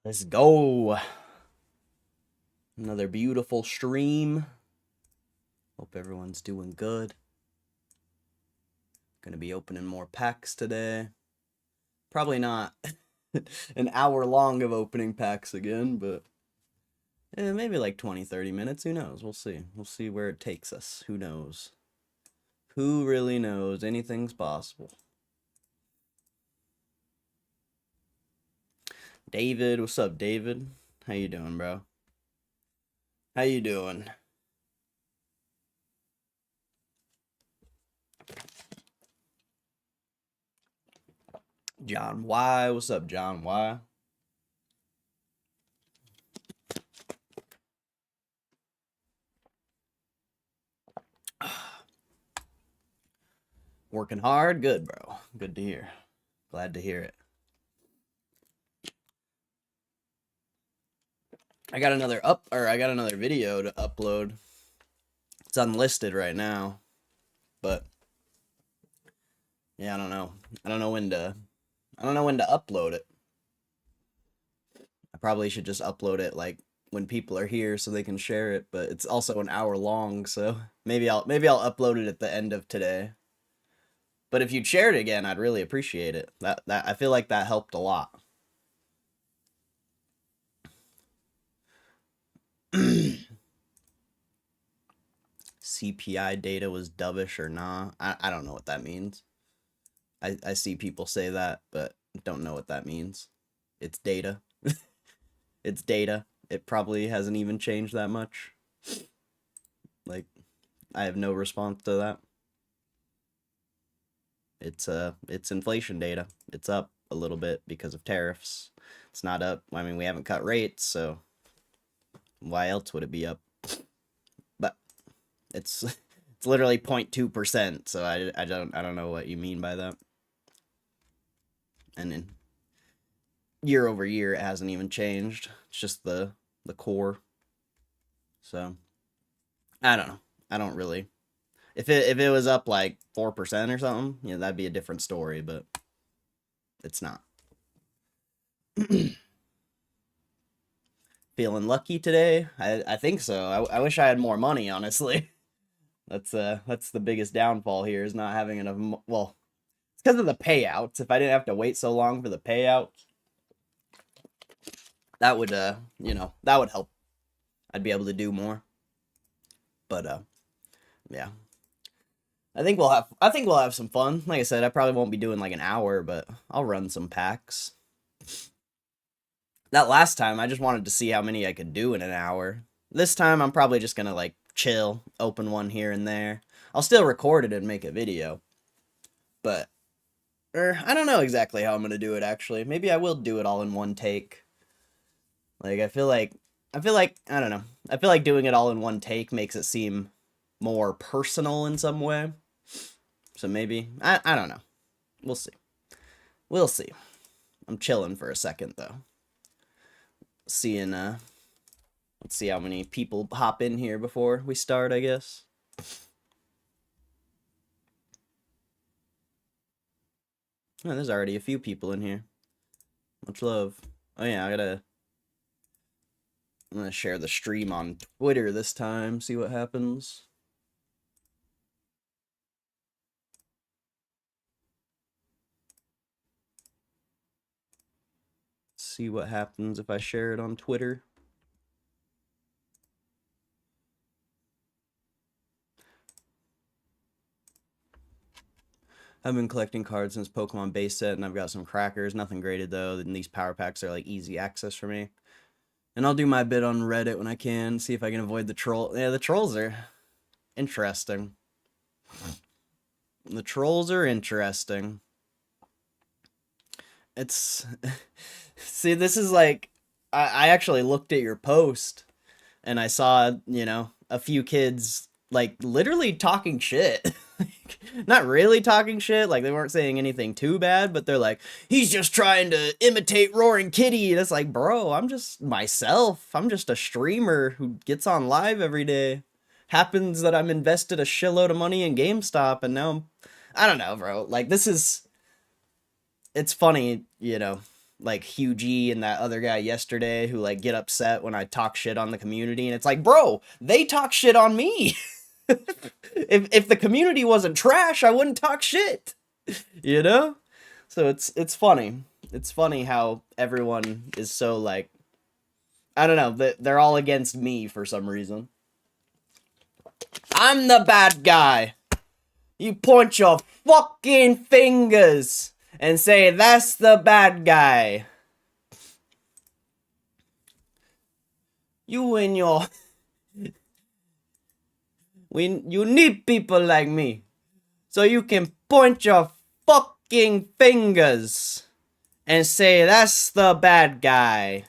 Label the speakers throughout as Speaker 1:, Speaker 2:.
Speaker 1: Let's go. Another beautiful stream. Hope everyone's doing good. Gonna be opening more packs today. Probably not an hour long of opening packs again, but maybe like 20-30 minutes. Who knows? We'll see. We'll see where it takes us. Who knows? Who really knows? Anything's possible. David, what's up, David? How you doing, bro? How you doing? John Y, what's up, John Y? Working hard? Good, bro. Good to hear. Glad to hear it. I got another video to upload. It's unlisted right now. But yeah, I don't know. I don't know when to upload it. I probably should just upload it like when people are here so they can share it, but it's also an hour long, so maybe I'll upload it at the end of today. But if you'd share it again, I'd really appreciate it. That I feel like that helped a lot. CPI data was dovish or nah. I don't know what that means. I see people say that, but don't know what that means. It's data. It's data. It probably hasn't even changed that much. Like, I have no response to that. It's inflation data. It's up a little bit because of tariffs. It's not up. I mean, we haven't cut rates, so why else would it be up? But it's literally 0.2%, so I don't know what you mean by that. And then year over year, it hasn't even changed. It's just the core. So I don't know. I don't really. If it was up like 4% or something, you know, that'd be a different story, but it's not. Feeling lucky today? I think so. I wish I had more money, honestly. That's the biggest downfall here, is not having enough. Well, it's because of the payouts. If I didn't have to wait so long for the payouts, that would you know, that would help. I'd be able to do more. But yeah. I think we'll have some fun. Like I said, I probably won't be doing like an hour, but I'll run some packs. That last time, I just wanted to see how many I could do in an hour. This time, I'm probably just gonna like chill, open one here and there. I'll still record it and make a video. But I don't know exactly how I'm gonna do it, actually. Maybe I will do it all in one take. Like, I feel like, I don't know. I feel like doing it all in one take makes it seem more personal in some way. So maybe, I don't know. We'll see. We'll see. I'm chilling for a second, though. Seeing, let's see how many people hop in here before we start, I guess. Oh, there's already a few people in here. Much love. Oh yeah, I'm gonna share the stream on Twitter this time, see what happens. See what happens if I share it on Twitter. I've been collecting cards since Pokemon base set, and I've got some crackers. Nothing graded, though, and these power packs are, like, easy access for me. And I'll do my bit on Reddit when I can, see if I can avoid the troll. Yeah, the trolls are interesting. The trolls are interesting. It's... See, this is like... I actually looked at your post, and I saw, you know, a few kids, like, literally talking shit. Not really talking shit, like, they weren't saying anything too bad, but they're like, he's just trying to imitate Roaring Kitty, and it's like, bro, I'm just myself. I'm just a streamer who gets on live every day. Happens that I'm invested a shitload of money in GameStop, and now I don't know, bro. Like, this is... It's funny, you know. like Hugh G and that other guy yesterday who like get upset when I talk shit on the community, and it's like, bro, they talk shit on me. If the community wasn't trash, I wouldn't talk shit. You know? So it's funny. It's funny how everyone is so like, I don't know, they're all against me for some reason. I'm the bad guy. You point your fucking fingers and say that's the bad guy. You and your... You need people like me. So you can point your fucking fingers and say that's the bad guy.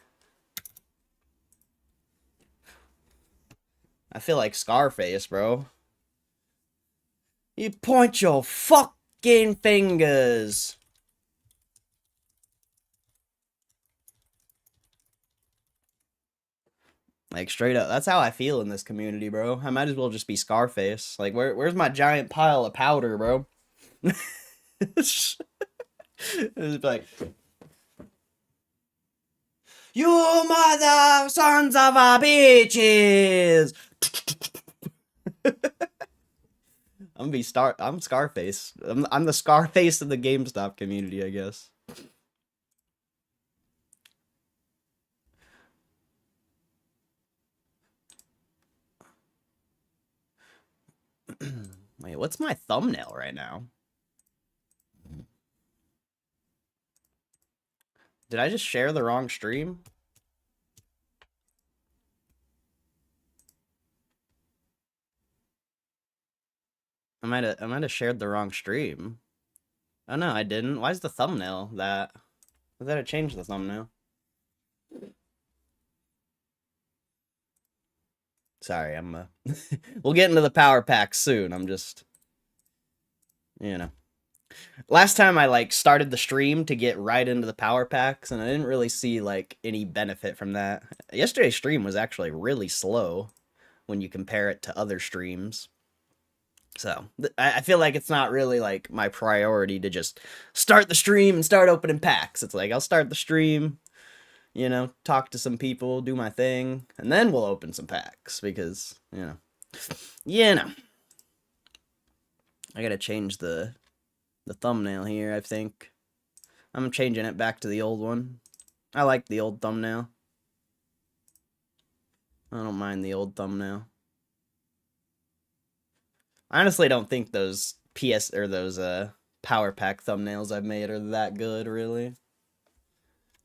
Speaker 1: I feel like Scarface, bro. You point your fucking fingers. Like, straight up, that's how I feel in this community, bro. I might as well just be Scarface. Like, where's my giant pile of powder, bro? It's like, you mother sons of a bitches! I'm Scarface. I'm the Scarface of the GameStop community, I guess. Wait, what's my thumbnail right now? Did I just share the wrong stream? I might have shared the wrong stream. Oh no, I didn't. Why is the thumbnail that? I thought I changed the thumbnail. Sorry, I'm we'll get into the power pack soon. I'm just, you know. Last time I like started the stream to get right into the power packs, and I didn't really see like any benefit from that. Yesterday's stream was actually really slow when you compare it to other streams. So I feel like it's not really like my priority to just start the stream and start opening packs. It's like I'll start the stream, you know, talk to some people, do my thing, and then we'll open some packs because, you know. I gotta change the thumbnail here, I think. I'm changing it back to the old one. I like the old thumbnail. I don't mind the old thumbnail. I honestly don't think those those power pack thumbnails I've made are that good, really.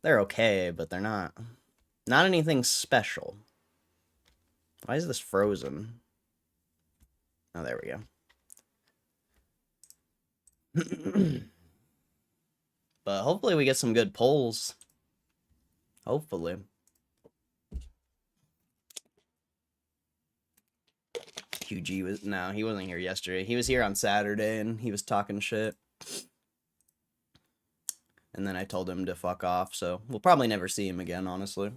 Speaker 1: They're okay, but they're not anything special. Why is this frozen? Oh, there we go. But hopefully we get some good polls. Hopefully. QG was... No, he wasn't here yesterday. He was here on Saturday, and he was talking shit. And then I told him to fuck off, so we'll probably never see him again, honestly.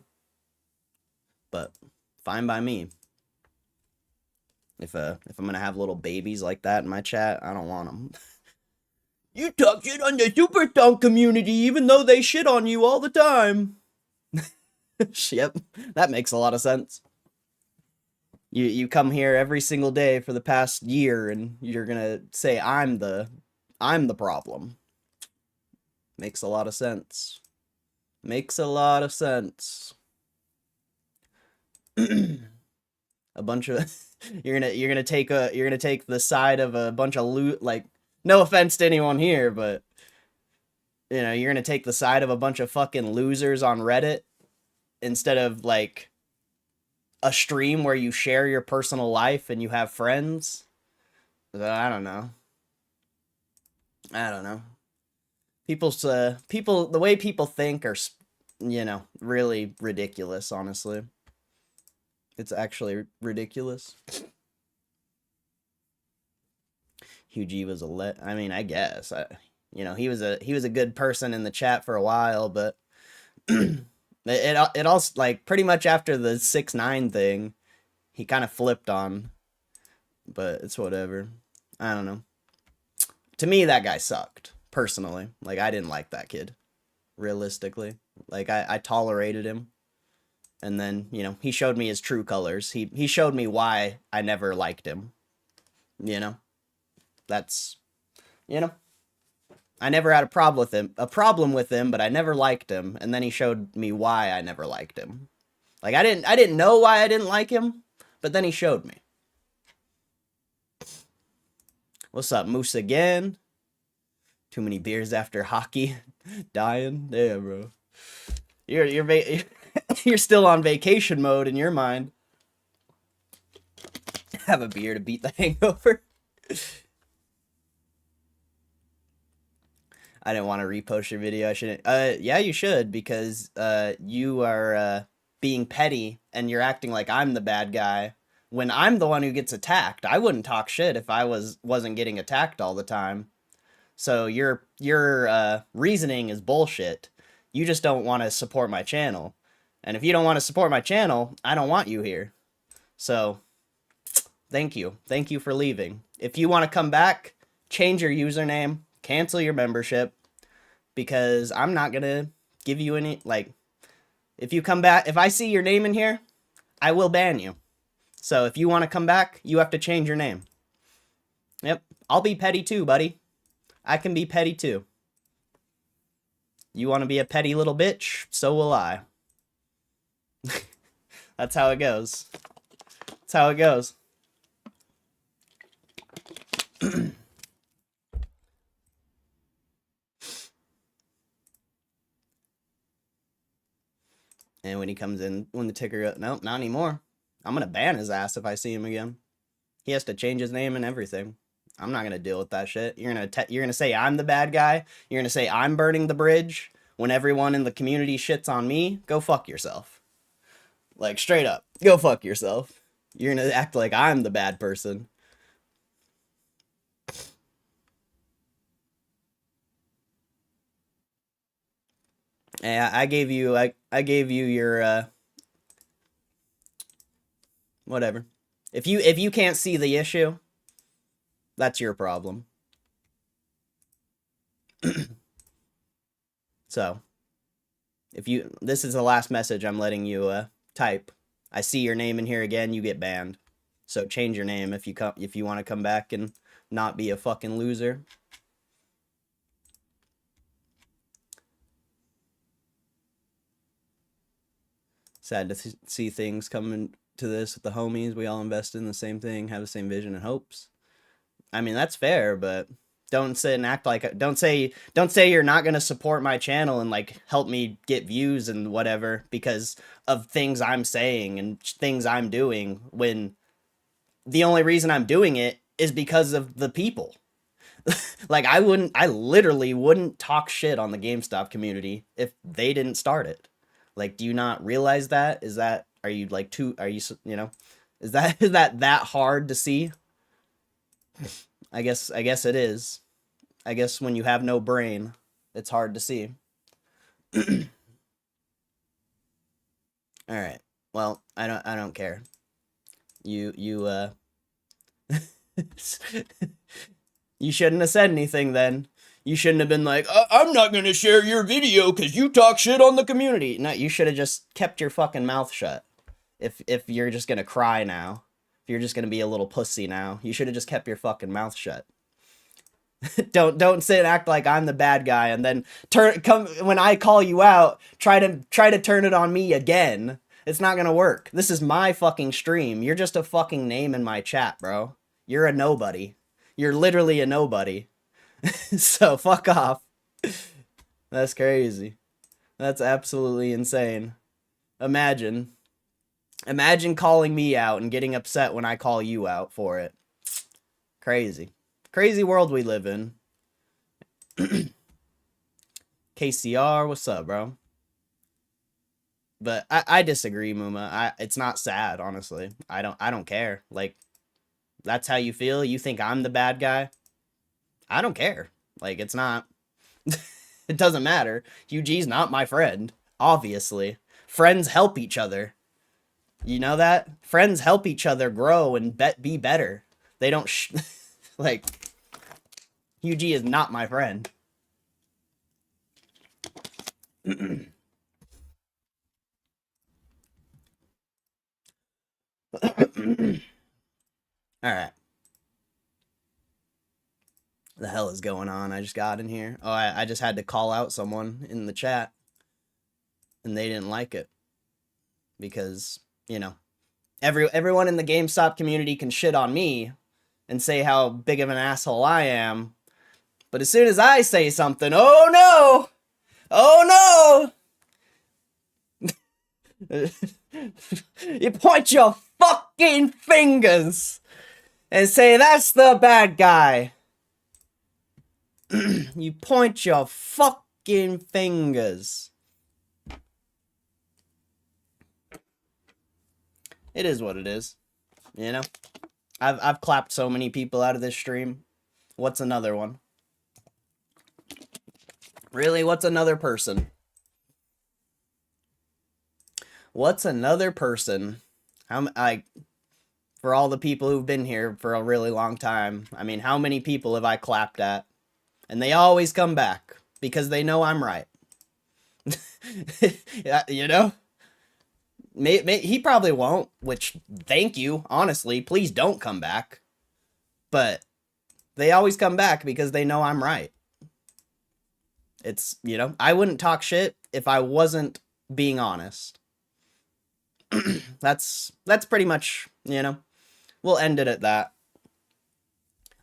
Speaker 1: But fine by me. If I'm gonna have little babies like that in my chat, I don't want them. You talk shit on the Super Thumb community, even though they shit on you all the time. Yep, that makes a lot of sense. You come here every single day for the past year, and you're gonna say I'm the problem. Makes a lot of sense. Makes a lot of sense. A bunch of you're gonna take the side of a bunch of loot, like, no offense to anyone here, but you know, you're gonna take the side of a bunch of fucking losers on Reddit instead of like a stream where you share your personal life and you have friends. I don't know. The way people think are, you know, really ridiculous, honestly. It's actually ridiculous. Hugh G was I mean, I guess. You know, he was a good person in the chat for a while, but it also, like, pretty much after the 6ix9ine thing, he kind of flipped on. But it's whatever. I don't know. To me, that guy sucked, personally. Like, I didn't like that kid. realistically. Like, I tolerated him. And then, you know, he showed me his true colors. He showed me why I never liked him. You know? That's, you know, I never had a problem with him, but I never liked him. And then he showed me why I never liked him. Like, I didn't know why I didn't like him, but then he showed me. What's up, Moose again? Too many beers after hockey. Dying? Yeah, bro. You're you're still on vacation mode in your mind. Have a beer to beat the hangover. I didn't want to repost your video. I shouldn't. Yeah, you should, because you are being petty and you're acting like I'm the bad guy when I'm the one who gets attacked. I wouldn't talk shit if I wasn't getting attacked all the time. So your reasoning is bullshit. You just don't want to support my channel. And if you don't want to support my channel, I don't want you here. So, thank you. Thank you for leaving. If you want to come back, change your username, cancel your membership, because I'm not going to give you any, like, if you come back, if I see your name in here, I will ban you. So if you want to come back, you have to change your name. Yep, I'll be petty too, buddy. I can be petty too. You want to be a petty little bitch? So will I. That's how it goes. That's how it goes. And when he comes in, when the ticker goes, no, not anymore. I'm gonna ban his ass if I see him again. He has to change his name and everything. I'm not gonna deal with that shit. You're gonna say I'm the bad guy. You're gonna say I'm burning the bridge when everyone in the community shits on me. Go fuck yourself. Like, straight up, go fuck yourself. You're gonna act like I'm the bad person. Yeah, I gave you your whatever. If you can't see the issue, that's your problem. So, this is the last message I'm letting you type. I see your name in here again, you get banned. So change your name if you want to come back and not be a fucking loser. Sad to see things coming to this with the homies. We all invested in the same thing, have the same vision and hopes. I mean, that's fair, but don't sit and act like, don't say you're not going to support my channel and like help me get views and whatever because of things I'm saying and things I'm doing, when the only reason I'm doing it is because of the people. Like, I literally wouldn't talk shit on the GameStop community if they didn't start it. Like, do you not realize that? Are you like you know, is that hard to see? I guess it is. I guess when you have no brain, it's hard to see. All right. Well, I don't care. You you shouldn't have said anything then. You shouldn't have been like, I'm not going to share your video because you talk shit on the community. No, you should have just kept your fucking mouth shut. If you're just going to cry now, if you're just going to be a little pussy now, you should have just kept your fucking mouth shut. Don't sit and act like I'm the bad guy and then come when I call you out, try to turn it on me again. It's not going to work. This is my fucking stream. You're just a fucking name in my chat, bro. You're a nobody. You're literally a nobody. So fuck off. That's crazy. That's absolutely insane. Imagine calling me out and getting upset when I call you out for it. Crazy. Crazy world we live in. KCR, what's up, bro? But I disagree, Muma. It's not sad, honestly. I don't care. Like, that's how you feel? You think I'm the bad guy? I don't care. Like, it's not. It doesn't matter. UG's not my friend, obviously. Friends help each other. You know that? Friends help each other grow and be better. They don't like, UG is not my friend. Alright. The hell is going on? I just got in here. Oh, I just had to call out someone in the chat. And they didn't like it. Because, you know, everyone in the GameStop community can shit on me and say how big of an asshole I am. But as soon as I say something, oh no! Oh no! You point your fucking fingers and say that's the bad guy. You point your fucking fingers. It is what it is, you know? I've clapped so many people out of this stream. What's another one? Really, what's another person? What's another person? For all the people who've been here for a really long time, I mean, how many people have I clapped at? And they always come back because they know I'm right. You know? He probably won't, which, thank you, honestly. Please don't come back. But they always come back because they know I'm right. It's, you know, I wouldn't talk shit if I wasn't being honest. That's pretty much, you know, we'll end it at that.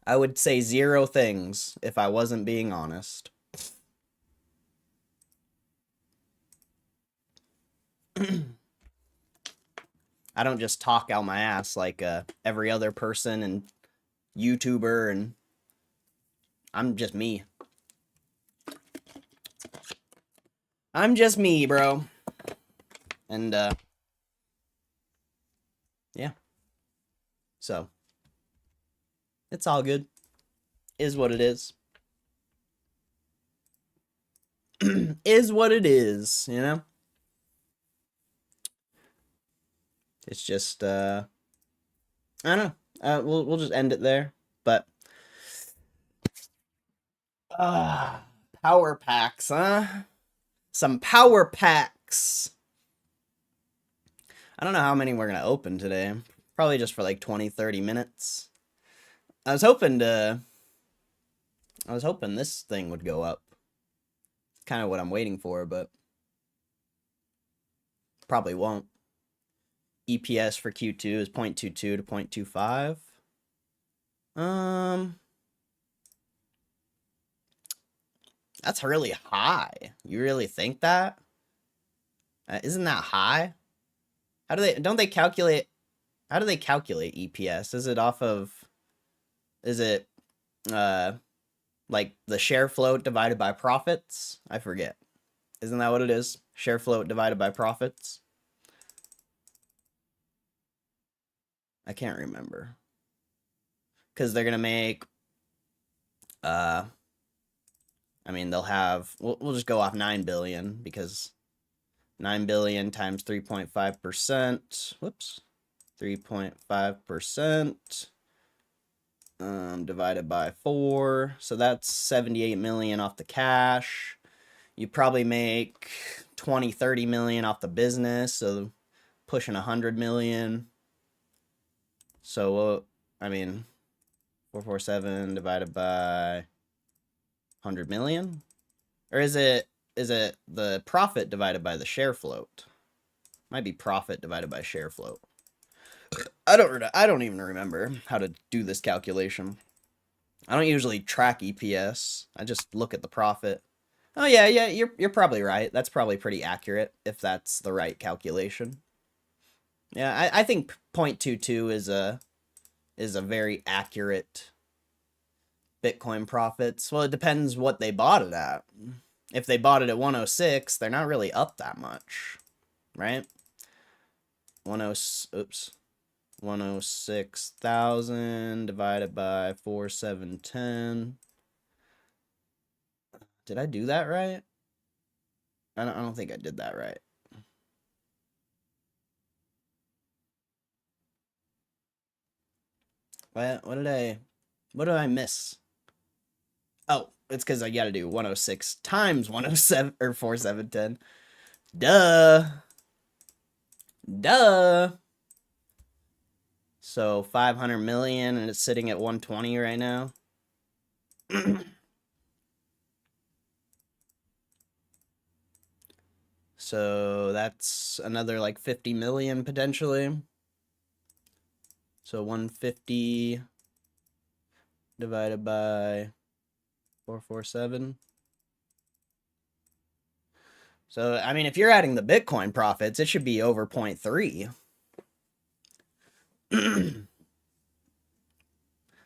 Speaker 1: I would say 0 things if I wasn't being honest. I don't just talk out my ass like every other person and YouTuber, and I'm just me. I'm just me, bro. And, yeah. So, it's all good. Is what it is. Is what it is, you know? It's just, I don't know. We'll just end it there. But, power packs, huh? Some power packs. I don't know how many we're gonna open today. Probably just for like 20-30 minutes. I was hoping this thing would go up. It's kind of what I'm waiting for, but probably won't. EPS for Q2 is 0.22 to 0.25. That's really high. You really think that? Isn't that high? How do they calculate EPS? Is it off of, like the share float divided by profits? I forget. Isn't that what it is? Share float divided by profits? I can't remember. Because they're going to make, I mean, they'll have, we'll just go off 9 billion because 9 billion times 3.5%, whoops, 3.5%, divided by 4. So that's 78 million off the cash. You probably make 20-30 million off the business, so pushing 100 million. So, I mean, 447 divided by 100 million? Or is it the profit divided by the share float? Might be profit divided by share float. I don't even remember how to do this calculation. I don't usually track EPS. I just look at the profit. Oh yeah, you're probably right. That's probably pretty accurate if that's the right calculation. Yeah, I think 0.22 is a very accurate Bitcoin profits. Well, it depends what they bought it at. If they bought it at 106, they're not really up that much, right? 106,000 divided by 4,710. Did I do that right? I don't think I did that right. What did I miss? Oh, It's because I gotta do 106 times 107 or 4710. Duh. Duh. So 500 million and it's sitting at 120 right now. So that's another like 50 million potentially. So 150 divided by 447. So, I mean, if you're adding the Bitcoin profits, it should be over 0.3.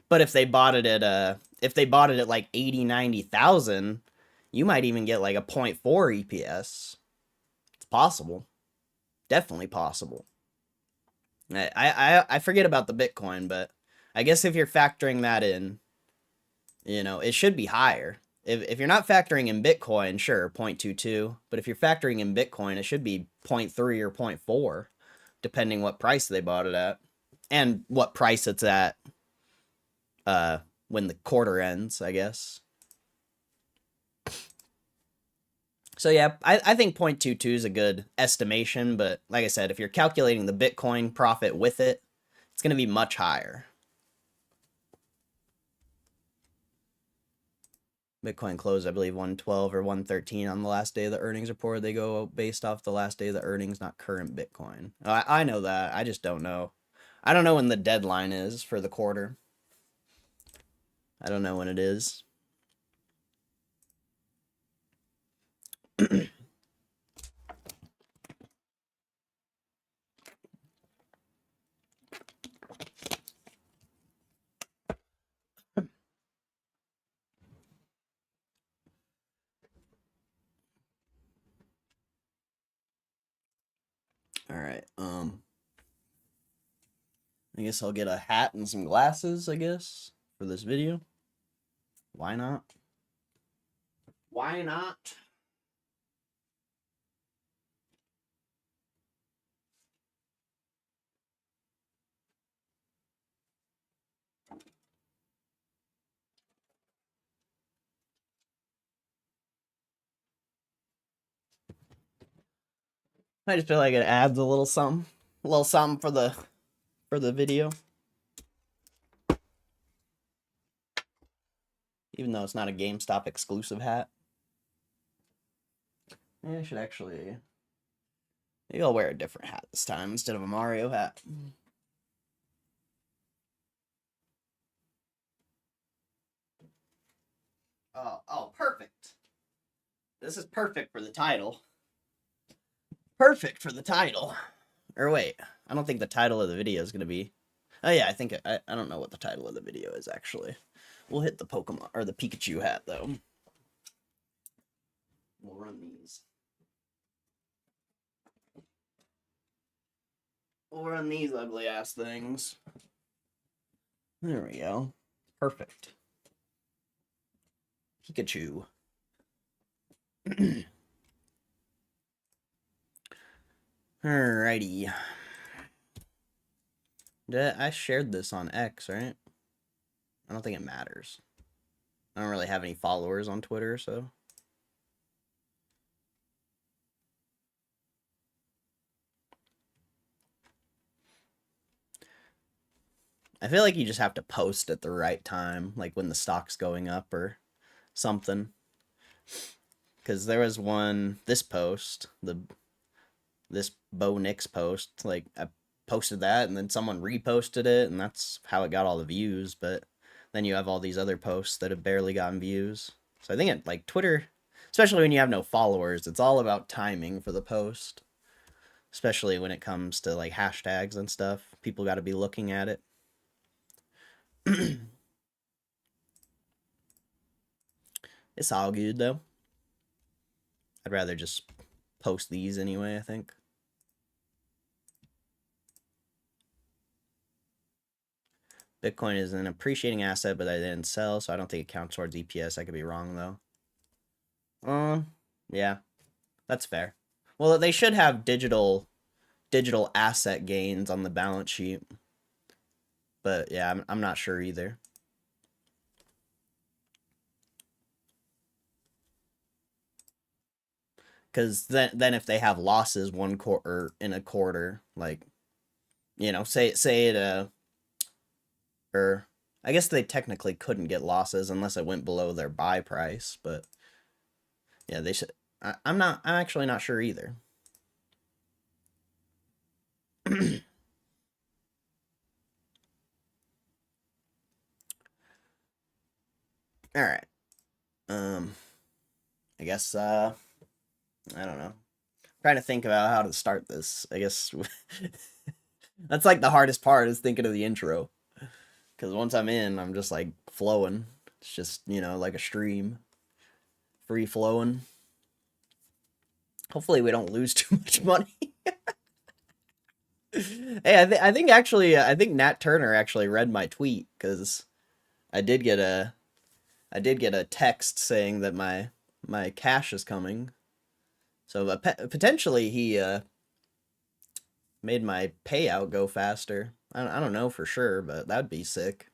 Speaker 1: But if they bought it at like 80, 90,000, you might even get like a 0.4 EPS. It's possible. Definitely possible. I forget about the Bitcoin, but I guess if you're factoring that in, it should be higher. If you're not factoring in Bitcoin, sure, 0.22. But if you're factoring in Bitcoin, it should be 0.3 or 0.4, depending what price they bought it at. And what price it's at when the quarter ends, I guess. So yeah, I think 0.22 is a good estimation, but like I said, if you're calculating the Bitcoin profit with it, it's going to be much higher. Bitcoin closed, I believe, 112 or 113 on the last day of the earnings report. They go based off the last day of the earnings, not current Bitcoin. I know that. I just don't know. I don't know when the deadline is for the quarter. I don't know when it is. All right. I guess I'll get a hat and some glasses, I guess, for this video. Why not? Why not? I just feel like it adds a little something for the video. Even though it's not a GameStop exclusive hat. I should actually... Maybe I'll wear a different hat this time instead of a Mario hat. Oh, perfect. This is perfect for the title. Perfect for the title. Or wait, I don't think the title of the video is going to be... Oh yeah, I don't know what the title of the video is actually. We'll hit the Pokemon, or the Pikachu hat though. We'll run these. We'll run these ugly ass things. There we go. Perfect. Pikachu. Alrighty. I shared this on X, right? I don't think it matters. I don't really have any followers on Twitter, so... I feel like you just have to post at the right time, like when the stock's going up or something. Because there was this post, this Bo Nix post, like I posted that and then someone reposted it and that's how it got all the views, but then you have all these other posts that have barely gotten views. So I think it, like Twitter, especially when you have no followers, it's all about timing for the post. Especially when it comes to like hashtags and stuff. People got to be looking at it. It's all good though. I'd rather just post these anyway, I think. Bitcoin is an appreciating asset, but I didn't sell, so I don't think it counts towards EPS. I could be wrong though. Yeah, that's fair. Well, they should have digital asset gains on the balance sheet. But yeah, I'm not sure either. Because then if they have losses one quarter in a quarter, like, say it or I guess they technically couldn't get losses unless it went below their buy price, but yeah, they should. I'm actually not sure either. All right. Um, I guess I don't know. Trying to think about how to start this. I guess that's like the hardest part is thinking of the intro. Because once I'm in, I'm just like flowing. It's just, like a stream, free flowing. Hopefully, we don't lose too much money. Hey, I think actually, I think Nat Turner actually read my tweet because I did get a text saying that my cash is coming. So potentially he made my payout go faster. I don't know for sure, but that'd be sick.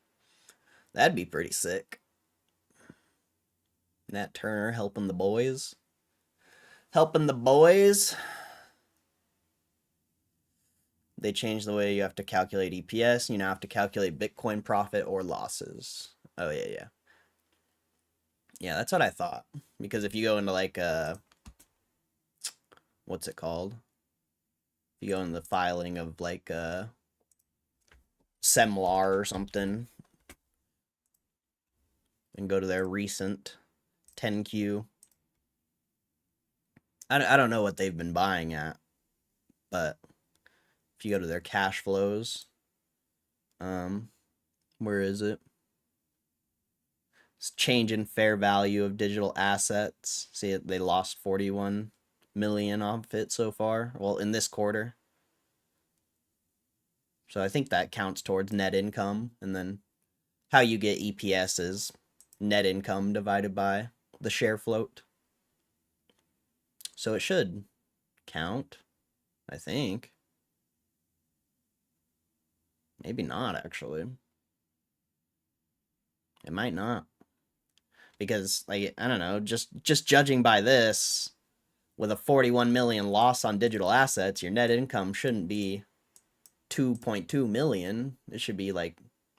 Speaker 1: That'd be pretty sick. Nat Turner helping the boys. Helping the boys. They changed the way you have to calculate EPS. You now have to calculate Bitcoin profit or losses. Oh, yeah, yeah. Yeah, that's what I thought. Because if you go into like, what's it called? If you go in the filing of like, Semlar or something, and go to their recent 10Q. I don't know what they've been buying at, but if you go to their cash flows, where is it? It's change in fair value of digital assets. See, they lost 41 million off it so far. Well, in this quarter. So I think that counts towards net income. And then how you get EPS is net income divided by the share float. So it should count, I think. Maybe not, actually. It might not. Because, like, I don't know, just judging by this, with a 41 million loss on digital assets, your net income shouldn't be 2.2 million. It should be like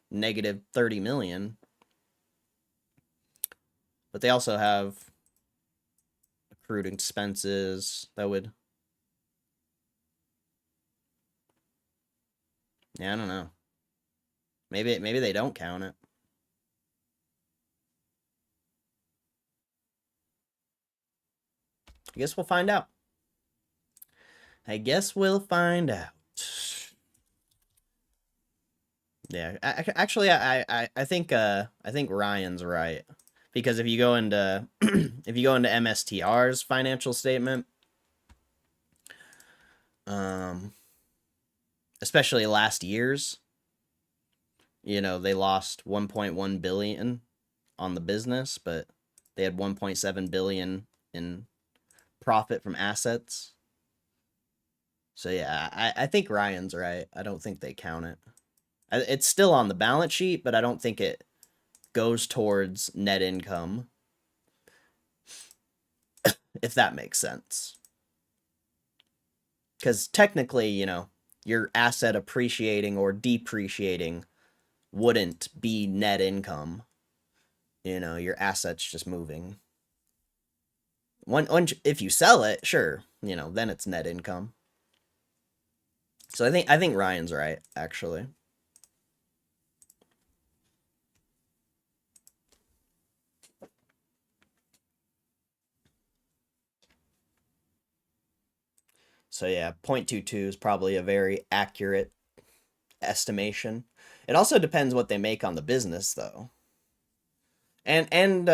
Speaker 1: negative 30 million. But they also have accrued expenses that would, yeah, I don't know. Maybe they don't count it. I guess we'll find out. I guess we'll find out. Yeah, actually, I think Ryan's right, because if you go into if you go into MSTR's financial statement, especially last year's, they lost 1.1 billion on the business, but they had 1.7 billion in profit from assets. So yeah, I think Ryan's right. I don't think they count it. It's still on the balance sheet, but I don't think it goes towards net income, if that makes sense. Because technically, your asset appreciating or depreciating wouldn't be net income. Your asset's just moving. If you sell it, sure, then it's net income. So I think Ryan's right, actually. So yeah, 0.22 is probably a very accurate estimation. It also depends what they make on the business, though. And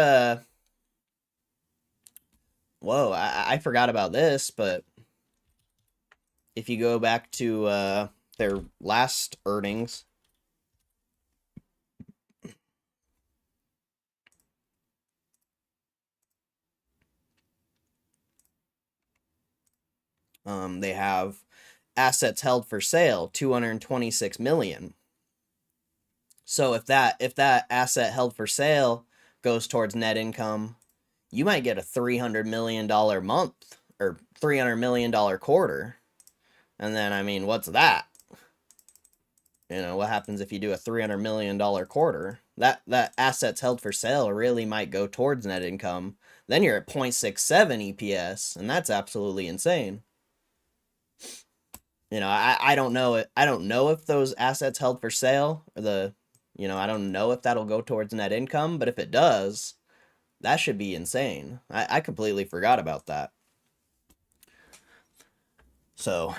Speaker 1: whoa, I forgot about this, but if you go back to their last earnings, they have assets held for sale, 226 million. So if that asset held for sale goes towards net income, you might get a $300 million month or $300 million quarter. And then, I mean, what's that? You know, what happens if you do a $300 million quarter? That assets held for sale really might go towards net income. Then you're at 0.67 EPS, and that's absolutely insane. You know, I don't know it. I don't know if those assets held for sale or I don't know if that'll go towards net income, but if it does, that should be insane. I completely forgot about that. So,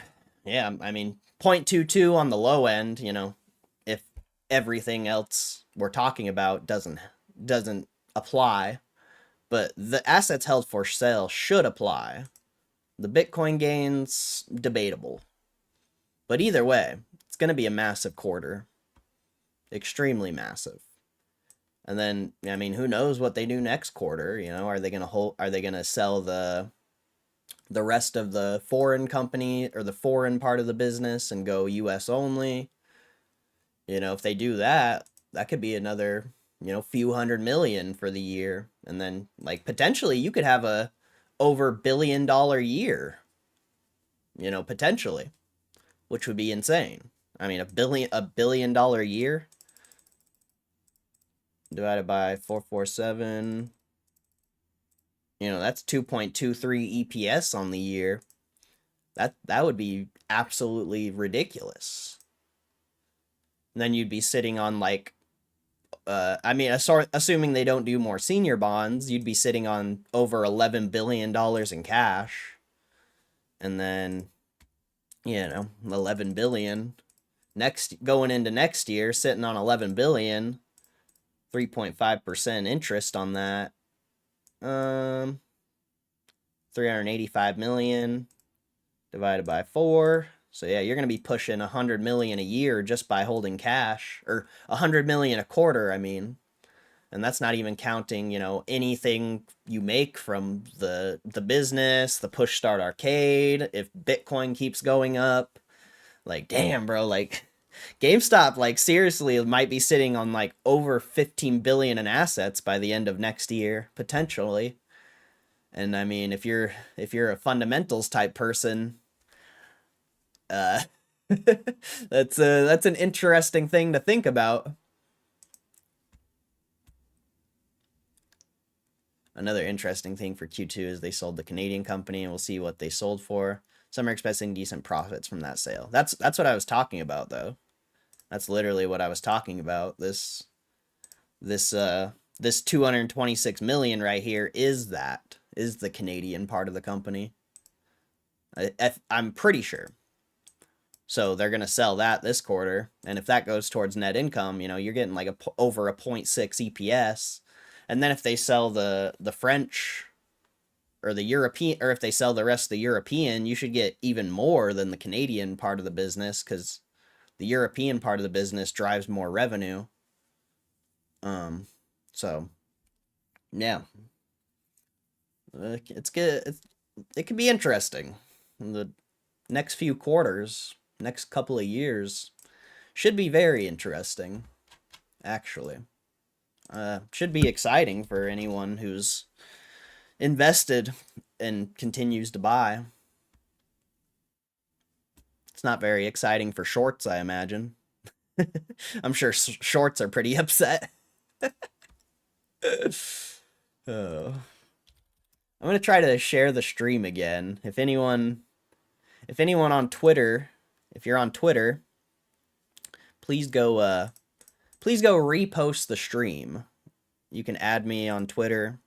Speaker 1: yeah, I mean, 0.22 on the low end, if everything else we're talking about doesn't apply, but the assets held for sale should apply. The Bitcoin gains, debatable. But either way, it's going to be a massive quarter. Extremely massive. And then, I mean, who knows what they do next quarter? Are they going to sell the rest of the foreign company or the foreign part of the business and go US only? If they do that, that could be another, few hundred million for the year. And then, like, potentially you could have a over $1 billion year, potentially, which would be insane. I mean, $1 billion year divided by 447, that's 2.23 EPS on the year. That would be absolutely ridiculous. And then you'd be sitting on like, assuming they don't do more senior bonds, you'd be sitting on over $11 billion in cash. And then, 11 billion going into next year, sitting on 11 billion, 3.5% interest on that. 385 million divided by 4. So yeah, you're going to be pushing 100 million a year just by holding cash, or 100 million a quarter, I mean. And that's not even counting, anything you make from the business, the push start arcade, if Bitcoin keeps going up. Like, damn, bro, like GameStop, like, seriously might be sitting on like over 15 billion in assets by the end of next year, potentially. And I mean, if you're a fundamentals type person, that's an interesting thing to think about. Another interesting thing for Q2 is they sold the Canadian company, and we'll see what they sold for. Some are expecting decent profits from that sale. That's what I was talking about, though. That's literally what I was talking about. This 226 million right here is the Canadian part of the company. I'm pretty sure. So they're going to sell that this quarter, and if that goes towards net income, you're getting like over a 0.6 EPS. And then if they sell the French or the European, or if they sell the rest of the European, you should get even more than the Canadian part of the business, because the European part of the business drives more revenue. So yeah, it's good. It could be interesting. The next few quarters, next couple of years, should be very interesting, actually. Should be exciting for anyone who's invested and continues to buy. It's not very exciting for shorts, I imagine. I'm sure shorts are pretty upset. Oh. I'm going to try to share the stream again. If anyone on Twitter, if you're on Twitter, please go repost the stream. You can add me on Twitter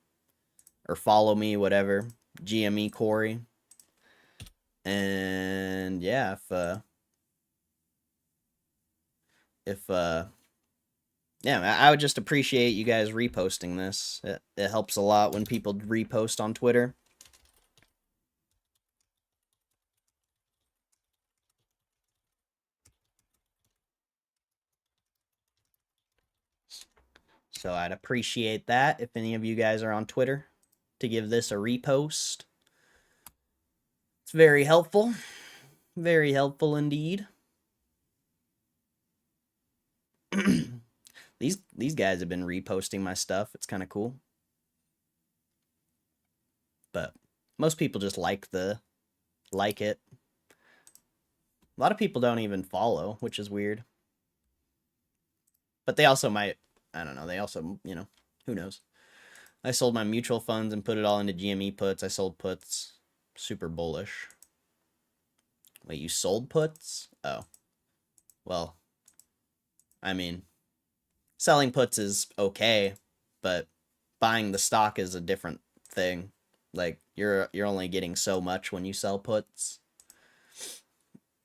Speaker 1: or follow me, whatever. GME Corey. And yeah, yeah, I would just appreciate you guys reposting this. It helps a lot when people repost on Twitter. So I'd appreciate that if any of you guys are on Twitter to give this a repost. It's very helpful. Very helpful indeed. These guys have been reposting my stuff. It's kind of cool. But Most people just like it. A lot of people don't even follow, which is weird. But they also might, I don't know, they also, who knows. I sold my mutual funds and put it all into GME puts. I sold puts. Super bullish. Wait, you sold puts? Oh. Well, I mean, selling puts is okay, but buying the stock is a different thing. Like, you're only getting so much when you sell puts.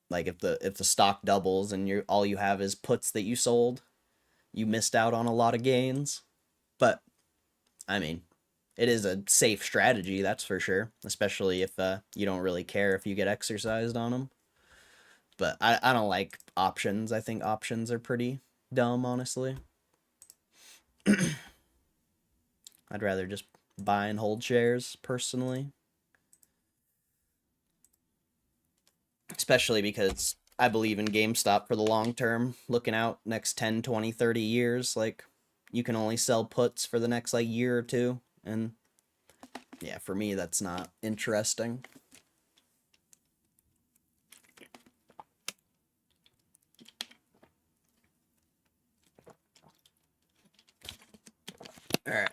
Speaker 1: Like, if the stock doubles and all you have is puts that you sold, you missed out on a lot of gains. But I mean, it is a safe strategy, that's for sure, especially if you don't really care if you get exercised on them. But I don't like options. I think options are pretty dumb, honestly. I'd rather just buy and hold shares, personally. Especially because I believe in GameStop for the long term, looking out next 10, 20, 30 years. Like, you can only sell puts for the next, like, year or two. And, yeah, for me, that's not interesting. Alright.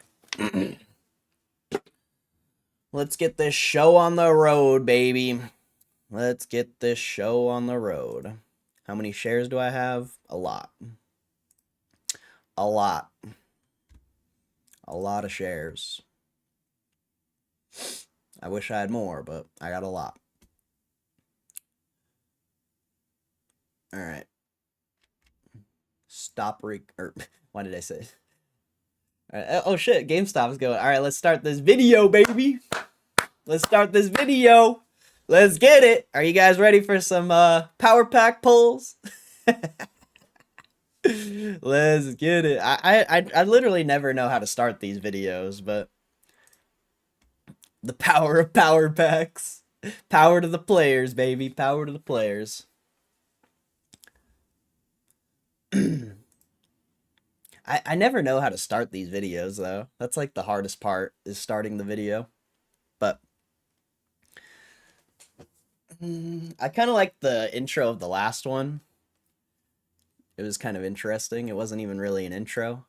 Speaker 1: Let's get this show on the road, baby. Let's get this show on the road. How many shares do I have? A lot. A lot. A lot of shares. I wish I had more, but I got a lot. Alright. Why did I say? Right. Oh shit, GameStop's going. Alright, let's start this video, baby. Let's start this video. Let's get it. Are you guys ready for some power pack pulls? Let's get it. I literally never know how to start these videos, but the power of power packs. Power to the players, baby. Power to the players. I never know how to start these videos, though. That's like the hardest part, is starting the video. But I kind of like the intro of the last one. It was kind of interesting. It wasn't even really an intro.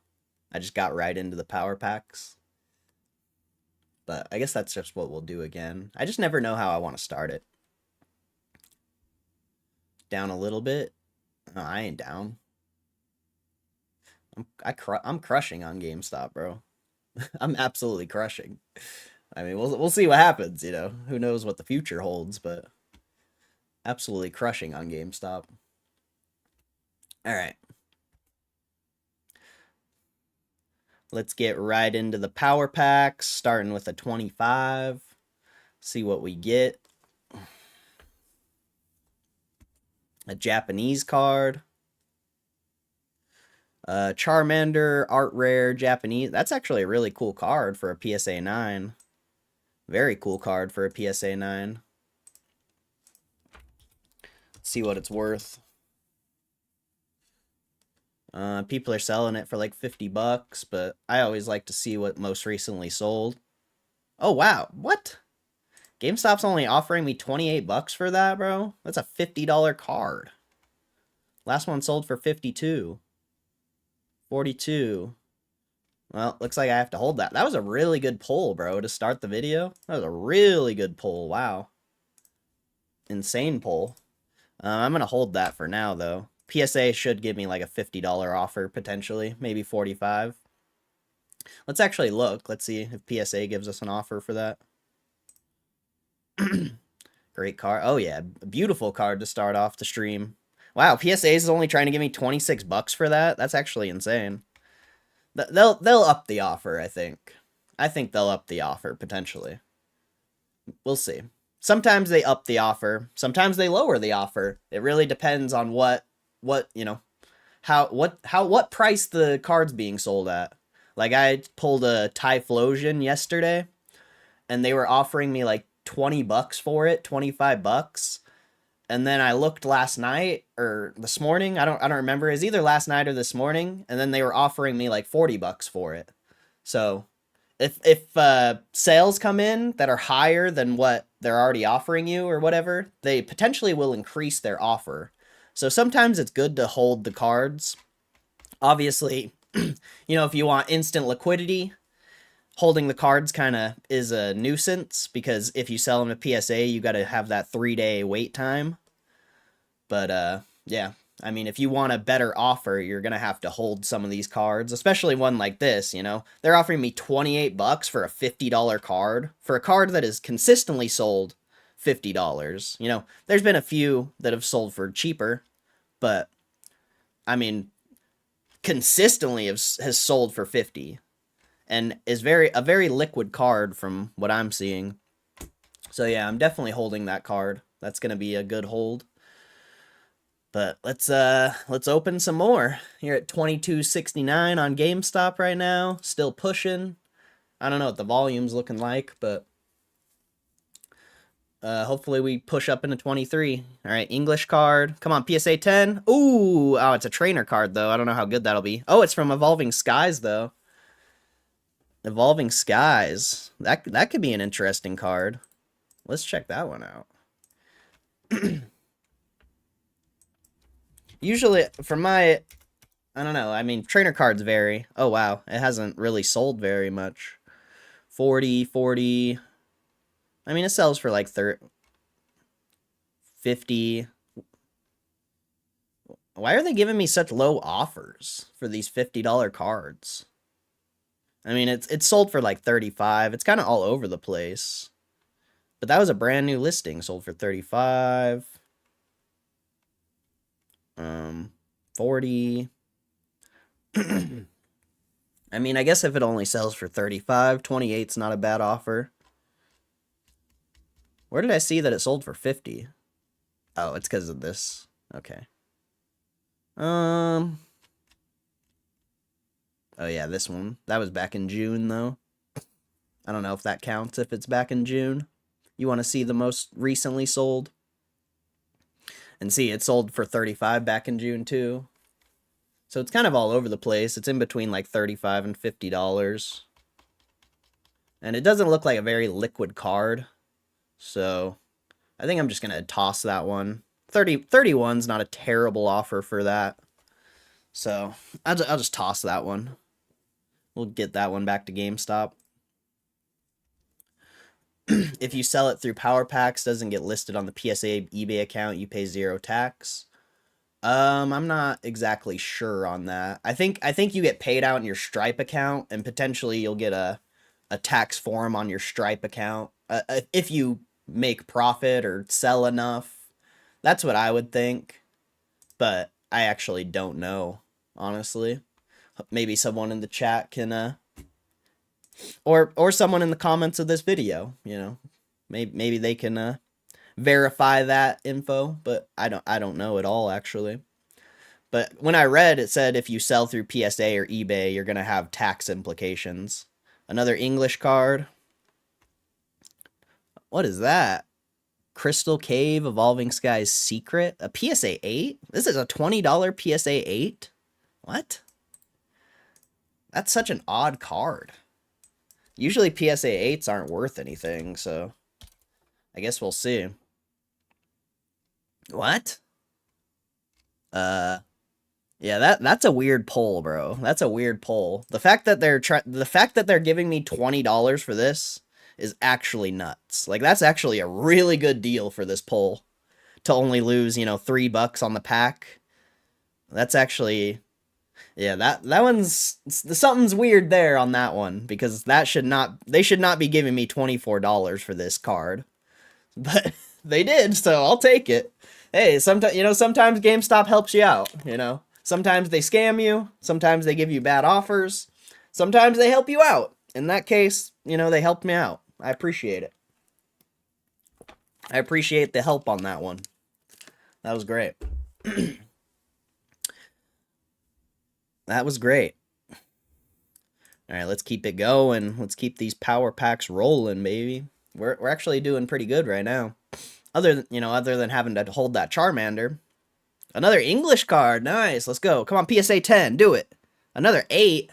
Speaker 1: I just got right into the power packs. But I guess that's just what we'll do again. I just never know how I want to start it. Down a little bit. No, I ain't down. I'm crushing on GameStop, bro. I'm absolutely crushing. I mean, we'll see what happens, you know. Who knows what the future holds, but absolutely crushing on GameStop. All right. Let's get right into the power packs, starting with a 25. See what we get. A Japanese card. Charmander, Art Rare, Japanese. That's actually a really cool card for a PSA 9. Very cool card for a PSA 9. Let's see what it's worth. People are selling it for like $50, but I always like to see what most recently sold. Oh, wow. What? GameStop's only offering me $28 for that, bro? That's a $50 card. Last one sold for $52. $42. Well, looks like I have to hold that. That was a really good pull, bro, to start the video. That was a really good pull. Wow. Insane pull. I'm going to hold that for now, though. PSA should give me like a $50 offer, potentially. Maybe $45. Let's actually look. Let's see if PSA gives us an offer for that. Great card. Oh, yeah. Beautiful card to start off the stream. Wow, PSA is only trying to give me $26 for that? That's actually insane. They'll up the offer, I think. I think they'll up the offer, potentially. We'll see. Sometimes they up the offer. Sometimes they lower the offer. It really depends on what price the card's being sold at. Like, I pulled a Typhlosion yesterday, and they were offering me like $20 for it, $25. And then I looked last night or this morning. I don't remember. It was either last night or this morning. And then they were offering me like $40 for it. So If sales come in that are higher than what they're already offering you or whatever, they potentially will increase their offer. So sometimes it's good to hold the cards. Obviously, if you want instant liquidity, holding the cards kind of is a nuisance because if you sell them to PSA, you got to have that 3-day wait time. But yeah, I mean, if you want a better offer, you're gonna have to hold some of these cards, especially one like this. They're offering me $28 for a $50 card for a card that is consistently sold $50. There's been a few that have sold for cheaper, but I mean, consistently has sold for 50 and is a very liquid card from what I'm seeing. So yeah, I'm definitely holding that card. That's gonna be a good hold. But let's open some more. Here at 22.69 on GameStop right now, still pushing. I don't know what the volume's looking like, but hopefully we push up into 23. All right, English card. Come on, PSA 10. Ooh, oh, it's a trainer card though. I don't know how good that'll be. Oh, it's from Evolving Skies though. Evolving Skies. That could be an interesting card. Let's check that one out. Usually, for I don't know. I mean, trainer cards vary. Oh, wow. It hasn't really sold very much. 40, 40. I mean, it sells for like 50. Why are they giving me such low offers for these $50 cards? I mean, it's sold for like 35. It's kind of all over the place. But that was a brand new listing. Sold for 35. 40. I mean, I guess if it only sells for 35, 28's not a bad offer. Where did I see that it sold for 50? Oh, it's because of this. Okay. Oh yeah, this one. That was back in June, though. I don't know if that counts if it's back in June. You want to see the most recently sold? And see, it sold for 35 back in June, too. So it's kind of all over the place. It's in between like $35 and $50. And it doesn't look like a very liquid card. So I think I'm just going to toss that one. 31's not a terrible offer for that. So I'll just toss that one. We'll get that one back to GameStop. If you sell it through Power Packs, doesn't get listed on the PSA eBay account, you pay 0 tax. I'm not exactly sure on that. I think you get paid out in your Stripe account, and potentially you'll get a tax form on your Stripe account if you make profit or sell enough. That's what I would think, but I actually don't know, honestly. Maybe someone in the chat can or someone in the comments of this video, maybe they can verify that info, but I don't know at all actually. But when I read, it said if you sell through PSA or eBay, you're gonna have tax implications. Another English card. What is that? Crystal Cave Evolving Skies Secret? A PSA 8? This is a $20 PSA 8? What? That's such an odd card. Usually PSA 8s aren't worth anything, so I guess we'll see. What? Yeah, that's a weird pull, bro. That's a weird pull. The fact that they're giving me $20 for this is actually nuts. Like, that's actually a really good deal for this pull. To only lose, $3 on the pack. That's actually, yeah, that one's, something's weird there on that one, because they should not be giving me $24 for this card. But they did, so I'll take it. Hey, sometimes GameStop helps you out, Sometimes they scam you, sometimes they give you bad offers, sometimes they help you out. In that case, they helped me out. I appreciate it. I appreciate the help on that one. That was great. That was great. All right, let's keep it going. Let's keep these power packs rolling, baby. We're actually doing pretty good right now. Other than having to hold that Charmander. Another English card. Nice. Let's go. Come on, PSA 10. Do it. Another 8.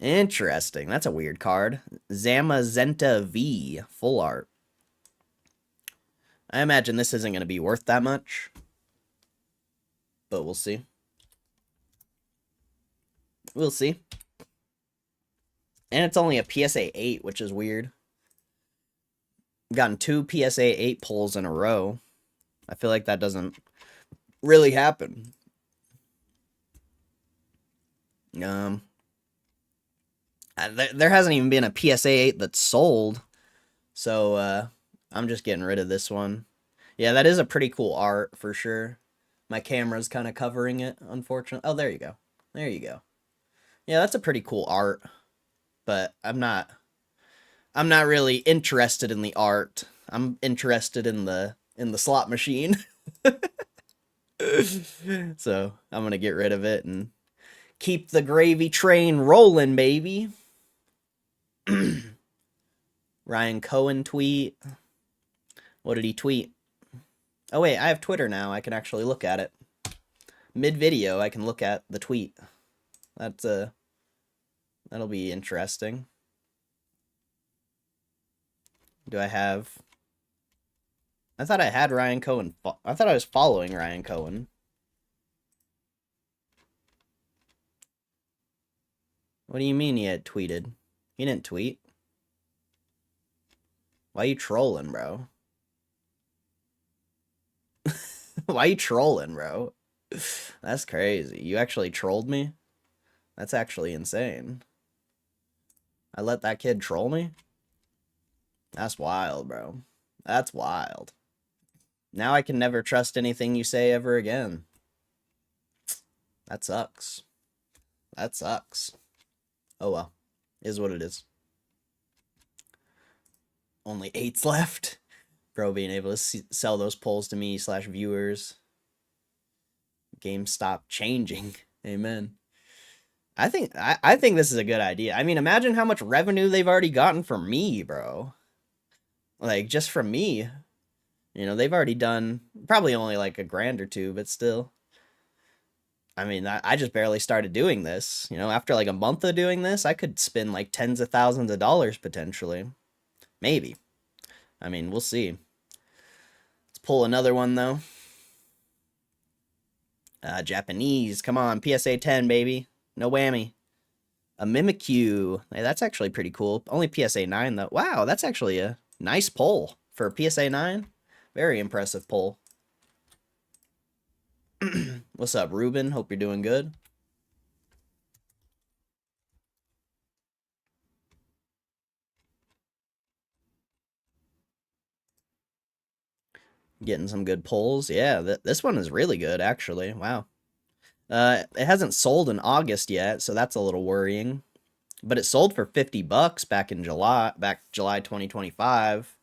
Speaker 1: Interesting. That's a weird card. Zamazenta V, full art. I imagine this isn't going to be worth that much, but we'll see. We'll see. And it's only a PSA 8, which is weird. I've gotten 2 PSA 8 pulls in a row. I feel like that doesn't really happen. There hasn't even been a PSA 8 that's sold. So, I'm just getting rid of this one. Yeah, that is a pretty cool art for sure. My camera's kind of covering it, unfortunately. Oh, there you go. There you go. Yeah, that's a pretty cool art. But I'm not really interested in the art. I'm interested in the slot machine. So, I'm going to get rid of it and keep the gravy train rolling, baby. Ryan Cohen tweet. What did he tweet? Oh, wait, I have Twitter now. I can actually look at it. Mid-video, I can look at the tweet. That'll be interesting. Do I have... I thought I had Ryan Cohen. I thought I was following Ryan Cohen. What do you mean he had tweeted? He didn't tweet. Why you trolling, bro? Why you trolling, bro? That's crazy. You actually trolled me? That's actually insane. I let that kid troll me? That's wild, bro. That's wild. Now I can never trust anything you say ever again. That sucks. That sucks. Oh well. Is what it is. Only 8s left. Bro being able to sell those polls to me / viewers. Gamestop changing. Amen. I think this is a good idea. I mean, imagine how much revenue they've already gotten from me, bro. Like, just from me. You know, they've already done probably only like $1,000 or $2, but still. I mean, I just barely started doing this. You know, after like a month of doing this, I could spend like tens of thousands of dollars potentially. Maybe. I mean, we'll see. Let's pull another one, though. Japanese. Come on, PSA 10, baby. No whammy. A Mimikyu. Hey, that's actually pretty cool. Only PSA 9, though. Wow, that's actually a nice pull for PSA 9. Very impressive pull. What's up, Ruben? Hope you're doing good. Getting some good pulls. Yeah, this one is really good, actually. Wow. It hasn't sold in August yet, so that's a little worrying. But it sold for $50 back in July 2025.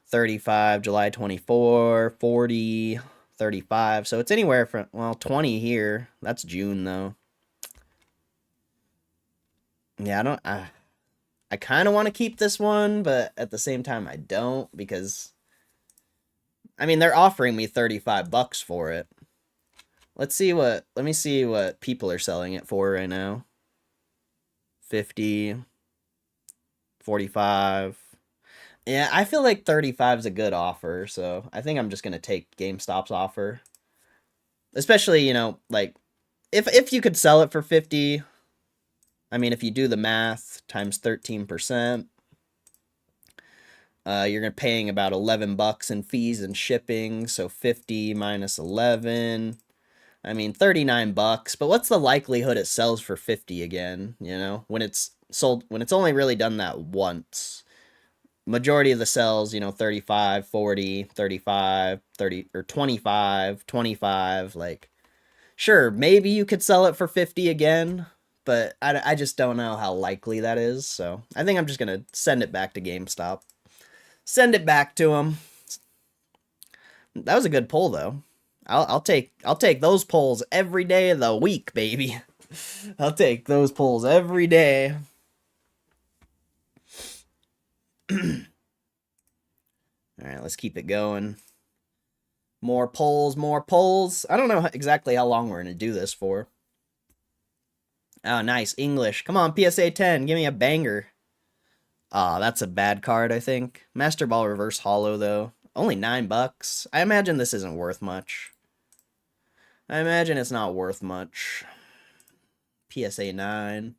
Speaker 1: 35 July 24, 40, 35. So it's anywhere from, well, 20 here. That's June though. Yeah, I kind of want to keep this one, but at the same time I don't, because I mean, they're offering me $35 for it. Let me see what people are selling it for right now. 50, 45. Yeah, I feel like 35 is a good offer, so I think I'm just going to take GameStop's offer. Especially, you know, like, if you could sell it for 50, I mean, if you do the math, times 13%, you're paying about $11 in fees and shipping, so 50 minus 11, I mean, $39, but what's the likelihood it sells for 50 again, you know, when it's only really done that once? Majority of the sales, you know, 35, 40, 35, 30, or 25, 25, like, sure, maybe you could sell it for 50 again, but I just don't know how likely that is, so I think I'm just going to send it back to GameStop. Send it back to them. That was a good pull, though. I'll take those pulls every day of the week, baby. I'll take those pulls every day. Alright, let's keep it going. More polls, more polls. I don't know exactly how long we're going to do this for. Oh, nice. English. Come on, PSA 10. Give me a banger. Ah, that's a bad card, I think. Master Ball Reverse Hollow, though. Only $9. I imagine this isn't worth much. I imagine it's not worth much. PSA 9.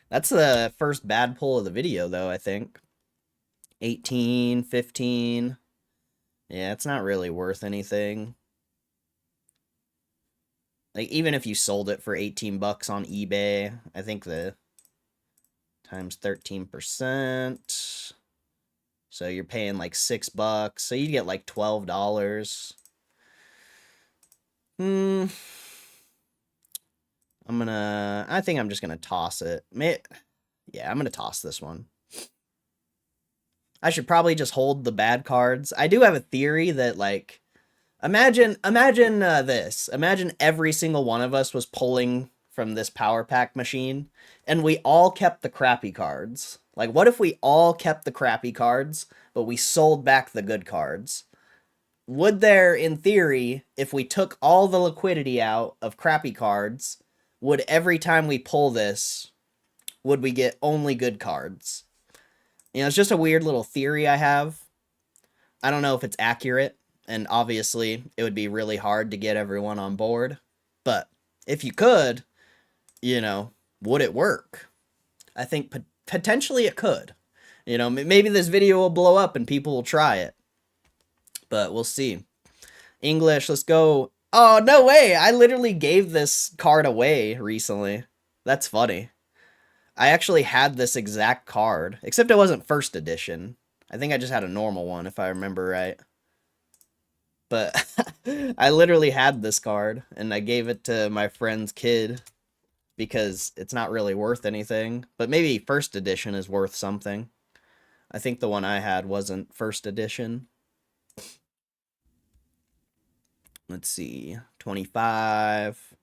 Speaker 1: That's the first bad pull of the video, though, I think. 18, 15. Yeah, it's not really worth anything. Like, even if you sold it for 18 bucks on eBay, I think the times 13%. So you're paying like $6. So you get like $12. I think I'm just gonna toss it. Yeah, I'm gonna toss this one. I should probably just hold the bad cards. I do have a theory that, like, imagine this. Imagine every single one of us was pulling from this power pack machine, and we all kept the crappy cards. Like, what if we all kept the crappy cards, but we sold back the good cards? Would there, in theory, if we took all the liquidity out of crappy cards, would every time we pull this, would we get only good cards? You know, it's just a weird little theory I have. I don't know if it's accurate, and obviously it would be really hard to get everyone on board. But if you could, you know, would it work? I think potentially it could. You know, maybe this video will blow up and people will try it. But we'll see. English, let's go. Oh, no way! I literally gave this card away recently. That's funny. I actually had this exact card, except it wasn't first edition. I think I just had a normal one, if I remember right. But I literally had this card, and I gave it to my friend's kid because it's not really worth anything. But maybe first edition is worth something. I think the one I had wasn't first edition. Let's see. 25,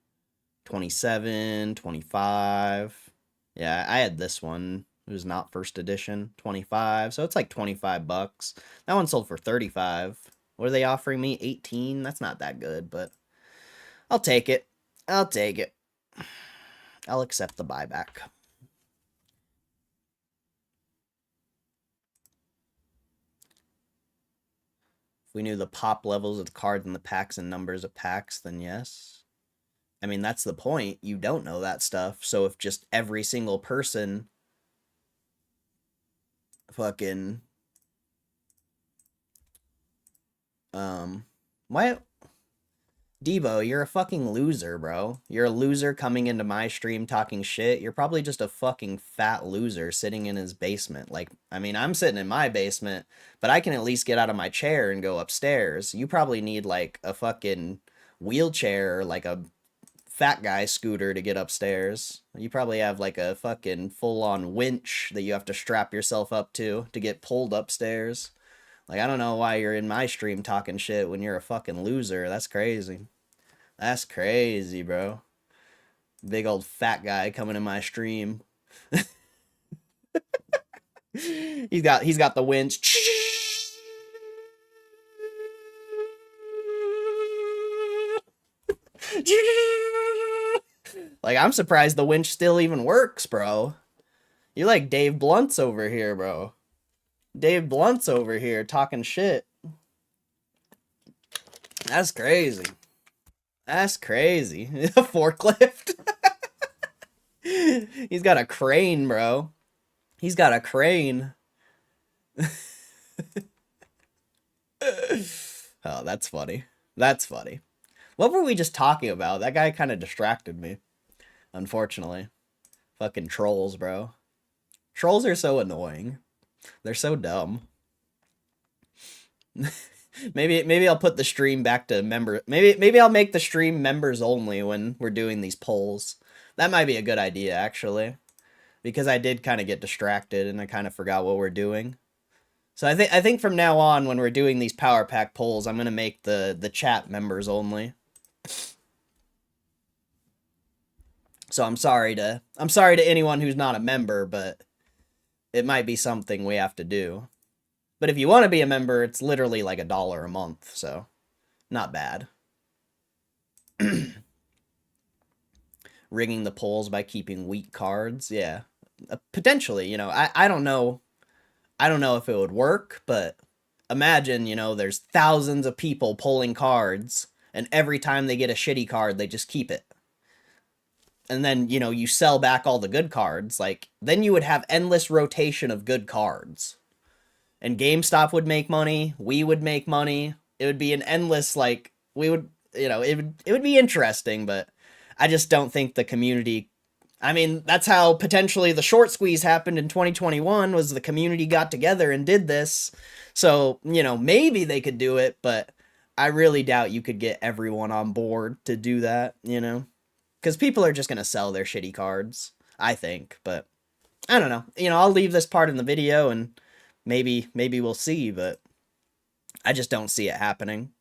Speaker 1: 27, 25. Yeah, I had this one. It was not first edition. 25. So it's like 25 bucks. That one sold for 35. What are they offering me? 18? That's not that good, but I'll take it. I'll take it. I'll accept the buyback. If we knew the pop levels of the cards and the packs and numbers of packs, then yes. I mean, that's the point. You don't know that stuff. So if just every single person fucking why Debo, you're a fucking loser, bro. You're a loser coming into my stream talking shit. You're probably just a fucking fat loser sitting in his basement. Like, I mean, I'm sitting in my basement, but I can at least get out of my chair and go upstairs. You probably need like a fucking wheelchair or like a fat guy scooter to get upstairs. You probably have like a fucking full-on winch that you have to strap yourself up to get pulled upstairs. Like, I don't know why you're in my stream talking shit when you're a fucking loser. That's crazy. That's crazy, bro. Big old fat guy coming in my stream. He's got the winch. Like, I'm surprised the winch still even works, bro. You're like Dave Blunt's over here, bro. Dave Blunt's over here talking shit. That's crazy. That's crazy. A forklift? He's got a crane, bro. He's got a crane. Oh, that's funny. That's funny. What were we just talking about? That guy kind of distracted me. Unfortunately. Fucking trolls, bro. Trolls are so annoying. They're so dumb. Maybe I'll put the stream back to member. Maybe I'll make the stream members only when we're doing these polls. That might be a good idea, actually, because I did kind of get distracted and I kind of forgot what we're doing. So I think from now on, when we're doing these power pack polls, I'm gonna make the chat members only. So I'm sorry to anyone who's not a member, but it might be something we have to do. But if you want to be a member, it's literally like $1 a month, so not bad. rigging the polls by keeping weak cards. Yeah, potentially. I don't know. I don't know if it would work, but imagine, there's thousands of people pulling cards, and every time they get a shitty card, they just keep it. And then, you sell back all the good cards. Like, then you would have endless rotation of good cards. And GameStop would make money, we would make money. It would be an endless, like, we would, it would be interesting, but I just don't think the community. I mean, that's how potentially the short squeeze happened in 2021, was the community got together and did this. So, maybe they could do it, but I really doubt you could get everyone on board to do that, because people are just going to sell their shitty cards, I think. But I don't know. I'll leave this part in the video, and maybe we'll see, but I just don't see it happening.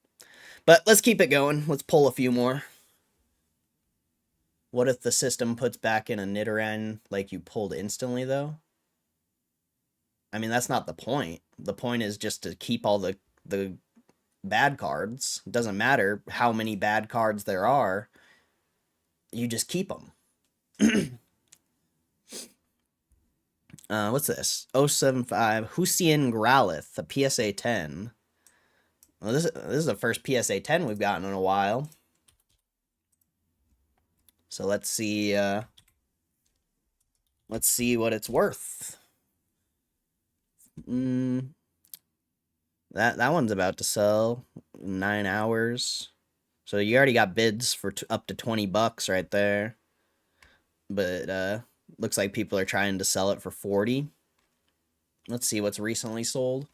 Speaker 1: But let's keep it going. Let's pull a few more. What if the system puts back in a Nidoran like you pulled instantly, though? I mean, that's not the point. The point is just to keep all the bad cards. It doesn't matter how many bad cards there are. You just keep them. What's this? 075 Hussein Growlithe, a PSA 10. Well, this is the first PSA 10 we've gotten in a while. So let's see what it's worth. That one's about to sell 9 hours. So you already got bids for up to $20 right there. But looks like people are trying to sell it for 40. Let's see what's recently sold.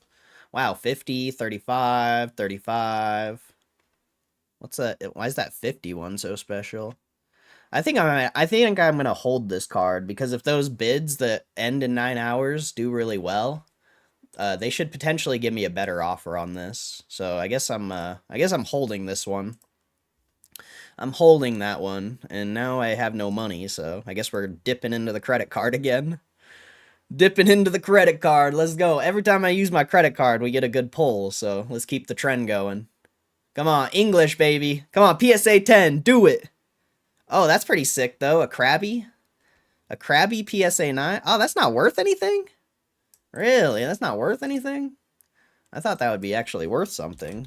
Speaker 1: Wow, 50, 35, 35. What's that? Why is that 51 so special? I think I'm gonna hold this card, because if those bids that end in 9 hours do really well, they should potentially give me a better offer on this. So I guess I'm holding this one. I'm holding that one, and now I have no money, so I guess we're dipping into the credit card again. Dipping into the credit card. Let's go. Every time I use my credit card, we get a good pull, so let's keep the trend going. Come on, English, baby. Come on, PSA 10, do it. Oh, that's pretty sick, though. A Krabby? A Krabby PSA 9? Oh, that's not worth anything? Really? That's not worth anything? I thought that would be actually worth something.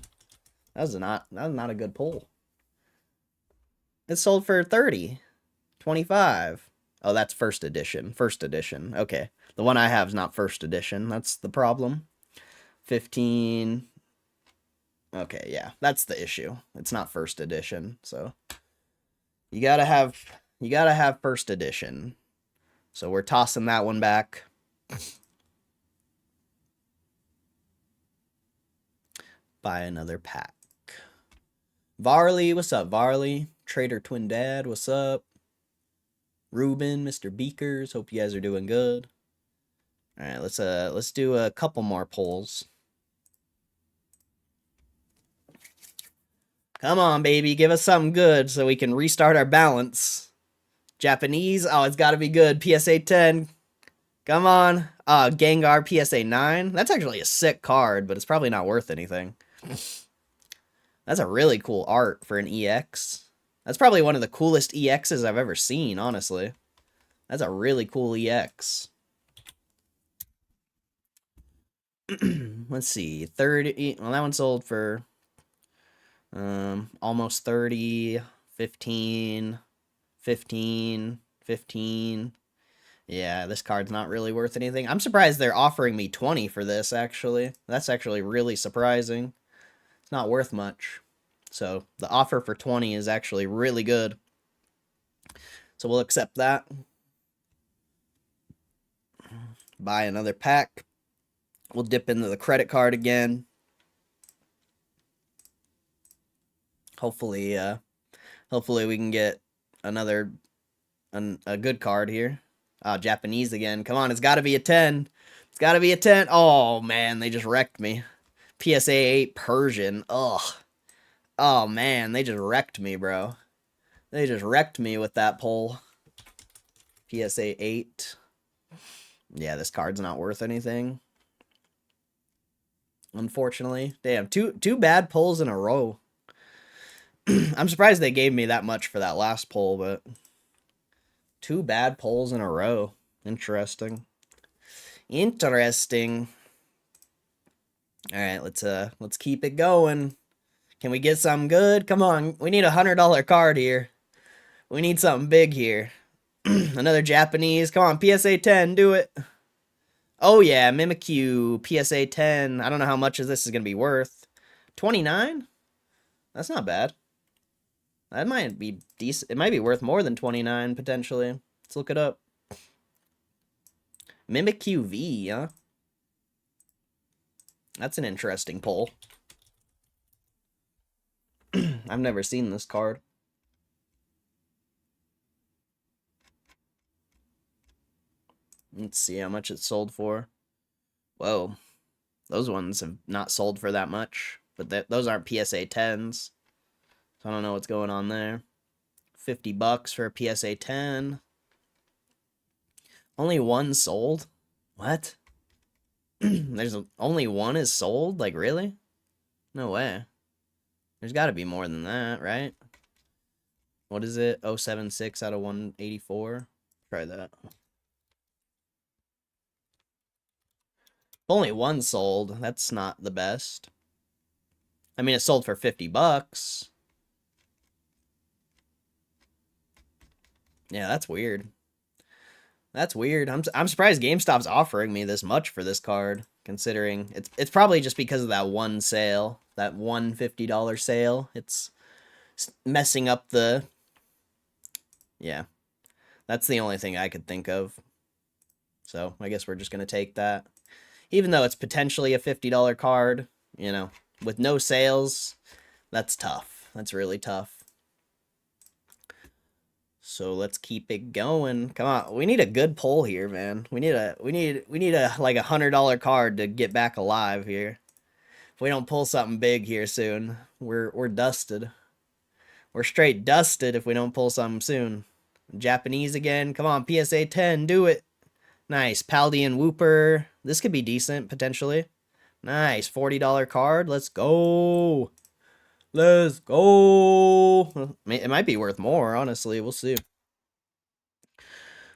Speaker 1: That was not a good pull. It sold for 30. 25. Oh, that's first edition. First edition. Okay. The one I have is not first edition. That's the problem. 15. Okay, yeah. That's the issue. It's not first edition, so you gotta have first edition. So we're tossing that one back. Buy another pack. Varley, what's up, Varley? Trader Twin Dad, what's up? Ruben, Mr. Beakers, hope you guys are doing good. All right, let's do a couple more polls. Come on, baby, give us something good so we can restart our balance. Japanese, oh, it's got to be good. PSA 10, come on. Gengar PSA 9. That's actually a sick card, but it's probably not worth anything. That's a really cool art for an EX. That's probably one of the coolest EXs I've ever seen, honestly. That's a really cool EX. Let's see. 30. Well, that one sold for almost 30, 15, 15, 15. Yeah, this card's not really worth anything. I'm surprised they're offering me 20 for this, actually. That's actually really surprising. It's not worth much. So the offer for 20 is actually really good. So we'll accept that. Buy another pack. We'll dip into the credit card again. Hopefully we can get a good card here. Japanese again. Come on, it's got to be a 10. It's got to be a 10. Oh, man, they just wrecked me. PSA 8 Persian. Ugh. Oh, man, they just wrecked me, bro. They just wrecked me with that pull. PSA 8. Yeah, this card's not worth anything. Unfortunately. Damn, two bad pulls in a row. I'm surprised they gave me that much for that last pull, but 2 bad pulls in a row. Interesting. Interesting. All right, let's keep it going. Can we get something good? Come on, we need a $100 card here. We need something big here. Another Japanese. Come on, PSA 10, do it. Oh yeah, Mimikyu, PSA 10. I don't know how much of this is gonna be worth. 29? That's not bad. That might be decent. It might be worth more than 29 potentially. Let's look it up. Mimikyu V, huh? That's an interesting pull. I've never seen this card. Let's see how much it sold for. Whoa. Those ones have not sold for that much. But those aren't PSA 10s. So I don't know what's going on there. $50 for a PSA 10. Only one sold? What? Only one is sold? Like, really? No way. There's got to be more than that, right? What is it? 076 out of 184? Try that. Only one sold. That's not the best. I mean, it sold for $50. Yeah, that's weird. That's weird. I'm surprised GameStop's offering me this much for this card, considering it's probably just because of that one sale, that one $50 sale. It's messing up the... Yeah. That's the only thing I could think of. So, I guess we're just going to take that. Even though it's potentially a $50 card, you know, with no sales, that's tough. That's really tough. So let's keep it going. Come on, we need a good pull here, man. We need a like $100 card to get back alive here. If we don't pull something big here soon, we're dusted. We're straight dusted if we don't pull something soon. Japanese again. Come on, PSA 10, do it. Nice, Paldean Whooper. This could be decent potentially. Nice, $40 card. Let's go. Let's go. It might be worth more, honestly. We'll see.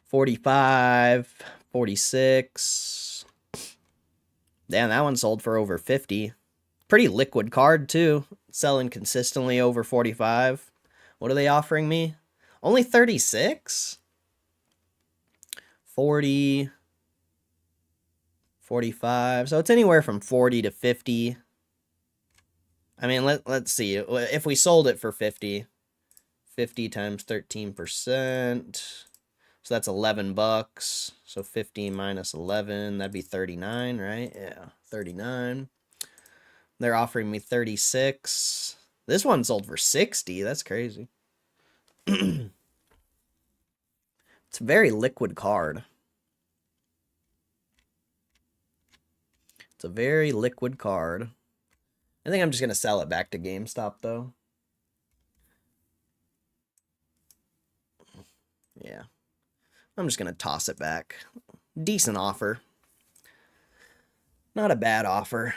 Speaker 1: 45, 46. Damn, that one sold for over 50. Pretty liquid card, too. Selling consistently over 45. What are they offering me? Only 36? 40, 45. So it's anywhere from 40 to 50. I mean, let's see. If we sold it for 50, 50 times 13%. So that's $11. So 50 minus 11, that'd be 39, right? Yeah, 39. They're offering me 36. This one sold for 60. That's crazy. It's a very liquid card. It's a very liquid card. I think I'm just going to sell it back to GameStop, though. Yeah. I'm just going to toss it back. Decent offer. Not a bad offer.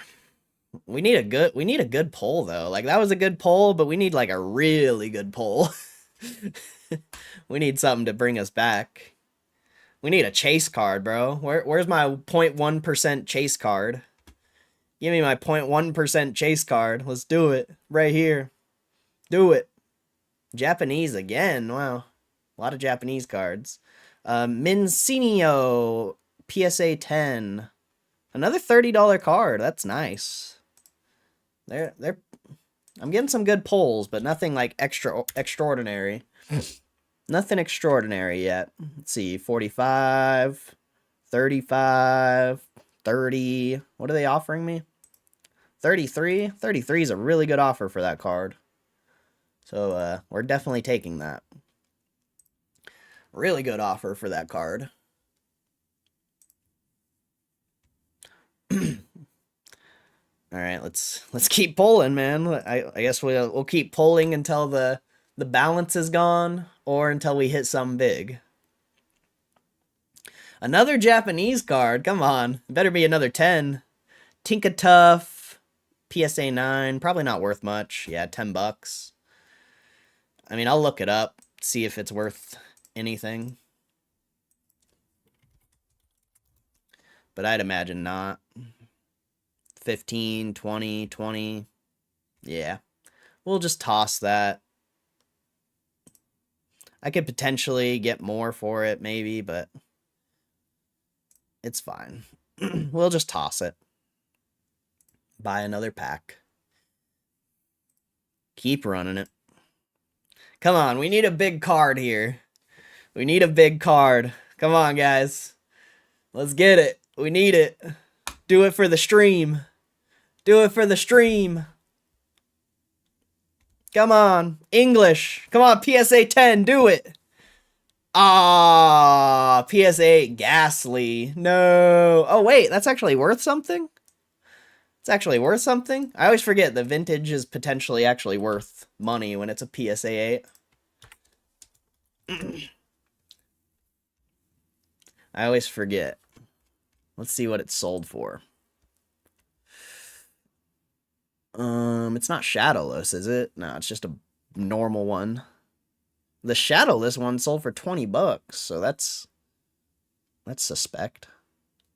Speaker 1: We need a good pull, though. Like, that was a good pull, but we need, like, a really good pull. We need something to bring us back. We need a chase card, bro. Where's my 0.1% chase card? Give me my 0.1% chase card. Let's do it. Right here. Do it. Japanese again. Wow. A lot of Japanese cards. Mincinio, PSA 10. Another $30 card. That's nice. I'm getting some good pulls, but nothing like extraordinary. Nothing extraordinary yet. Let's see. 45, 35, 30. What are they offering me? 33? 33 is a really good offer for that card. So, we're definitely taking that. Really good offer for that card. All right, let's keep pulling, man. I guess we'll keep pulling until the balance is gone or until we hit something big. Another Japanese card. Come on. Better be another 10. Tinkatuff, PSA 9. Probably not worth much. Yeah, $10. I mean, I'll look it up, see if it's worth anything. but I'd imagine not. 15, 20, 20. Yeah. We'll just toss that. I could potentially get more for it, maybe, but it's fine. We'll just toss it. Buy another pack. Keep running it. Come on, we need a big card here. We need a big card. Come on, guys. Let's get it. We need it. Do it for the stream. Do it for the stream. Come on. English. Come on, PSA 10. Do it. Ah, PSA Ghastly. No. Oh, wait. That's actually worth something? It's actually worth something? I always forget the vintage is potentially actually worth money when it's a PSA 8. I always forget. Let's see what it's sold for. It's not Shadowless, is it? No, it's just a normal one. The Shadowless one sold for 20 bucks, so that's suspect.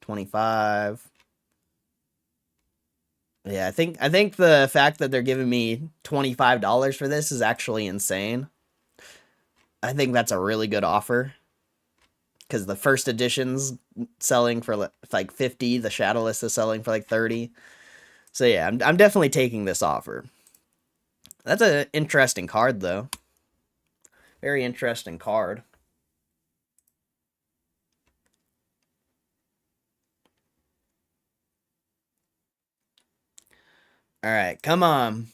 Speaker 1: 25. Yeah, I think the fact that they're giving me $25 for this is actually insane. I think that's a really good offer. Because the first edition's selling for like 50, the Shadowless is selling for like 30. So yeah, I'm definitely taking this offer. That's an interesting card, though. Very interesting card. All right, come on.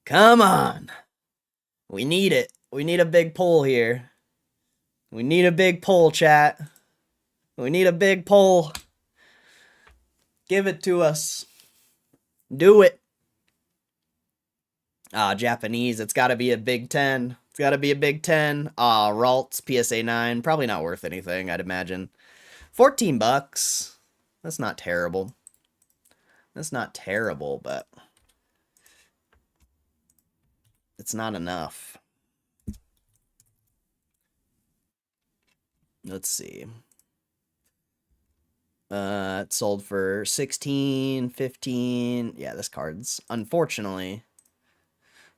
Speaker 1: Come on. We need it. We need a big pull here. We need a big pull, chat. We need a big pull. Give it to us. Do it. Ah, Japanese. It's got to be a Big 10. It's got to be a Big 10. Ah, Ralts, PSA 9. Probably not worth anything, I'd imagine. 14 bucks. That's not terrible. That's not terrible, but it's not enough. Let's see. It sold for 16, 15. Yeah, this card's unfortunately,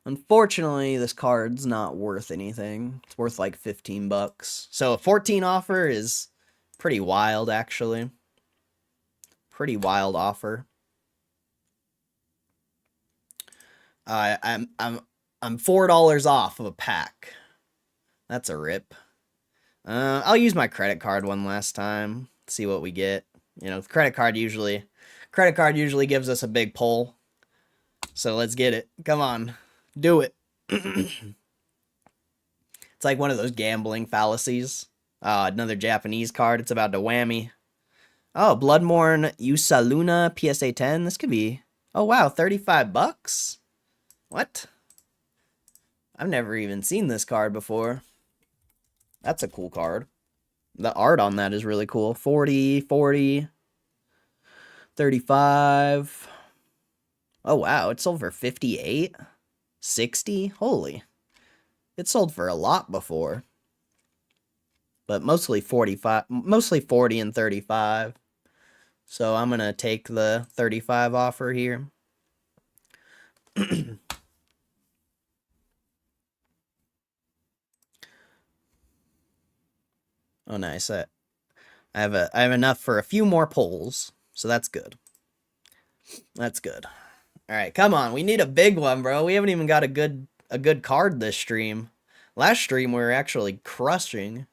Speaker 1: this card's not worth anything. It's worth like 15 bucks. So a 14 offer is pretty wild, actually. Pretty wild offer. I'm $4 off of a pack. That's a rip. I'll use my credit card one last time. See what we get. You know, credit card usually gives us a big pull. So let's get it. Come on. Do it. It's like one of those gambling fallacies. Another Japanese card. It's about to whammy. Oh, Bloodborne Usaluna PSA 10. This could be... Oh, wow. 35 bucks? What? I've never even seen this card before. That's a cool card. The art on that is really cool. 40, 40, 35. Oh, wow. It sold for 58? 60? Holy. It sold for a lot before. But mostly 45, mostly 40 and 35. So I'm going to take the 35 offer here. Oh, nice. I have enough for a few more pulls, so that's good. That's good. All right, come on. We need a big one, bro. We haven't even got a good card this stream. Last stream we were actually crushing.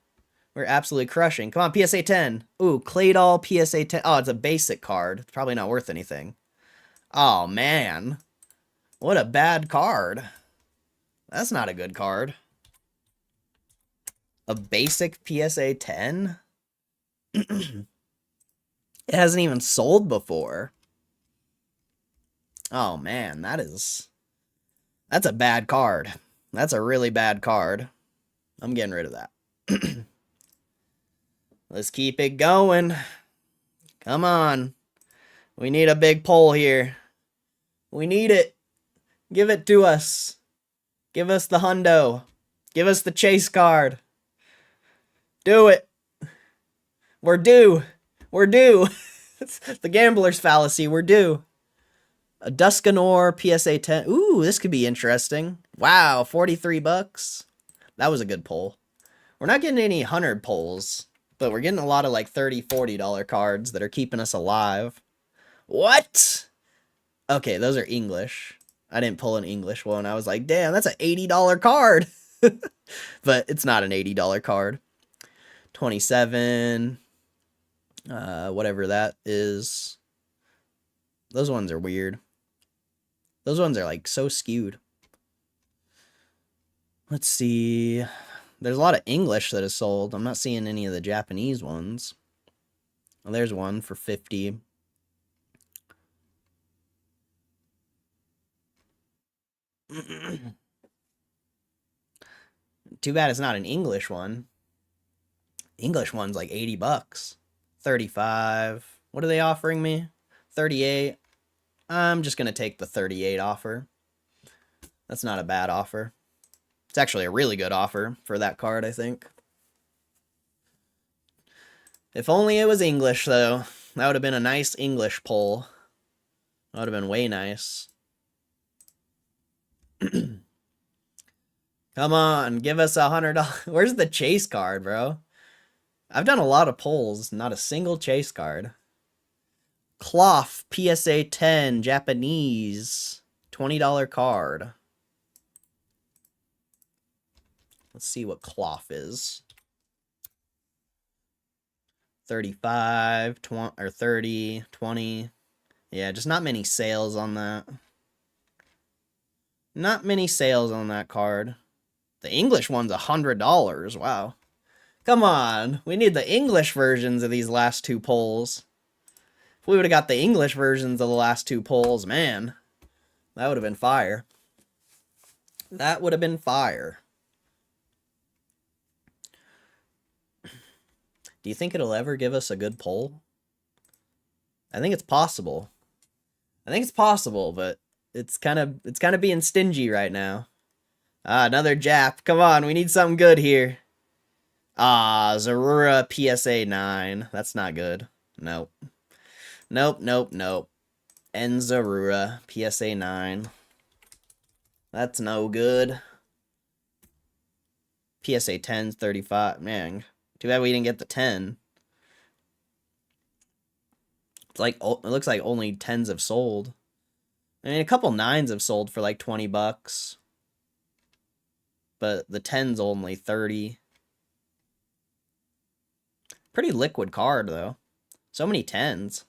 Speaker 1: We're absolutely crushing. Come on, PSA 10. Ooh, Claydol PSA 10. Oh, it's a basic card. It's probably not worth anything. Oh, man. What a bad card. That's not a good card. A basic PSA 10? It hasn't even sold before. Oh, man, that's a bad card. That's a really bad card. I'm getting rid of that. Let's keep it going. Come on. We need a big pull here. We need it. Give it to us. Give us the hundo. Give us the chase card. Do it. We're due. We're due. The gambler's fallacy. We're due. A Duskanor PSA 10. Ooh, this could be interesting. Wow, 43 bucks. That was a good pull. We're not getting any 100 pulls, but we're getting a lot of like $30, $40 cards that are keeping us alive. What? Okay, those are English. I didn't pull an English one. I was like, damn, that's an $80 card. But it's not an $80 card. 27. Whatever that is. Those ones are weird. Those ones are like so skewed. Let's see. There's a lot of English that is sold. I'm not seeing any of the Japanese ones. Well, there's one for 50. Too bad it's not an English one. English one's like 80 bucks. 35. What are they offering me? 38. I'm just going to take the 38 offer. That's not a bad offer. It's actually a really good offer for that card, I think. If only it was English, though. That would have been a nice English pull. That would have been way nice. Come on, give us $100. Where's the chase card, bro? I've done a lot of pulls, not a single chase card. Cloth, PSA 10, Japanese, $20 card. Let's see what cloth is. 35, 20, or 30, 20. Yeah, just not many sales on that. Not many sales on that card. The English one's $100. Wow. Come on. We need the English versions of these last two pulls. If we would have got the English versions of the last two pulls, man, that would have been fire. That would have been fire. Do you think it'll ever give us a good pull? I think it's possible. I think it's possible, but it's kind of being stingy right now. Ah, another Jap. Come on, we need something good here. Ah, Zarura PSA 9. That's not good. Nope. Nope, nope, nope. Enzarura PSA 9. That's no good. PSA 10's 35. Man, too bad we didn't get the 10. It's like, it looks like only 10s have sold. I mean, a couple 9s have sold for like 20 bucks. But the 10's only 30. Pretty liquid card, though. So many 10s.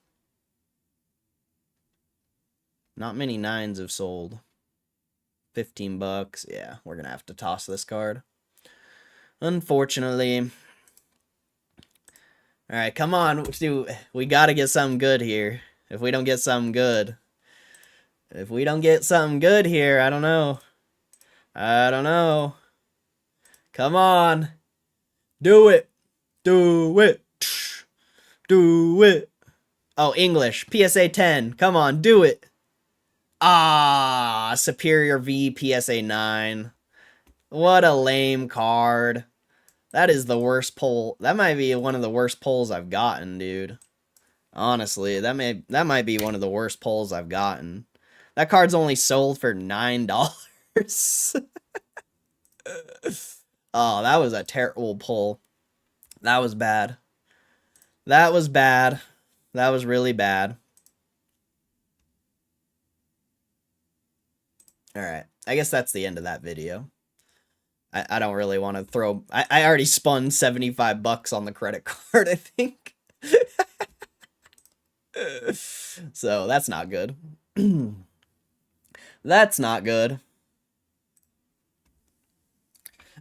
Speaker 1: Not many 9s have sold. 15 bucks. Yeah, we're going to have to toss this card. Unfortunately. Alright, come on. We got to get something good here. If we don't get something good. If we don't get something good here, I don't know. I don't know. Come on. Do it. Do it. Do it. Oh, English. PSA 10. Come on, do it. Ah, Superior V PSA 9. What a lame card. That is the worst pull. That might be one of the worst pulls I've gotten, dude. Honestly, that might be one of the worst pulls I've gotten. That card's only sold for $9. Oh, that was a terrible pull. That was bad. That was bad. That was really bad. Alright, I guess that's the end of that video. I don't really want to throw... I already spun 75 bucks on the credit card, I think. So, that's not good. That's not good.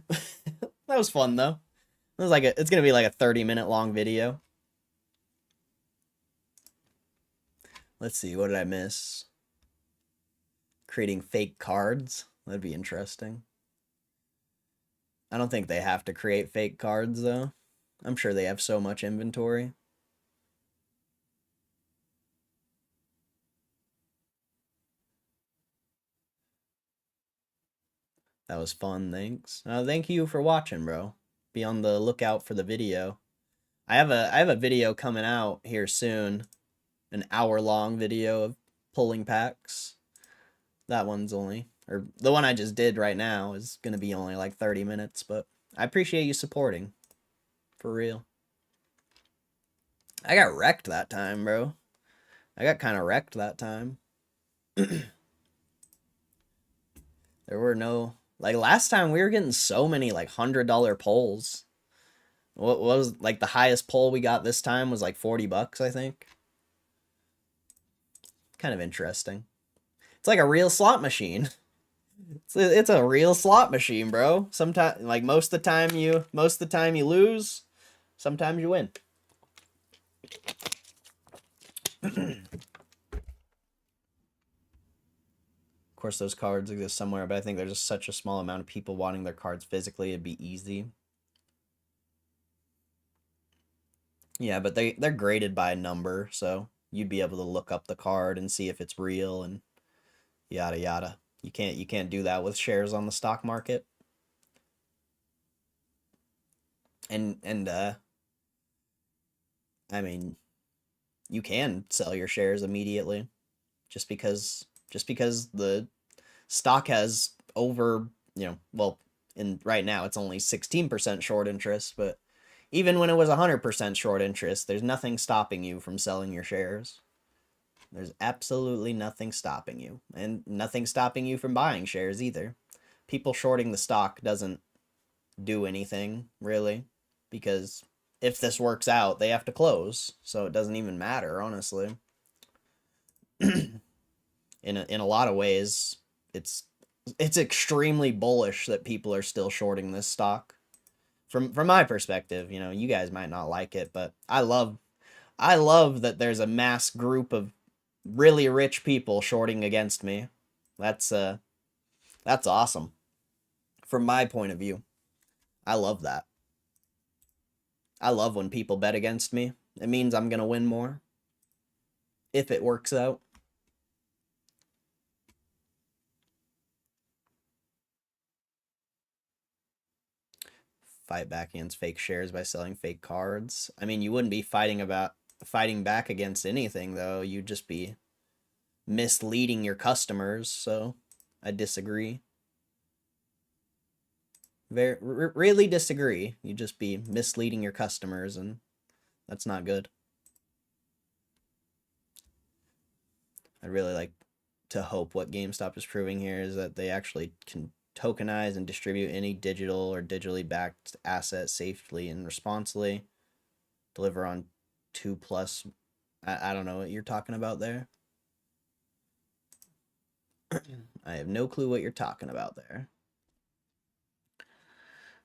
Speaker 1: That was fun, though. It was like it's gonna be like a 30-minute long video. Let's see, what did I miss? Creating fake cards? That'd be interesting. I don't think they have to create fake cards, though. I'm sure they have so much inventory. That was fun, thanks. Thank you for watching, bro. Be on the lookout for the video. I have a video coming out here soon, an hour-long video of pulling packs. That one's only, or the one I just did right now is gonna be only like 30 minutes, but I appreciate you supporting, for real. I got wrecked that time, bro. I got kind of wrecked that time. There were no, like last time we were getting so many like $100 pulls. What was like the highest pull we got this time was like 40 bucks, I think. Kind of interesting. It's like a real slot machine. It's a real slot machine, bro. Sometimes, like most of the time you lose, sometimes you win. Of course, those cards exist somewhere, but I think there's just such a small amount of people wanting their cards physically, it'd be easy. Yeah, but they're graded by a number, so you'd be able to look up the card and see if it's real and yada yada. You can't do that with shares on the stock market. And I mean, you can sell your shares immediately just because the stock has over, well, in right now it's only 16% short interest, but even when it was 100% short interest, there's nothing stopping you from selling your shares. There's absolutely nothing stopping you, and nothing stopping you from buying shares either. People shorting the stock doesn't do anything, really, because if this works out, they have to close, so it doesn't even matter, honestly. In a lot of ways, it's extremely bullish that people are still shorting this stock. From my perspective, you guys might not like it, but I love that there's a mass group of really rich people shorting against me. That's awesome. From my point of view, I love that. I love when people bet against me. It means I'm gonna win more if it works out. Fight back against fake shares by selling fake cards. I mean, you wouldn't be fighting back against anything though. You'd just be misleading your customers, so I disagree. Really disagree. You'd just be misleading your customers, and that's not good. I'd really like to hope what GameStop is proving here is that they actually can tokenize and distribute any digital or digitally backed asset safely and responsibly. Deliver on 2+. I don't know what you're talking about there. I have no clue what you're talking about there.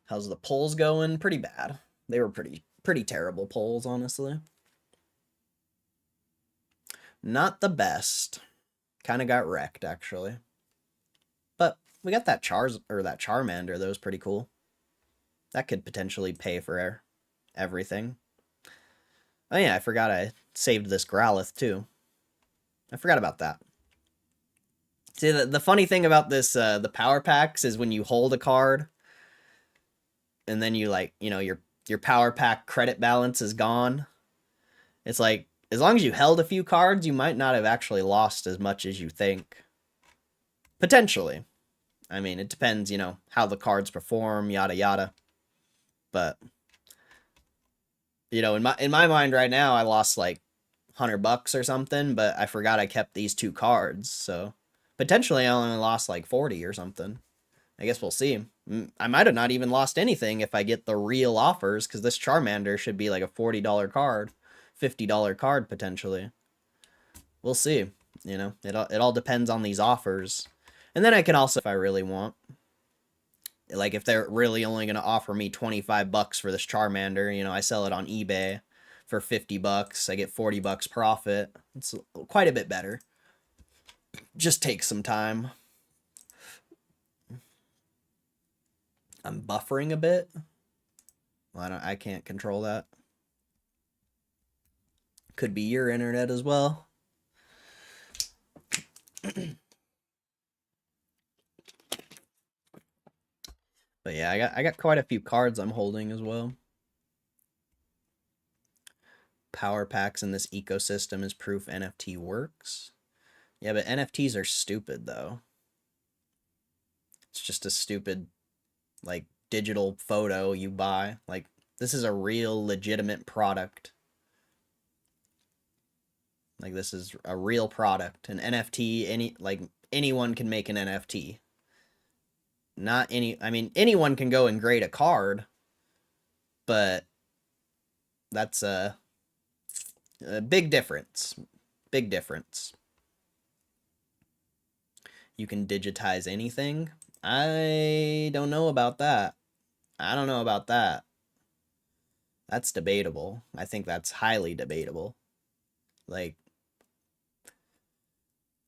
Speaker 1: How's the polls going? Pretty bad. They were pretty terrible polls, honestly. Not the best. Kind of got wrecked, actually. But we got that Charmander. That was pretty cool. That could potentially pay for everything. Oh yeah, I forgot I saved this Growlithe too. I forgot about that. See, the funny thing about this, the power packs is when you hold a card, and then you your power pack credit balance is gone. It's like, as long as you held a few cards, you might not have actually lost as much as you think. Potentially. I mean, it depends, how the cards perform, yada yada. But in my mind right now, I lost like $100 or something, but I forgot I kept these 2 cards, so potentially I only lost like 40 or something. I guess we'll see. I might have not even lost anything if I get the real offers, because this Charmander should be like a $40 card, $50 card potentially. We'll see. It all depends on these offers. And then I can also, if I really want, like if they're really only going to offer me 25 bucks for this Charmander, I sell it on eBay for 50 bucks. I get 40 bucks profit. It's quite a bit better. Just takes some time. I'm buffering a bit. Well, I can't control that. Could be your internet as well. But yeah, I got quite a few cards I'm holding as well. Power packs in this ecosystem is proof NFT works. Yeah, but NFTs are stupid, though. It's just a stupid, like, digital photo you buy. Like, this is a real, legitimate product. Like, this is a real product. An NFT, anyone can make an NFT. I mean, anyone can go and grade a card, but that's a big difference. Big difference. You can digitize anything? I don't know about that. I don't know about that. That's debatable. I think that's highly debatable. Like,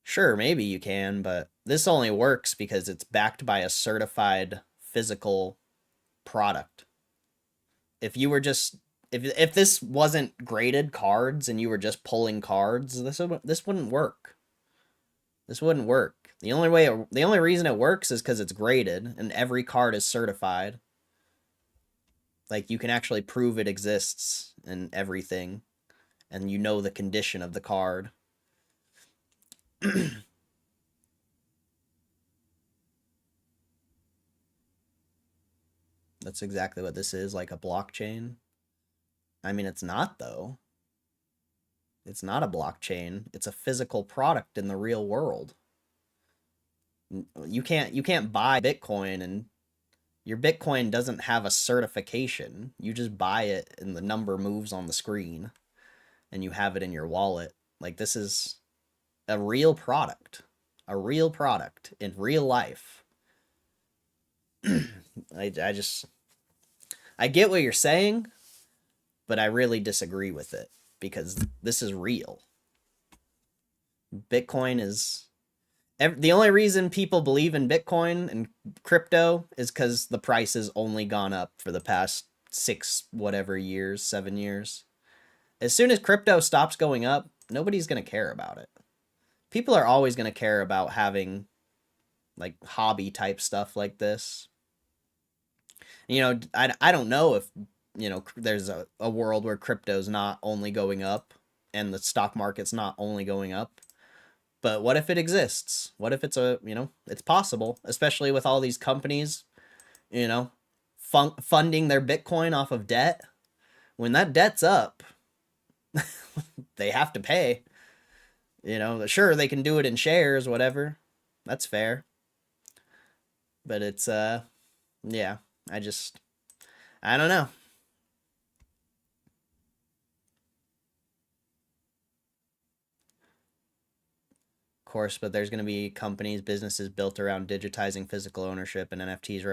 Speaker 1: sure, maybe you can, but this only works because it's backed by a certified physical product. If you were just if this wasn't graded cards and you were just pulling cards, this wouldn't work. This wouldn't work. The only reason it works is because it's graded and every card is certified. Like, you can actually prove it exists and everything, and you know the condition of the card. That's exactly what this is, like a blockchain. I mean, it's not, though. It's not a blockchain. It's a physical product in the real world. You can't buy Bitcoin, and your Bitcoin doesn't have a certification. You just buy it and the number moves on the screen and you have it in your wallet. Like, this is a real product. A real product in real life. I get what you're saying, but I really disagree with it because this is real. Bitcoin is the only reason people believe in Bitcoin and crypto is because the price has only gone up for the past 7 years. As soon as crypto stops going up, nobody's going to care about it. People are always going to care about having, like, hobby type stuff like this. You know, I don't know if, there's a world where crypto's not only going up and the stock market's not only going up. But what if it exists? What if it's it's possible, especially with all these companies, funding their Bitcoin off of debt. When that debt's up, they have to pay. Sure, they can do it in shares, whatever. That's fair. But it's, yeah, I don't know. Course, but there's going to be companies, businesses built around digitizing physical ownership, and NFTs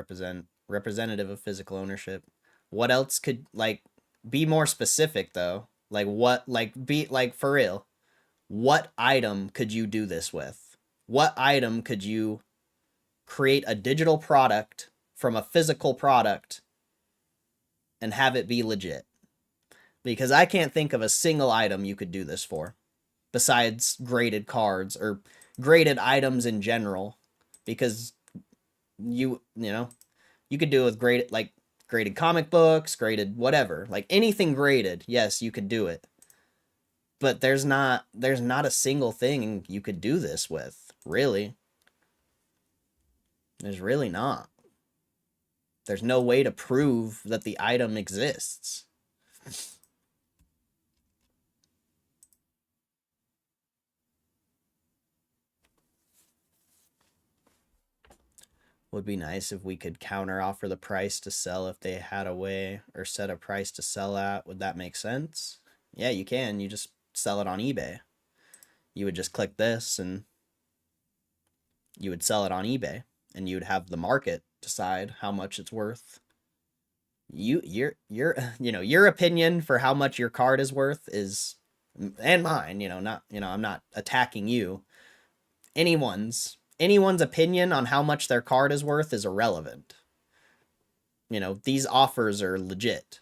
Speaker 1: representative of physical ownership. What else could, be more specific though? For real, what item could you do this with? What item could you create a digital product from a physical product and have it be legit? Because I can't think of a single item you could do this for, besides graded cards or graded items in general, because you could do it with graded comic books, graded whatever, like anything graded. Yes, you could do it, but there's not a single thing you could do this with, really. There's really not. There's no way to prove that the item exists. Would be nice if we could counter offer the price to sell if they had a way, or set a price to sell at. Would that make sense? Yeah, you can. You just sell it on eBay. You would just click this and you would sell it on eBay, and you would have the market decide how much it's worth. Your opinion for how much your card is worth is, and mine, I'm not attacking you. Anyone's opinion on how much their card is worth is irrelevant. These offers are legit.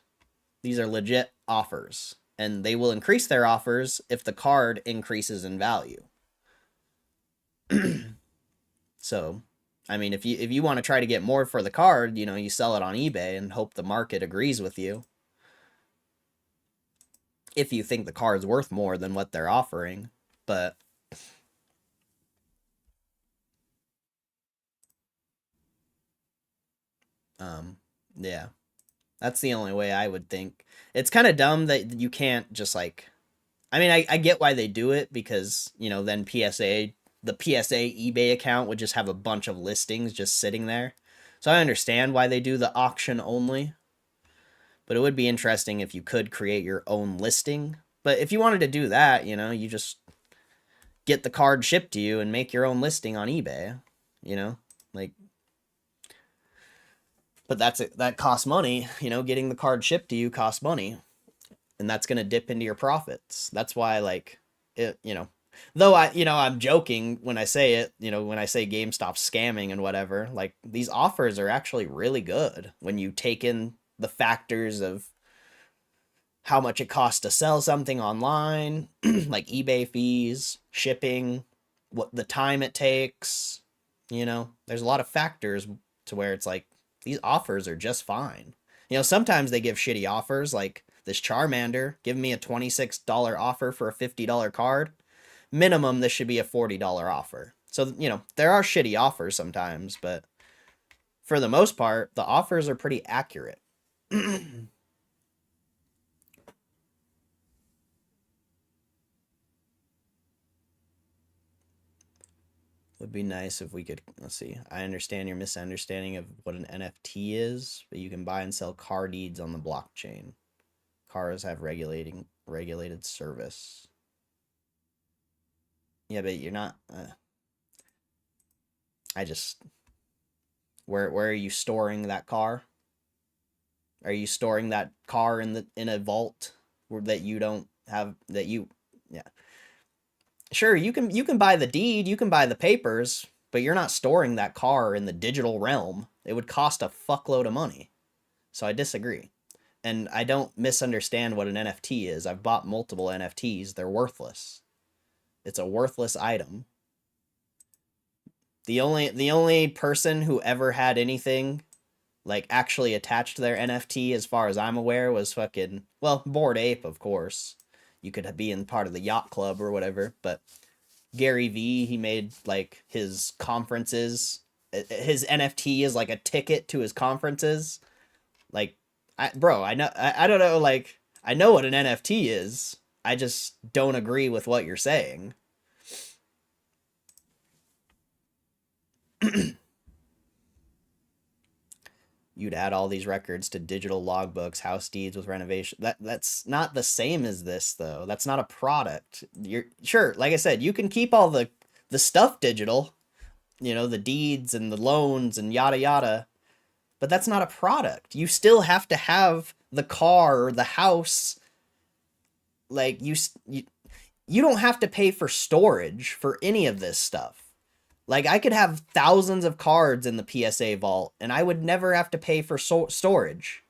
Speaker 1: These are legit offers, and they will increase their offers if the card increases in value. So, I mean, if you want to try to get more for the card, you sell it on eBay and hope the market agrees with you. if you think the car is worth more than what they're offering. But yeah, that's the only way I would think. It's kind of dumb that you can't just like. I mean, I get why they do it because then the PSA eBay account would just have a bunch of listings just sitting there. So I understand why they do the auction only. But it would be interesting if you could create your own listing. But if you wanted to do that, you just get the card shipped to you and make your own listing on eBay. Like, but that costs money. Getting the card shipped to you costs money, and that's gonna dip into your profits. That's why, like, it. Though I'm joking when I say it. When I say GameStop scamming and whatever. Like, these offers are actually really good when you take in the factors of how much it costs to sell something online, like eBay fees, shipping, what the time it takes. There's a lot of factors to where it's like these offers are just fine. Sometimes they give shitty offers, like this Charmander giving me a $26 offer for a $50 card. Minimum, this should be a $40 offer. So, there are shitty offers sometimes, but for the most part, the offers are pretty accurate. Would be nice if we could, let's see. I understand your misunderstanding of what an NFT is, but you can buy and sell car deeds on the blockchain. Cars have regulated service. Yeah, but you're not. I just. Where are you storing that car? Are you storing that car in a vault that you don't have that you? Yeah. Sure, you can buy the deed, you can buy the papers, but you're not storing that car in the digital realm. It would cost a fuckload of money. So I disagree. And I don't misunderstand what an NFT is. I've bought multiple NFTs. They're worthless. It's a worthless item. The only person who ever had anything like actually attached to their NFT as far as I'm aware was fucking, well, Bored Ape, of course. You could be in part of the yacht club or whatever, but Gary V, he made like his conferences. His NFT is like a ticket to his conferences. Like, I know, I don't know, like, I know what an NFT is. I just don't agree with what you're saying. You'd add all these records to digital logbooks, house deeds with renovation. That's not the same as this though. That's not a product. You're sure, like I said, you can keep all the stuff digital, the deeds and the loans and yada yada, but that's not a product. You still have to have the car or the house. Like you don't have to pay for storage for any of this stuff. Like, I could have thousands of cards in the PSA vault and I would never have to pay for storage.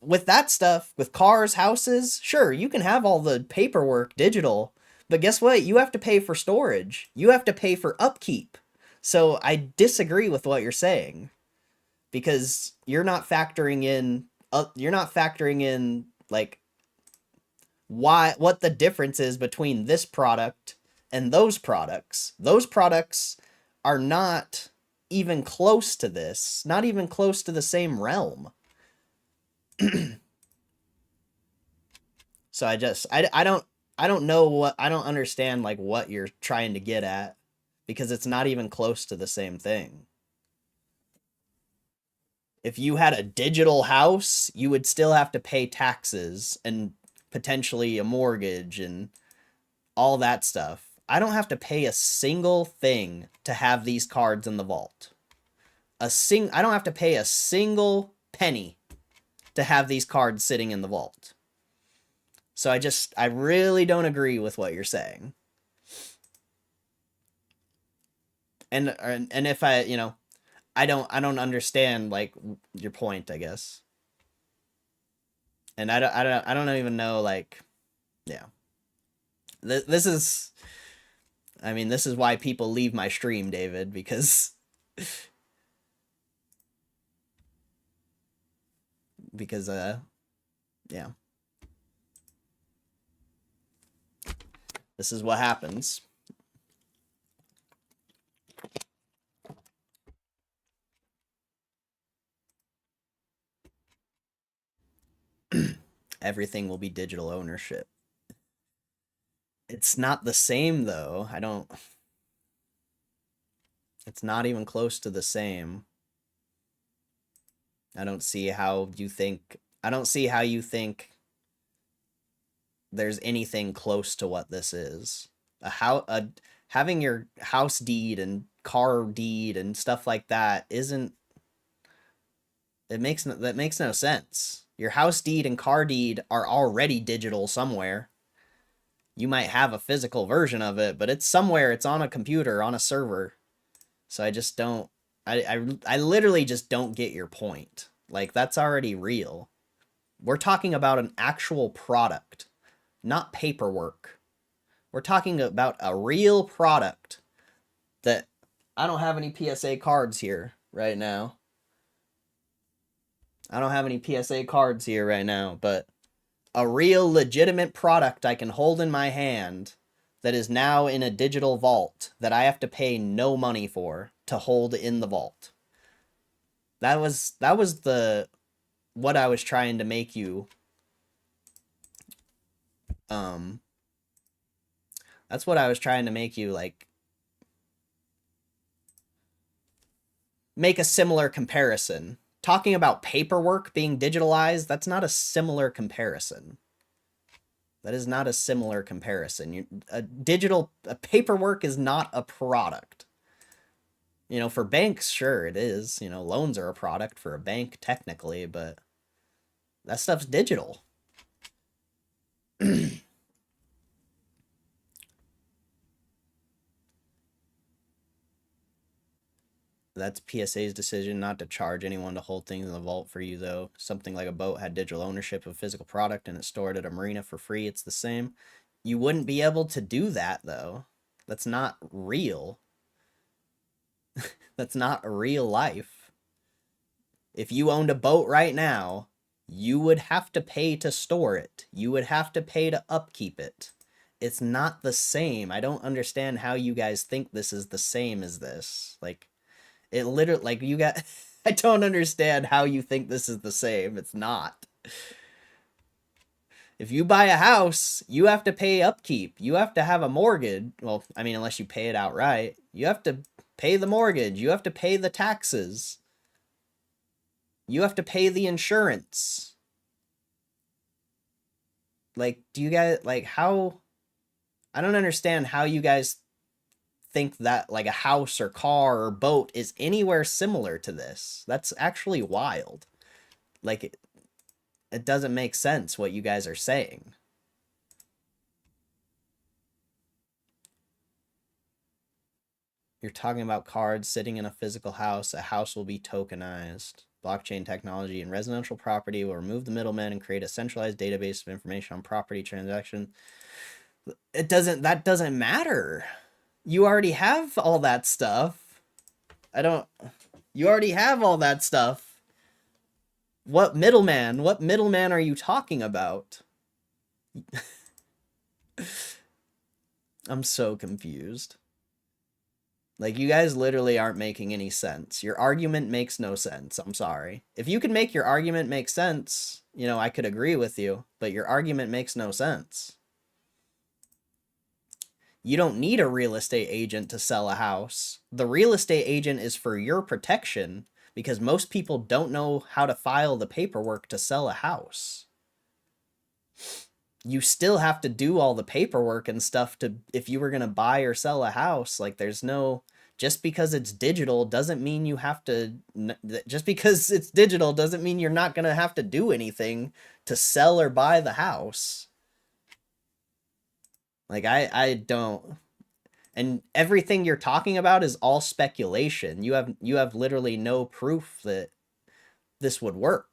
Speaker 1: With that stuff, with cars, houses, sure, you can have all the paperwork digital, but guess what? You have to pay for storage. You have to pay for upkeep. So I disagree with what you're saying because you're not factoring in like what the difference is between this product and those products. Those products are not even close to this, not even close to the same realm. So I don't know I don't understand like what you're trying to get at because it's not even close to the same thing. If you had a digital house, you would still have to pay taxes and potentially a mortgage and all that stuff. I don't have to pay a single thing to have these cards in the vault. I don't have to pay a single penny to have these cards sitting in the vault. So I really don't agree with what you're saying. And if I don't understand like your point, I guess. And I don't even know like yeah. This is I mean, this is why people leave my stream, David, because because yeah. This is what happens. Everything will be digital ownership. It's not the same though. It's not even close to the same. I don't see how you think there's anything close to what this is. Having your house deed and car deed and stuff like that that makes no sense. Your house deed and car deed are already digital somewhere. You might have a physical version of it, but it's somewhere. It's on a computer, on a server. So I just don't. I literally just don't get your point. Like, that's already real. We're talking about an actual product, not paperwork. We're talking about a real product that I don't have any PSA cards here right now. But a real legitimate product I can hold in my hand that is now in a digital vault that I have to pay no money for to hold in the vault. That was what I was trying to make you that's what I was trying to make you like make a similar comparison. Talking about paperwork being digitalized, that's not a similar comparison. That is not a similar comparison. A paperwork is not a product. You know, for banks, sure it is. You know, loans are a product for a bank technically, but that stuff's digital. That's PSA's decision not to charge anyone to hold things in the vault for you, though. Something like a boat had digital ownership of a physical product and it's stored at a marina for free. It's the same. You wouldn't be able to do that, though. That's not real. That's not real life. If you owned a boat right now, you would have to pay to store it. You would have to pay to upkeep it. It's not the same. I don't understand how you guys think this is the same as this. Like, it literally, like, you got, I don't understand how you think this is the same. It's not. If you buy a house, you have to pay upkeep. You have to have a mortgage. Well, I mean, unless you pay it outright. You have to pay the mortgage. You have to pay the taxes. You have to pay the insurance. Like, do you guys, like, how, I don't understand how you guys think that, like, a house or car or boat is anywhere similar to this. That's actually wild. Like, it doesn't make sense what you guys are saying. You're talking about cards sitting in a physical house. A house will be tokenized. Blockchain technology and residential property will remove the middleman and create a centralized database of information on property transaction. That doesn't matter. You already have all that stuff. You already have all that stuff. What middleman? What middleman are you talking about? I'm so confused. Like, you guys literally aren't making any sense. Your argument makes no sense. I'm sorry. If you could make your argument make sense, you know, I could agree with you, but your argument makes no sense. You don't need a real estate agent to sell a house. The real estate agent is for your protection because most people don't know how to file the paperwork to sell a house. You still have to do all the paperwork and stuff if you were going to buy or sell a house. Like, there's no, just because it's digital doesn't mean you have to, just because it's digital doesn't mean you're not going to have to do anything to sell or buy the house. Like, I don't, and everything you're talking about is all speculation. You have literally no proof that this would work.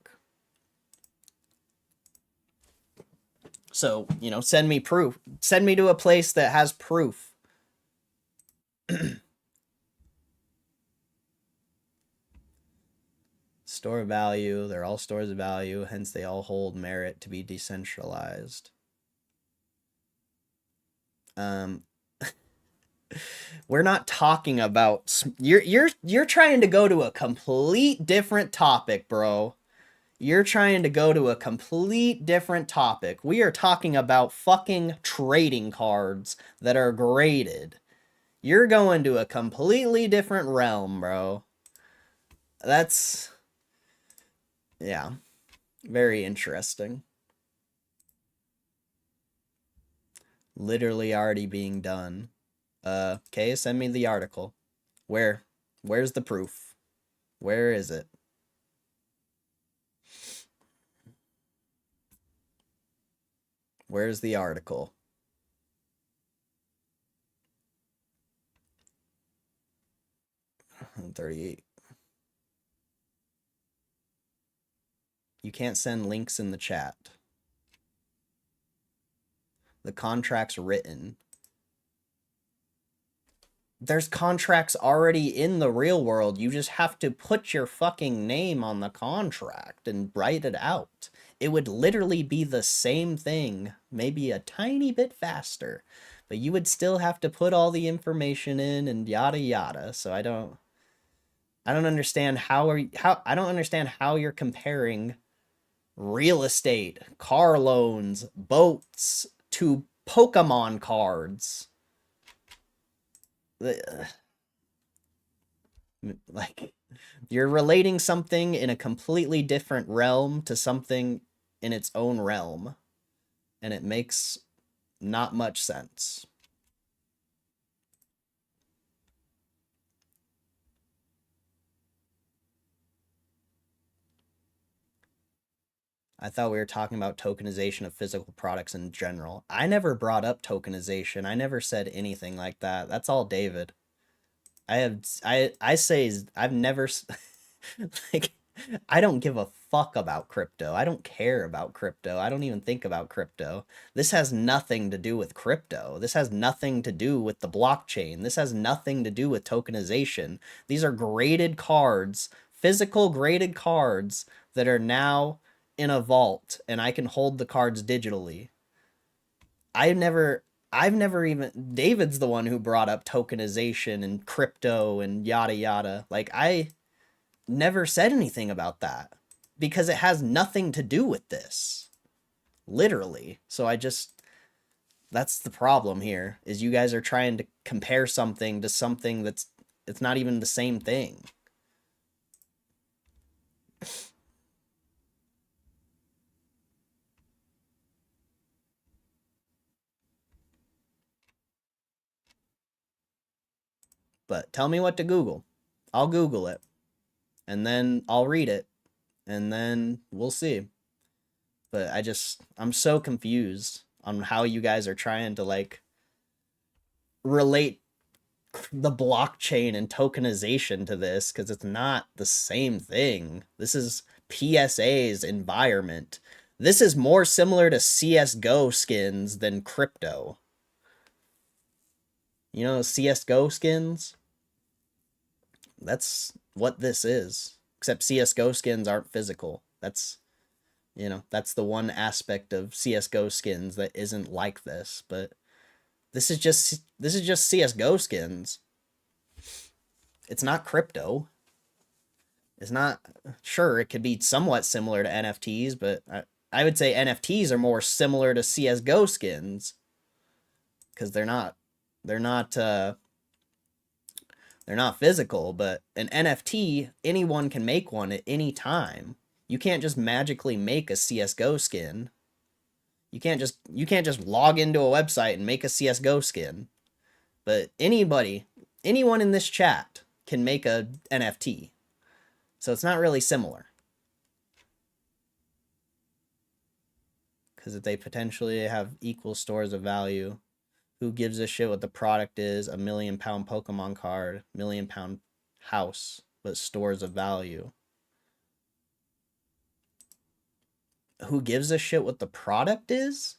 Speaker 1: So, you know, send me proof. Send me to a place that has proof. Store of value. They're all stores of value. Hence, they all hold merit to be decentralized. Um, we're not talking about you're trying to go to a complete different topic, bro. You're trying to go to a complete different topic. We are talking about fucking trading cards that are graded. You're going to a completely different realm, bro. That's yeah, very interesting. Literally already being done. Okay, send me the article. Where? Where's the proof? Where is it? Where's the article? 38. You can't send links in the chat. The contract's written. There's contracts already in the real world. You just have to put your fucking name on the contract and write it out. It would literally be the same thing, maybe a tiny bit faster, but you would still have to put all the information in and yada yada. So I don't understand I don't understand how you're comparing real estate, car loans, boats to Pokemon cards. Like, you're relating something in a completely different realm to something in its own realm, and it makes not much sense. I thought we were talking about tokenization of physical products in general. I never brought up tokenization. I never said anything like that. That's all David. I say I've never like I don't give a fuck about crypto. I don't care about crypto. I don't even think about crypto. This has nothing to do with crypto. This has nothing to do with the blockchain. This has nothing to do with tokenization. These are graded cards, physical graded cards that are now in a vault, and I can hold the cards digitally. I've never even David's the one who brought up tokenization and crypto and yada yada. Like, I never said anything about that because it has nothing to do with this. Literally. So that's the problem here, is you guys are trying to compare something to something that's it's not even the same thing. But tell me what to Google. I'll Google it and then I'll read it and then we'll see. But I'm so confused on how you guys are trying to like relate the blockchain and tokenization to this, because it's not the same thing. This is PSA's environment. This is more similar to CSGO skins than crypto. You know, CSGO skins? That's what this is. Except CSGO skins aren't physical. That's the one aspect of CSGO skins that isn't like this, but this is just CSGO skins. It's not crypto. It's not, sure, it could be somewhat similar to NFTs, but I would say NFTs are more similar to CSGO skins because they're not they're not physical, but an NFT, anyone can make one at any time. You can't just magically make a CSGO skin. You can't just log into a website and make a CSGO skin. But anyone in this chat can make a NFT. So it's not really similar. Because if they potentially have equal stores of value, who gives a shit what the product is? A £1 million Pokemon card, £1 million house, but stores of value. Who gives a shit what the product is?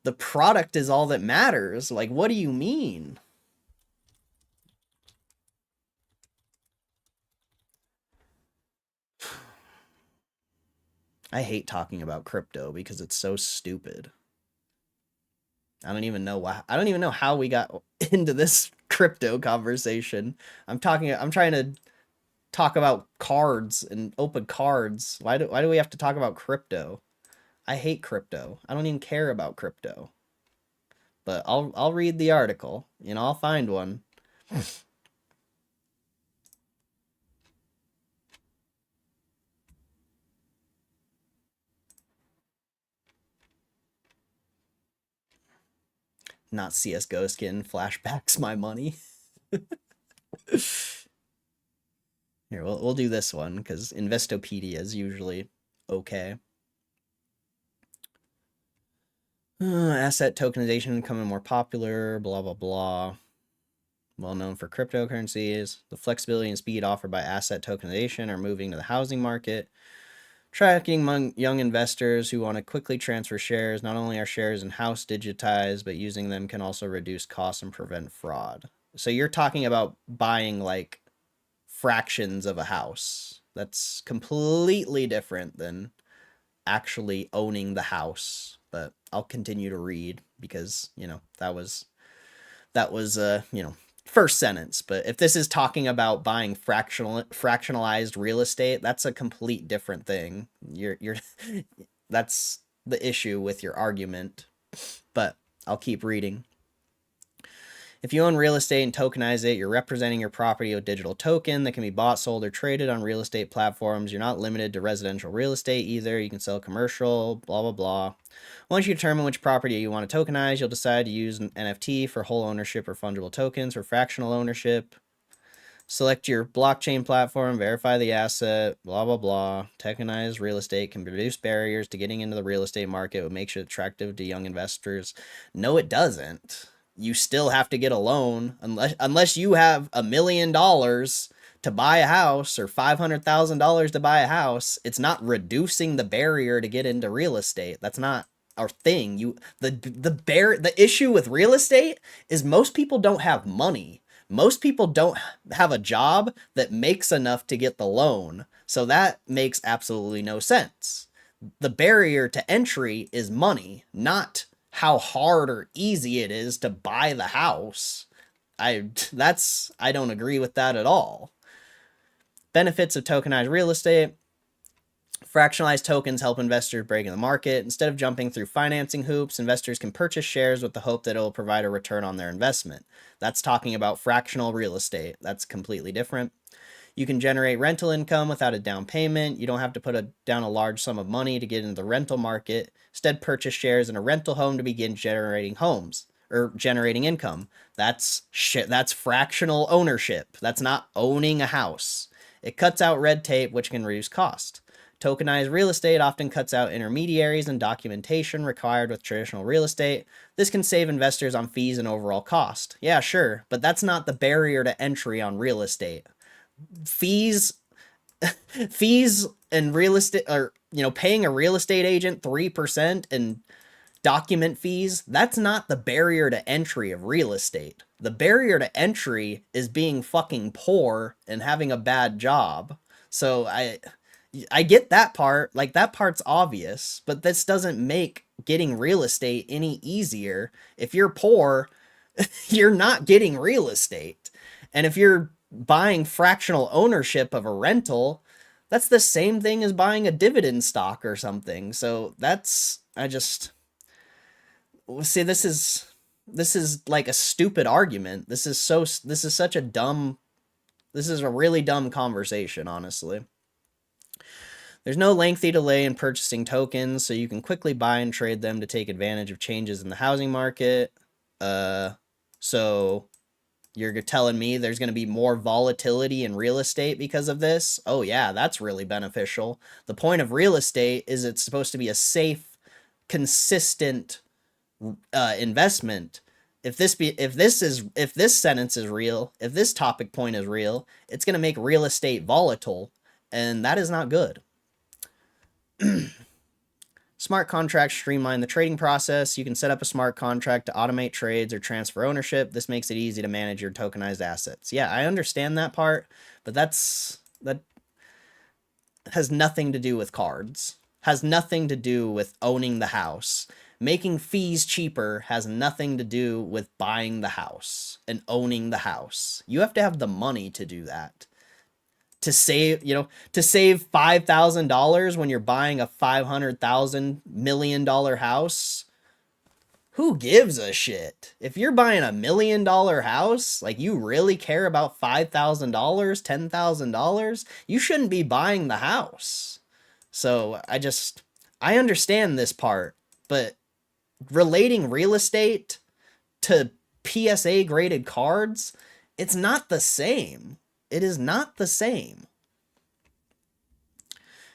Speaker 1: The product is all that matters. Like, what do you mean? I hate talking about crypto because it's so stupid. I don't even know why. I don't even know how we got into this crypto conversation. I'm trying to talk about cards and open cards. Why do we have to talk about crypto? I hate crypto. I don't even care about crypto. But I'll read the article. I'll find one. Not CS:GO skin flashbacks my money. Here, we'll do this one because Investopedia is usually okay. Asset tokenization becoming more popular, blah, blah, blah. Well known for cryptocurrencies. The flexibility and speed offered by asset tokenization are moving to the housing market. Tracking among young investors who want to quickly transfer shares. Not only are shares in house digitized, but using them can also reduce costs and prevent fraud. So you're talking about buying like fractions of a house. That's completely different than actually owning the house. But I'll continue to read because, that was first sentence. But if this is talking about buying fractionalized real estate, that's a complete different thing. You're that's the issue with your argument. But I'll keep reading. If you own real estate and tokenize it, you're representing your property with a digital token that can be bought, sold, or traded on real estate platforms. You're not limited to residential real estate either. You can sell commercial, blah, blah, blah. Once you determine which property you want to tokenize, you'll decide to use an NFT for whole ownership or fungible tokens for fractional ownership. Select your blockchain platform, verify the asset, blah, blah, blah. Tokenized real estate can reduce barriers to getting into the real estate market, what makes it attractive to young investors. No, it doesn't. You still have to get a loan unless you have $1 million to buy a house or $500,000 to buy a house. It's not reducing the barrier to get into real estate. That's not our thing. The issue with real estate is most people don't have money. Most people don't have a job that makes enough to get the loan. So that makes absolutely no sense. The barrier to entry is money, not how hard or easy it is to buy the house. I don't agree with that at all. Benefits of tokenized real estate. Fractionalized tokens help investors break in the market. Instead of jumping through financing hoops, investors can purchase shares with the hope that it will provide a return on their investment. That's talking about fractional real estate. That's completely different. You can generate rental income without a down payment. You don't have to put down a large sum of money to get into the rental market. Instead, purchase shares in a rental home to begin generating income. That's fractional ownership. That's not owning a house. It cuts out red tape, which can reduce cost. Tokenized real estate often cuts out intermediaries and documentation required with traditional real estate. This can save investors on fees and overall cost. Yeah, sure, but that's not the barrier to entry on real estate. Fees and real estate, or paying a real estate agent 3% and document fees, that's not the barrier to entry of real estate. The barrier to entry is being fucking poor and having a bad job. So I get that part, like that part's obvious, but this doesn't make getting real estate any easier. If you're poor, you're not getting real estate. And if you're buying fractional ownership of a rental, that's the same thing as buying a dividend stock or something. So this is like a stupid argument. This is a really dumb conversation, honestly. There's no lengthy delay in purchasing tokens, so you can quickly buy and trade them to take advantage of changes in the housing market. So you're telling me there's going to be more volatility in real estate because of this? Oh yeah, that's really beneficial. The point of real estate is it's supposed to be a safe, consistent investment. If this sentence is real, if this topic point is real, it's going to make real estate volatile, and that is not good. Smart contracts streamline the trading process. You can set up a smart contract to automate trades or transfer ownership. This makes it easy to manage your tokenized assets. Yeah, I understand that part, but that has nothing to do with cards. Has nothing to do with owning the house. Making fees cheaper has nothing to do with buying the house and owning the house. You have to have the money to do that. To save, to save $5,000 when you're buying a $500,000 house, who gives a shit? If you're buying $1 million house, like, you really care about $5,000, $10,000, you shouldn't be buying the house. So I understand this part, but relating real estate to PSA graded cards, it's not the same. It is not the same.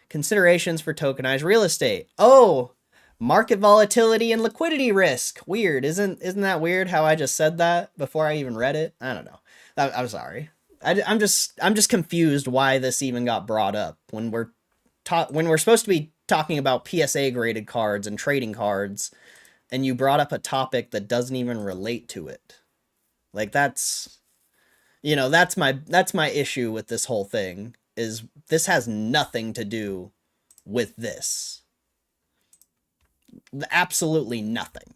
Speaker 1: Considerations for tokenized real estate. Oh, market volatility and liquidity risk. Weird. Isn't that weird how I just said that before I even read it? I don't know. I'm sorry. I'm just confused why this even got brought up when we're supposed to be talking about PSA graded cards and trading cards, and you brought up a topic that doesn't even relate to it. Like, that's my issue with this whole thing, is this has nothing to do with this. Absolutely nothing.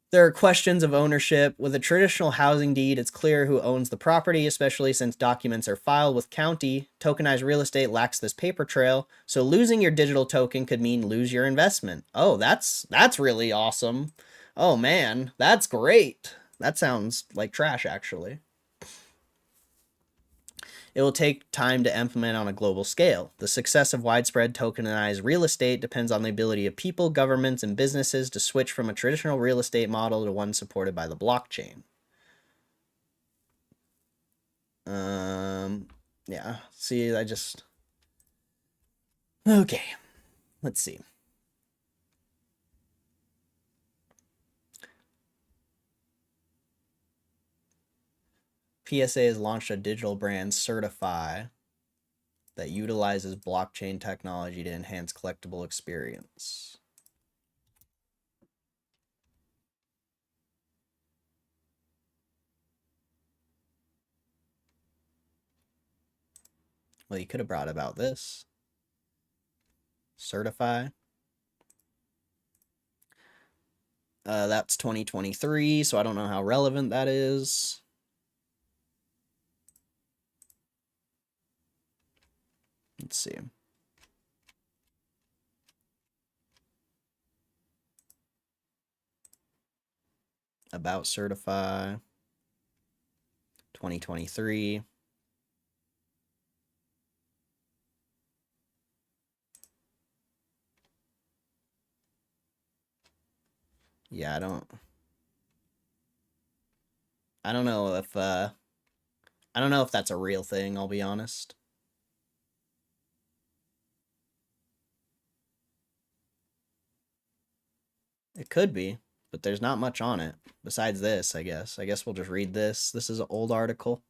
Speaker 1: There are questions of ownership. With a traditional housing deed, it's clear who owns the property, especially since documents are filed with county. Tokenized real estate lacks this paper trail, so losing your digital token could mean lose your investment. Oh, that's really awesome. Oh man, that's great. That sounds like trash, actually. It will take time to implement on a global scale. The success of widespread tokenized real estate depends on the ability of people, governments, and businesses to switch from a traditional real estate model to one supported by the blockchain. Yeah, see, okay, let's see. PSA has launched a digital brand, Certify, that utilizes blockchain technology to enhance collectible experience. Well, you could have brought about this. Certify. That's 2023, so I don't know how relevant that is. Let's see. About Certify. 2023. Yeah, I don't know if that's a real thing, I'll be honest. It could be, but there's not much on it besides this, I guess. I guess we'll just read this. This is an old article.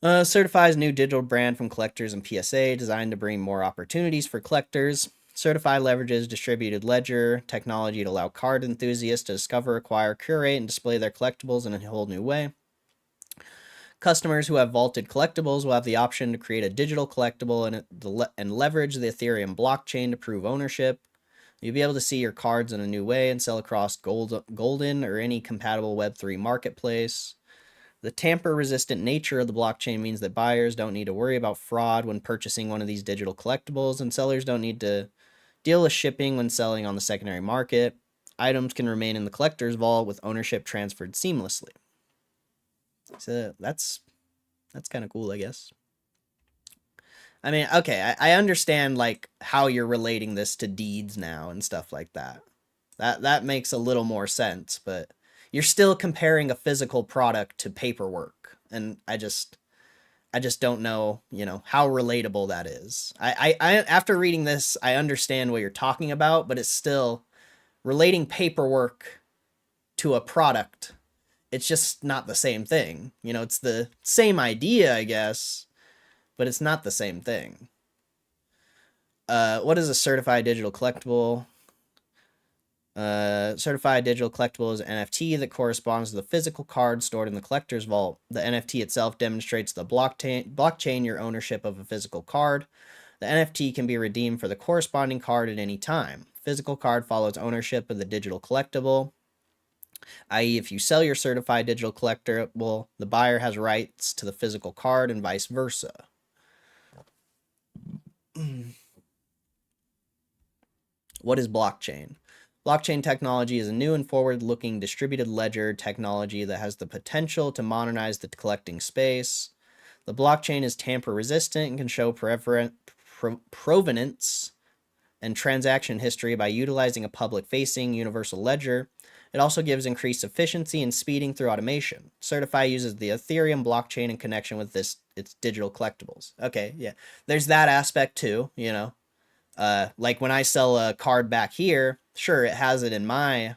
Speaker 1: Certifies new digital brand from collectors and PSA, designed to bring more opportunities for collectors. Certify leverages distributed ledger technology to allow card enthusiasts to discover, acquire, curate, and display their collectibles in a whole new way. Customers who have vaulted collectibles will have the option to create a digital collectible and leverage the Ethereum blockchain to prove ownership. You'll be able to see your cards in a new way and sell across Golden or any compatible Web3 marketplace. The tamper-resistant nature of the blockchain means that buyers don't need to worry about fraud when purchasing one of these digital collectibles, and sellers don't need to deal with shipping when selling on the secondary market. Items can remain in the collector's vault with ownership transferred seamlessly. So that's kind of cool, I guess. I mean, okay, I understand, like, how you're relating this to deeds now and stuff like that. That makes a little more sense, but you're still comparing a physical product to paperwork, and I just don't know, how relatable that is. I after reading this, I understand what you're talking about, but it's still relating paperwork to a product. It's just not the same thing. It's the same idea, I guess, but it's not the same thing. What is a certified digital collectible? Certified digital collectible is an NFT that corresponds to the physical card stored in the collector's vault. The NFT itself demonstrates the blockchain your ownership of a physical card. The NFT can be redeemed for the corresponding card at any time. physical card follows ownership of the digital collectible, i.e. if you sell your certified digital collectible, the buyer has rights to the physical card and vice versa. What is blockchain? Blockchain technology is a new and forward-looking distributed ledger technology that has the potential to modernize the collecting space. The blockchain is tamper-resistant and can show provenance and transaction history by utilizing a public-facing universal ledger. It also gives increased efficiency and speeding through automation. Certify uses the Ethereum blockchain in connection with its digital collectibles. Okay, yeah. There's that aspect too, you know. Like when I sell a card back here, sure, it has it in my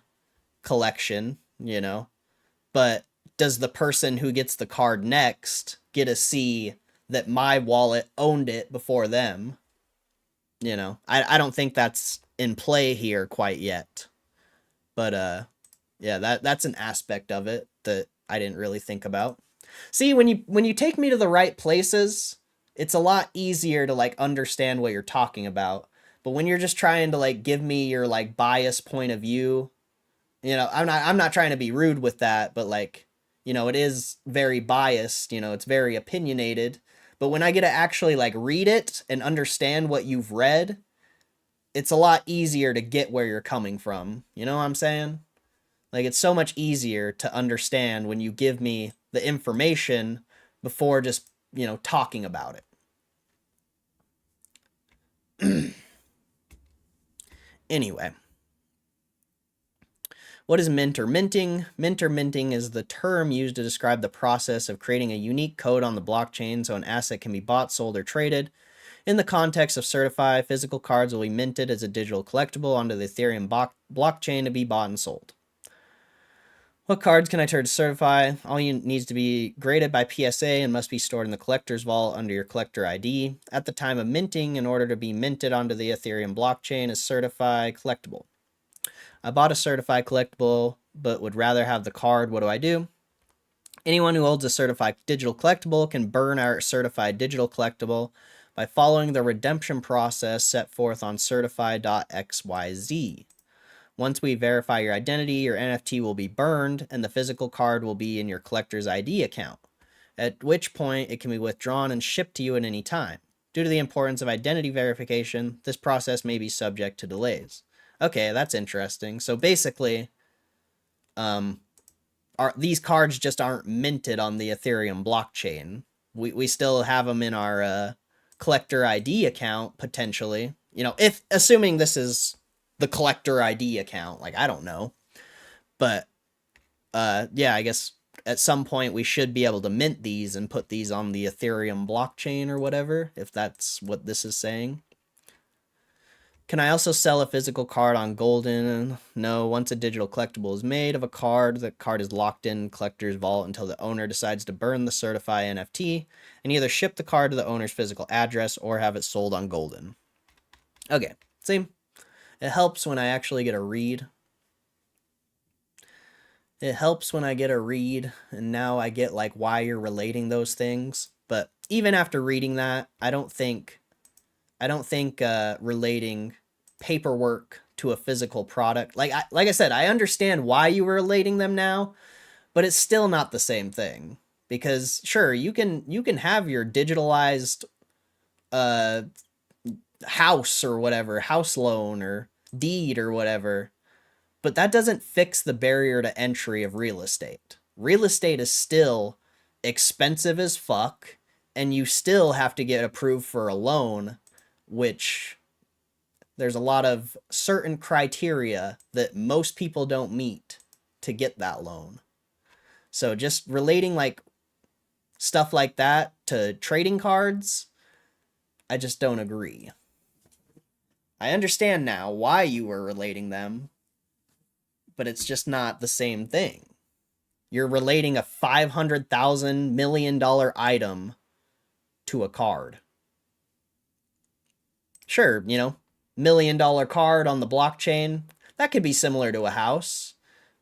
Speaker 1: collection, you know, but does the person who gets the card next get to see that my wallet owned it before them? You know, I don't think that's in play here quite yet. But yeah, that's an aspect of it that I didn't really think about. See, when you take me to the right places, it's a lot easier to like understand what you're talking about. But when you're just trying to like give me your like biased point of view, you know, I'm not trying to be rude with that, but like, you know, it is very biased, you know, it's very opinionated. But when I get to actually like read it and understand what you've read, it's a lot easier to get where you're coming from. You know what I'm saying? Like, it's so much easier to understand when you give me the information before just, you know, talking about it. Anyway. What is mint or minting? Mint or minting is the term used to describe the process of creating a unique code on the blockchain so an asset can be bought, sold, or traded. In the context of Certify, physical cards will be minted as a digital collectible onto the Ethereum blockchain to be bought and sold. What cards can I turn to Certify? All you needs to be graded by PSA and must be stored in the collector's vault under your collector ID. At the time of minting, in order to be minted onto the Ethereum blockchain, is Certify collectible. I bought a certified collectible, but would rather have the card. What do I do? Anyone who holds a certified digital collectible can burn our certified digital collectible by following the redemption process set forth on certify.xyz. Once we verify your identity, your NFT will be burned, and the physical card will be in your collector's ID account, at which point it can be withdrawn and shipped to you at any time. Due to the importance of identity verification, this process may be subject to delays. Okay, that's interesting. So basically, these cards just aren't minted on the Ethereum blockchain. We still have them in our collector ID account, potentially. You know, if assuming this is the collector ID account, like, I don't know. But, yeah, I guess at some point we should be able to mint these and put these on the Ethereum blockchain or whatever, if that's what this is saying. Can I also sell a physical card on Golden? No, once a digital collectible is made of a card, the card is locked in collector's vault until the owner decides to burn the certify NFT and either ship the card to the owner's physical address or have it sold on Golden. Okay, see? It helps when I actually get a read. It helps when I get a read, and now I get like why you're relating those things. But even after reading that, I don't think relating paperwork to a physical product, like I said, I understand why you were relating them now, but it's still not the same thing. Because sure, you can have your digitalized house or whatever, house loan or deed or whatever, but that doesn't fix the barrier to entry of real estate. Real estate is still expensive as fuck, and you still have to get approved for a loan, which there's a lot of certain criteria that most people don't meet to get that loan. So just relating like stuff like that to trading cards, I just don't agree. I understand now why you were relating them, but it's just not the same thing. You're relating a $500,000 million item to a card. Sure, you know, $1 million card on the blockchain, that could be similar to a house,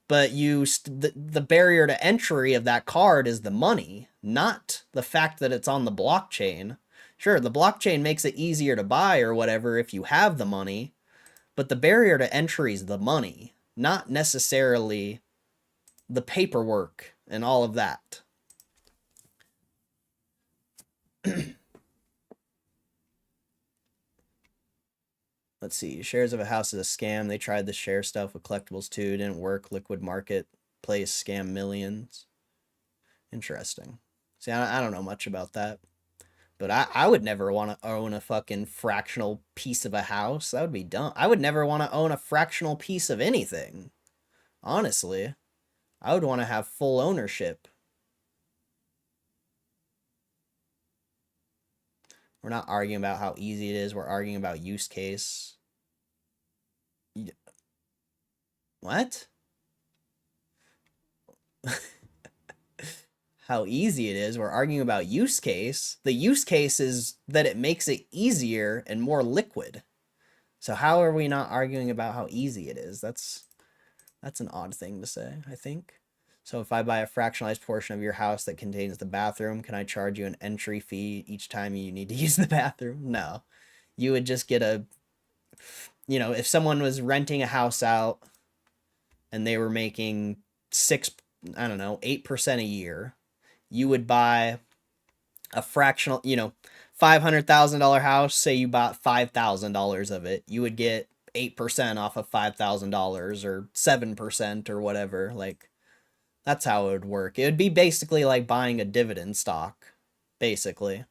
Speaker 1: but the barrier to entry of that card is the money, not the fact that it's on the blockchain. Sure, the blockchain makes it easier to buy or whatever if you have the money, But the barrier to entry is the money, not necessarily the paperwork and all of that. Let's see. Shares of a house is a scam. They tried the share stuff with collectibles too. Didn't work. Liquid marketplace scam millions. Interesting. See, I don't know much about that. But I would never want to own a fucking fractional piece of a house. That would be dumb. I would never want to own a fractional piece of anything. Honestly. I would want to have full ownership. We're not arguing about how easy it is. We're arguing about use case. What? How easy it is. We're arguing about use case. The use case is that it makes it easier and more liquid. So how are we not arguing about how easy it is? That's an odd thing to say, I think. So if I buy a fractionalized portion of your house that contains the bathroom, can I charge you an entry fee each time you need to use the bathroom? No. You would just get a, you know, if someone was renting a house out and they were making 8% a year, you would buy a fractional, you know, $500,000 house, say you bought $5,000 of it, you would get 8% off of $5,000 or 7% or whatever. Like, that's how it would work. It would be basically like buying a dividend stock, basically.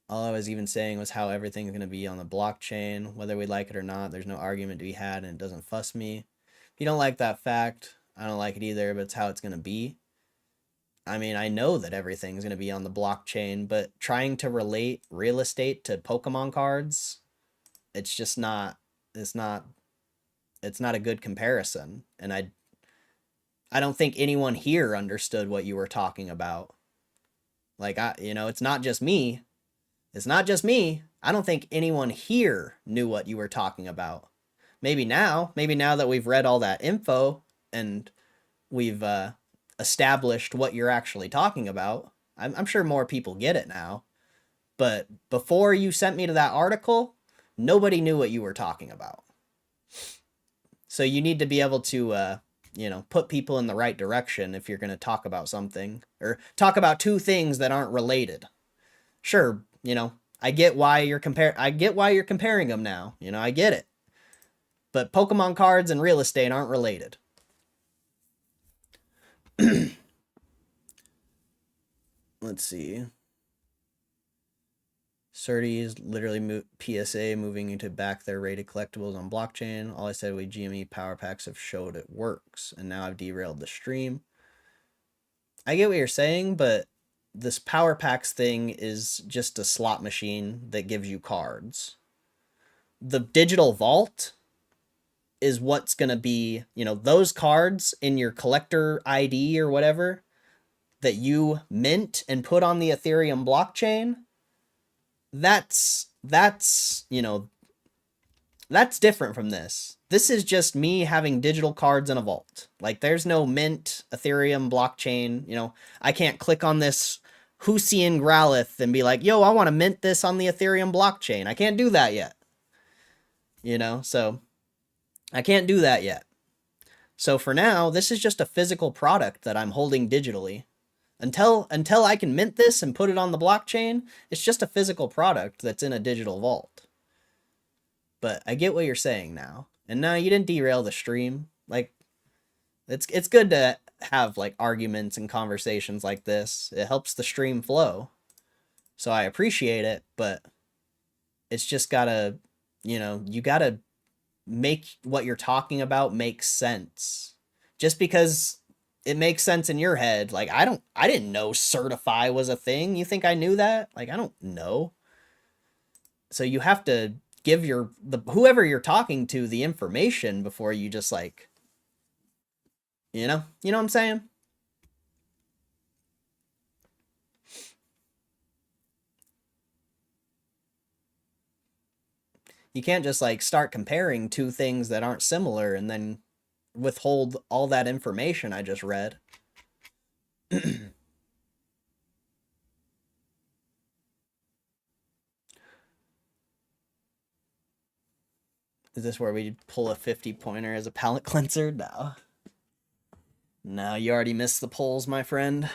Speaker 1: All I was even saying was how everything's going to be on the blockchain, whether we like it or not. There's no argument to be had, and it doesn't fuss me. If you don't like that fact, I don't like it either, but it's how it's going to be. I mean, I know that everything's going to be on the blockchain, but trying to relate real estate to Pokemon cards, it's just not, it's not a good comparison. And I don't think anyone here understood what you were talking about. Like, it's not just me. It's not just me. I don't think anyone here knew what you were talking about. Maybe now that we've read all that info and we've established what you're actually talking about, I'm sure more people get it now. But before you sent me to that article, nobody knew what you were talking about. So you need to be able to, put people in the right direction if you're going to talk about something or talk about two things that aren't related. Sure, I get why you're comparing them now. I get it. But Pokemon cards and real estate aren't related. Let's see. Surdy is literally PSA moving into back their rated collectibles on blockchain. All I said was GME power packs have showed it works, and now I've derailed the stream. I get what you're saying, but this power packs thing is just a slot machine that gives you cards. The digital vault is what's going to be, those cards in your collector ID or whatever that you mint and put on the Ethereum blockchain. That's different from this. This is just me having digital cards in a vault. Like, there's no mint Ethereum blockchain. I can't click on this Husian Growlithe and be like, yo, I want to mint this on the Ethereum blockchain. I can't do that yet. So I can't do that yet. So for now, this is just a physical product that I'm holding digitally. Until I can mint this and put it on the blockchain, it's just a physical product that's in a digital vault. But I get what you're saying now. And no, you didn't derail the stream. Like, it's good to have like arguments and conversations like this. It helps the stream flow. So I appreciate it, but it's just gotta, you gotta make what you're talking about make sense. Just because it makes sense in your head, like, I didn't know certify was a thing. You think I knew that? Like, I don't know. So you have to give whoever you're talking to the information before you just like, you know what I'm saying? You can't just like start comparing two things that aren't similar and then withhold all that information I just read. Is this where we pull a 50-pointer as a palate cleanser? No. No, you already missed the polls, my friend.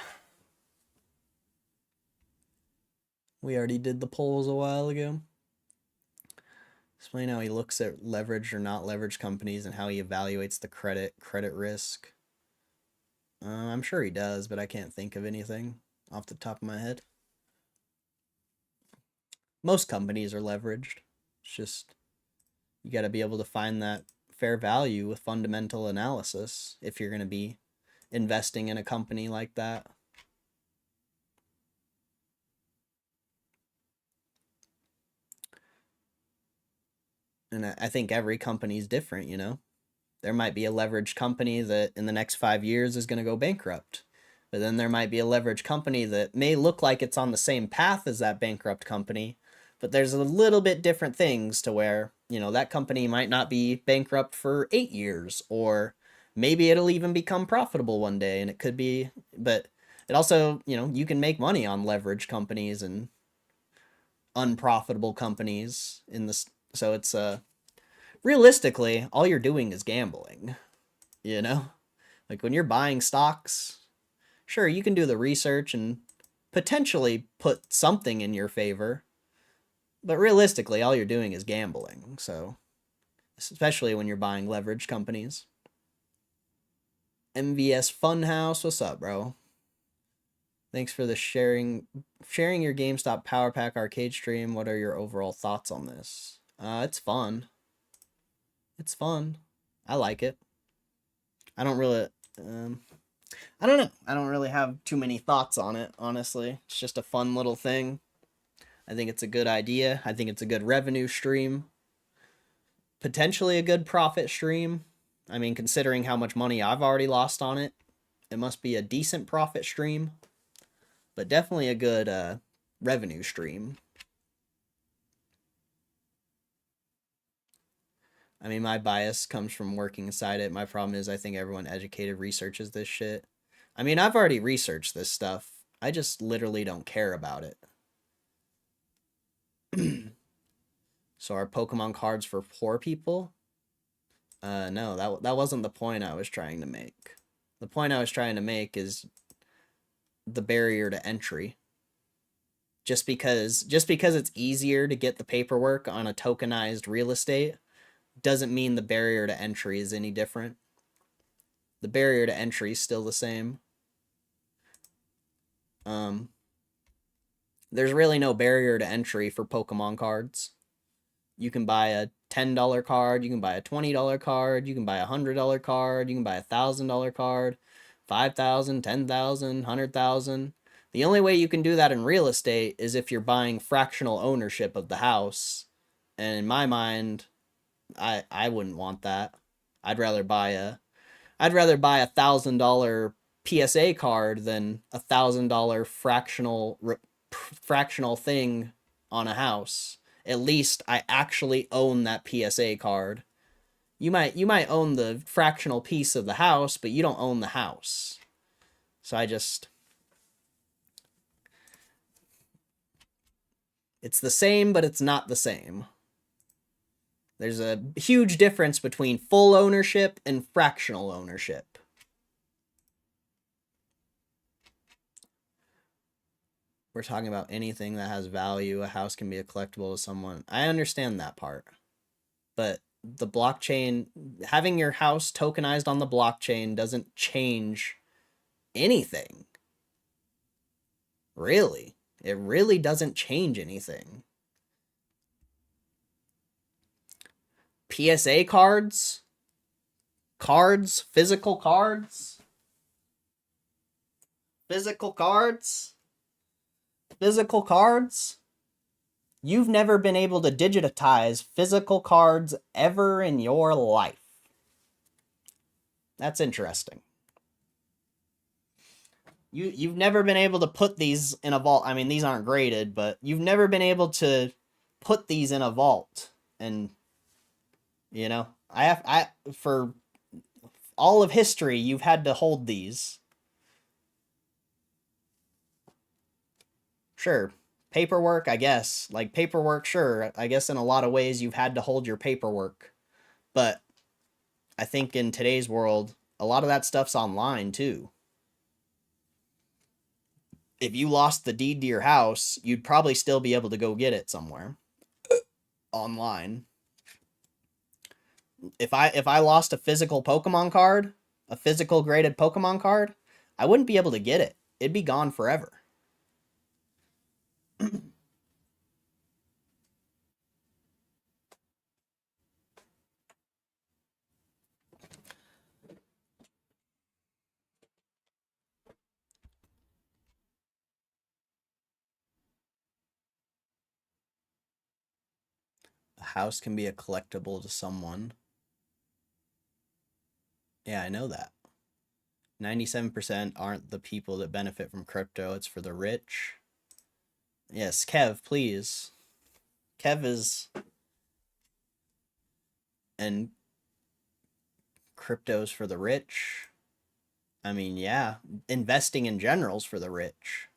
Speaker 1: We already did the polls a while ago. Explain how he looks at leveraged or not leveraged companies and how he evaluates the credit risk. I'm sure he does, but I can't think of anything off the top of my head. Most companies are leveraged. It's just you got to be able to find that fair value with fundamental analysis if you're going to be investing in a company like that. And I think every company is different, you know? There might be a leveraged company that in the next 5 years is going to go bankrupt. But then there might be a leveraged company that may look like it's on the same path as that bankrupt company, but there's a little bit different things to where, you know, that company might not be bankrupt for 8 years, or maybe it'll even become profitable one day, and it could be, but it also, you know, you can make money on leveraged companies and unprofitable companies in this. So it's realistically, all you're doing is gambling, you know? Like when you're buying stocks, sure, you can do the research and potentially put something in your favor, but realistically, all you're doing is gambling. So, especially when you're buying leveraged companies. MVS Funhouse, what's up, bro? Thanks for the sharing your GameStop Power Pack arcade stream. What are your overall thoughts on this? It's fun. It's fun. I like it. I don't really, I don't know. I don't really have too many thoughts on it, honestly. It's just a fun little thing. I think it's a good idea. I think it's a good revenue stream. Potentially a good profit stream. I mean, considering how much money I've already lost on it, it must be a decent profit stream. But definitely a good revenue stream. I mean, my bias comes from working inside it. My problem is I think everyone educated researches this shit. I mean, I've already researched this stuff. I just literally don't care about it. So are Pokemon cards for poor people? No, that wasn't the point I was trying to make. The point I was trying to make is the barrier to entry. Just because it's easier to get the paperwork on a tokenized real estate doesn't mean the barrier to entry is any different. The barrier to entry is still the same. There's really no barrier to entry for Pokemon cards. You can buy a $10 card, you can buy a $20 card, you can buy a $100 card, you can buy a $1,000 card, 5,000, 10,000, 100,000. The only way you can do that in real estate is if you're buying fractional ownership of the house. And in my mind, I wouldn't want that. I'd rather buy a $1,000 PSA card than a $1,000 fractional thing on a house. At least I actually own that PSA card. You might own the fractional piece of the house, but you don't own the house. So it's the same, but it's not the same. There's a huge difference between full ownership and fractional ownership. We're talking about anything that has value. A house can be a collectible to someone. I understand that part. But the blockchain, having your house tokenized on the blockchain doesn't change anything. Really. It really doesn't change anything. PSA cards? Cards? Physical cards? Physical cards? Physical cards? You've never been able to digitize physical cards ever in your life. That's interesting. You've never been able to put these in a vault. I mean, these aren't graded, but you've never been able to put these in a vault. And, you know, for all of history, you've had to hold these. Sure. Paperwork, I guess. Like, paperwork, sure. I guess in a lot of ways you've had to hold your paperwork. But I think in today's world, a lot of that stuff's online too. If you lost the deed to your house, you'd probably still be able to go get it somewhere online. If I lost a physical Pokemon card, a physical graded Pokemon card, I wouldn't be able to get it. It'd be gone forever. A house can be a collectible to someone. Yeah, I know that. 97% aren't the people that benefit from crypto, it's for the rich. Yes, Kev, please. Kev is. And crypto's for the rich. I mean, yeah, investing in general's for the rich.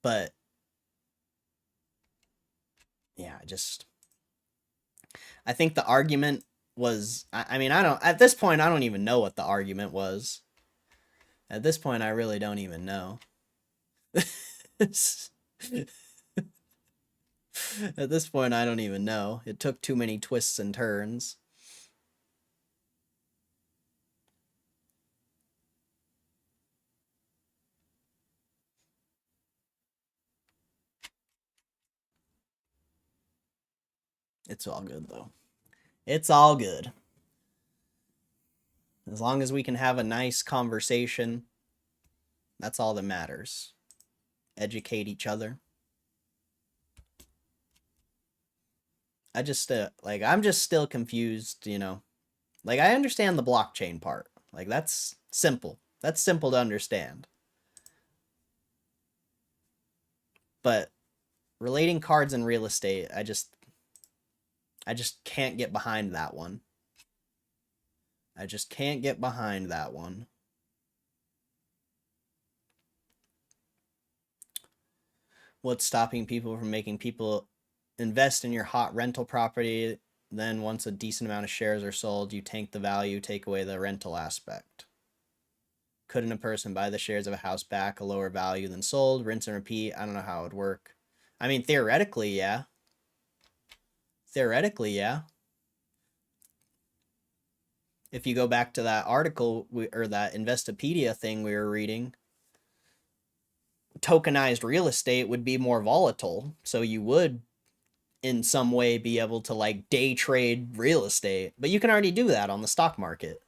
Speaker 1: But yeah, I think the argument was I mean, I don't at this point I don't even know what the argument was. At this point I really don't even know. At this point I don't even know. It took too many twists and turns. It's all good though. It's all good. As long as we can have a nice conversation, that's all that matters. Educate each other. I just like I'm just still confused, you know. Like I understand the blockchain part. Like that's simple. That's simple to understand. But relating cards and real estate, I just can't get behind that one. I just can't get behind that one. What's stopping people from making people invest in your hot rental property? Then once a decent amount of shares are sold, you tank the value, take away the rental aspect. Couldn't a person buy the shares of a house back a lower value than sold, rinse and repeat? I don't know how it would work. I mean, theoretically, yeah. Theoretically, yeah. If you go back to that article or that Investopedia thing we were reading, tokenized real estate would be more volatile. So you would in some way be able to like day trade real estate, but you can already do that on the stock market.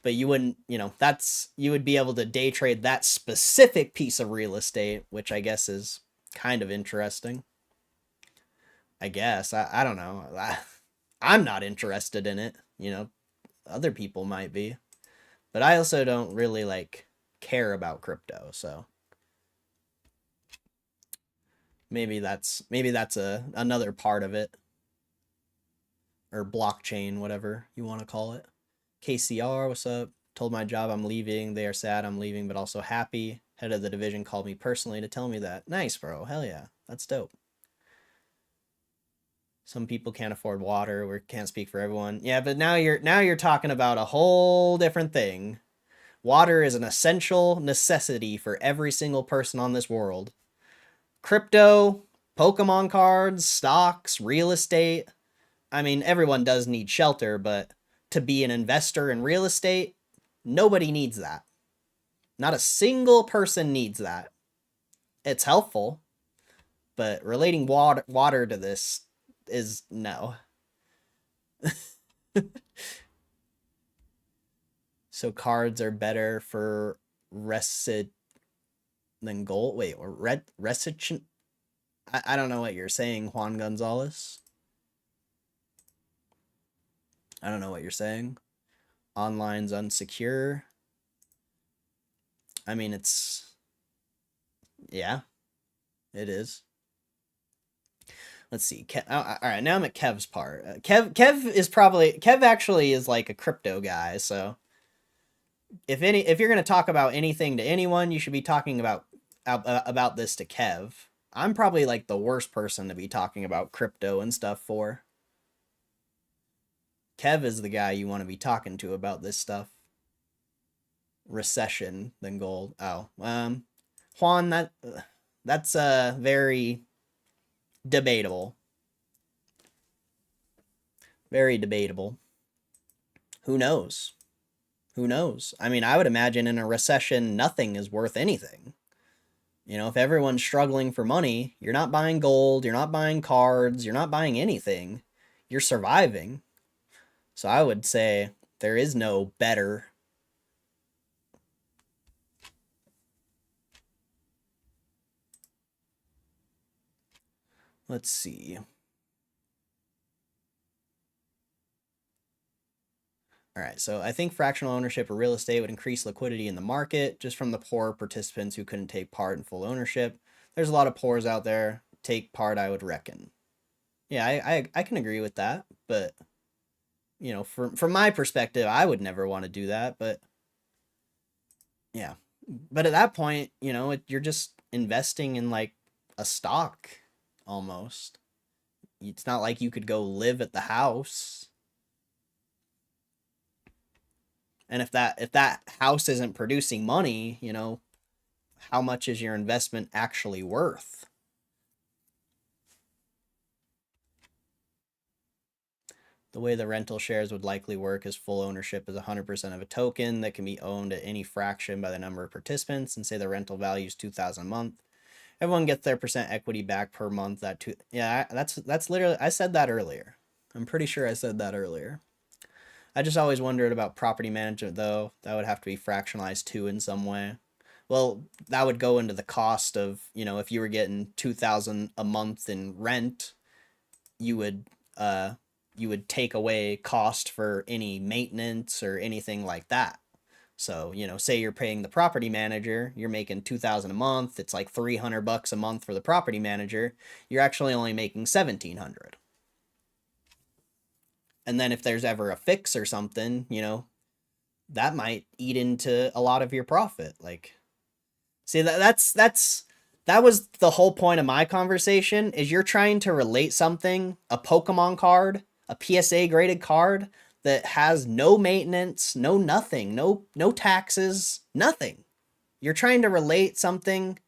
Speaker 1: But you wouldn't, you know, you would be able to day trade that specific piece of real estate, which I guess is kind of interesting. I guess. I don't know. I'm not interested in it, you know. Other people might be. But I also don't really like care about crypto, so maybe that's another part of it, or blockchain, whatever you want to call it. KCR, what's up? Told my job I'm leaving. They are sad I'm leaving, but also happy. Head of the division called me personally to tell me that. Nice, bro. Hell yeah. That's dope. Some people can't afford water. We can't speak for everyone. Yeah, but now you're talking about a whole different thing. Water is an essential necessity for every single person on this world. Crypto, Pokemon cards, stocks, real estate. I mean, everyone does need shelter, but to be an investor in real estate, nobody needs that. Not a single person needs that. It's helpful, but relating water to this is no. So cards are better for recit than gold. Wait, recit? I don't know what you're saying, Juan Gonzalez. I don't know what you're saying. Online's unsecure. I mean, yeah, it is. Let's see. All right, now I'm at Kev's part. Kev actually is like a crypto guy. So if you're gonna talk about anything to anyone, you should be talking about this to Kev. I'm probably like the worst person to be talking about crypto and stuff for. Kev is the guy you want to be talking to about this stuff. Recession than gold. Oh, Juan, that's very debatable. Very debatable. Who knows? Who knows? I mean, I would imagine in a recession, nothing is worth anything. You know, if everyone's struggling for money, you're not buying gold, you're not buying cards, you're not buying anything. You're surviving. So I would say there is no better. Let's see. All right, so I think fractional ownership of real estate would increase liquidity in the market just from the poor participants who couldn't take part in full ownership. There's a lot of poors out there. Take part, I would reckon. Yeah, I can agree with that, but you know, from my perspective, I would never want to do that, but yeah. But at that point, you know, you're just investing in like a stock almost. It's not like you could go live at the house. And if that house isn't producing money, you know, how much is your investment actually worth? The way the rental shares would likely work is full ownership is 100% of a token that can be owned at any fraction by the number of participants, and say the rental value is 2,000 a month. Everyone gets their percent equity back per month. Yeah, that's literally, I said that earlier. I'm pretty sure I said that earlier. I just always wondered about property management though. That would have to be fractionalized too in some way. Well, that would go into the cost of, you know, if you were getting 2,000 a month in rent, you would take away cost for any maintenance or anything like that. So, you know, say you're paying the property manager, you're making 2,000 a month, it's like $300 a month for the property manager, you're actually only making 1,700. And then if there's ever a fix or something, you know, that might eat into a lot of your profit. Like, see, that was the whole point of my conversation, is you're trying to relate something, a Pokemon card, a PSA graded card that has no maintenance, no nothing, no taxes, nothing. You're trying to relate something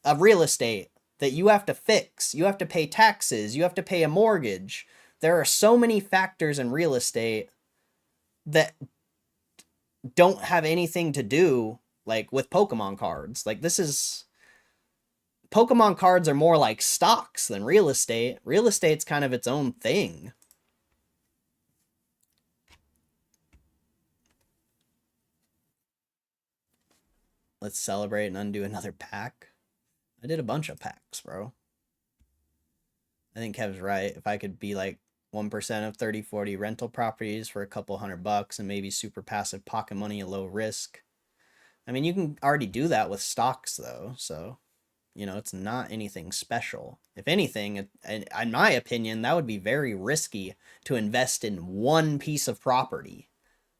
Speaker 1: of real estate that you have to fix. You have to pay taxes, you have to pay a mortgage. There are so many factors in real estate that don't have anything to do like with Pokemon cards. Like, this is, Pokemon cards are more like stocks than real estate. Real estate's kind of its own thing. Let's celebrate and undo another pack. I did a bunch of packs, bro. I think Kev's right. If I could be like 1% of 30, 40 rental properties for a couple $100 and maybe super passive pocket money at low risk. I mean, you can already do that with stocks though, so you know, it's not anything special. If anything, in my opinion, that would be very risky to invest in one piece of property.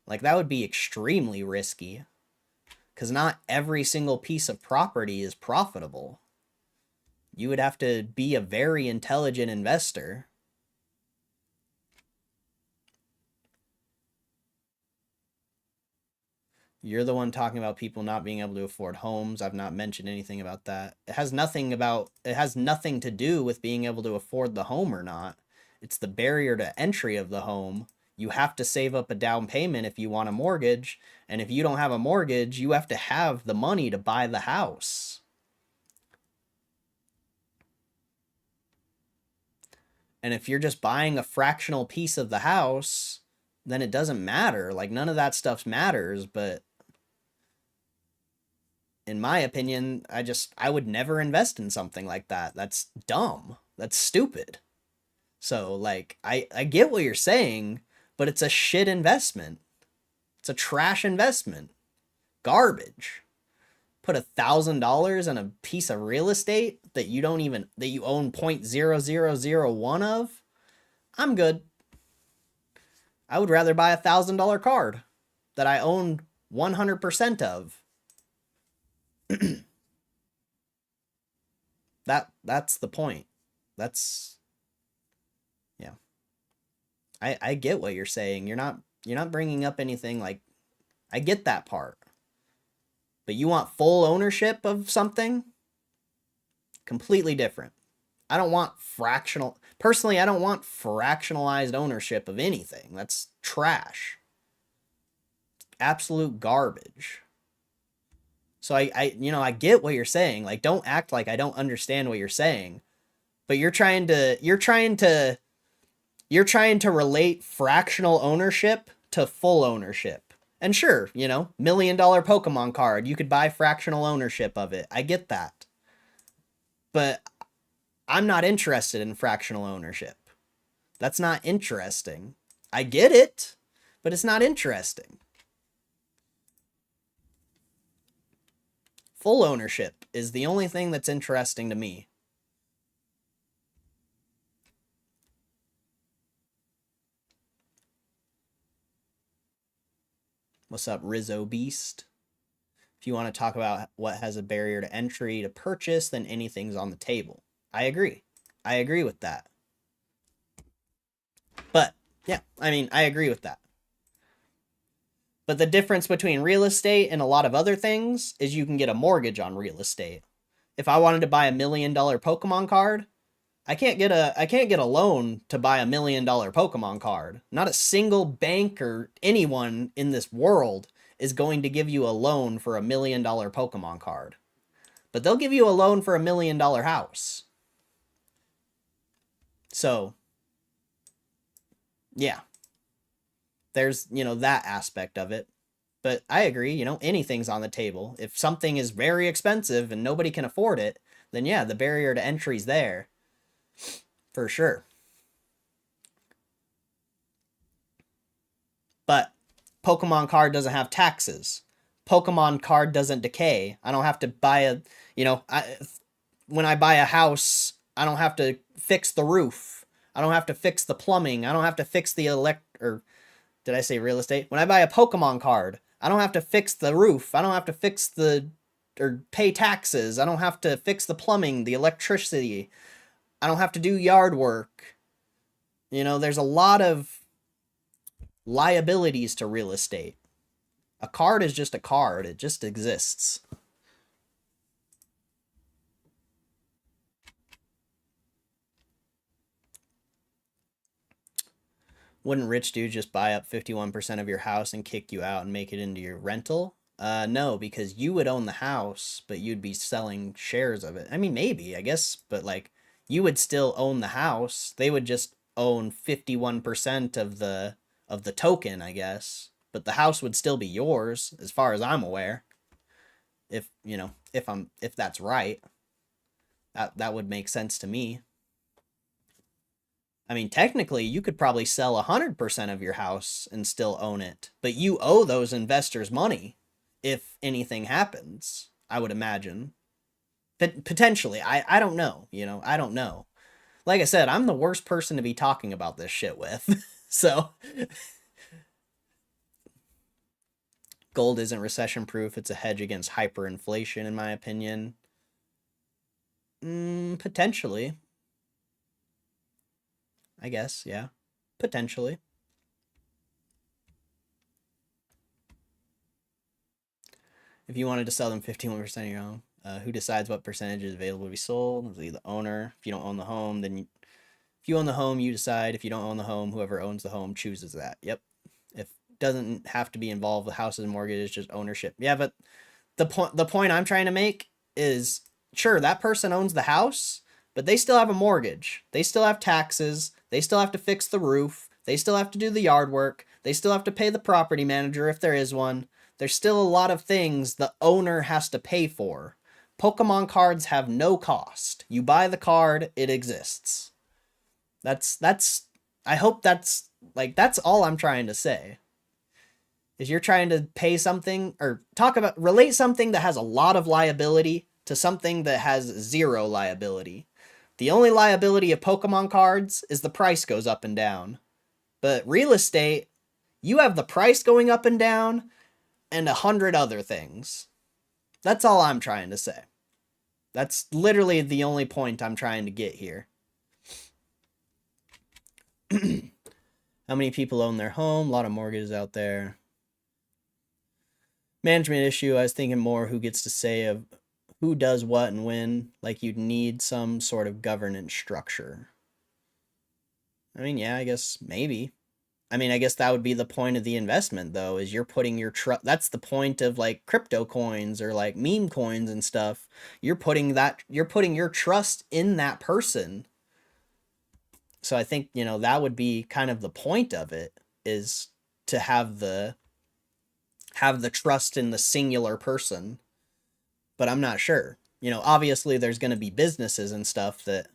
Speaker 1: Like, that would be extremely risky because not every single piece of property is profitable. You would have to be a very intelligent investor. You're the one talking about people not being able to afford homes. I've not mentioned anything about that. It has nothing to do with being able to afford the home or not. It's the barrier to entry of the home. You have to save up a down payment if you want a mortgage, and if you don't have a mortgage, you have to have the money to buy the house. And if you're just buying a fractional piece of the house, then it doesn't matter. Like, none of that stuff matters, but in my opinion, I would never invest in something like that. That's dumb. That's stupid. So, like, I get what you're saying, but it's a shit investment. It's a trash investment. Garbage. Put $1,000 in a piece of real estate that you own 0.0001 of. I'm good. I would rather buy $1,000 card that I own 100% of. That's the point. That's, yeah. I get what you're saying. You're not bringing up anything like, I get that part. But you want full ownership of something? Completely different. I don't want fractional. Personally, I don't want fractionalized ownership of anything. That's trash. Absolute garbage. So I get what you're saying. Like, don't act like I don't understand what you're saying. But you're trying to relate fractional ownership to full ownership. And sure, $1 million Pokemon card, you could buy fractional ownership of it. I get that. But I'm not interested in fractional ownership. That's not interesting. I get it, but it's not interesting. Full ownership is the only thing that's interesting to me. What's up, Rizzo Beast? If you want to talk about what has a barrier to entry to purchase, then anything's on the table. I agree. I agree with that. But, yeah, I agree with that. But the difference between real estate and a lot of other things is you can get a mortgage on real estate. If I wanted to buy $1 million Pokemon card, I can't get a loan to buy $1 million Pokemon card. Not a single bank or anyone in this world is going to give you a loan for $1 million Pokemon card. But they'll give you a loan for $1 million house. So, yeah. There's, that aspect of it. But I agree, anything's on the table. If something is very expensive and nobody can afford it, then yeah, the barrier to entry's there. For sure. But Pokemon card doesn't have taxes. Pokemon card doesn't decay. I don't have to buy when I buy a house, I don't have to fix the roof. I don't have to fix the plumbing. I don't have to fix the did I say real estate? When I buy a Pokemon card, I don't have to fix the roof. I don't have to fix or pay taxes. I don't have to fix the plumbing, the electricity. I don't have to do yard work. There's a lot of liabilities to real estate. A card is just a card. It just exists. Wouldn't rich dudes just buy up 51% of your house and kick you out and make it into your rental? No, because you would own the house, but you'd be selling shares of it. Maybe, I guess, but you would still own the house. They would just own 51% of the token, I guess. But the house would still be yours, as far as I'm aware. If that's right. That would make sense to me. Technically, you could probably sell 100% of your house and still own it, but you owe those investors money if anything happens, I would imagine. Potentially. I don't know, I don't know. Like I said, I'm the worst person to be talking about this shit with, so. Gold isn't recession-proof. It's a hedge against hyperinflation, in my opinion. Potentially. I guess, yeah. Potentially. If you wanted to sell them 51% of your home, who decides what percentage is available to be sold? The owner. If you don't own the home, then if you own the home, you decide. If you don't own the home, whoever owns the home chooses that. Yep. If it doesn't have to be involved with houses and mortgages, just ownership. Yeah, but the point I'm trying to make is, sure, that person owns the house, but they still have a mortgage. They still have taxes. They still have to fix the roof. They still have to do the yard work. They still have to pay the property manager if there is one. There's still a lot of things the owner has to pay for. Pokemon cards have no cost. You buy the card, it exists. I hope that's all I'm trying to say. Is you're trying to pay something or relate something that has a lot of liability to something that has zero liability. The only liability of Pokemon cards is the price goes up and down. But real estate, you have the price going up and down and 100 other things. That's all I'm trying to say. That's literally the only point I'm trying to get here. How How many people own their home? A lot of mortgages out there. Management issue, I was thinking more who gets to say of who does what and when. Like you'd need some sort of governance structure. I mean, yeah, I guess maybe. I mean, I guess that would be the point of the investment, though, is you're putting your trust. That's the point of like crypto coins or like meme coins and stuff. You're putting your trust in that person. So I think, that would be kind of the point of it, is to have the trust in the singular person. But I'm not sure. Obviously there's going to be businesses and stuff that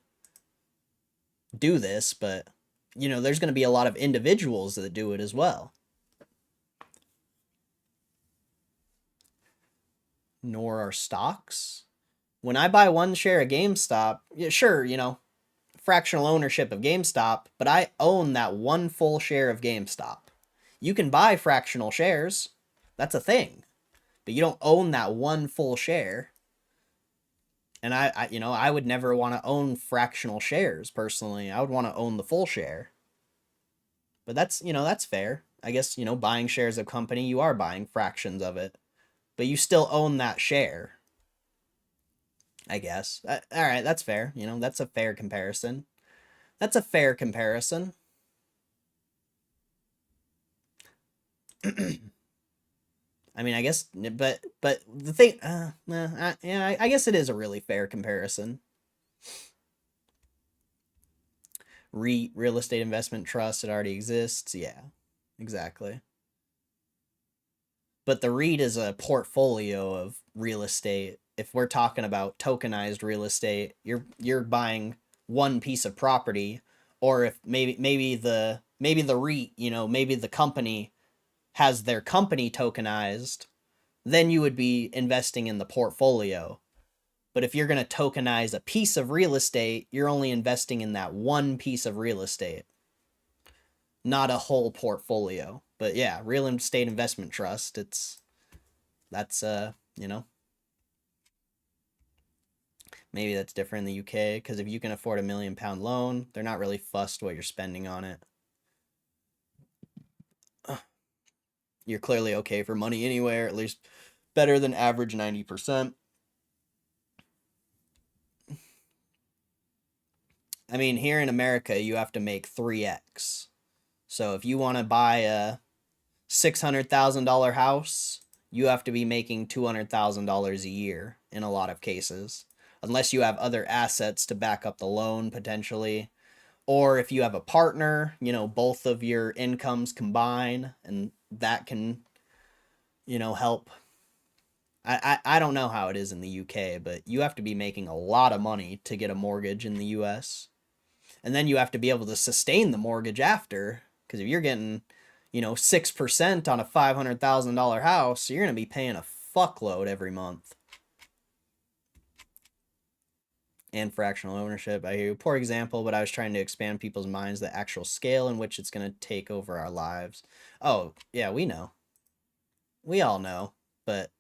Speaker 1: do this, but there's going to be a lot of individuals that do it as well. Nor are stocks. When I buy one share of GameStop, yeah, sure, fractional ownership of GameStop, but I own that one full share of GameStop. You can buy fractional shares. That's a thing. But you don't own that one full share. And I would never want to own fractional shares personally. I would want to own the full share. But that's fair. I guess, buying shares of a company, you are buying fractions of it. But you still own that share. I guess. All right, that's fair. That's a fair comparison. That's a fair comparison. I mean, I guess, but the thing, yeah, I guess it is a really fair comparison. Real estate investment trust, it already exists. Yeah, exactly. But the REIT is a portfolio of real estate. If we're talking about tokenized real estate, you're buying one piece of property, or if maybe the REIT, maybe the company has their company tokenized, then you would be investing in the portfolio. But if you're going to tokenize a piece of real estate, you're only investing in that one piece of real estate, not a whole portfolio. But yeah, real estate investment trust, that's maybe that's different in the UK, because if you can afford £1 million loan, they're not really fussed what you're spending on it. You're clearly okay for money anywhere, at least better than average 90%. I mean, here in America, you have to make 3x. So if you want to buy a $600,000 house, you have to be making $200,000 a year in a lot of cases, unless you have other assets to back up the loan potentially. Or if you have a partner, both of your incomes combine, and that can, help. I don't know how it is in the UK, but you have to be making a lot of money to get a mortgage in the US. And then you have to be able to sustain the mortgage after, because if you're getting 6% on a $500,000 house, you're going to be paying a fuckload every month. And fractional ownership, I hear you. Poor example, but I was trying to expand people's minds the actual scale in which it's going to take over our lives. Oh, yeah, we know. We all know, but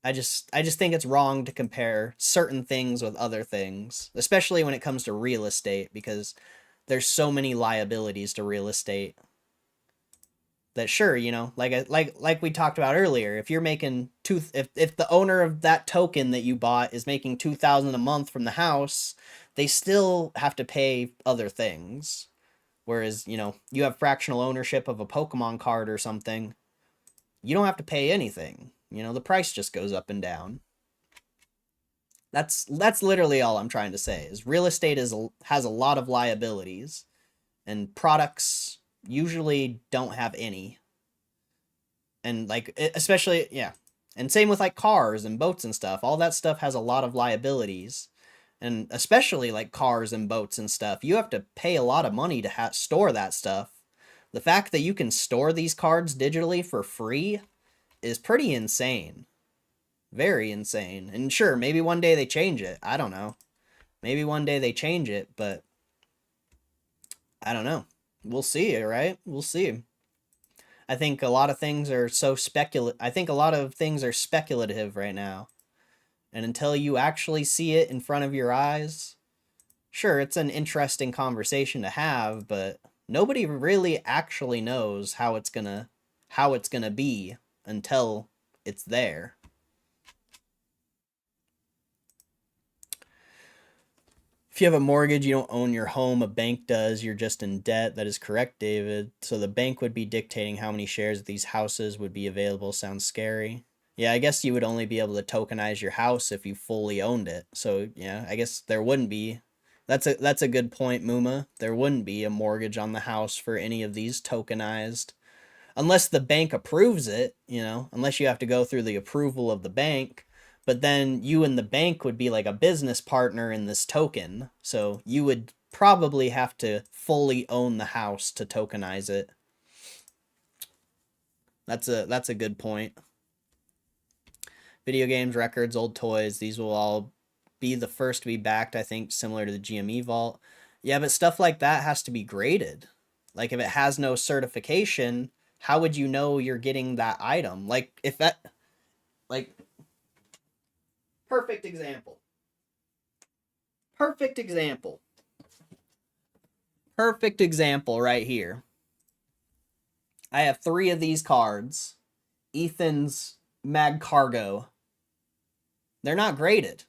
Speaker 1: I just think it's wrong to compare certain things with other things, especially when it comes to real estate, because there's so many liabilities to real estate that, sure, like we talked about earlier, if you're making if the owner of that token that you bought is making 2,000 a month from the house, they still have to pay other things. Whereas, you have fractional ownership of a Pokemon card or something, you don't have to pay anything. The price just goes up and down. That's literally all I'm trying to say, is real estate has a lot of liabilities, and products usually don't have any. And especially, yeah. And same with like cars and boats and stuff. All that stuff has a lot of liabilities. And especially like cars and boats and stuff, you have to pay a lot of money to store that stuff. The fact that you can store these cards digitally for free is pretty insane. Very insane. And sure, maybe one day they change it. I don't know. Maybe one day they change it, but I don't know. We'll see, right? We'll see. I think a lot of things are I think a lot of things are speculative right now. And until you actually see it in front of your eyes, sure, it's an interesting conversation to have, but Nobody really actually knows how it's gonna be until it's there. If you have a mortgage, you don't own your home. A bank does. You're just in debt. That is correct, David. So the bank would be dictating how many shares of these houses would be available. Sounds scary. Yeah, I guess you would only be able to tokenize your house if you fully owned it. So yeah, I guess there wouldn't be. That's a good point, Muma. There wouldn't be a mortgage on the house for any of these tokenized, unless the bank approves it, unless you have to go through the approval of the bank. But then you and the bank would be like a business partner in this token. So you would probably have to fully own the house to tokenize it. That's a good point. Video games, records, old toys, these will all be the first to be backed, I think, similar to the GME vault. Yeah, but stuff like that has to be graded. Like if it has no certification, how would you know you're getting that item? Like if that, like, perfect example. Perfect example. Perfect example right here. I have 3 of these cards. Ethan's Mag Cargo. They're not graded.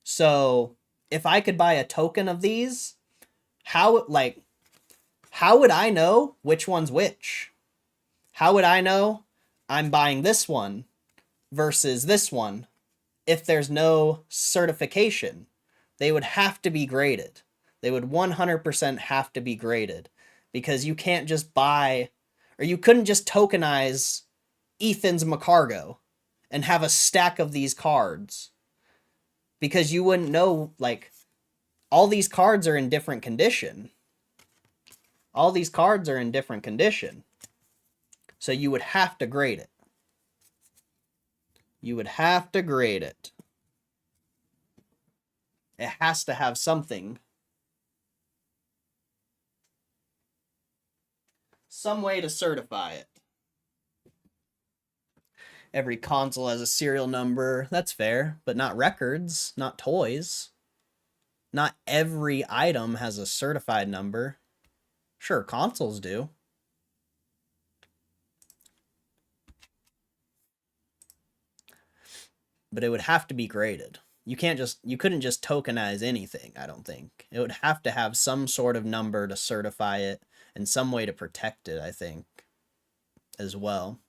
Speaker 1: So if I could buy a token of these, how would I know which one's which? How would I know I'm buying this one versus this one if there's no certification? They would have to be graded. They would 100% have to be graded, because you can't just buy, or you couldn't just tokenize Ethan's Macargo and have a stack of these cards, because you wouldn't know, like, all these cards are in different condition. All these cards are in different condition. So you would have to grade it. You would have to grade it. It has to have something. Some way to certify it. Every console has a serial number. That's fair, but not records, not toys. Not every item has a certified number. Sure, consoles do. But it would have to be graded. You couldn't just tokenize anything, I don't think. It would have to have some sort of number to certify it and some way to protect it, I think, as well.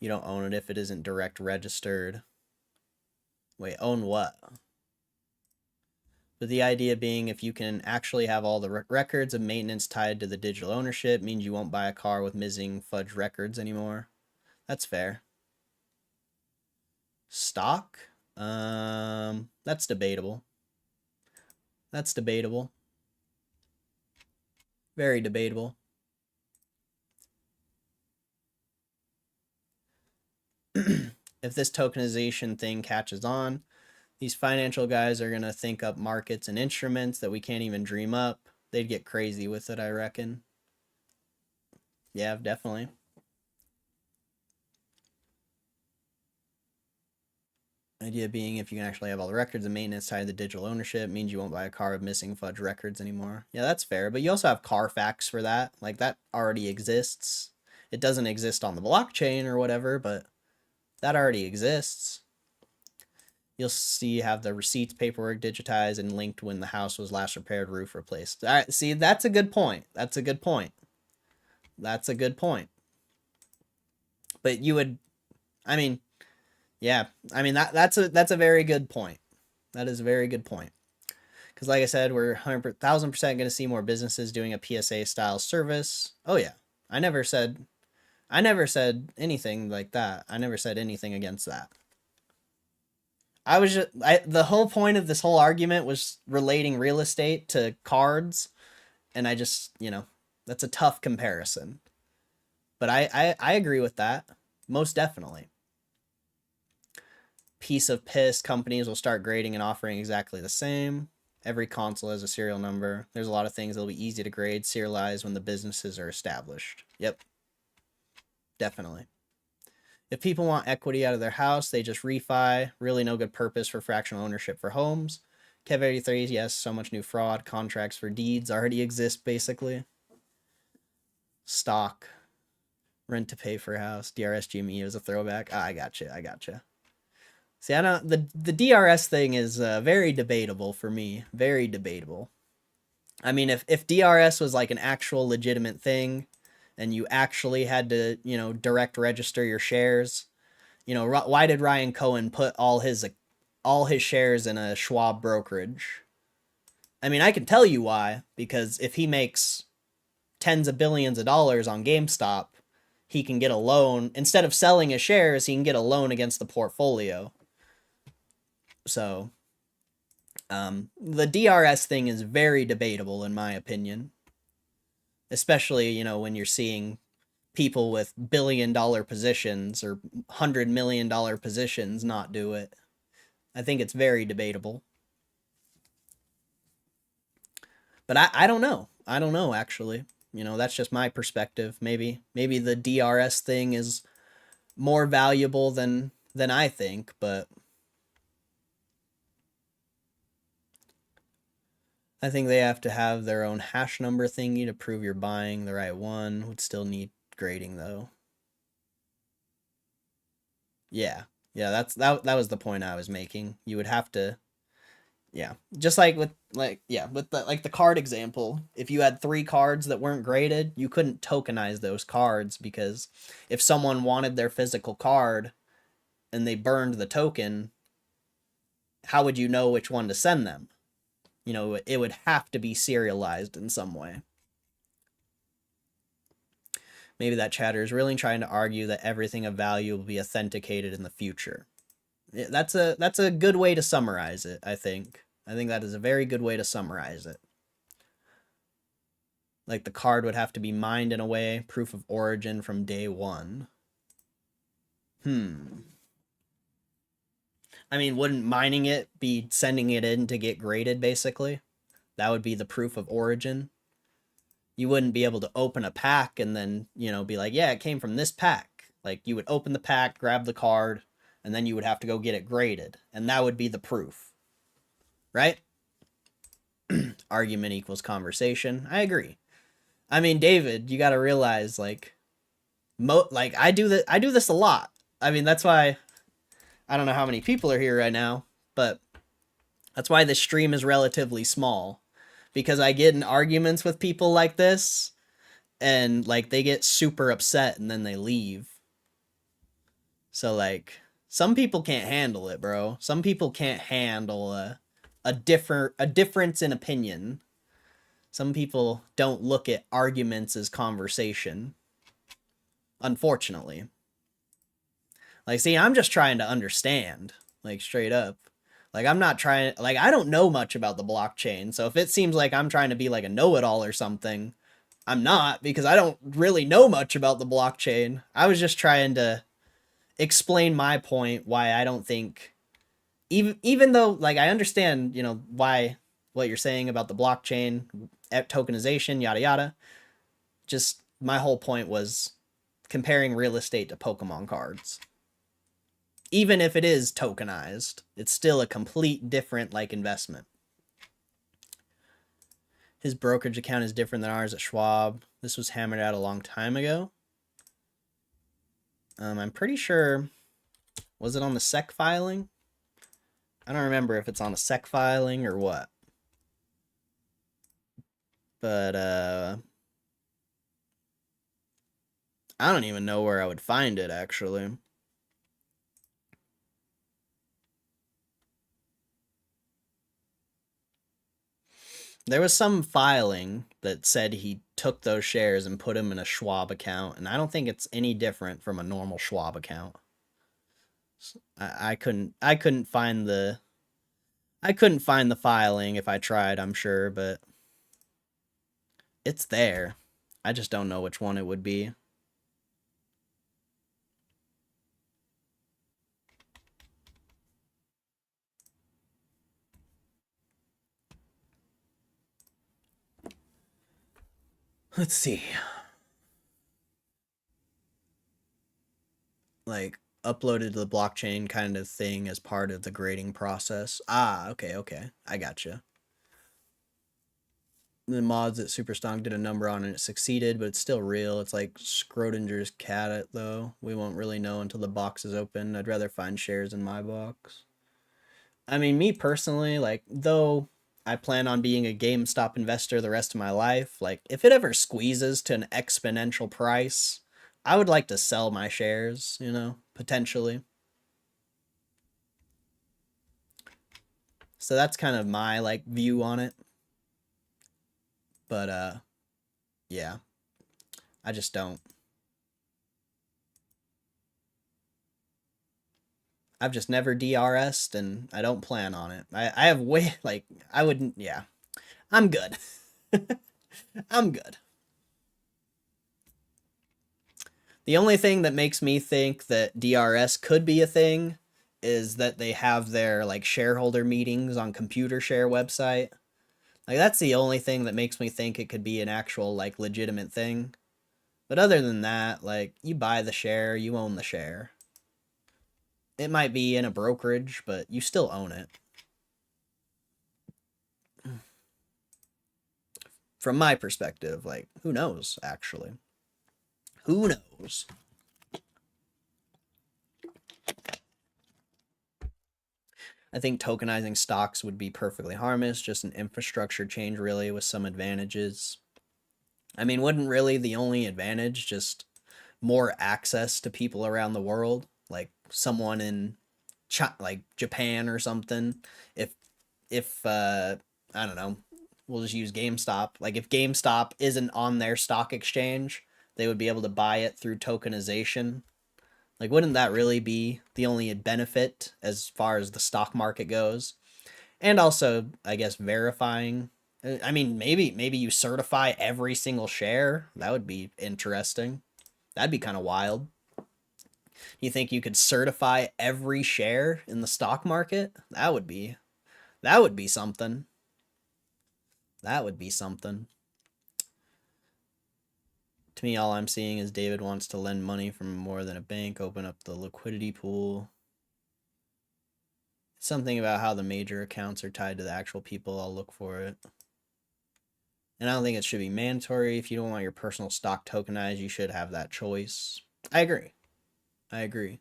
Speaker 1: You don't own it if it isn't direct registered. Wait, own what? But the idea being, if you can actually have all the records of maintenance tied to the digital ownership, means you won't buy a car with missing fudge records anymore. That's fair. Stock? That's debatable. That's debatable. Very debatable. If this tokenization thing catches on, these financial guys are going to think up markets and instruments that we can't even dream up. They'd get crazy with it, I reckon. Yeah, definitely. Idea being, if you can actually have all the records and maintenance tied to the digital ownership, means you won't buy a car with missing fudge records anymore. Yeah, that's fair, but you also have Carfax for that. Like, that already exists. It doesn't exist on the blockchain or whatever, but that already exists. You'll see you have the receipts paperwork digitized and linked when the house was last repaired, roof replaced. All right, see, that's a good point. That's a good point. That's a good point. But you would, I mean, yeah, I mean, that's a very good point. That is a very good point. Because like I said, we're 100,000% going to see more businesses doing a PSA style service. Oh yeah, I never said anything like that. I never said anything against that. The whole point of this whole argument was relating real estate to cards, and I just, that's a tough comparison. But I agree with that, most definitely. Piece of piss, companies will start grading and offering exactly the same. Every console has a serial number. There's a lot of things that'll be easy to grade, serialize when the businesses are established. Yep. Definitely. If people want equity out of their house, they just refi. Really no good purpose for fractional ownership for homes. Kev 83, yes, so much new fraud. Contracts for deeds already exist, basically. Stock. Rent to pay for a house. DRS GME is a throwback. I gotcha. See, I don't. The DRS thing is very debatable for me. Very debatable. I mean, if DRS was like an actual legitimate thing, and you actually had to, direct register your shares, why did Ryan Cohen put all his shares in a Schwab brokerage? I mean, I can tell you why, because if he makes tens of billions of dollars on GameStop, he can get a loan. Instead of selling his shares, he can get a loan against the portfolio. So, the DRS thing is very debatable, in my opinion. Especially, when you're seeing people with billion-dollar positions or $100 million positions not do it. I think it's very debatable. But I don't know. I don't know, actually. That's just my perspective. Maybe the DRS thing is more valuable than I think, but I think they have to have their own hash number thingy to prove you're buying the right one. Would still need grading though. Yeah. Yeah, that was the point I was making. You would have to, yeah. Just like with the card example, if you had 3 cards that weren't graded, you couldn't tokenize those cards, because if someone wanted their physical card and they burned the token, how would you know which one to send them? It would have to be serialized in some way. Maybe that chatter is really trying to argue that everything of value will be authenticated in the future. That's a good way to summarize it, I think. I think that is a very good way to summarize it. Like, the card would have to be mined in a way, proof of origin from day one. I mean, wouldn't mining it be sending it in to get graded, basically? That would be the proof of origin. You wouldn't be able to open a pack and then, be like, yeah, it came from this pack. Like, you would open the pack, grab the card, and then you would have to go get it graded. And that would be the proof. Right? Argument equals conversation. I agree. I mean, David, you got to realize, like, I do this a lot. I mean, that's why I don't know how many people are here right now, but that's why the stream is relatively small, because I get in arguments with people like this, and like they get super upset and then they leave. So like, some people can't handle it, bro. Some people can't handle a difference in opinion. Some people don't look at arguments as conversation, unfortunately. Like, see, I'm just trying to understand, like, straight up. Like, I'm not trying, like, I don't know much about the blockchain, so if it seems like I'm trying to be like a know-it-all or something, I'm not, because I don't really know much about the blockchain. I was just trying to explain my point, why I don't think, even though, like, I understand, why, what you're saying about the blockchain, tokenization, yada yada. Just, my whole point was comparing real estate to Pokemon cards. Even if it is tokenized, it's still a complete different, like, investment. His brokerage account is different than ours at Schwab. This was hammered out a long time ago. I'm pretty sure, was it on the SEC filing? I don't remember if it's on a SEC filing or what. But, I don't even know where I would find it, actually. There was some filing that said he took those shares and put them in a Schwab account, and I don't think it's any different from a normal Schwab account. I couldn't find the filing if I tried, I'm sure, but it's there. I just don't know which one it would be. Let's see. Like, uploaded to the blockchain kind of thing as part of the grading process. Ah, okay, okay. I gotcha. The mods that Superstonk did a number on and it succeeded, but it's still real. It's like Schrodinger's cat, though. We won't really know until the box is open. I'd rather find shares in my box. I mean, me personally, like, though I plan on being a GameStop investor the rest of my life, like, if it ever squeezes to an exponential price, I would like to sell my shares, you know, potentially. So that's kind of my, like, view on it. But, yeah, I just don't. I've just never DRS'd and I don't plan on it. I have way, like, I wouldn't, yeah. I'm good. I'm good. The only thing that makes me think that DRS could be a thing is that they have their, like, shareholder meetings on Computershare website. Like, that's the only thing that makes me think it could be an actual, like, legitimate thing. But other than that, like, you buy the share, you own the share. It might be in a brokerage, but you still own it. From my perspective, like, who knows, actually? Who knows? I think tokenizing stocks would be perfectly harmless, just an infrastructure change, really, with some advantages. I mean, wouldn't really the only advantage just more access to people around the world, like someone in like Japan or something? If I don't know, we'll just use GameStop. Like if GameStop isn't on their stock exchange, they would be able to buy it through tokenization. Like, wouldn't that really be the only benefit as far as the stock market goes? And also, I guess verifying. I mean, maybe you certify every single share. That would be interesting. That'd be kind of wild. You think you could certify every share in the stock market? That would be something. That would be something. To me, all I'm seeing is David wants to lend money from more than a bank, open up the liquidity pool. Something about how the major accounts are tied to the actual people. I'll look for it. And I don't think it should be mandatory. If you don't want your personal stock tokenized, you should have that choice. I agree. I agree.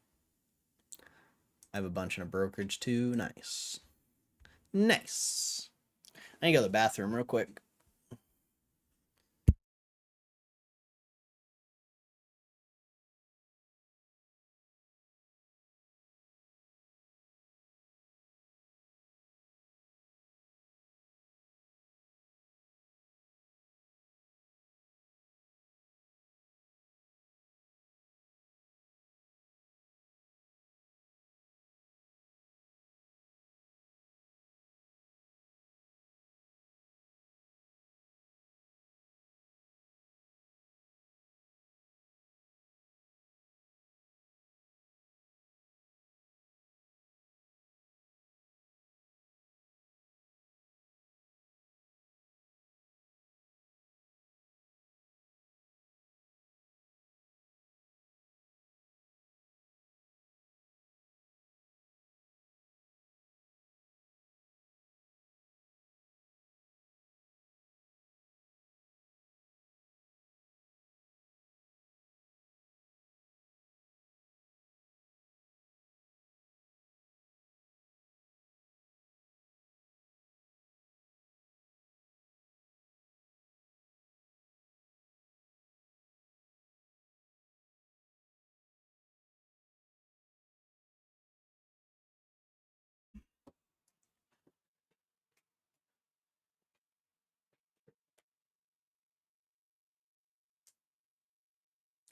Speaker 1: I have a bunch in a brokerage too. Nice. Nice. I need to go to the bathroom real quick.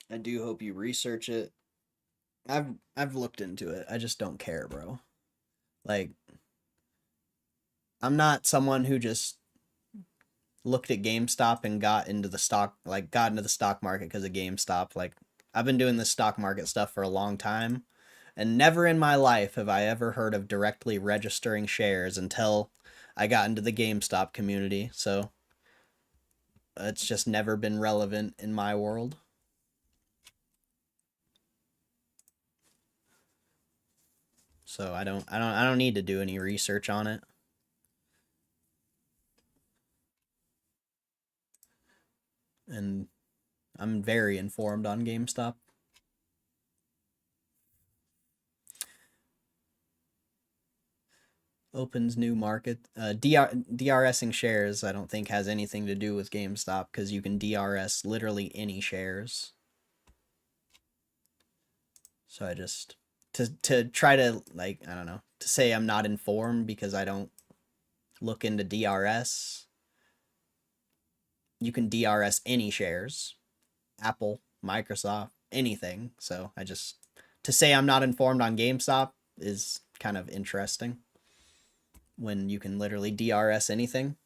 Speaker 1: I do hope you research it. I've looked into it. I just don't care, bro. Like I'm not someone who just looked at GameStop and got into the stock market because of GameStop. Like I've been doing this stock market stuff for a long time, and never in my life have I ever heard of directly registering shares until I got into the GameStop community. So it's just never been relevant in my world. so I don't need to do any research on it. And I'm very informed on GameStop. Opens new market. DRSing shares, I don't think has anything to do with GameStop because you can DRS literally any shares. So I just to try to, like, I don't know, to say I'm not informed because I don't look into DRS. You can DRS any shares. Apple, Microsoft, anything. So I just to say I'm not informed on GameStop is kind of interesting when you can literally DRS anything.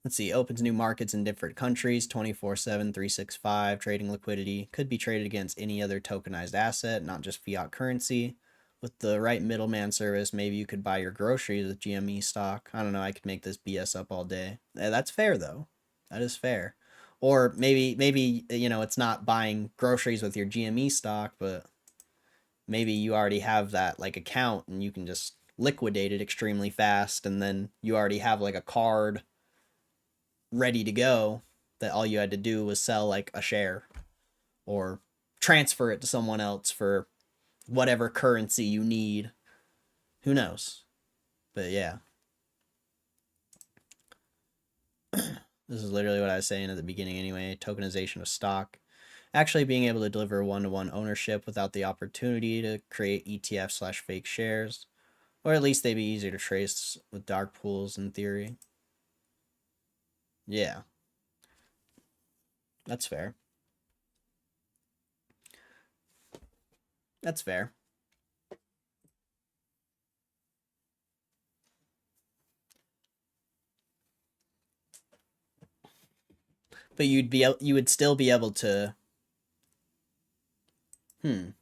Speaker 1: Let's see, opens new markets in different countries, 24/7, 365, trading liquidity. Could be traded against any other tokenized asset, not just fiat currency. With the right middleman service, maybe you could buy your groceries with GME stock. I don't know, I could make this BS up all day. That's fair, though. That is fair. Or maybe you know, it's not buying groceries with your GME stock, but maybe you already have that, like, account and you can just liquidate it extremely fast, and then you already have, like, a card ready to go that all you had to do was sell, like, a share or transfer it to someone else for whatever currency you need. Who knows? But yeah. This is literally what I was saying at the beginning anyway. Tokenization of stock. Actually being able to deliver one-to-one ownership without the opportunity to create ETF/fake shares. Or at least they'd be easier to trace with dark pools in theory. Yeah. That's fair. That's fair. But you would still be able to think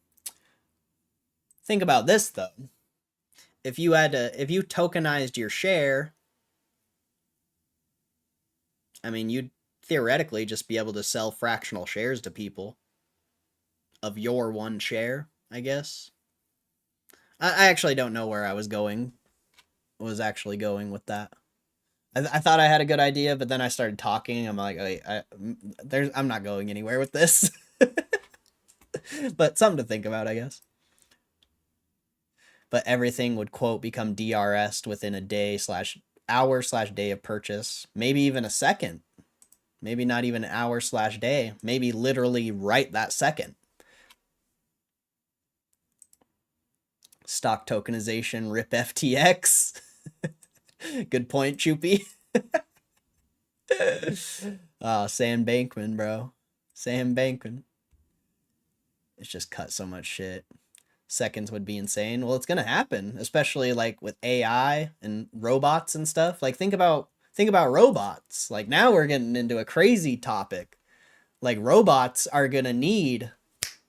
Speaker 1: about this though. If you tokenized your share, I mean, you'd theoretically just be able to sell fractional shares to people of your one share, I guess. I actually don't know where I was going with that. I thought I had a good idea, but then I started talking. I'm like, I'm not going anywhere with this. But something to think about, I guess. But everything would, quote, become DRS'd within a day/hour/day of purchase, maybe even a second. Maybe not even an hour/day. Maybe literally right that second. Stock tokenization, rip FTX. Good point, Choopy. Sam Bankman, bro. Sam Bankman. It's just cut so much shit. Seconds would be insane. Well, it's gonna happen, especially like with AI and robots and stuff. Like think about robots. Like now we're getting into a crazy topic. Like robots are gonna need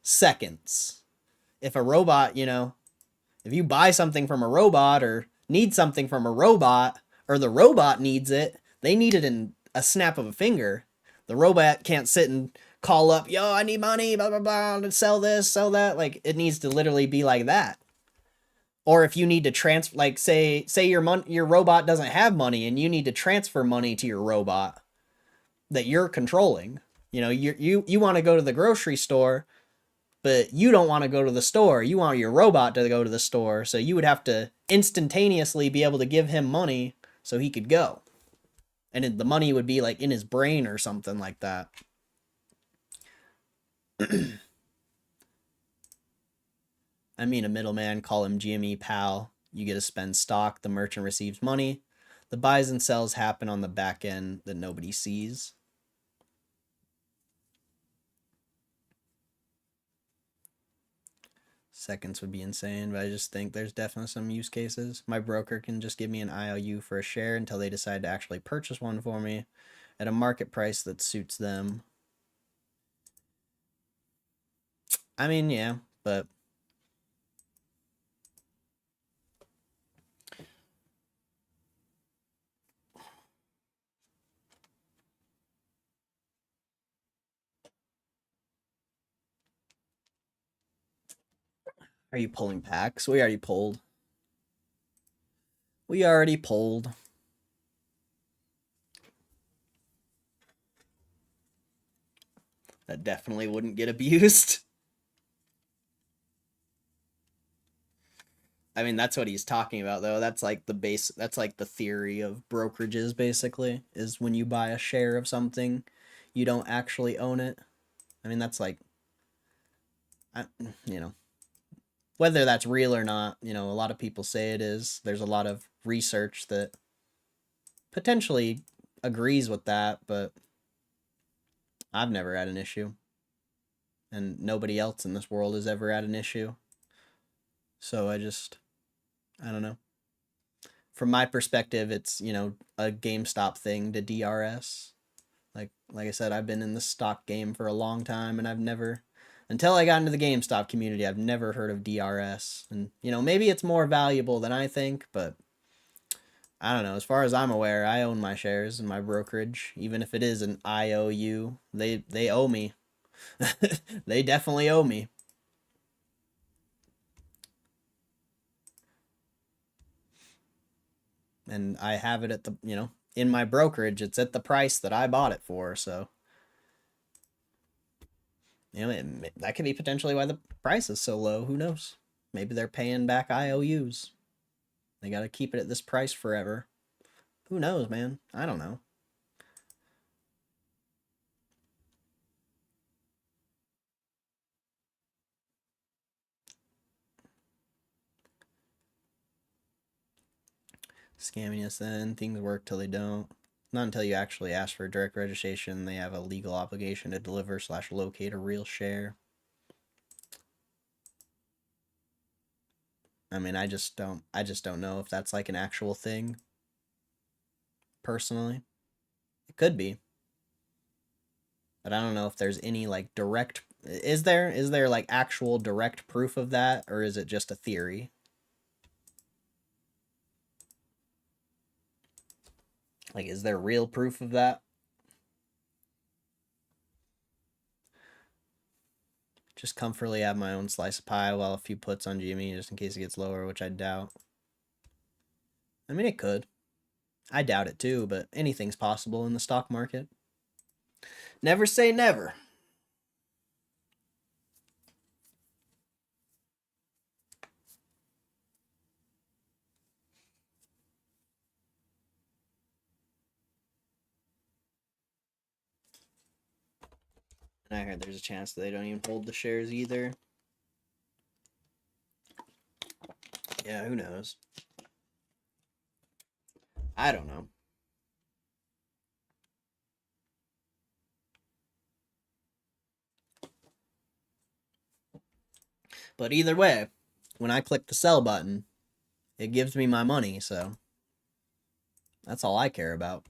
Speaker 1: seconds. If a robot, you know, if you buy something from a robot or need something from a robot, or the robot needs it, they need it in a snap of a finger. The robot can't sit and call up, yo, I need money, blah, blah, blah, to sell this, sell that. Like, it needs to literally be like that. Or if you need to transfer, like, say your robot doesn't have money and you need to transfer money to your robot that you're controlling. You know, you want to go to the grocery store, but you don't want to go to the store. You want your robot to go to the store. So you would have to instantaneously be able to give him money so he could go. And the money would be like in his brain or something like that. I mean, a middleman, call him GME pal. You get to spend stock. The merchant receives money. The buys and sells happen on the back end that nobody sees. Seconds would be insane, but I just think there's definitely some use cases. My broker can just give me an IOU for a share until they decide to actually purchase one for me at a market price that suits them. I mean, yeah, but Are you pulling packs? We already pulled. We already pulled. That definitely wouldn't get abused. I mean, that's what he's talking about, though. That's like the base. That's like the theory of brokerages, basically, is when you buy a share of something, you don't actually own it. I mean, that's like, I, you know, whether that's real or not, a lot of people say it is. There's a lot of research that potentially agrees with that, but I've never had an issue. And nobody else in this world has ever had an issue. So I don't know. From my perspective, it's, a GameStop thing to DRS. Like I said, I've been in the stock game for a long time, and I've never, until I got into the GameStop community, I've never heard of DRS. And maybe it's more valuable than I think, but I don't know. As far as I'm aware, I own my shares in my brokerage, even if it is an IOU. They owe me. They definitely owe me. And I have it at the, in my brokerage, it's at the price that I bought it for. So, that could be potentially why the price is so low. Who knows? Maybe they're paying back IOUs. They got to keep it at this price forever. Who knows, man? I don't know. Scamming us then. Things work till they don't. Not until you actually ask for direct registration, they have a legal obligation to deliver/locate a real share. I mean, I just don't know if that's like an actual thing. Personally, it could be, but I don't know if there's any like direct. Is there like actual direct proof of that, or is it just a theory? Like, is there real proof of that? Just comfortably have my own slice of pie while a few puts on Jimmy just in case it gets lower, which I doubt. I mean, it could. I doubt it too, but anything's possible in the stock market. Never say never. And I heard there's a chance that they don't even hold the shares either. Yeah, who knows? I don't know. But either way, when I click the sell button, it gives me my money, so that's all I care about.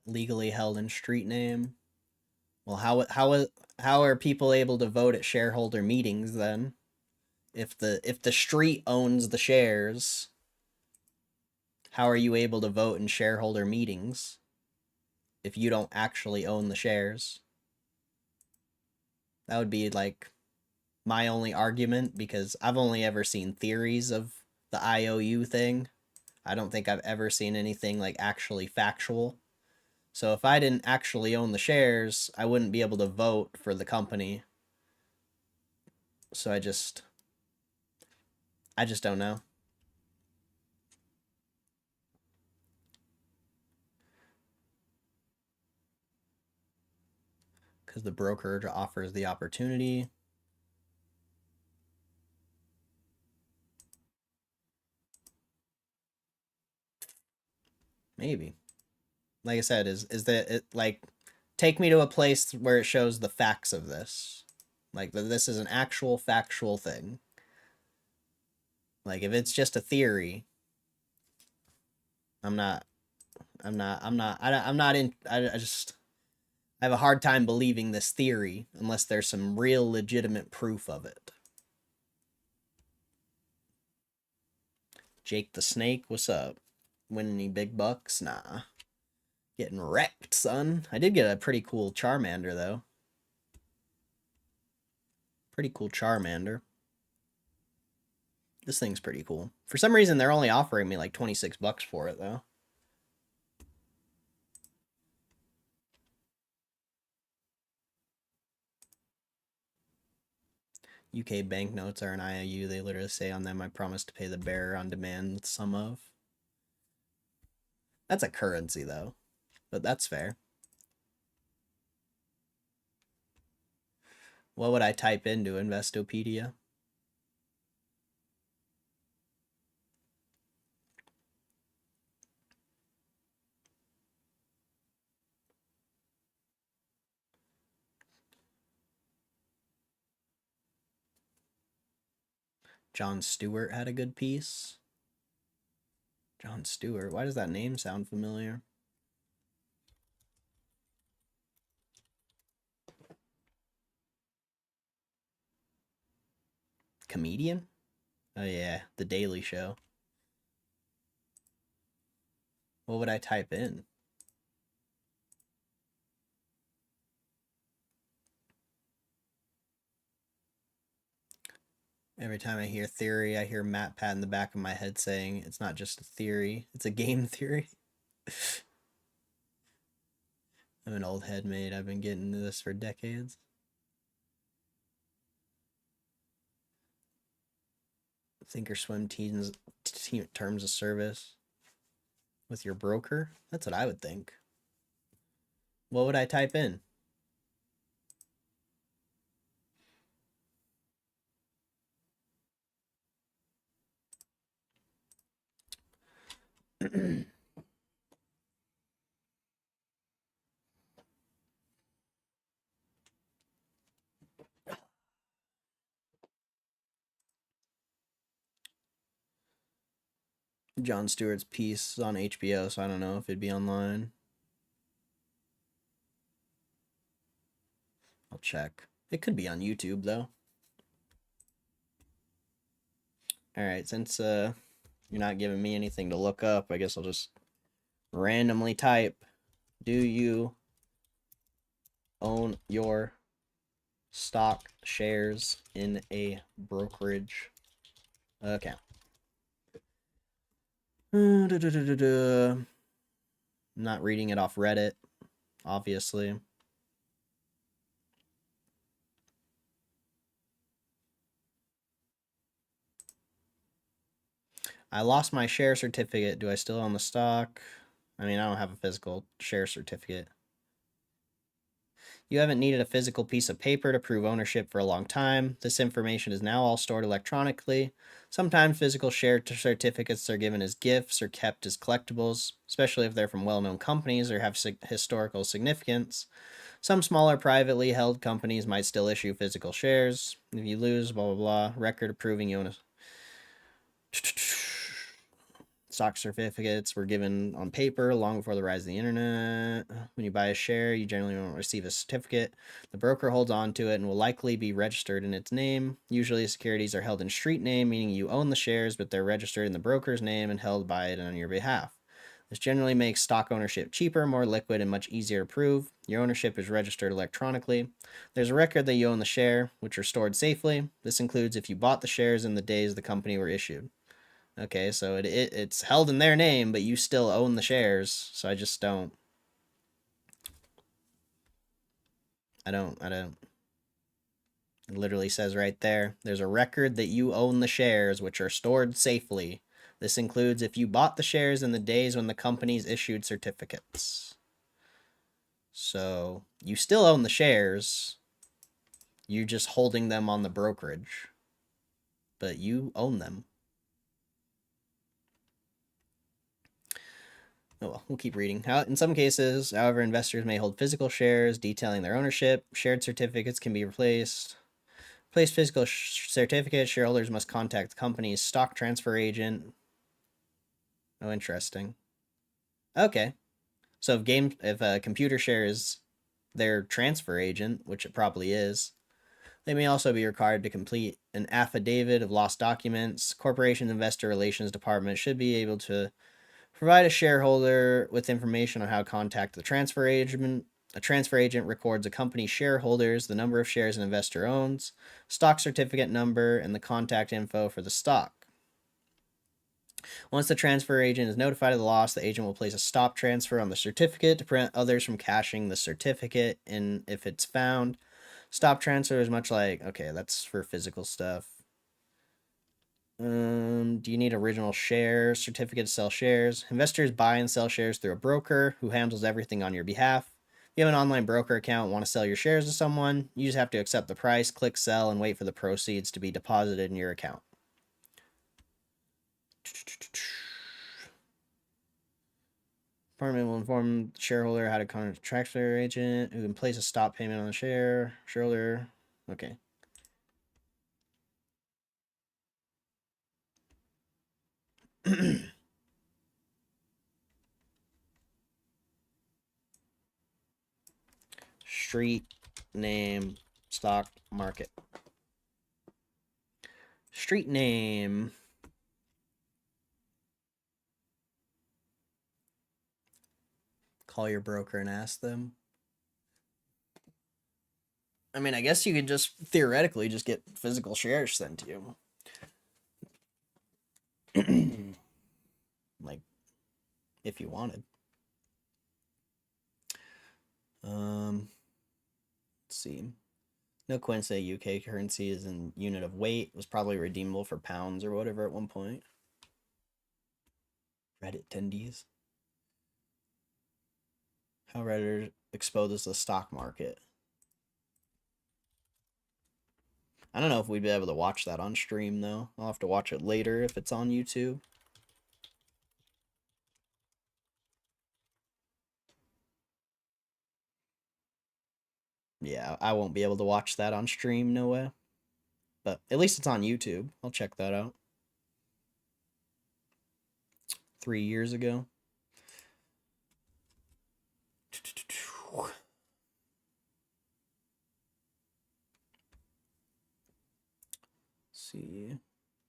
Speaker 1: Legally held in street name. Well, how are people able to vote at shareholder meetings then? If the street owns the shares, how are you able to vote in shareholder meetings if you don't actually own the shares? That would be like my only argument, because I've only ever seen theories of the IOU thing. I don't think I've ever seen anything like actually factual. So if I didn't actually own the shares, I wouldn't be able to vote for the company. So I just don't know. Because the brokerage offers the opportunity. Maybe. Like I said, is that it, like, take me to a place where it shows the facts of this. Like, this is an actual factual thing. Like, if it's just a theory, I'm not. I'm not in. I just. I have a hard time believing this theory unless there's some real legitimate proof of it. Jake the Snake, what's up? Winning any big bucks? Nah. Getting wrecked, son. I did get a pretty cool Charmander, though. Pretty cool Charmander. This thing's pretty cool. For some reason, they're only offering me like 26 bucks for it, though. UK banknotes are an IOU. They literally say on them, I promise to pay the bearer on demand sum of. That's a currency, though. But that's fair. What would I type into Investopedia? Jon Stewart had a good piece. Jon Stewart. Why does that name sound familiar? Comedian? Oh yeah, The Daily Show. What would I type in? Every time I hear theory, I hear MatPat in the back of my head saying it's not just a theory, it's a game theory. I'm an old head mate. I've been getting into this for decades. Thinkorswim terms of service with your broker? That's what I would think. What would I type in? Jon Stewart's piece is on HBO, so I don't know if it'd be online. I'll check. It could be on YouTube, though. Alright, since you're not giving me anything to look up, I guess I'll just randomly type, do you own your stock shares in a brokerage account? I'm not reading it off Reddit, obviously. I lost my share certificate. Do I still own the stock? I mean, I don't have a physical share certificate. You haven't needed a physical piece of paper to prove ownership for a long time. This information is now all stored electronically. Sometimes physical share certificates are given as gifts or kept as collectibles, especially if they're from well-known companies or have historical significance. Some smaller privately held companies might still issue physical shares. If you lose, blah, blah, blah, record of proving you own a stock certificates were given on paper long before the rise of the internet. When you buy a share, you generally won't receive a certificate. The broker holds on to it and will likely be registered in its name. Usually, securities are held in street name, meaning you own the shares, but they're registered in the broker's name and held by it on your behalf. This generally makes stock ownership cheaper, more liquid, and much easier to prove. Your ownership is registered electronically. There's a record that you own the share, which are stored safely. This includes if you bought the shares in the days the company were issued. Okay, so it's held in their name, but you still own the shares. So I just don't. I don't. It literally says right there. There's a record that you own the shares, which are stored safely. This includes if you bought the shares in the days when the companies issued certificates. So you still own the shares. You're just holding them on the brokerage, but you own them. Oh well, we'll keep reading. In some cases, however, investors may hold physical shares detailing their ownership. Shared certificates can be replaced. Replace physical certificates. Shareholders must contact the company's stock transfer agent. Oh, interesting. Okay. So if a computer share is their transfer agent, which it probably is, they may also be required to complete an affidavit of lost documents. Corporation's investor relations department should be able to provide a shareholder with information on how to contact the transfer agent. A transfer agent records a company's shareholders, the number of shares an investor owns, stock certificate number, and the contact info for the stock. Once the transfer agent is notified of the loss, the agent will place a stop transfer on the certificate to prevent others from cashing the certificate. And if it's found, stop transfer is much like, okay, that's for physical stuff. Do you need original shares, certificate to sell shares? Investors buy and sell shares through a broker who handles everything on your behalf. If you have an online broker account and want to sell your shares to someone, you just have to accept the price, click sell, and wait for the proceeds to be deposited in your account. Department will inform the shareholder how to contact the transfer agent who can place a stop payment on the shareholder. Okay. Street name, stock market. Street name. Call your broker and ask them. I mean, I guess you could just theoretically just get physical shares sent to you. Like, if you wanted. Let's see. No coincidence UK currency is in unit of weight. It was probably redeemable for pounds or whatever at one point. Reddit attendees. How Reddit exposes the stock market. I don't know if we'd be able to watch that on stream, though. I'll have to watch it later if it's on YouTube. Yeah, I won't be able to watch that on stream, no way. But at least it's on YouTube. I'll check that out. 3 years ago. See.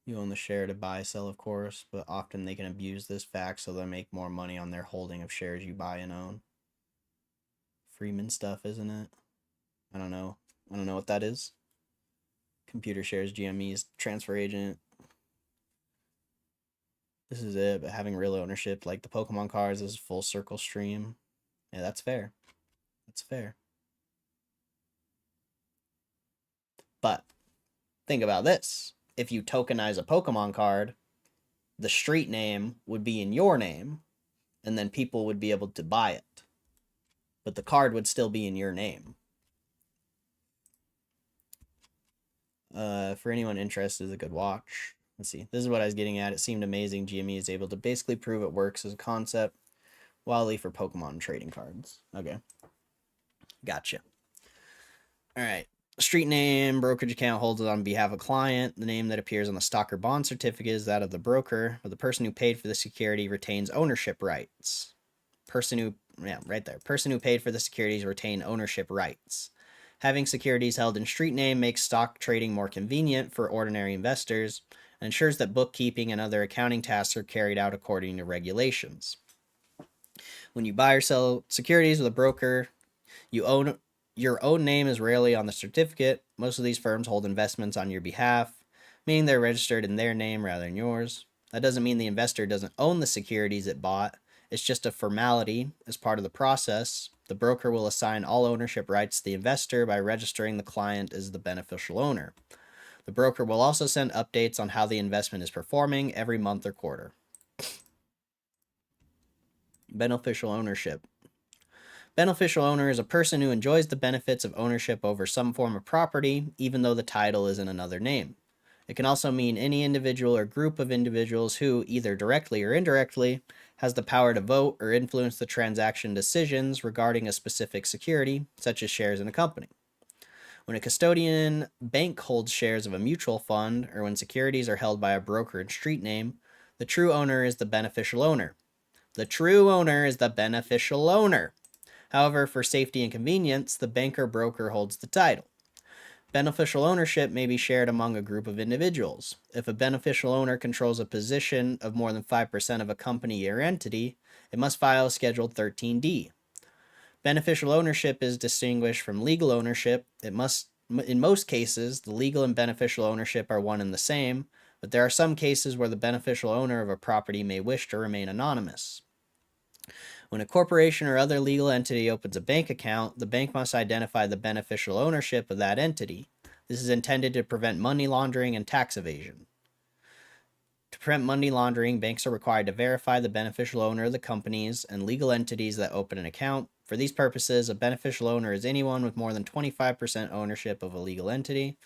Speaker 1: You own the share to buy, sell, of course, but often they can abuse this fact so they make more money on their holding of shares you buy and own. Freeman stuff, isn't it? I don't know. I don't know what that is. Computer shares, GME's transfer agent. This is it, but having real ownership like the Pokemon cards is full circle stream. Yeah, that's fair. That's fair. But think about this. If you tokenize a Pokemon card, the street name would be in your name, and then people would be able to buy it. But the card would still be in your name. For anyone interested, is a good watch. Let's see. This is what I was getting at. It seemed amazing. GME is able to basically prove it works as a concept. Wildly for Pokemon trading cards. Okay. Gotcha. All right. Street name, brokerage account holds it on behalf of client. The name that appears on the stock or bond certificate is that of the broker, but the person who paid for the security retains ownership rights. Right there. Person who paid for the securities retain ownership rights. Having securities held in street name makes stock trading more convenient for ordinary investors and ensures that bookkeeping and other accounting tasks are carried out according to regulations. When you buy or sell securities with a broker, your own name is rarely on the certificate. Most of these firms hold investments on your behalf, meaning they're registered in their name rather than yours. That doesn't mean the investor doesn't own the securities it bought. It's just a formality. As part of the process, the broker will assign all ownership rights to the investor by registering the client as the beneficial owner. The broker will also send updates on how the investment is performing every month or quarter. Beneficial ownership. Beneficial owner is a person who enjoys the benefits of ownership over some form of property, even though the title is in another name. It can also mean any individual or group of individuals who, either directly or indirectly, has the power to vote or influence the transaction decisions regarding a specific security, such as shares in a company. When a custodian bank holds shares of a mutual fund, or when securities are held by a broker in street name, the true owner is the beneficial owner. The true owner is the beneficial owner. However, for safety and convenience, the bank or broker holds the title. Beneficial ownership may be shared among a group of individuals. If a beneficial owner controls a position of more than 5% of a company or entity, it must file Schedule 13D. Beneficial ownership is distinguished from legal ownership. In most cases, the legal and beneficial ownership are one and the same, but there are some cases where the beneficial owner of a property may wish to remain anonymous. When a corporation or other legal entity opens a bank account, the bank must identify the beneficial ownership of that entity. This is intended to prevent money laundering and tax evasion. To prevent money laundering, banks are required to verify the beneficial owner of the companies and legal entities that open an account. For these purposes, a beneficial owner is anyone with more than 25% ownership of a legal entity,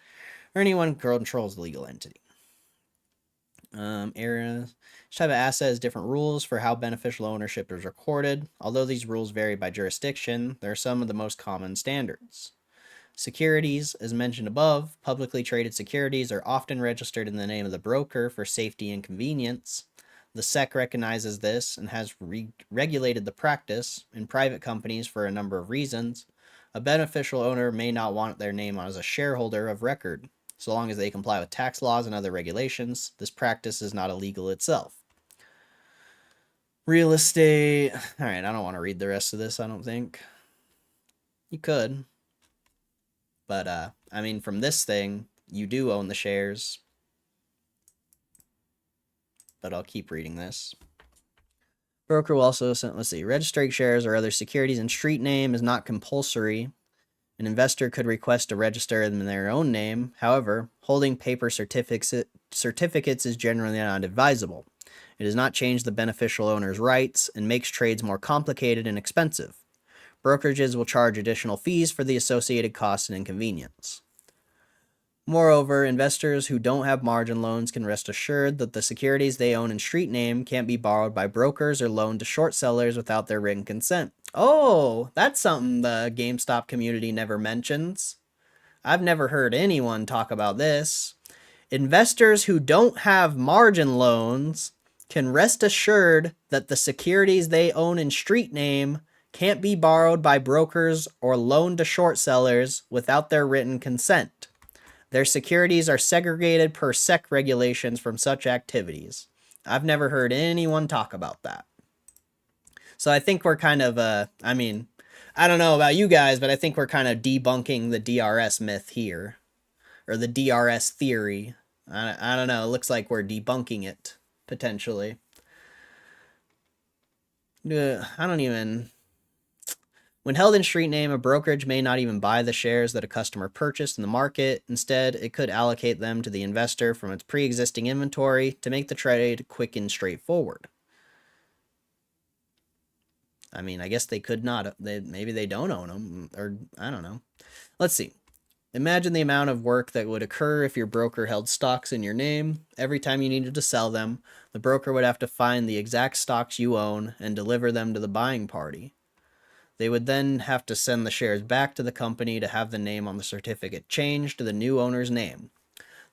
Speaker 1: or anyone who controls the legal entity. Areas. Each type of asset has different rules for how beneficial ownership is recorded. Although these rules vary by jurisdiction, there are some of the most common standards. Securities, as mentioned above, publicly traded securities are often registered in the name of the broker for safety and convenience. The SEC recognizes this and has regulated the practice in private companies for a number of reasons. A beneficial owner may not want their name as a shareholder of record. So long as they comply with tax laws and other regulations, this practice is not illegal itself. Real estate. All right, I don't want to read the rest of this, I don't think. You could. But, I mean, from this thing, you do own the shares. But I'll keep reading this. Broker will also, let's see, registering shares or other securities in street name is not compulsory. An investor could request to register them in their own name. However, holding paper certificates is generally not advisable. It does not change the beneficial owner's rights and makes trades more complicated and expensive. Brokerages will charge additional fees for the associated costs and inconvenience. Moreover, investors who don't have margin loans can rest assured that the securities they own in street name can't be borrowed by brokers or loaned to short sellers without their written consent. Oh, that's something the Gamestop community never mentions. I've never heard anyone talk about this. Investors who don't have margin loans can rest assured that the securities they own in street name can't be borrowed by brokers or loaned to short sellers without their written consent. Their securities are segregated per SEC regulations from such activities. I've never heard anyone talk about that. So I think we're kind of, I mean, I don't know about you guys, but I think we're kind of debunking the DRS myth here. Or the DRS theory. I don't know. It looks like we're debunking it, potentially. I don't even... When held in street name, a brokerage may not even buy the shares that a customer purchased in the market. Instead, it could allocate them to the investor from its pre-existing inventory to make the trade quick and straightforward. I mean, I guess they could not. Maybe they don't own them, or I don't know. Let's see. Imagine the amount of work that would occur if your broker held stocks in your name. Every time you needed to sell them, the broker would have to find the exact stocks you own and deliver them to the buying party. They would then have to send the shares back to the company to have the name on the certificate changed to the new owner's name.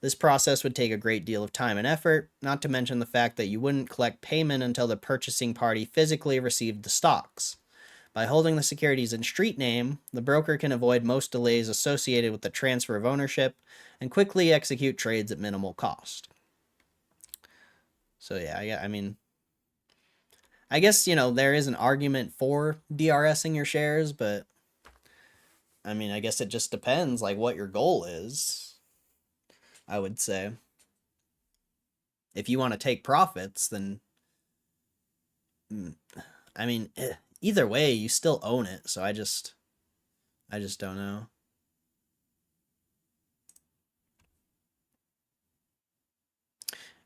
Speaker 1: This process would take a great deal of time and effort, not to mention the fact that you wouldn't collect payment until the purchasing party physically received the stocks. By holding the securities in street name, the broker can avoid most delays associated with the transfer of ownership and quickly execute trades at minimal cost. So yeah, I mean, I guess, you know, there is an argument for DRSing your shares, but I mean, I guess it just depends, like, what your goal is, I would say. If you want to take profits, then, I mean, either way, you still own it, so I just don't know.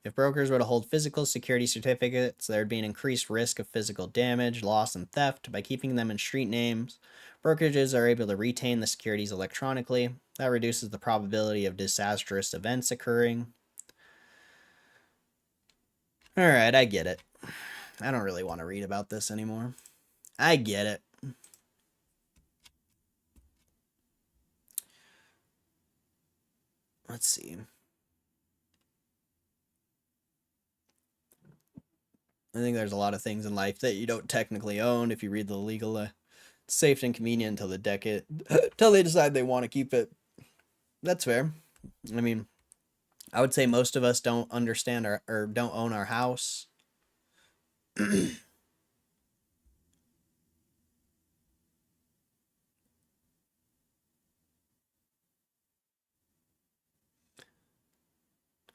Speaker 1: If brokers were to hold physical security certificates, there would be an increased risk of physical damage, loss, and theft. By keeping them in street names, brokerages are able to retain the securities electronically. That reduces the probability of disastrous events occurring. Alright, I get it. I don't really want to read about this anymore. I get it. Let's see. I think there's a lot of things in life that you don't technically own if you read the legal. Safe and convenient until the decade, until they decide they want to keep it. That's fair. I mean, I would say most of us don't understand or don't own our house.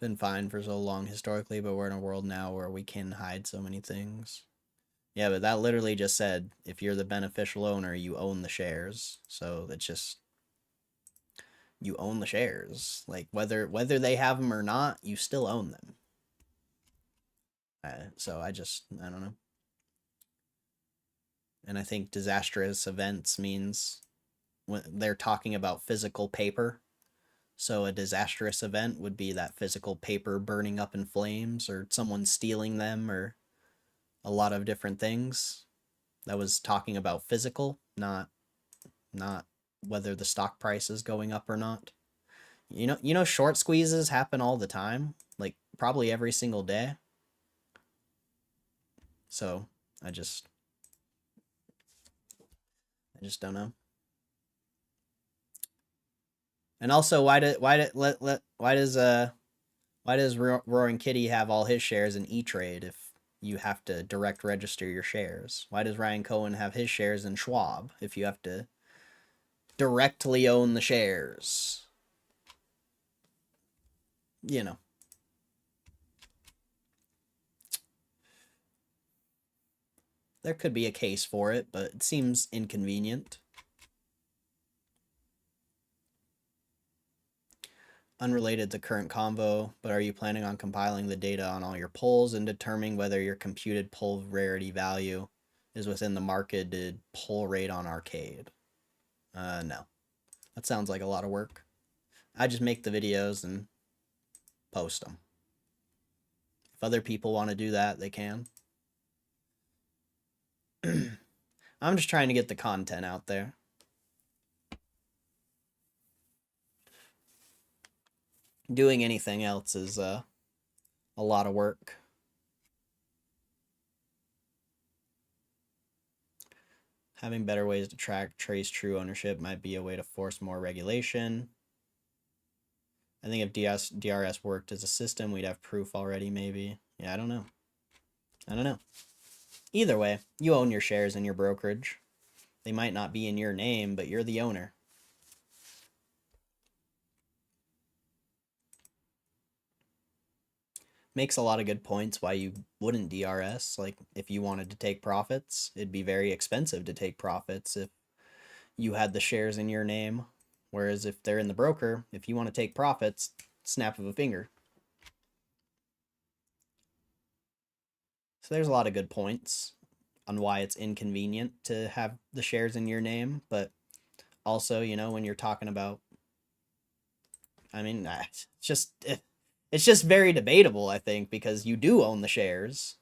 Speaker 1: Been fine for so long historically, but we're in a world now where we can hide so many things. Yeah, but that literally just said if you're the beneficial owner, you own the shares. So that's just you own the shares. Like whether they have them or not, you still own them. So I don't know. And I think disastrous events means when they're talking about physical paper. So a disastrous event would be that physical paper burning up in flames or someone stealing them or a lot of different things. That was talking about physical, not whether the stock price is going up or not. You know short squeezes happen all the time, like probably every single day. So I just I just don't know. And also why does Roaring Kitty have all his shares in E Trade if you have to direct register your shares? Why does Ryan Cohen have his shares in Schwab if you have to directly own the shares? You know, there could be a case for it, but it seems inconvenient. Unrelated to current convo, but are you planning on compiling the data on all your polls and determining whether your computed poll rarity value is within the marketed poll rate on Arcade? No. That sounds like a lot of work. I just make the videos and post them. If other people want to do that, they can. I'm just trying to get the content out there. Doing anything else is a lot of work. Having better ways to trace true ownership might be a way to force more regulation. I think if DRS worked as a system, we'd have proof already, maybe. Yeah, I don't know. I don't know. Either way, you own your shares in your brokerage. They might not be in your name, but you're the owner. Makes a lot of good points why you wouldn't DRS. Like, if you wanted to take profits, it'd be very expensive to take profits if you had the shares in your name. Whereas if they're in the broker, if you want to take profits, snap of a finger. So there's a lot of good points on why it's inconvenient to have the shares in your name, but also, when you're talking about, I mean, it's just very debatable, I think, because you do own the shares.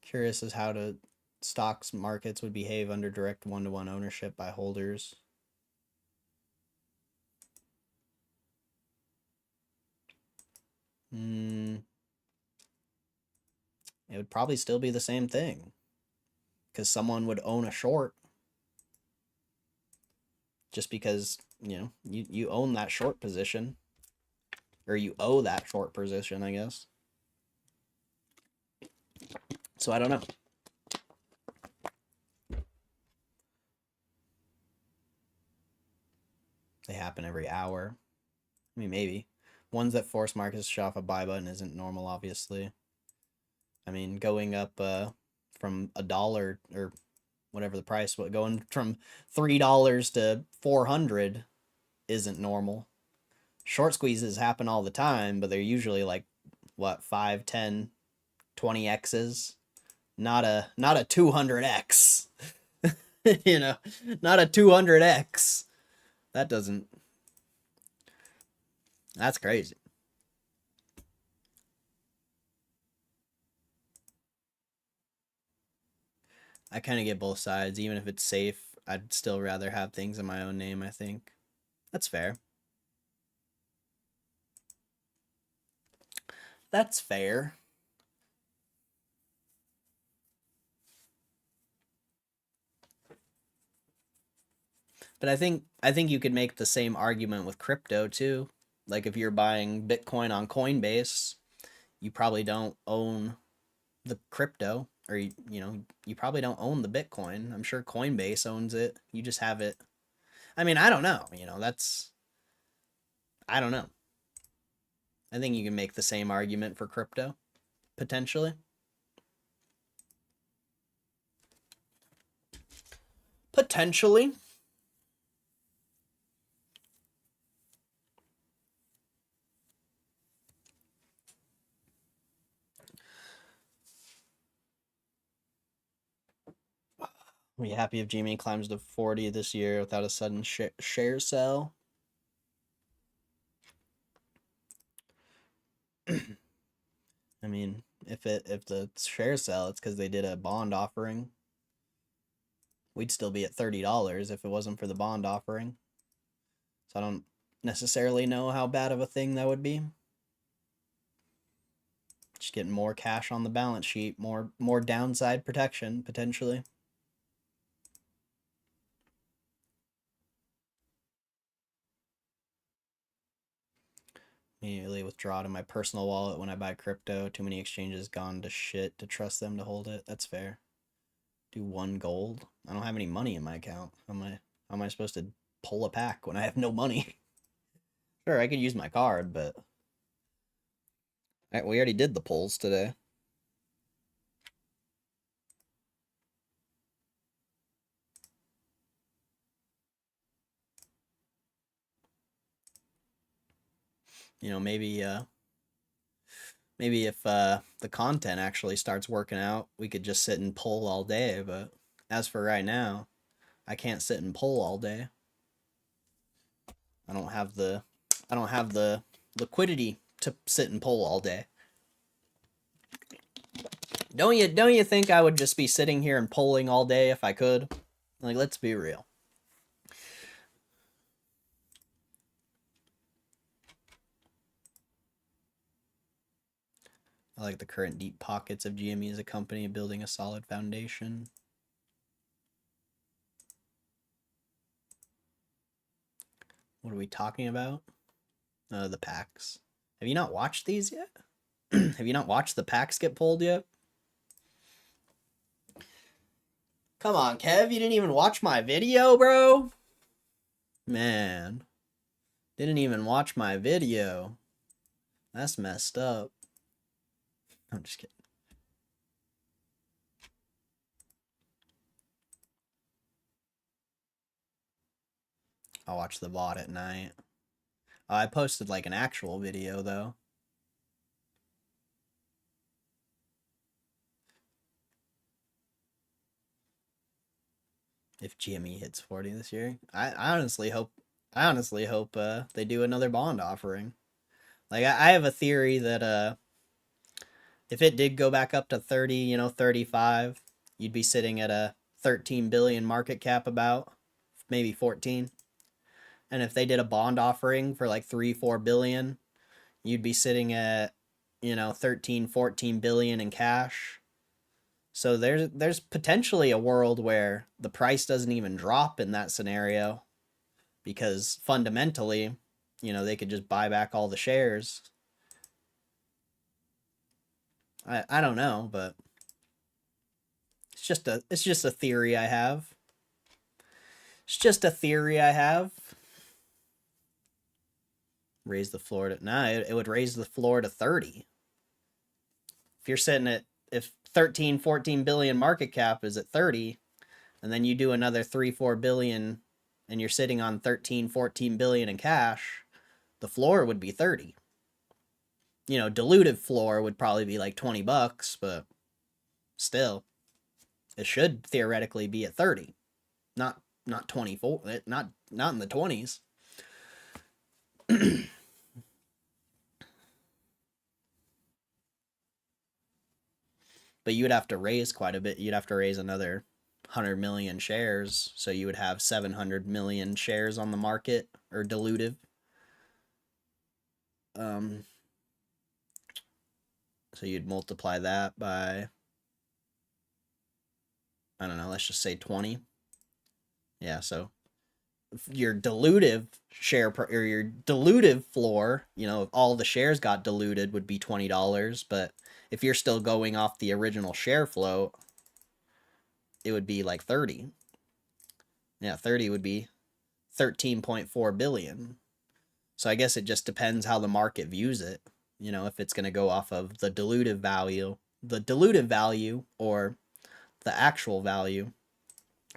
Speaker 1: Curious as how to stocks markets would behave under direct one-to-one ownership by holders. It would probably still be the same thing because someone would own a short just because, you own that short position or you owe that short position, I guess. So I don't know. They happen every hour. I mean, maybe. Ones that force markets to show off a buy button isn't normal, obviously. I mean, going up from $1 or whatever the price, but going from $3 to 400 isn't normal. Short squeezes happen all the time, but they're usually like what, 5, 10, 20 X's, not a 200X. Not a 200X. That doesn't That's crazy. I kind of get both sides. Even if it's safe, I'd still rather have things in my own name, I think. That's fair. That's fair. But I think you could make the same argument with crypto too. Like if you're buying Bitcoin on Coinbase, you probably don't own the crypto, or you probably don't own the Bitcoin. I'm sure Coinbase owns it. You just have it. I mean, I don't know. That's I don't know. I think you can make the same argument for crypto potentially. Potentially. Are you happy if Jimmy climbs to 40 this year without a sudden share sell? I mean, if the share sell, it's because they did a bond offering. We'd still be at $30 if it wasn't for the bond offering. So I don't necessarily know how bad of a thing that would be. Just getting more cash on the balance sheet, more downside protection potentially. Immediately withdraw to my personal wallet when I buy crypto. Too many exchanges gone to shit to trust them to hold it. That's fair. Do 1 gold. I don't have any money in my account. How am I supposed to pull a pack when I have no money? Sure, I could use my card, but we already did the pulls today. Maybe if the content actually starts working out, we could just sit and pull all day. But as for right now, I can't sit and pull all day. I don't have the liquidity to sit and pull all day. Don't you think I would just be sitting here and pulling all day if I could? Like, let's be real. I like the current deep pockets of GME as a company building a solid foundation. What are we talking about? The packs. Have you not watched these yet? Have you not watched the packs get pulled yet? Come on, Kev, you didn't even watch my video, bro? Man. Didn't even watch my video. That's messed up. I'm just kidding. I'll watch the VOD at night. I posted like an actual video though. If GME hits 40 this year, I honestly hope they do another bond offering. Like I have a theory that if it did go back up to 30, 35, you'd be sitting at a 13 billion market cap, about maybe 14. And if they did a bond offering for like 3-4 billion, you'd be sitting at 13 14 billion in cash. So there's potentially a world where the price doesn't even drop in that scenario, because fundamentally, they could just buy back all the shares. I don't know, but it's just a theory I have. It's just a theory I have. Raise the floor to it would raise the floor to 30. If you're sitting at if 13 14 billion market cap is at 30, and then you do another 3-4 billion and you're sitting on 13 14 billion in cash, the floor would be 30. Dilutive floor would probably be like $20, but still, it should theoretically be at 30, not 24, not in the 20s. But you would have to raise quite a bit. You'd have to raise another 100 million shares, so you would have 700 million shares on the market, or dilutive. So you'd multiply that by, I don't know, let's just say 20. Yeah, so your dilutive or your dilutive floor, if all the shares got diluted, would be $20. But if you're still going off the original share float, it would be like 30. Yeah, 30 would be 13.4 billion. So I guess it just depends how the market views it. If it's going to go off of the dilutive value or the actual value.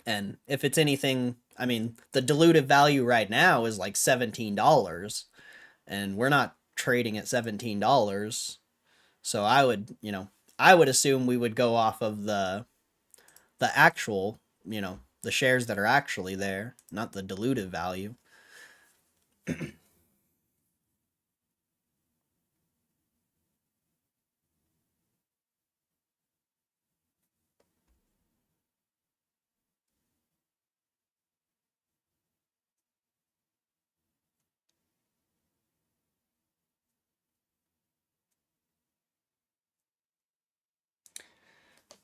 Speaker 1: And if it's anything, I mean, the dilutive value right now is like $17, and we're not trading at $17. So I would assume we would go off of the actual, the shares that are actually there, not the dilutive value.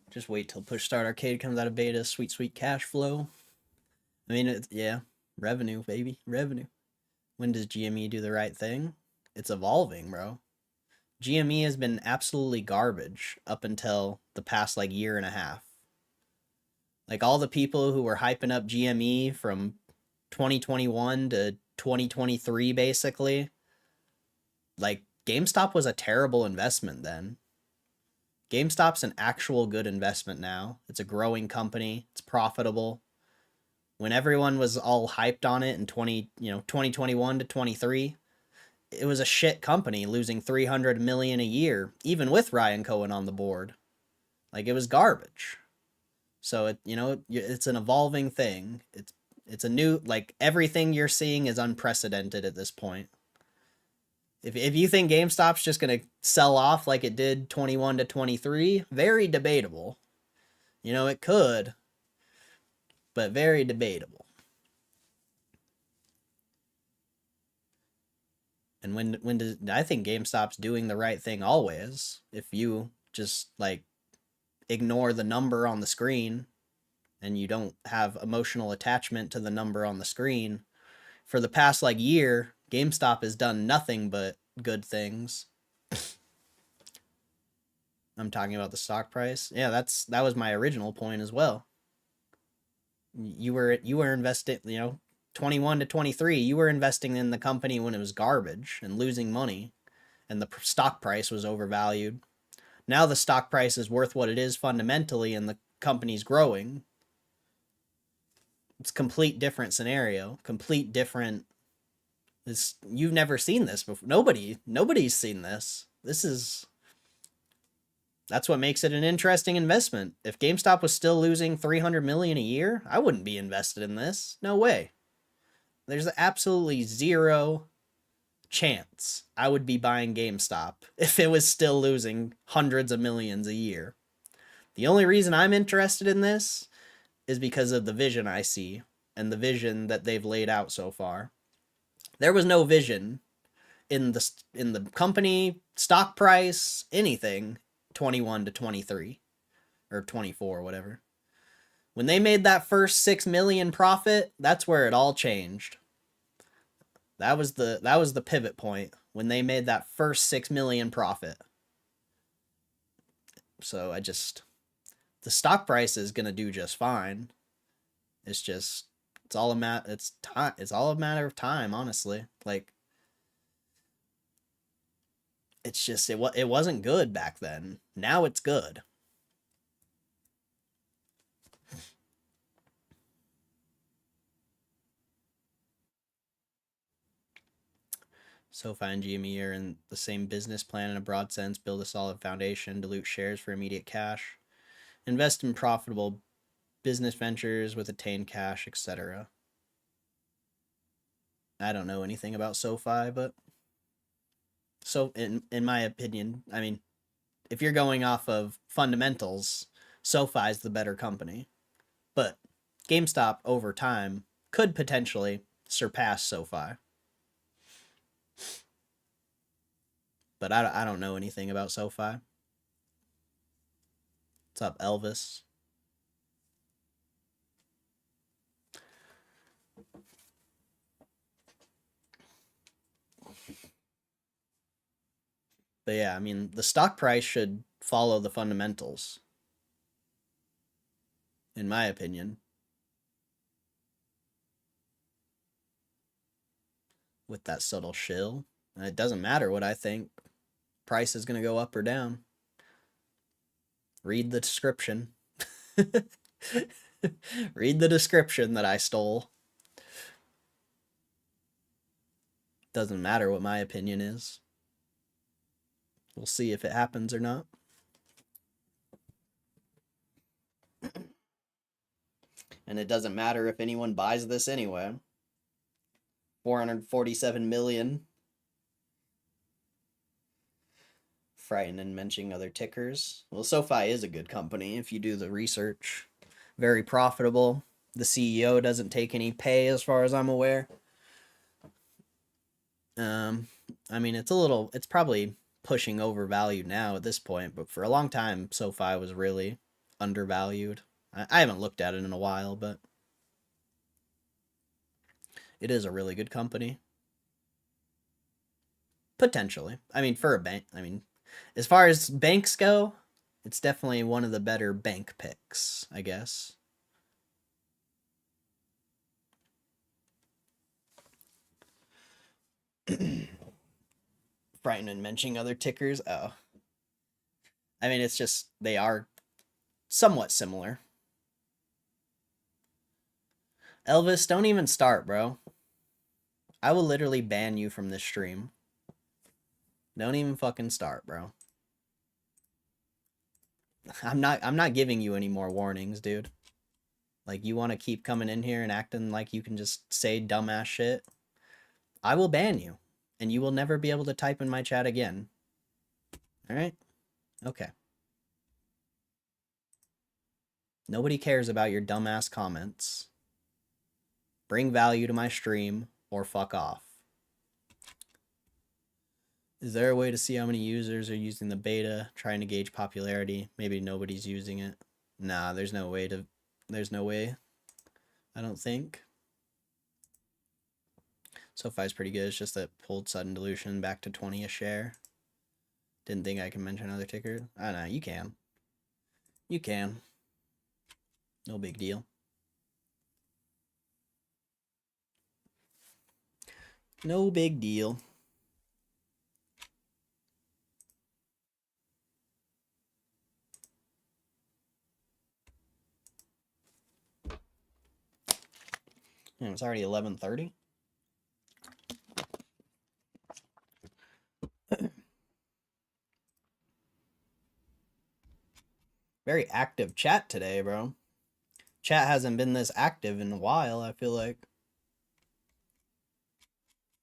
Speaker 1: Just wait till Push Start Arcade comes out of beta. Sweet, sweet cash flow. I mean, yeah, revenue, baby, revenue. When does GME do the right thing? It's evolving, bro. GME has been absolutely garbage up until the past like year and a half. Like all the people who were hyping up GME from 2021 to 2023 basically, like GameStop was a terrible investment then. GameStop's an actual good investment now. It's a growing company. It's profitable. When everyone was all hyped on it in 2021 to 23, it was a shit company losing 300 million a year even with Ryan Cohen on the board. Like it was garbage. So it's an evolving thing. It's a new, like everything you're seeing is unprecedented at this point. If you think GameStop's just going to sell off like it did 21 to 23, very debatable. It could, but very debatable. And when does I think GameStop's doing the right thing always. If you just like ignore the number on the screen and you don't have emotional attachment to the number on the screen, for the past like year, GameStop has done nothing but good things. I'm talking about the stock price. Yeah, that was my original point as well. You were investing, 21 to 23, you were investing in the company when it was garbage and losing money and the stock price was overvalued. Now the stock price is worth what it is fundamentally and the company's growing. It's a complete different scenario, complete different. You've never seen this before. Nobody's seen this. That's what makes it an interesting investment. If GameStop was still losing 300 million a year, I wouldn't be invested in this. No way. There's absolutely zero chance I would be buying GameStop if it was still losing hundreds of millions a year. The only reason I'm interested in this is because of the vision I see and the vision that they've laid out so far. There was no vision in the company, stock price, anything 21 to 23 or 24, whatever. When they made that first 6 million profit, that's where it all changed. That was the pivot point when they made that first 6 million profit. So the stock price is going to do just fine. It's all a matter of time, honestly. Like it wasn't good back then. Now it's good. SoFi and GME are in the same business plan in a broad sense. Build a solid foundation, dilute shares for immediate cash, invest in profitable business ventures with attained cash, etc. I don't know anything about SoFi, but in my opinion, I mean, if you're going off of fundamentals, SoFi's the better company. But GameStop over time could potentially surpass SoFi. But I don't know anything about SoFi. What's up, Elvis? But yeah, I mean, the stock price should follow the fundamentals, in my opinion. With that subtle shill. And it doesn't matter what I think. Price is going to go up or down. Read the description. Read the description that I stole. Doesn't matter what my opinion is. We'll see if it happens or not. And it doesn't matter if anyone buys this anyway. 447 million. Frightened and mentioning other tickers. Well, SoFi is a good company if you do the research. Very profitable. The CEO doesn't take any pay as far as I'm aware. I mean, it's probably pushing overvalued now at this point, but for a long time, SoFi was really undervalued. I haven't looked at it in a while, but it is a really good company. Potentially. I mean, for a bank, as far as banks go, it's definitely one of the better bank picks, I guess. Frightened and mentioning other tickers. Oh. I mean, it's just, they are somewhat similar. Elvis, don't even start, bro. I will literally ban you from this stream. Don't even fucking start, bro. I'm not giving you any more warnings, dude. Like, you want to keep coming in here and acting like you can just say dumbass shit? I will ban you, and you will never be able to type in my chat again. Alright? Okay. Nobody cares about your dumbass comments. Bring value to my stream, or fuck off. Is there a way to see how many users are using the beta, trying to gauge popularity? Maybe nobody's using it. Nah, there's no way. I don't think. SoFi's pretty good. It's just that pulled sudden dilution back to 20 a share. Didn't think I can mention other tickers. I know, you can. You can. No big deal. No big deal. It's already 11:30. Very active chat today, bro. Chat hasn't been this active in a while, I feel like.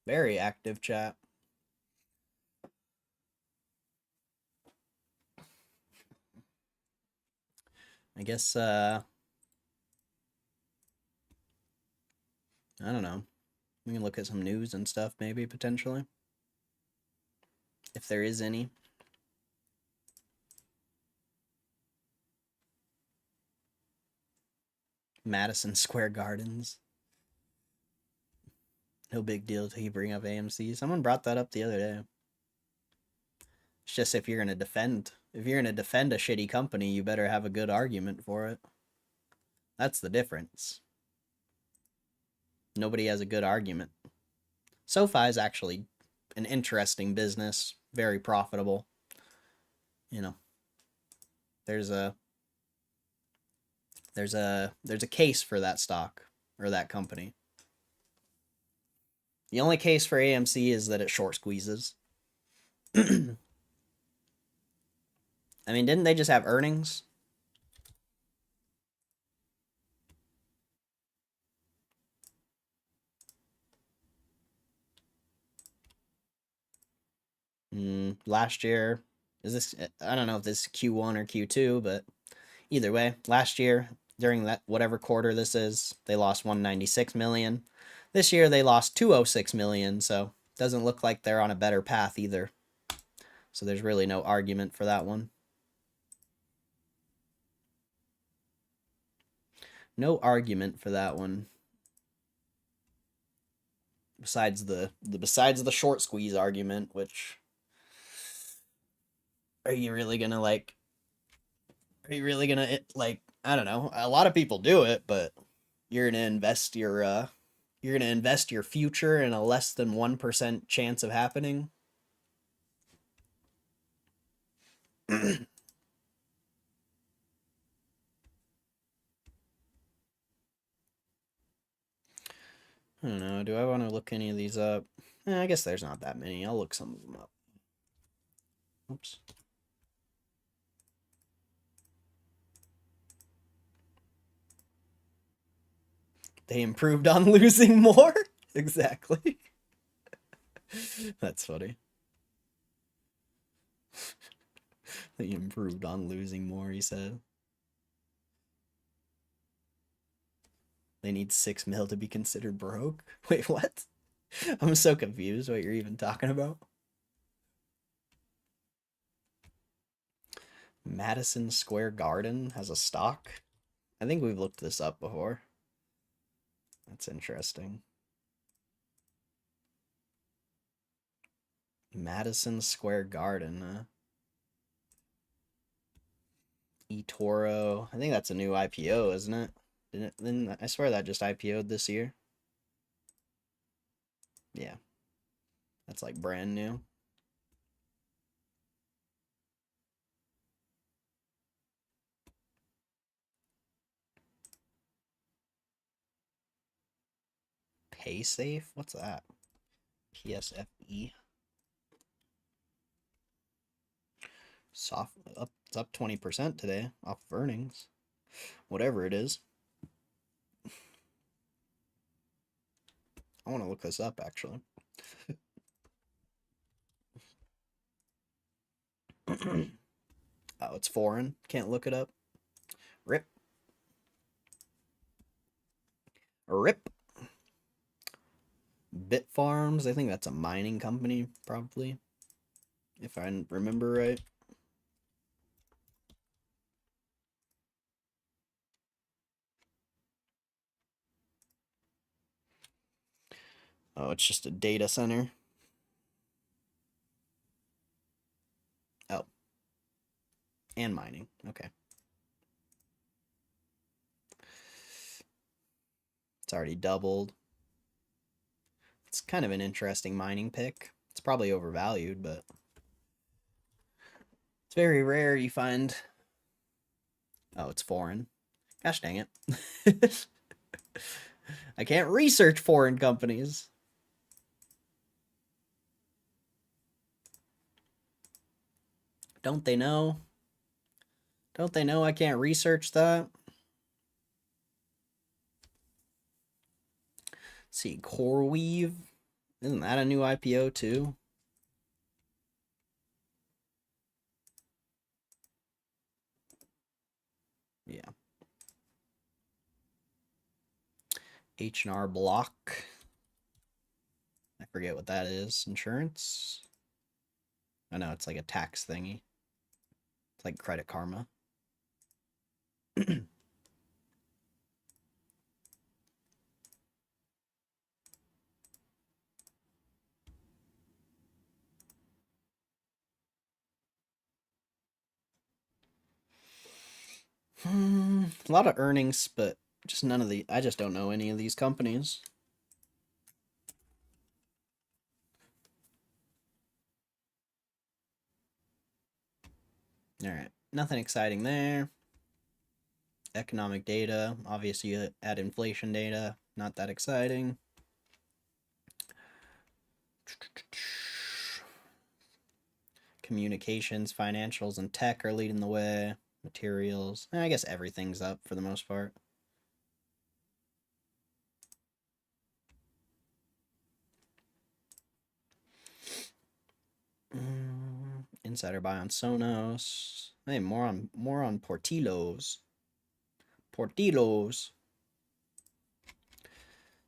Speaker 1: Very active chat. I guess, I don't know. We can look at some news and stuff, maybe, potentially. If there is any. Madison Square Gardens. No big deal till you bring up AMC. Someone brought that up the other day. It's just if you're gonna defend a shitty company, you better have a good argument for it. That's the difference. Nobody has a good argument. SoFi is actually an interesting business, very profitable. You know, there's a case for that stock or that company. The only case for AMC is that it short squeezes. I mean, didn't they just have earnings? Last year, I don't know if this is Q1 or Q2, but either way, last year, during that whatever quarter this is, they lost 196 million. This year they lost 206 million, so doesn't look like they're on a better path either. So there's really no argument for that one. No argument for that one. Besides the short squeeze argument, which are you really gonna like? Are you really gonna like? I don't know. A lot of people do it, but you're gonna invest your future in a less than 1% chance of happening. I don't know. Do I want to look any of these up? I guess there's not that many. I'll look some of them up. Oops. They improved on losing more? Exactly. That's funny. They improved on losing more, he said. They need 6 mil to be considered broke? Wait, what? I'm so confused what you're even talking about. Madison Square Garden has a stock? I think we've looked this up before. That's interesting. Madison Square Garden. eToro. I think that's a new IPO, isn't it? Didn't it? Then I swear that just IPO'd this year. Yeah. That's like brand new. PaySafe? What's that? PSFE. It's up 20% today off of earnings. Whatever it is. I want to look this up actually. Oh, it's foreign. Can't look it up. Rip. Rip. Bit Farms. I think that's a mining company, probably. If I remember right. Oh, it's just a data center. Oh. And mining. Okay. It's already doubled. It's kind of an interesting mining pick. It's probably overvalued, but it's very rare you find. Oh, it's foreign. Gosh dang it. I can't research foreign companies. Don't they know? Don't they know I can't research that? Let's see, CoreWeave. Isn't that a new IPO too? Yeah. H&R Block. I forget what that is. Insurance? I know it's like a tax thingy. It's like Credit Karma. A lot of earnings, but just none of the. I just don't know any of these companies. All right, nothing exciting there. Economic data, obviously you add inflation data, not that exciting. Communications, financials, and tech are leading the way. Materials, I guess everything's up for the most part. Insider buy on Sonos. Hey, more on Portillo's. Portillo's.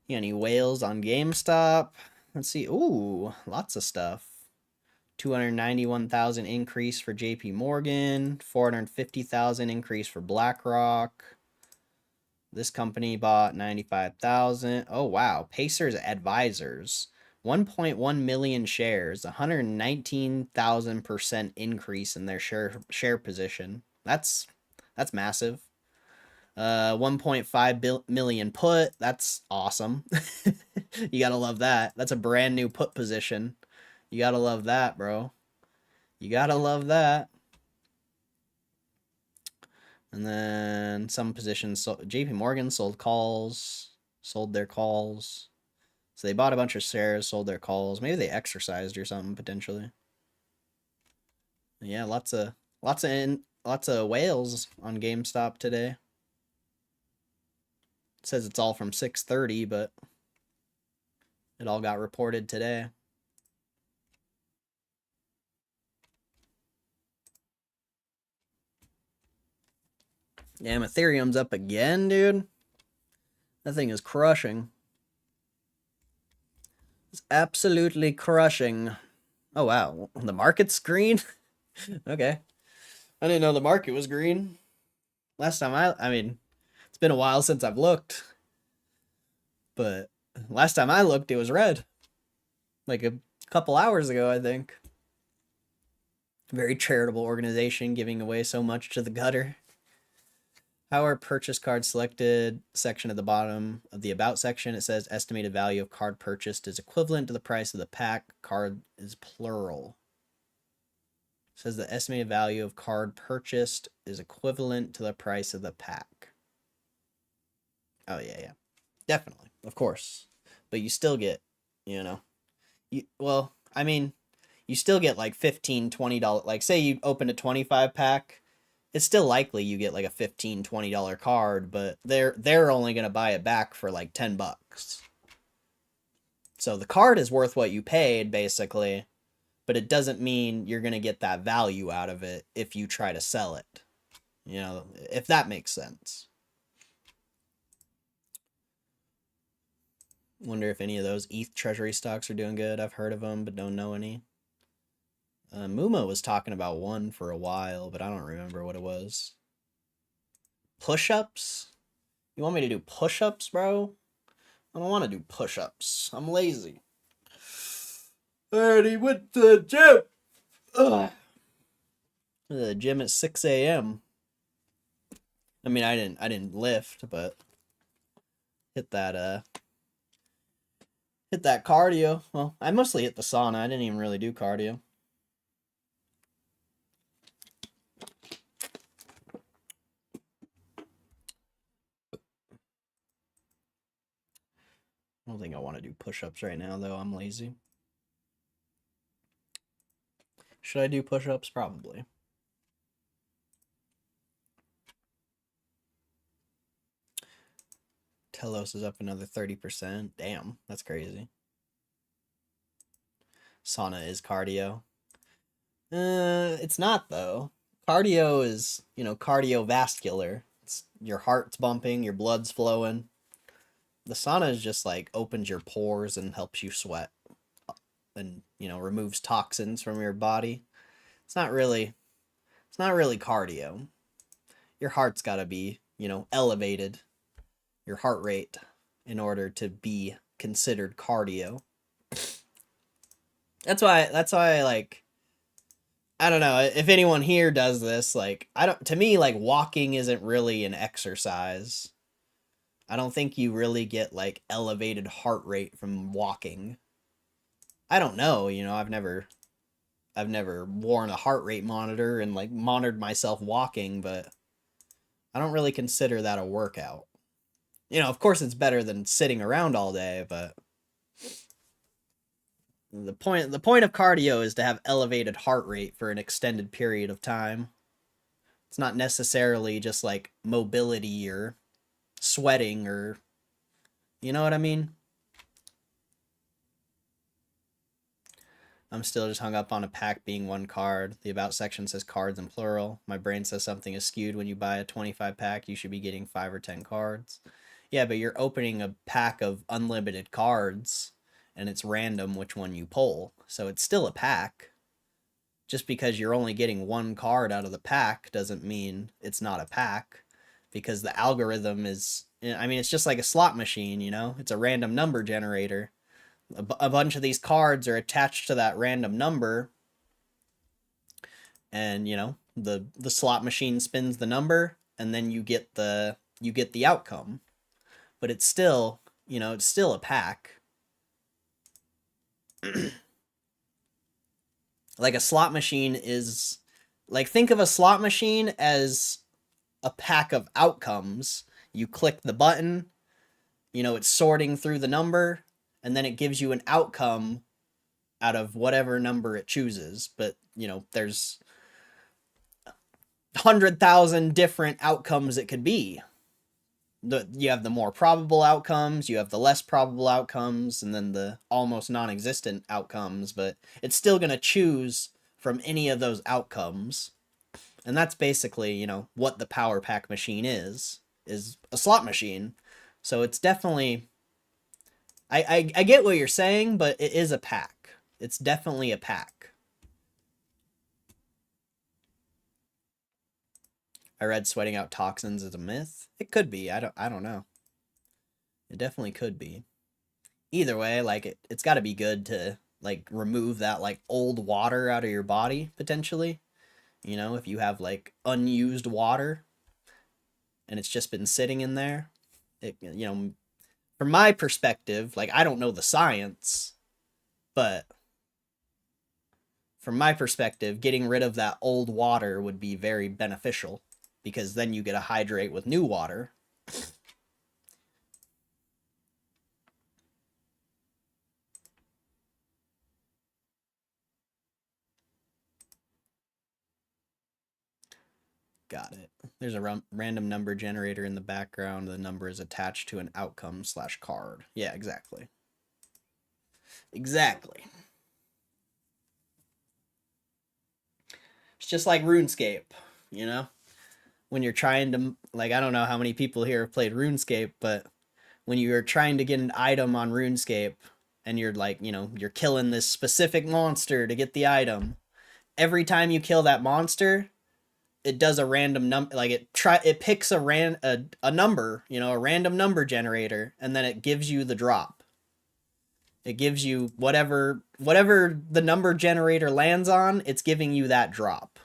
Speaker 1: Any whales on GameStop? Let's see. Ooh, lots of stuff. 291,000 increase for JP Morgan, 450,000 increase for BlackRock, This company bought 95,000. Oh, wow. Pacers Advisors. 1.1 million shares, 119,000% increase in their share position. That's massive. 1.5 million put. That's awesome. You gotta love that. That's a brand new put position. You gotta love that, bro. You gotta love that. And then some positions. JP Morgan sold calls, sold their calls. So they bought a bunch of shares, sold their calls. Maybe they exercised or something potentially. Yeah, lots of whales on GameStop today. It says it's all from 6:30, but it all got reported today. Damn, Ethereum's up again, dude. That thing is crushing. It's absolutely crushing. Oh, wow. The market's green? Okay. I didn't know the market was green. Last time I mean, it's been a while since I've looked. But last time I looked, it was red. Like a couple hours ago, I think. Very charitable organization giving away so much to the gutter. How are purchase cards selected? Section at the bottom of the about section, it says estimated value of card purchased is equivalent to the price of the pack. Card is plural. It says the estimated value of card purchased is equivalent to the price of the pack. Oh, yeah. Definitely. Of course. But you still get, you still get like $15, $20. Like, say you open a 25 pack. It's still likely you get like a $15, $20 card, but they're only going to buy it back for like $10. So the card is worth what you paid, basically, but it doesn't mean you're going to get that value out of it if you try to sell it. If that makes sense. Wonder if any of those ETH treasury stocks are doing good. I've heard of them, but don't know any. Muma was talking about one for a while, but I don't remember what it was. Push-ups? You want me to do push-ups, bro? I don't want to do push-ups. I'm lazy. I already went to the gym. Ugh. The gym at 6 a.m. I mean, I didn't lift, but hit that cardio. Well, I mostly hit the sauna. I didn't even really do cardio. I don't think I want to do push-ups right now, though. I'm lazy. Should I do push-ups? Probably. Telos is up another 30%. Damn, that's crazy. Sauna is cardio. It's not, though. Cardio is, cardiovascular. It's your heart's bumping, your blood's flowing. The sauna is just like opens your pores and helps you sweat and, removes toxins from your body. It's not really cardio. Your heart's got to be, elevated, your heart rate, in order to be considered cardio. That's why like, I don't know if anyone here does this. Like, to me, like, walking isn't really an exercise. I don't think you really get like elevated heart rate from walking. I don't know, I've never worn a heart rate monitor and like monitored myself walking, but I don't really consider that a workout. Of course it's better than sitting around all day, but the point of cardio is to have elevated heart rate for an extended period of time. It's not necessarily just like mobility or sweating or, you know what I mean? I'm still just hung up on a pack being one card. The about section says cards in plural. My brain says something is skewed when you buy a 25 pack. You should be getting 5 or 10 cards. Yeah, but you're opening a pack of unlimited cards, and it's random which one you pull. So it's still a pack. Just because you're only getting one card out of the pack doesn't mean it's not a pack, because the algorithm is I mean, it's just like a slot machine, you know? It's a random number generator. A bunch of these cards are attached to that random number, and you know, the slot machine spins the number, and then you get the outcome. But it's still, you know, it's still a pack. Like a slot machine is like, think of a slot machine as a pack of outcomes. You click the button, you know, it's sorting through the number, and then it gives you an outcome out of whatever number it chooses. But, you know, there's 100,000 different outcomes it could be. You have the more probable outcomes, you have the less probable outcomes, and then the almost non-existent outcomes, but it's still going to choose from any of those outcomes. And that's basically, you know, what the power pack machine is a slot machine. So it's definitely, I get what you're saying, but it is a pack. It's definitely a pack. I read sweating out toxins is a myth. It could be. I don't know. It definitely could be. Either way, like it's got to be good to like remove that like old water out of your body potentially. You know, if you have like unused water and it's just been sitting in there, it, you know, from my perspective, like I don't know the science, but from my perspective, getting rid of that old water would be very beneficial because then you get to hydrate with new water. Got it. There's a random number generator in the background. The number is attached to an outcome / card. Yeah, exactly. Exactly. It's just like RuneScape, you know? When you're trying to, like, I don't know how many people here have played RuneScape, but when you're trying to get an item on RuneScape and you're like, you know, you're killing this specific monster to get the item, every time you kill that monster, it does a random number, like it picks a number, you know, a random number generator, and then it gives you the drop. It gives you whatever the number generator lands on, it's giving you that drop.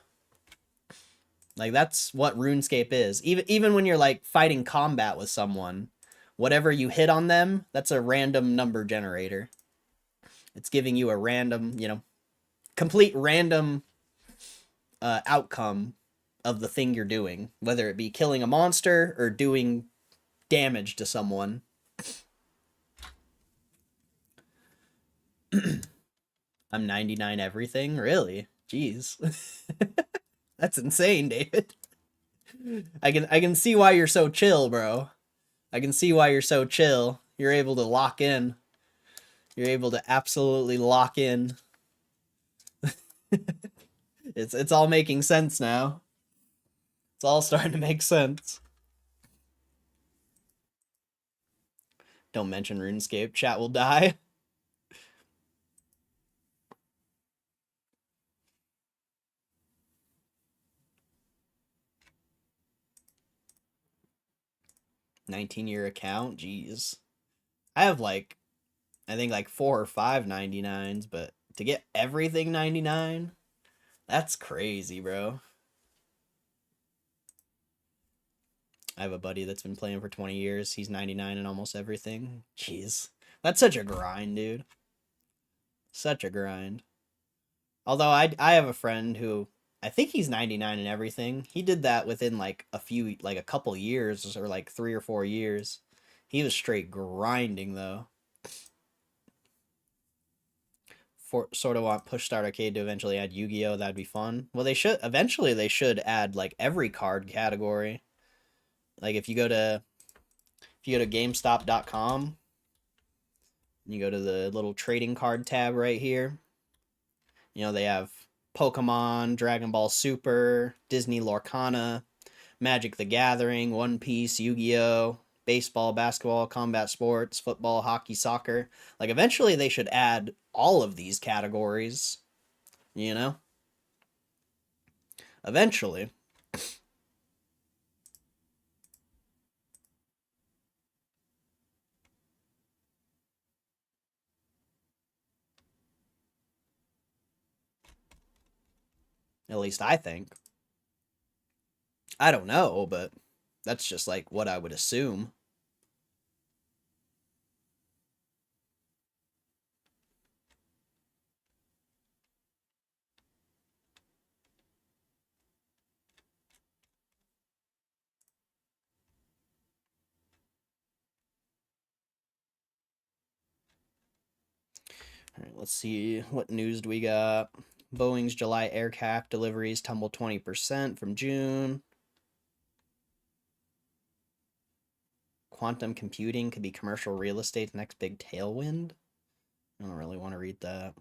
Speaker 1: Like that's what RuneScape is. Even when you're like fighting combat with someone, whatever you hit on them, that's a random number generator. It's giving you a random, you know, complete random outcome of the thing you're doing, whether it be killing a monster or doing damage to someone. I'm 99 everything? Really? Jeez. That's insane, David. I can see why you're so chill, bro. I can see why you're so chill. You're able to lock in. You're able to absolutely lock in. It's all making sense now. It's all starting to make sense. Don't mention RuneScape. Chat will die. $19 account? Jeez. I have like, I think like 4 or 5 99s, but to get everything 99? That's crazy, bro. I have a buddy that's been playing for 20 years. He's 99 in almost everything. Jeez. That's such a grind, dude. Such a grind. Although I have a friend who I think he's 99 in everything. He did that within like a couple years or like 3 or 4 years. He was straight grinding though. Sort of want Push Start Arcade to eventually add Yu-Gi-Oh. That'd be fun. Well, they should add like every card category. Like if you go to Gamestop.com, you go to the little trading card tab right here. You know, they have Pokemon, Dragon Ball Super, Disney Lorcana, Magic the Gathering, One Piece, Yu-Gi-Oh, baseball, basketball, combat sports, football, hockey, soccer. Like eventually they should add all of these categories, you know? Eventually. At least I think. I don't know, but that's just like what I would assume. All right, let's see. What news do we got? Boeing's July aircraft deliveries tumbled 20% from June. Quantum computing could be commercial real estate's next big tailwind. I don't really want to read that.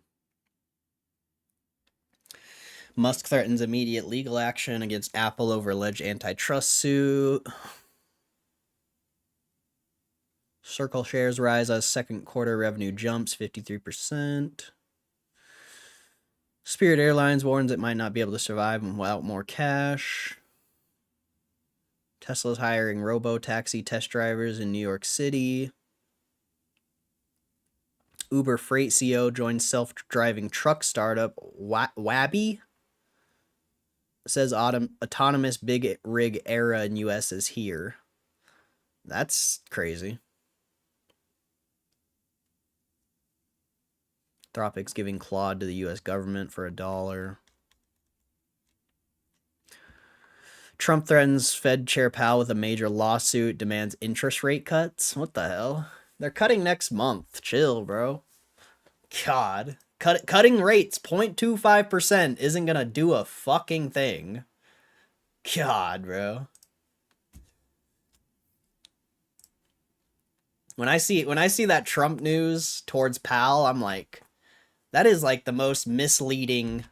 Speaker 1: Musk threatens immediate legal action against Apple over alleged antitrust suit. Circle shares rise as second quarter revenue jumps 53%. Spirit Airlines warns it might not be able to survive without more cash. Tesla's hiring robo-taxi test drivers in New York City. Uber Freight CEO joins self-driving truck startup Wabi. Says autonomous big rig era in U.S. is here. That's crazy. Anthropic's giving Claude to the U.S. government for $1. Trump threatens Fed Chair Powell with a major lawsuit, demands interest rate cuts. What the hell? They're cutting next month. Chill, bro. God. Cutting rates 0.25% isn't gonna do a fucking thing. God, bro. When I see that Trump news towards Powell, I'm like, that is like the most misleading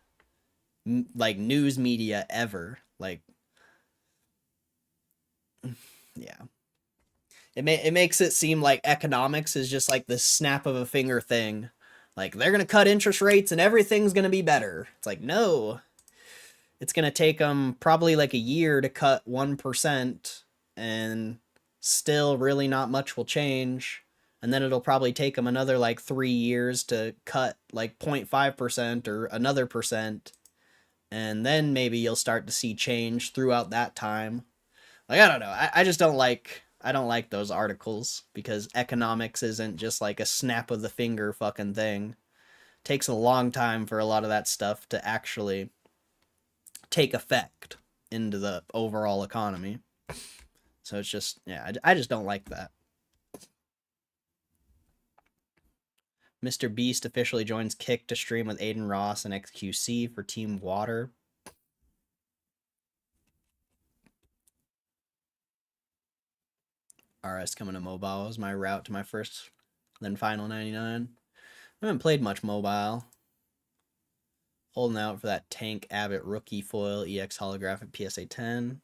Speaker 1: like news media ever. Like, yeah. It makes it seem like economics is just like this snap of a finger thing. Like, they're going to cut interest rates and everything's going to be better. It's like, no. It's going to take them probably like a year to cut 1%, and still really not much will change. And then it'll probably take them another like 3 years to cut like 0.5% or another percent. And then maybe you'll start to see change throughout that time. Like, I don't know. I just don't like those articles, because economics isn't just like a snap of the finger fucking thing. It takes a long time for a lot of that stuff to actually take effect into the overall economy. So it's just, yeah, I just don't like that. Mr. Beast officially joins Kick to stream with Aiden Ross and XQC for Team Water. RS coming to mobile was my route to my first, then final 99. I haven't played much mobile. Holding out for that Tank Abbott rookie foil EX holographic PSA 10.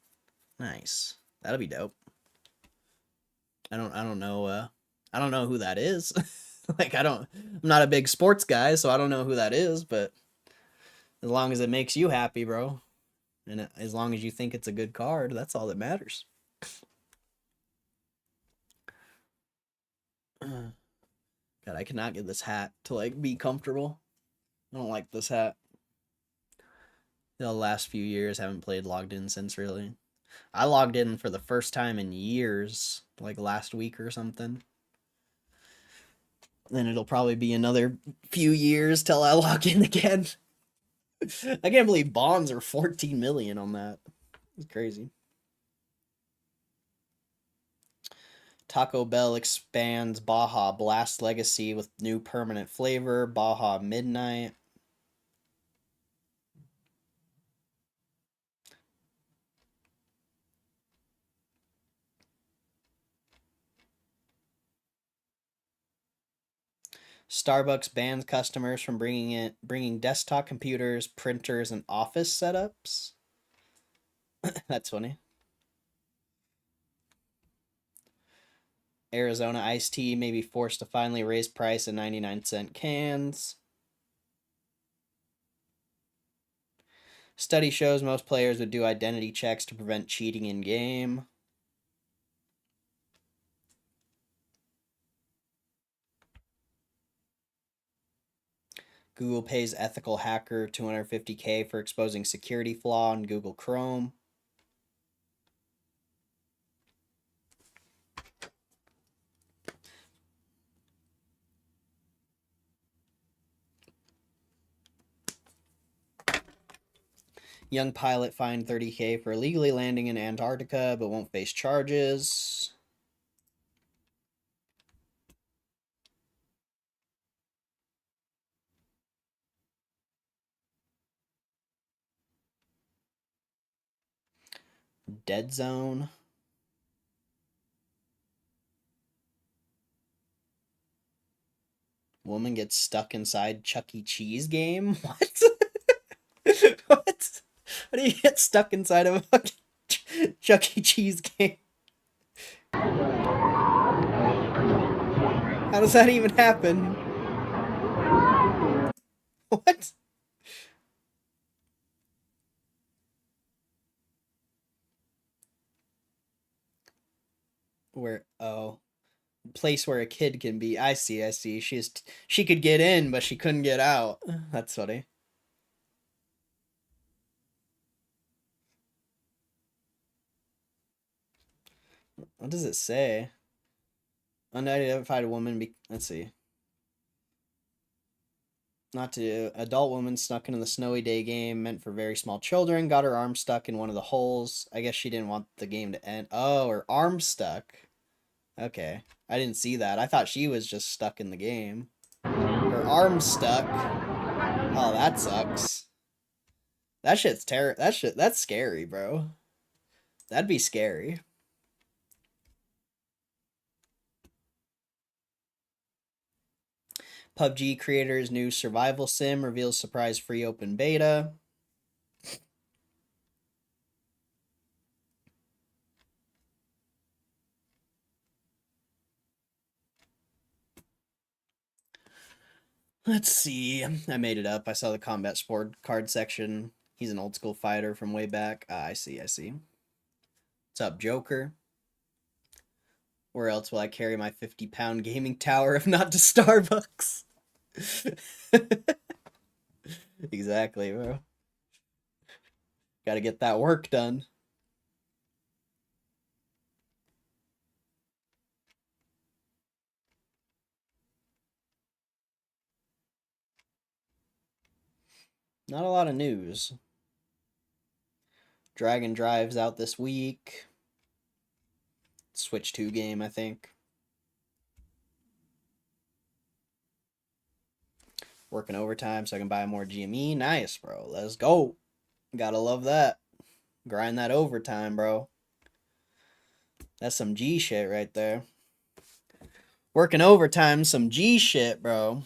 Speaker 1: Nice. That'll be dope. I don't know who that is. Like, I'm not a big sports guy, so I don't know who that is, but as long as it makes you happy, bro, and as long as you think it's a good card, that's all that matters. God, I cannot get this hat to like be comfortable. I don't like this hat. The last few years haven't played logged in since, really. I logged in for the first time in years, like last week or something. Then it'll probably be another few years till I log in again. I can't believe bonds are 14 million on that. It's crazy. Taco Bell expands Baja Blast Legacy with new permanent flavor, Baja Midnight. Starbucks bans customers from bringing desktop computers, printers, and office setups. That's funny. Arizona iced tea may be forced to finally raise price in 99-cent cans. Study shows most players would do identity checks to prevent cheating in game. Google pays ethical hacker $250K for exposing security flaw in Google Chrome. Young pilot fined $30K for illegally landing in Antarctica but won't face charges. Dead Zone. Woman gets stuck inside Chuck E. Cheese game? What? What? How do you get stuck inside of a fucking Chuck E. Cheese game? How does that even happen? What? Where? Oh, place where a kid can be. I see. I see. She could get in, but she couldn't get out. That's funny. What does it say? Unidentified woman. Let's see. Not to adult woman stuck in the snowy day game meant for very small children. Got her arm stuck in one of the holes. I guess she didn't want the game to end. Oh, her arm stuck. Okay. I didn't see that. I thought she was just stuck in the game. Her arm's stuck. Oh, that sucks. That shit's that's scary, bro. That'd be scary. PUBG creators' new survival sim reveals surprise free open beta. Let's see. I made it up. I saw the combat sport card section. He's an old school fighter from way back. Ah, I see. I see. What's up, Joker? Where else will I carry my 50-pound gaming tower if not to Starbucks? Exactly, bro. Gotta get that work done. Not a lot of news. Dragon Drive's out this week. Switch 2 game, I think. Working overtime so I can buy more GME. Nice, bro. Let's go. Gotta love that. Grind that overtime, bro. That's some G shit right there. Working overtime, some G shit, bro.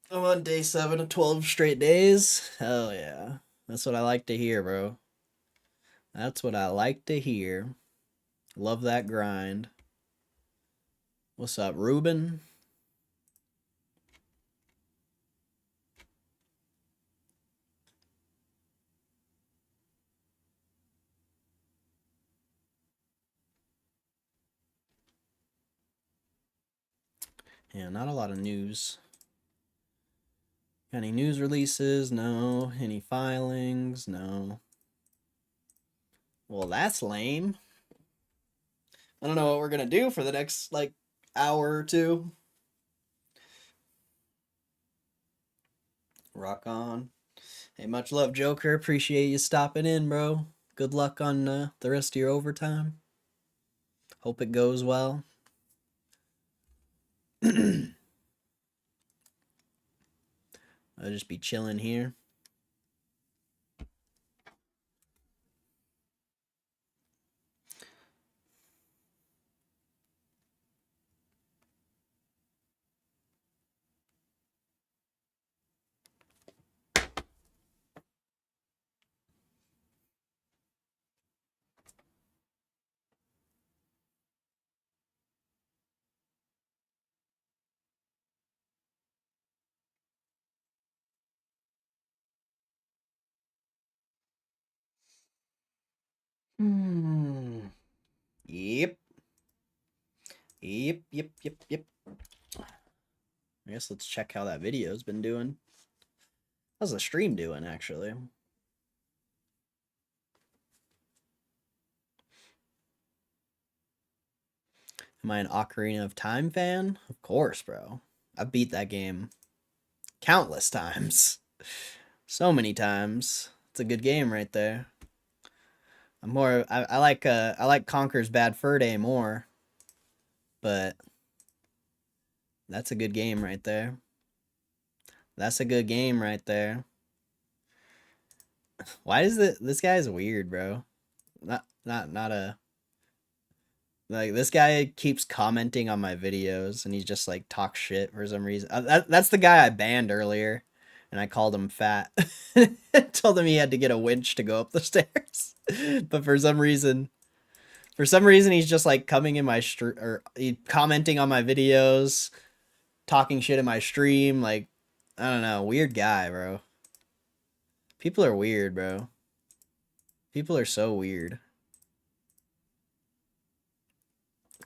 Speaker 1: I'm on day 7 of 12 straight days. Hell yeah. That's what I like to hear, bro. That's what I like to hear. Love that grind. What's up, Ruben? Yeah, not a lot of news. Any news releases? No. Any filings? No. Well, that's lame. I don't know what we're gonna do for the next, like, hour or two. Rock on. Hey, much love, Joker. Appreciate you stopping in, bro. Good luck on the rest of your overtime. Hope it goes well. I'll just be chilling here. Yep. Yep. I guess let's check how that video's been doing. How's the stream doing, actually? Am I an Ocarina of Time fan? Of course, bro. I've beat that game countless times. So many times. It's a good game right there. I like Conker's Bad Fur Day more. But that's a good game right there. That's a good game right there. Why is this guy's weird, bro? Not a like this guy keeps commenting on my videos and he just like talks shit for some reason. That's the guy I banned earlier, and I called him fat. Told him he had to get a winch to go up the stairs. But for some reason he's just like coming in my or he commenting on my videos, talking shit in my stream. Like, I don't know, weird guy, bro. People are weird, bro. People are so weird.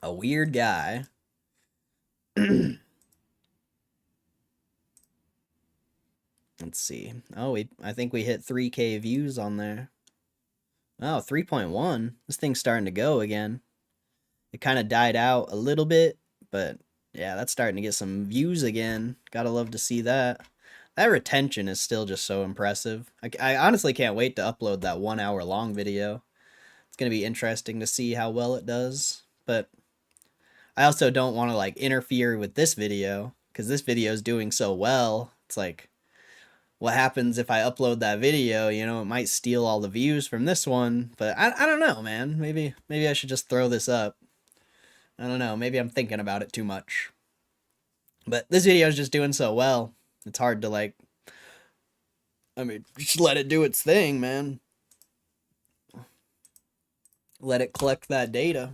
Speaker 1: A weird guy. Let's see. Oh, I think we hit 3K views on there. Oh, 3.1. This thing's starting to go again. It kind of died out a little bit, but yeah, that's starting to get some views again. Gotta love to see that. That retention is still just so impressive. I honestly can't wait to upload that 1 hour long video. It's going to be interesting to see how well it does. But I also don't want to like interfere with this video because this video is doing so well. It's like, what happens if I upload that video? You know, it might steal all the views from this one. But I don't know, man. Maybe I should just throw this up. I don't know. Maybe I'm thinking about it too much. But this video is just doing so well. It's hard to like, I mean, just let it do its thing, man. Let it collect that data.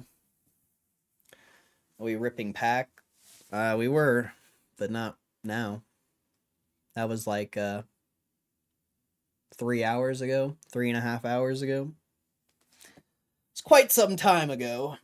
Speaker 1: Are we ripping pack? We were, but not now. That was like 3 hours ago, 3.5 hours ago. It's quite some time ago.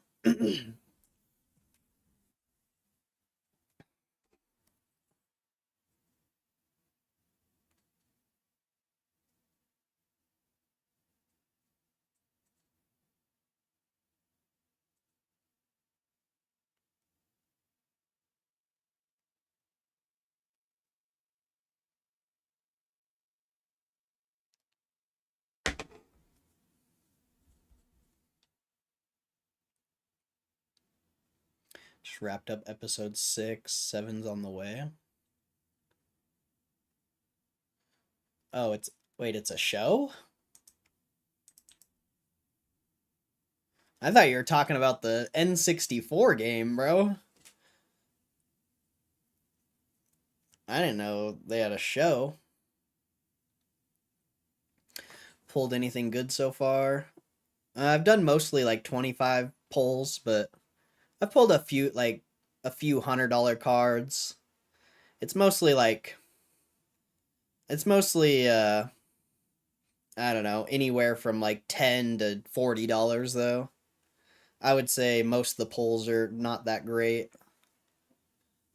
Speaker 1: Just wrapped up episode 6. 7's on the way. Oh, it's a show? I thought you were talking about the N64 game, bro. I didn't know they had a show. Pulled anything good so far? I've done mostly like 25 pulls, but I've pulled a few $100 cards. It's mostly I don't know, anywhere from like $10 to $40 though. I would say most of the pulls are not that great.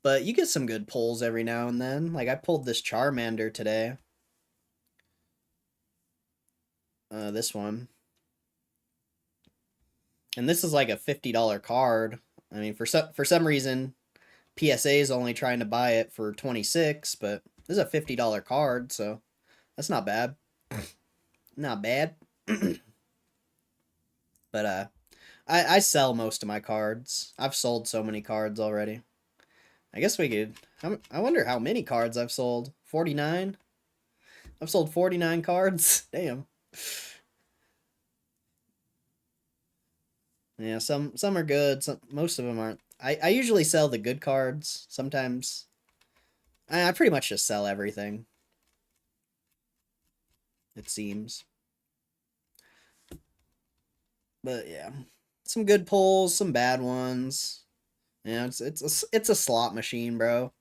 Speaker 1: But you get some good pulls every now and then. Like I pulled this Charmander today. This one. And this is like a $50 card. I mean, for some reason, PSA is only trying to buy it for 26, but this is a $50 card, so that's not bad. Not bad. But I sell most of my cards. I've sold so many cards already. I guess we could. I wonder how many cards I've sold. 49. I've sold 49 cards. Damn. Yeah, some are good. Most of them aren't. I usually sell the good cards. Sometimes I pretty much just sell everything. It seems. But yeah, some good pulls, some bad ones. Yeah, it's a slot machine, bro.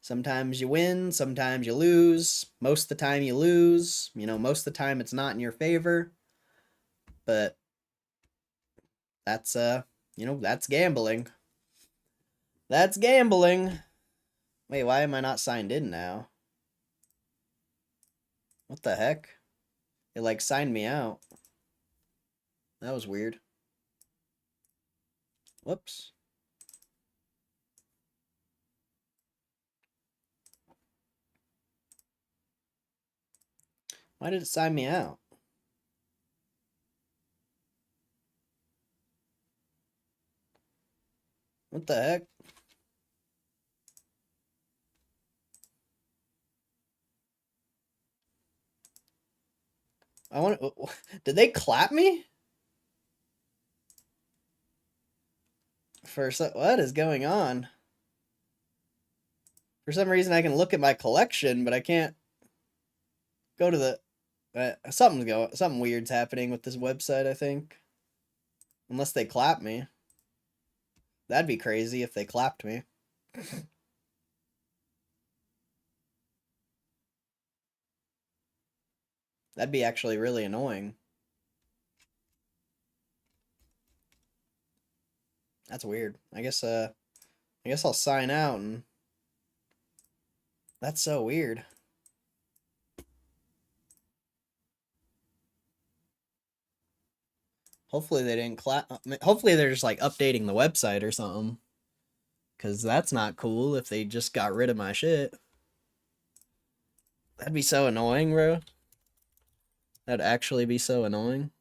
Speaker 1: Sometimes you win, sometimes you lose. Most of the time you lose. You know, most of the time it's not in your favor. But that's that's gambling. That's gambling. Wait, why am I not signed in now? What the heck? It like signed me out. That was weird. Whoops. Why did it sign me out? What the heck? I want to... Did they clap me? What is going on? For some reason, I can look at my collection, but I can't go to the... something weird's happening with this website, I think. Unless they clap me. That'd be crazy if they clapped me. That'd be actually really annoying. That's weird. I guess I'll sign out and... That's so weird. Hopefully they didn't clap. Hopefully they're just like updating the website or something. Because that's not cool if they just got rid of my shit. That'd be so annoying, bro. That'd actually be so annoying.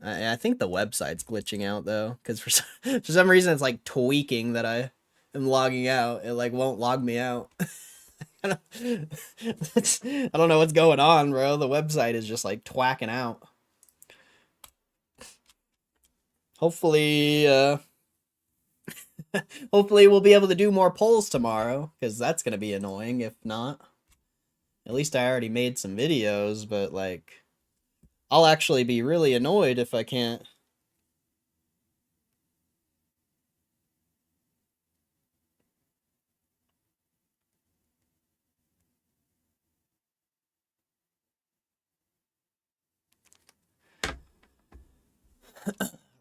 Speaker 1: I think the website's glitching out, though. Because for some reason it's like tweaking that I am logging out. It like won't log me out. I don't know what's going on, bro. The website is just like twacking out. Hopefully, hopefully we'll be able to do more polls tomorrow, because that's going to be annoying if not. At least I already made some videos, but like, I'll actually be really annoyed if I can't.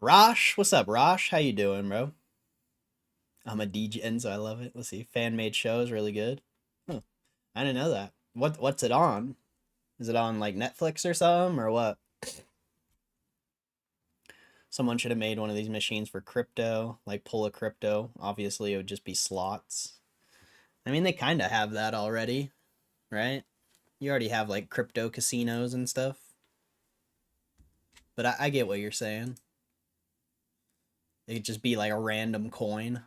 Speaker 1: Rosh, what's up, Rosh? How you doing, bro? I'm a DJ, so I love it. Let's see, fan-made shows, really good. Huh. I didn't know that. What's it on? Is it on like Netflix or something, or what? Someone should have made one of these machines for crypto, like pull a crypto. Obviously, it would just be slots. I mean, they kind of have that already, right? You already have like crypto casinos and stuff. But I get what you're saying. It could just be like a random coin.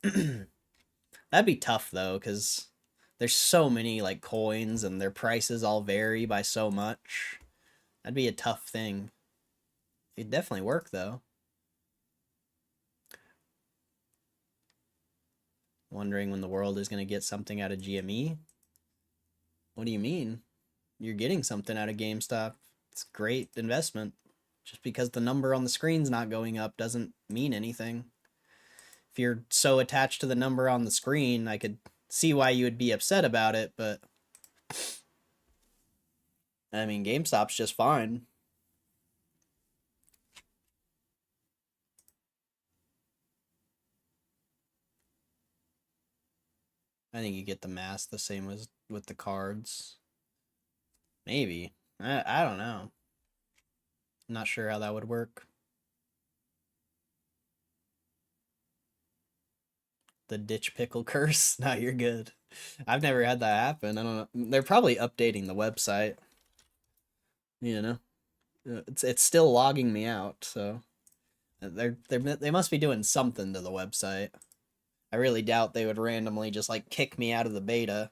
Speaker 1: That'd be tough though, because there's so many like coins and their prices all vary by so much. That'd be a tough thing. It'd definitely work though. Wondering when the world is going to get something out of GME? What do you mean? You're getting something out of GameStop. It's a great investment. Just because the number on the screen's not going up doesn't mean anything. If you're so attached to the number on the screen, I could see why you would be upset about it, but I mean, GameStop's just fine. I think you get the mask the same as with the cards. Maybe. I don't know. I'm not sure how that would work. The ditch pickle curse? No, you're good. I've never had that happen. I don't know. They're probably updating the website. You know? It's still logging me out, so they must be doing something to the website. I really doubt they would randomly just like kick me out of the beta.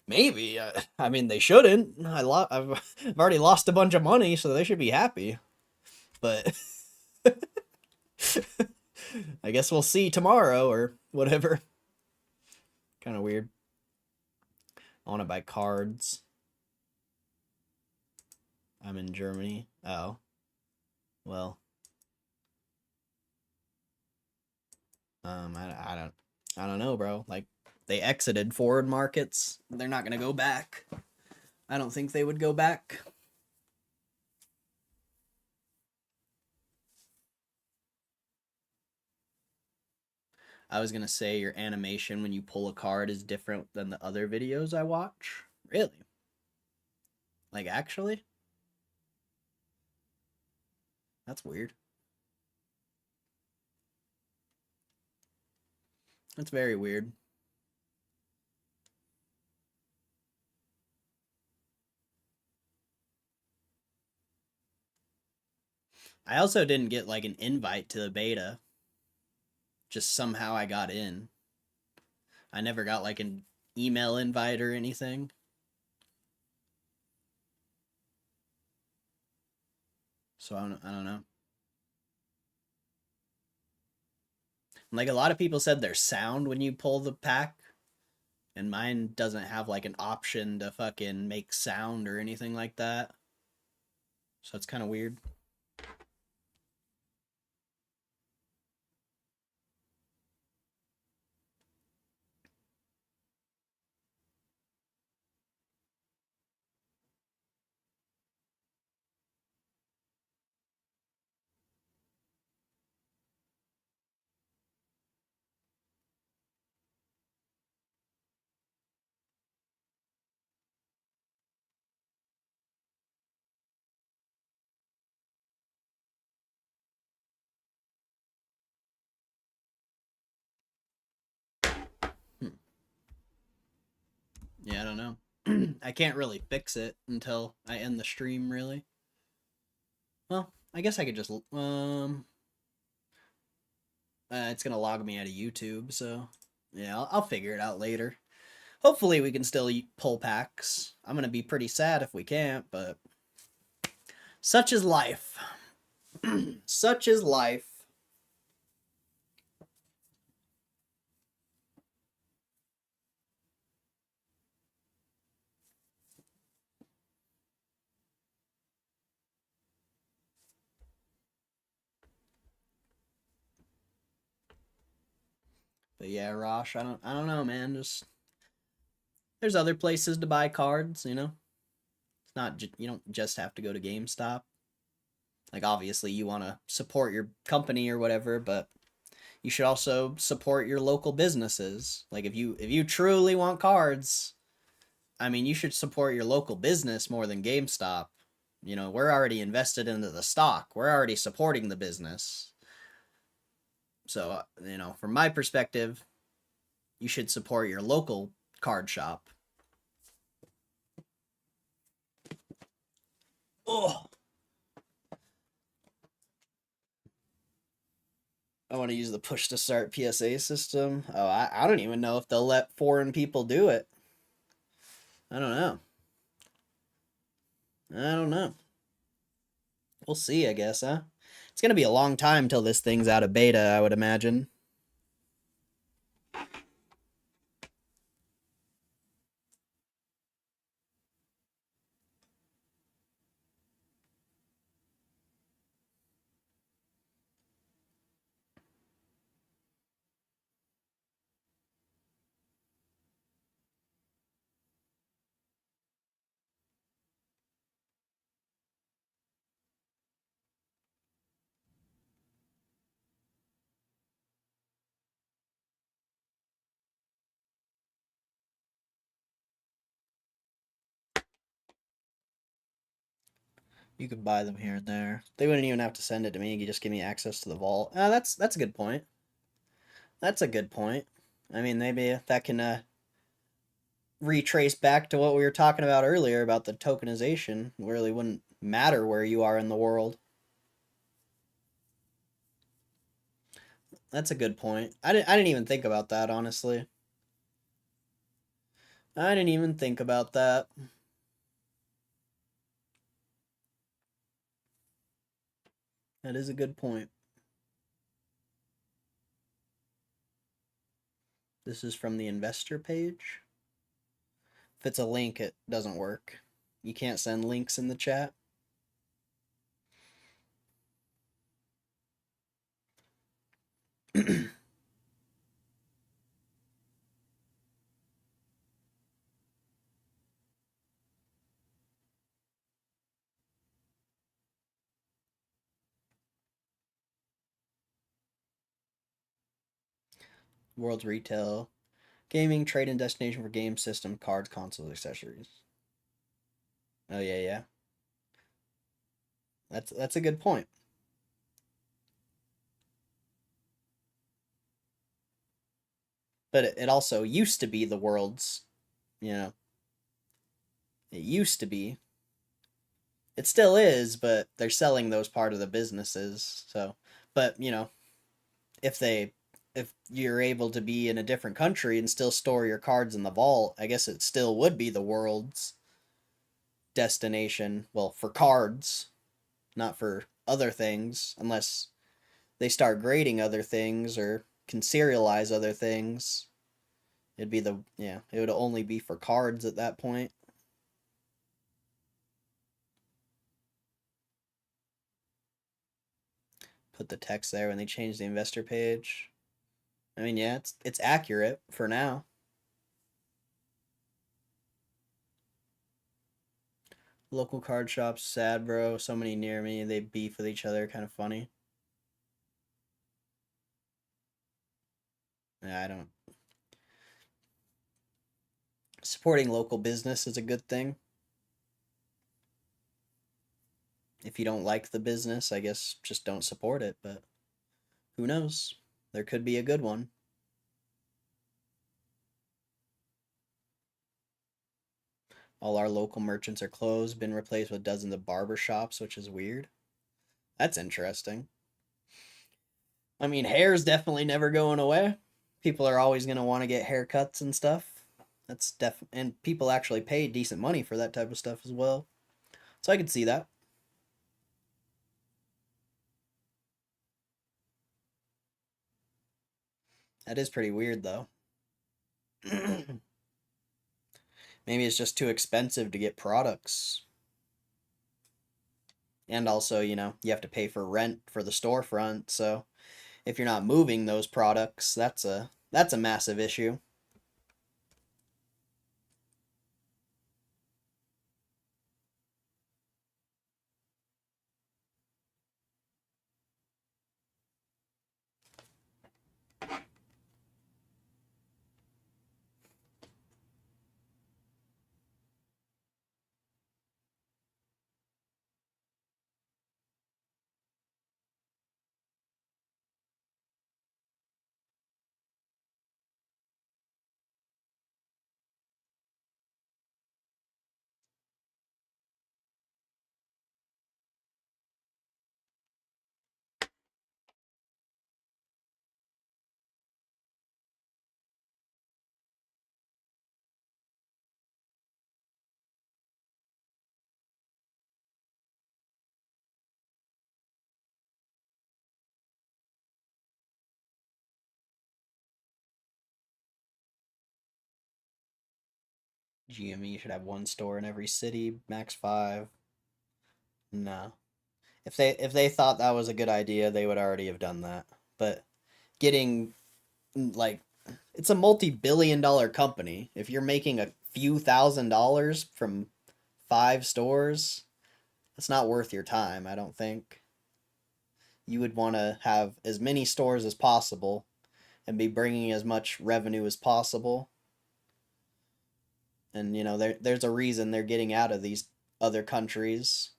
Speaker 1: Maybe. I mean, they shouldn't. I've already lost a bunch of money, so they should be happy. But I guess we'll see tomorrow or whatever. Kind of weird. I want to buy cards. I'm in Germany. Oh. Well. I don't know, bro. Like, they exited forward markets. They're not gonna go back. I don't think they would go back. I was gonna say your animation when you pull a card is different than the other videos I watch. Really? Like actually? That's weird. That's very weird. I also didn't get like an invite to the beta. Just somehow I got in. I never got like an email invite or anything. So I don't know. Like a lot of people said there's sound when you pull the pack, and mine doesn't have like an option to fucking make sound or anything like that. So it's kind of weird. Hmm. Yeah, I don't know. I can't really fix it until I end the stream, really. Well, I guess I could just it's gonna log me out of YouTube, so yeah, I'll figure it out later. Hopefully, we can still pull packs. I'm gonna be pretty sad if we can't, but such is life. Such is life. But yeah, Rosh, I don't know, man. Just there's other places to buy cards, you know. It's not you don't just have to go to GameStop. Like obviously you want to support your company or whatever, but you should also support your local businesses. Like if you truly want cards, I mean, you should support your local business more than GameStop. You know, we're already invested into the stock. We're already supporting the business. So, you know, from my perspective, you should support your local card shop. Oh, I want to use the push to start PSA system. Oh, I don't even know if they'll let foreign people do it. I don't know. I don't know. We'll see, I guess, huh? It's going to be a long time till this thing's out of beta, I would imagine. You could buy them here and there. They wouldn't even have to send it to me. You could just give me access to the vault. That's a good point. That's a good point. I mean, maybe that can retrace back to what we were talking about earlier about the tokenization. It really wouldn't matter where you are in the world. That's a good point. I didn't even think about that, honestly. I didn't even think about that. That is a good point. This is from the investor page. If it's a link, it doesn't work. You can't send links in the chat. World's retail, gaming, trade, and destination for game system, cards, consoles, accessories. Oh yeah, yeah. That's a good point. But it also used to be the world's, you know, it used to be. It still is, but they're selling those part of the businesses. So, but if they if you're able to be in a different country and still store your cards in the vault, I guess it still would be the world's destination. Well, for cards, not for other things, unless they start grading other things or can serialize other things. It'd be it would only be for cards at that point. Put the text there when they change the investor page. I mean, yeah, it's accurate for now. Local card shops, sad bro. So many near me, they beef with each other. Kind of funny. Yeah, I don't. Supporting local business is a good thing. If you don't like the business, I guess just don't support it. But who knows? There could be a good one. All our local merchants are closed, been replaced with dozens of barber shops, which is weird. That's interesting. I mean, hair's definitely never going away. People are always going to want to get haircuts and stuff. And people actually pay decent money for that type of stuff as well. So I could see that. That is pretty weird though. Maybe it's just too expensive to get products. And also, you have to pay for rent for the storefront. So if you're not moving those products, that's a massive issue. GME should have one store in every city, max 5. No. If they thought that was a good idea, they would already have done that. But getting like it's a multi-billion-dollar company. If you're making a few $1,000s from 5 stores, it's not worth your time, I don't think. You would want to have as many stores as possible and be bringing as much revenue as possible. And there's a reason they're getting out of these other countries,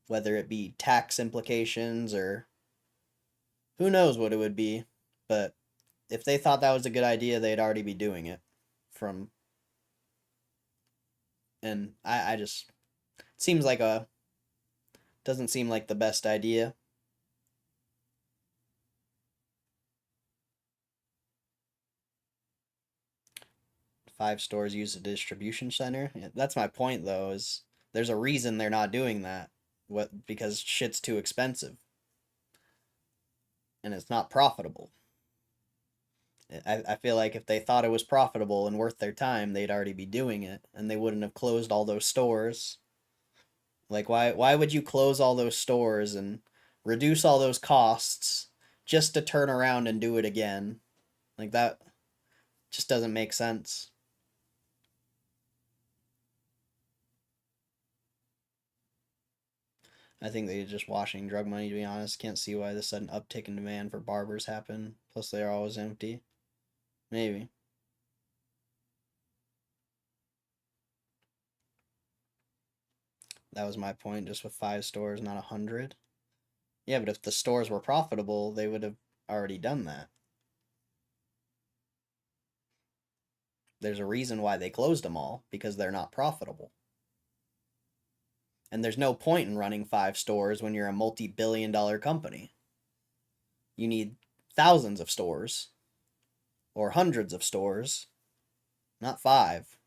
Speaker 1: whether it be tax implications or who knows what it would be. But if they thought that was a good idea, they'd already be doing it. From and I just seems like a doesn't seem like the best idea. 5 stores use a distribution center. Yeah, that's my point though. Is there's a reason they're not doing that. What Because shit's too expensive and it's not profitable. I feel like if they thought it was profitable and worth their time, they'd already be doing it, and they wouldn't have closed all those stores. Like, why would you close all those stores and reduce all those costs just to turn around and do it again? Like, that just doesn't make sense. I think they're just washing drug money, to be honest. Can't see why the sudden uptick in demand for barbers happened. Plus, they're always empty. Maybe. That was my point, just with 5 stores, not 100. Yeah, but if the stores were profitable, they would have already done that. There's a reason why they closed them all, because they're not profitable. And there's no point in running 5 stores when you're a multi-billion-dollar company. You need thousands of stores or hundreds of stores, not 5.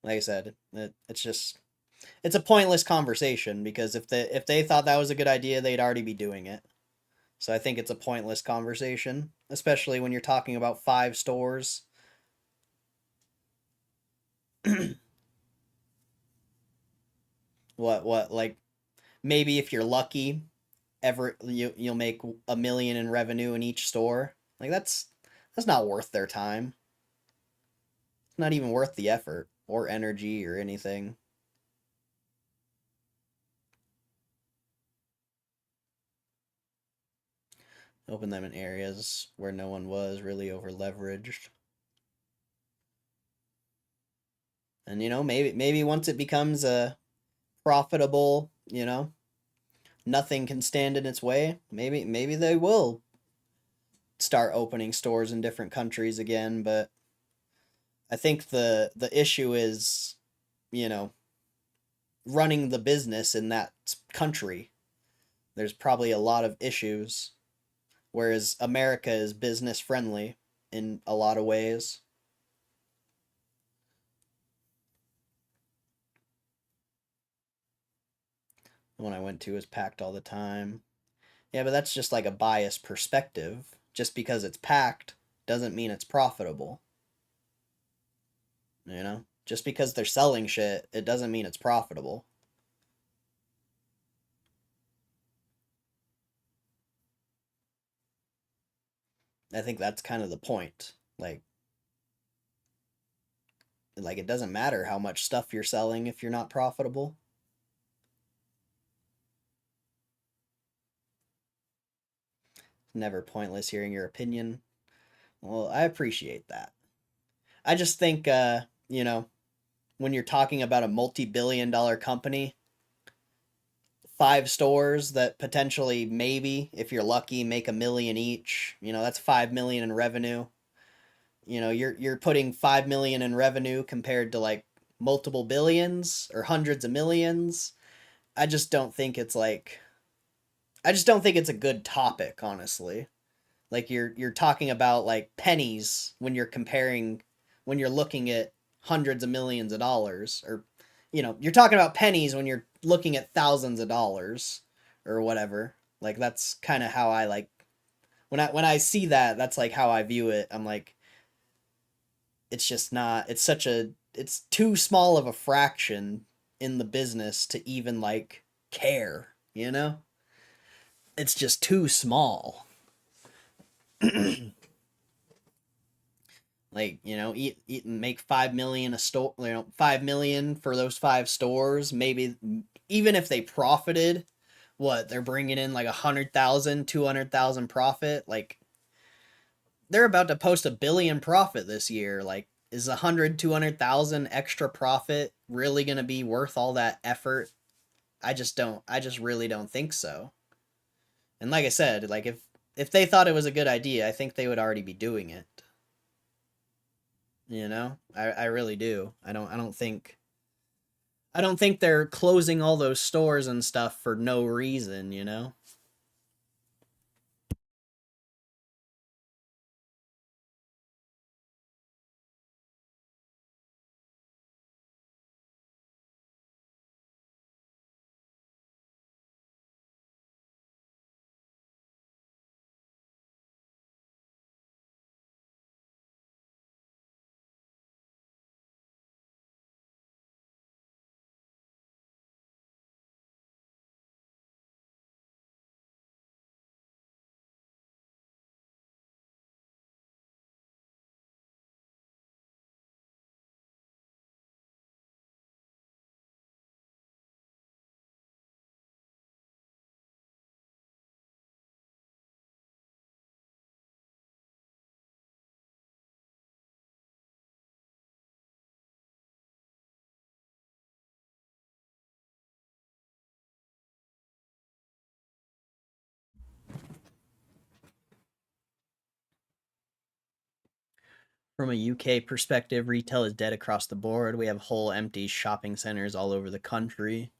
Speaker 1: Like I said, it's a pointless conversation because if they thought that was a good idea, they'd already be doing it. So I think it's a pointless conversation, especially when you're talking about 5 stores. What like maybe if you're lucky, you'll make a million in revenue in each store. Like that's not worth their time. It's not even worth the effort or energy or anything. Open them in areas where no one was really over leveraged. And maybe once it becomes a profitable, nothing can stand in its way. Maybe they will start opening stores in different countries again, but I think the issue is, you know, running the business in that country. There's probably a lot of issues, whereas America is business friendly in a lot of ways. The one I went to is packed all the time. Yeah, but that's just like a biased perspective. Just because it's packed doesn't mean it's profitable. Just because they're selling shit, it doesn't mean it's profitable. I think that's kind of the point. Like it doesn't matter how much stuff you're selling if you're not profitable. It's never pointless hearing your opinion. Well, I appreciate that. I just think when you're talking about a multi-billion-dollar company, 5 stores that potentially, maybe if you're lucky, make a million each, that's 5 million in revenue. You're putting 5 million in revenue compared to like multiple billions or hundreds of millions. I just don't think it's like I just don't think it's a good topic, honestly. Like you're talking about like pennies when you're looking at hundreds of millions of dollars, or you're talking about pennies when you're looking at thousands of dollars or whatever. Like that's kind of how I like when I see that, that's like how I view it. I'm like, it's just not it's too small of a fraction in the business to even like care. It's just too small. Like, eat and make 5 million a store, 5 million for those 5 stores. Maybe even if they profited, what, they're bringing in like 100,000, 200,000 profit. Like, they're about to post a 1 billion profit this year. Like, is 100, 200,000 extra profit really going to be worth all that effort? I just really don't think so. And like I said, like if they thought it was a good idea, I think they would already be doing it. I really do. I don't think they're closing all those stores and stuff for no reason. From a UK perspective, retail is dead across the board. We have whole empty shopping centers all over the country.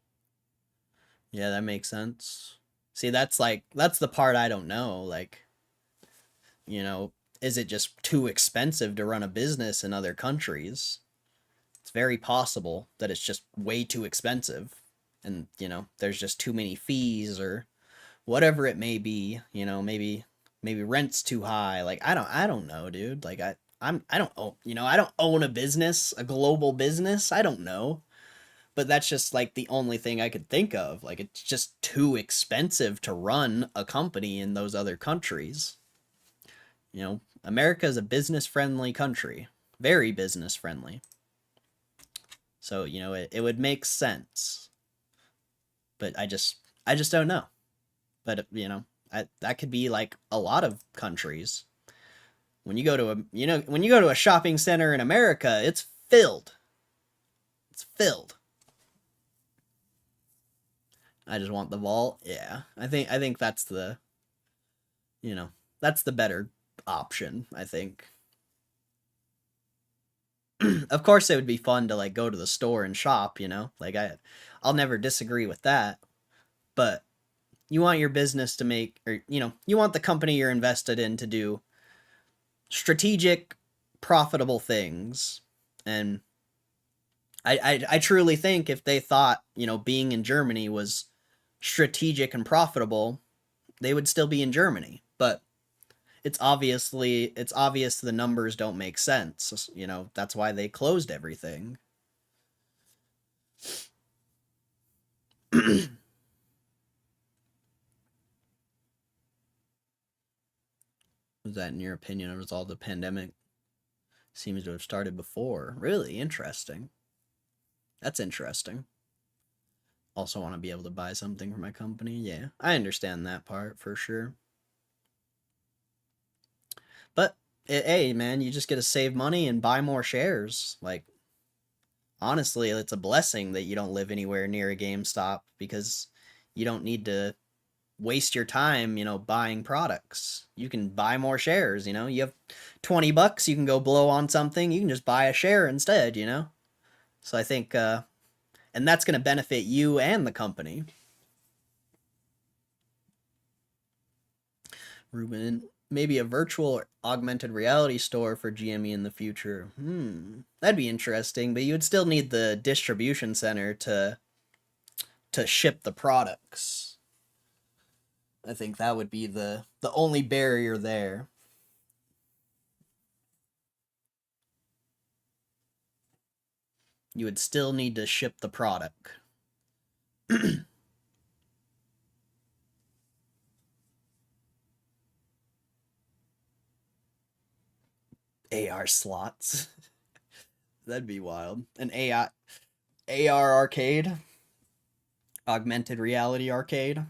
Speaker 1: Yeah, that makes sense. See, that's the part I don't know. Like, you know, is it just too expensive to run a business in other countries? It's very possible that it's just way too expensive and, there's just too many fees or whatever it may be, maybe rent's too high. Like I don't know, dude. Like I don't own, I don't own a business, a global business. I don't know. But that's just like the only thing I could think of. Like it's just too expensive to run a company in those other countries. America is a business friendly country, very business friendly. So, it would make sense. But I just don't know. But, that could be like a lot of countries. When you go to a shopping center in America, it's filled. It's filled. I just want the vault. Yeah. I think that's you know, that's the better option, I think. Of course it would be fun to like go to the store and shop, Like I'll never disagree with that. But you want your business to make, or you want the company you're invested in to do strategic, profitable things. And I truly think if they thought, being in Germany was strategic and profitable, they would still be in Germany. But it's obvious the numbers don't make sense. That's why they closed everything. Was that in your opinion a result of the pandemic? Seems to have started before. Really interesting. That's interesting. Also want to be able to buy something for my company. Yeah, I understand that part for sure. But hey, man, you just get to save money and buy more shares. Like, honestly, it's a blessing that you don't live anywhere near a GameStop because you don't need to waste your time, buying products. You can buy more shares, You have $20, you can go blow on something, you can just buy a share instead. So I think and that's going to benefit you and the company. Ruben, maybe a virtual or augmented reality store for GME in the future. That'd be interesting, but you would still need the distribution center to ship the products. I think that would be the only barrier there. You would still need to ship the product. AR slots. That'd be wild. An AR arcade, augmented reality arcade.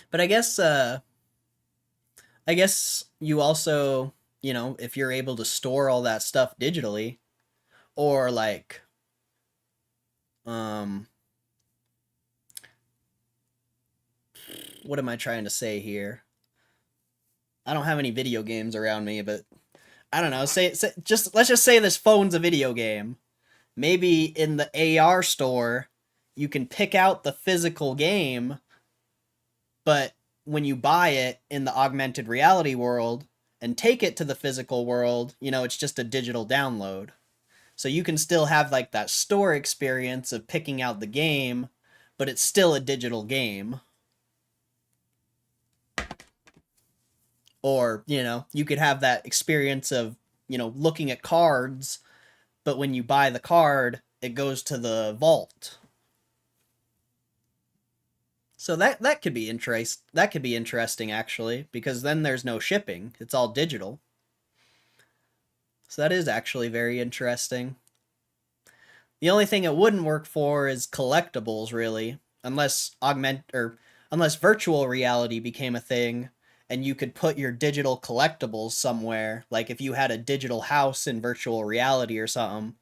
Speaker 1: But I guess you also, if you're able to store all that stuff digitally, or like, um, what am I trying to say here? I don't have any video games around me, but I don't know. Just let's just say this phone's a video game. Maybe in the AR store, you can pick out the physical game, but when you buy it in the augmented reality world and take it to the physical world, it's just a digital download. So you can still have like that store experience of picking out the game, but it's still a digital game. Or, you could have that experience of, looking at cards, but when you buy the card, it goes to the vault. So that could be interesting actually, because then there's no shipping. It's all digital. So that is actually very interesting. The only thing it wouldn't work for is collectibles, really, unless virtual reality became a thing and you could put your digital collectibles somewhere. Like if you had a digital house in virtual reality or something,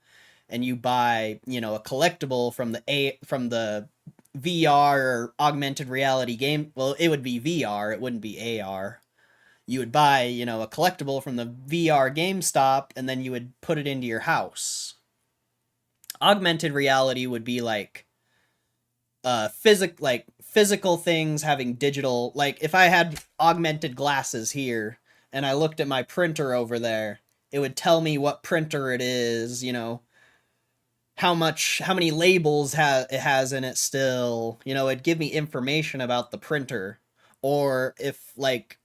Speaker 1: and you buy, a collectible from the VR or augmented reality game. Well, it would be VR, it wouldn't be AR. You would buy, a collectible from the VR GameStop and then you would put it into your house. Augmented reality would be like physical things having digital, like if I had augmented glasses here and I looked at my printer over there, it would tell me what printer it is, how many labels it has in it still, it'd give me information about the printer. Or if, like,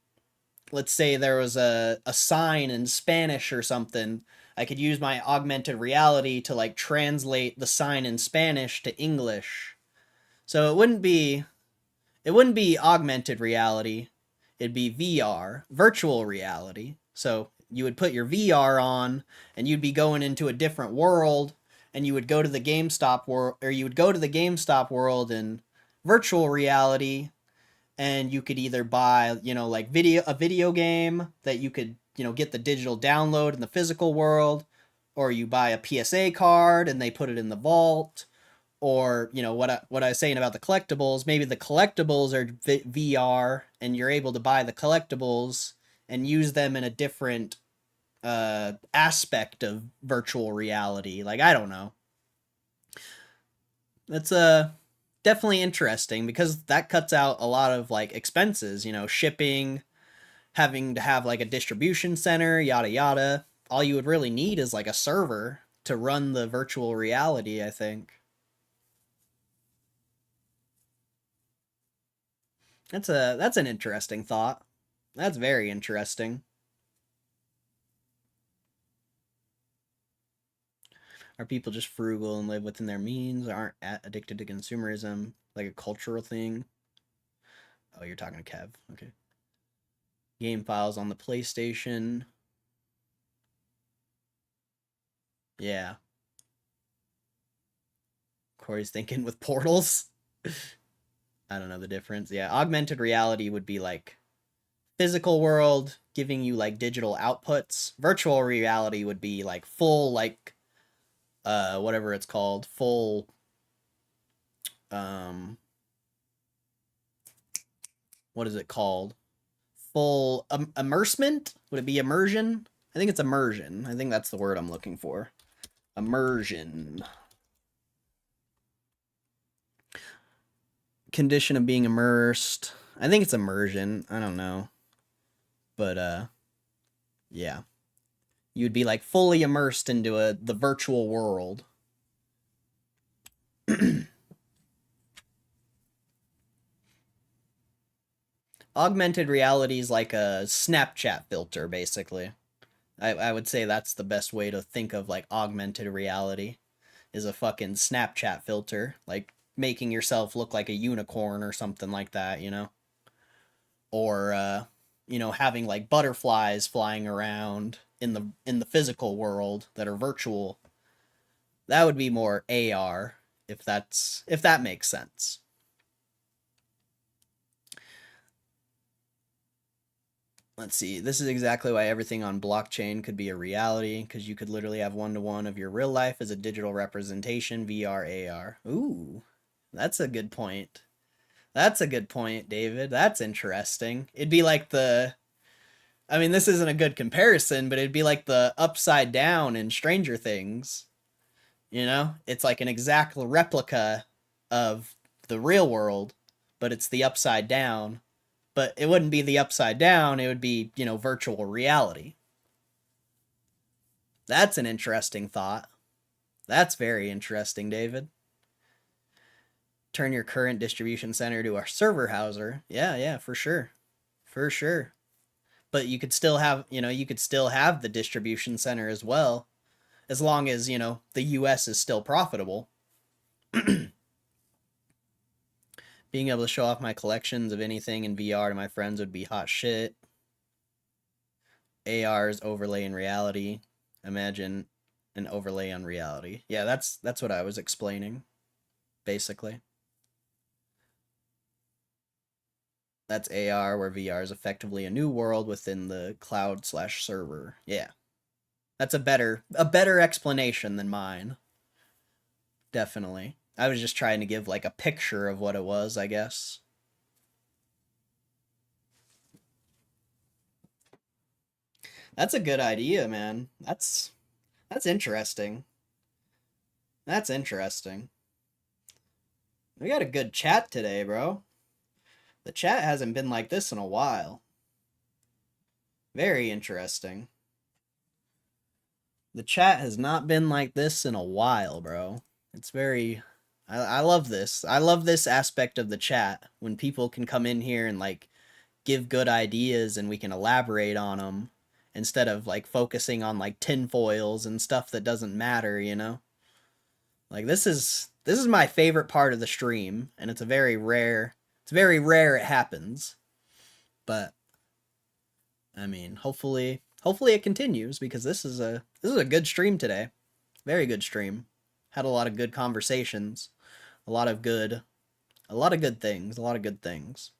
Speaker 1: let's say there was a sign in Spanish or something, I could use my augmented reality to like translate the sign in Spanish to English. So it wouldn't be augmented reality. It'd be VR, virtual reality. So you would put your VR on and you'd be going into a different world, and you would go to the GameStop world, or you would go to the GameStop world in virtual reality, and you could either buy, like a video game that you could, get the digital download in the physical world, or you buy a PSA card and they put it in the vault, or what I was saying about the collectibles, maybe the collectibles are VR and you're able to buy the collectibles and use them in a different aspect of virtual reality. Like, I don't know. That's definitely interesting because that cuts out a lot of like expenses, shipping, having to have like a distribution center, yada yada. All you would really need is like a server to run the virtual reality, I think. That's an interesting thought. That's very interesting. Are people just frugal and live within their means, aren't addicted to consumerism, like a cultural thing? Oh, you're talking to Kev. Okay. Game files on the PlayStation. Yeah. Corey's thinking with portals. I don't know the difference. Yeah, augmented reality would be like physical world giving you like digital outputs. Virtual reality would be like full, like whatever it's called, full um what is it called? Full immersement? Would it be immersion? I think it's immersion. I think that's the word I'm looking for. Immersion. Condition of being immersed. I think it's immersion. I don't know. But yeah. You'd be like fully immersed into the virtual world. Augmented reality is like a Snapchat filter, basically. I would say that's the best way to think of like augmented reality, is a fucking Snapchat filter, like making yourself look like a unicorn or something like that, or having like butterflies flying around in the physical world that are virtual. That would be more AR, if that makes sense. Let's see. This is exactly why everything on blockchain could be a reality, because you could literally have one-to-one of your real life as a digital representation, VR, AR. Ooh, that's a good point. That's a good point, David. That's interesting. It'd be like I mean, this isn't a good comparison, but it'd be like the upside down in Stranger Things. It's like an exact replica of the real world, but it's the upside down. But it wouldn't be the upside down, it would be, virtual reality. That's an interesting thought. That's very interesting, David. Turn your current distribution center to a server houser. Yeah, yeah, for sure. For sure. But you could still have the distribution center as well, as long as, the US is still profitable. Being able to show off my collections of anything in VR to my friends would be hot shit. AR's overlay in reality. Imagine an overlay on reality. Yeah, that's what I was explaining, basically. That's AR, where VR is effectively a new world within the cloud slash server. Yeah, that's a better explanation than mine. Definitely. I was just trying to give like a picture of what it was, I guess. That's a good idea, man. That's interesting. That's interesting. We got a good chat today, bro. The chat hasn't been like this in a while. Very interesting. The chat has not been like this in a while, bro. It's very. I love this. I love this aspect of the chat when people can come in here and like give good ideas and we can elaborate on them instead of like focusing on like tinfoils and stuff that doesn't matter, you know? Like this is my favorite part of the stream, and it's very rare it happens. But I mean, hopefully it continues because this is a good stream today. Very good stream. Had a lot of good conversations, a lot of good a lot of good things, a lot of good things.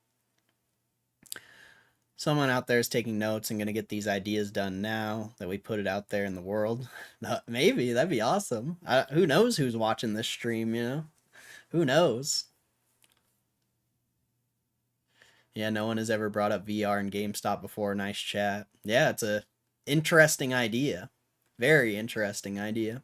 Speaker 1: Someone out there is taking notes and going to get these ideas done now that we put it out there in the world. Maybe that'd be awesome. Who knows who's watching this stream, you know? Who knows? Yeah, no one has ever brought up VR and Gamestop before. Nice chat. Yeah, it's a interesting idea. Very interesting idea.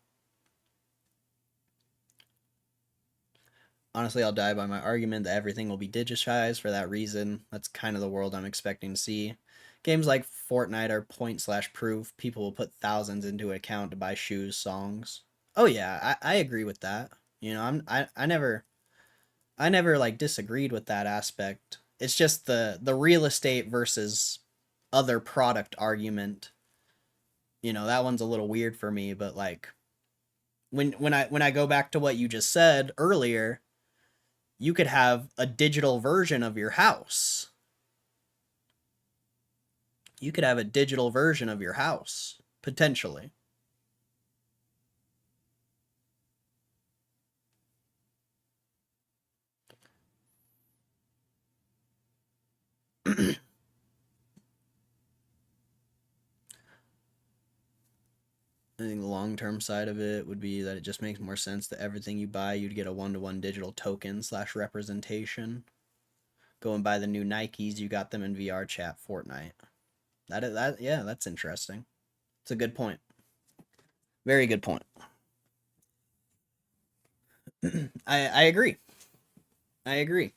Speaker 1: Honestly, I'll die by my argument that everything will be digitized for that reason. That's kind of the world I'm expecting to see. Games like Fortnite are point slash proof. People will put thousands into an account to buy shoes, songs. Oh yeah, I agree with that. You know, I never like disagreed with that aspect. It's just the real estate versus other product argument. You know, that one's a little weird for me, but like when I go back to what you just said earlier, you could have a digital version of your house. You could have a digital version of your house potentially. I think the long term side of it would be that it just makes more sense that everything you buy, you'd get a one-to-one digital token slash representation. Go and buy the new Nikes, you got them in VR chat Fortnite. Yeah, that's interesting. It's a good point. Very good point. I agree. I agree.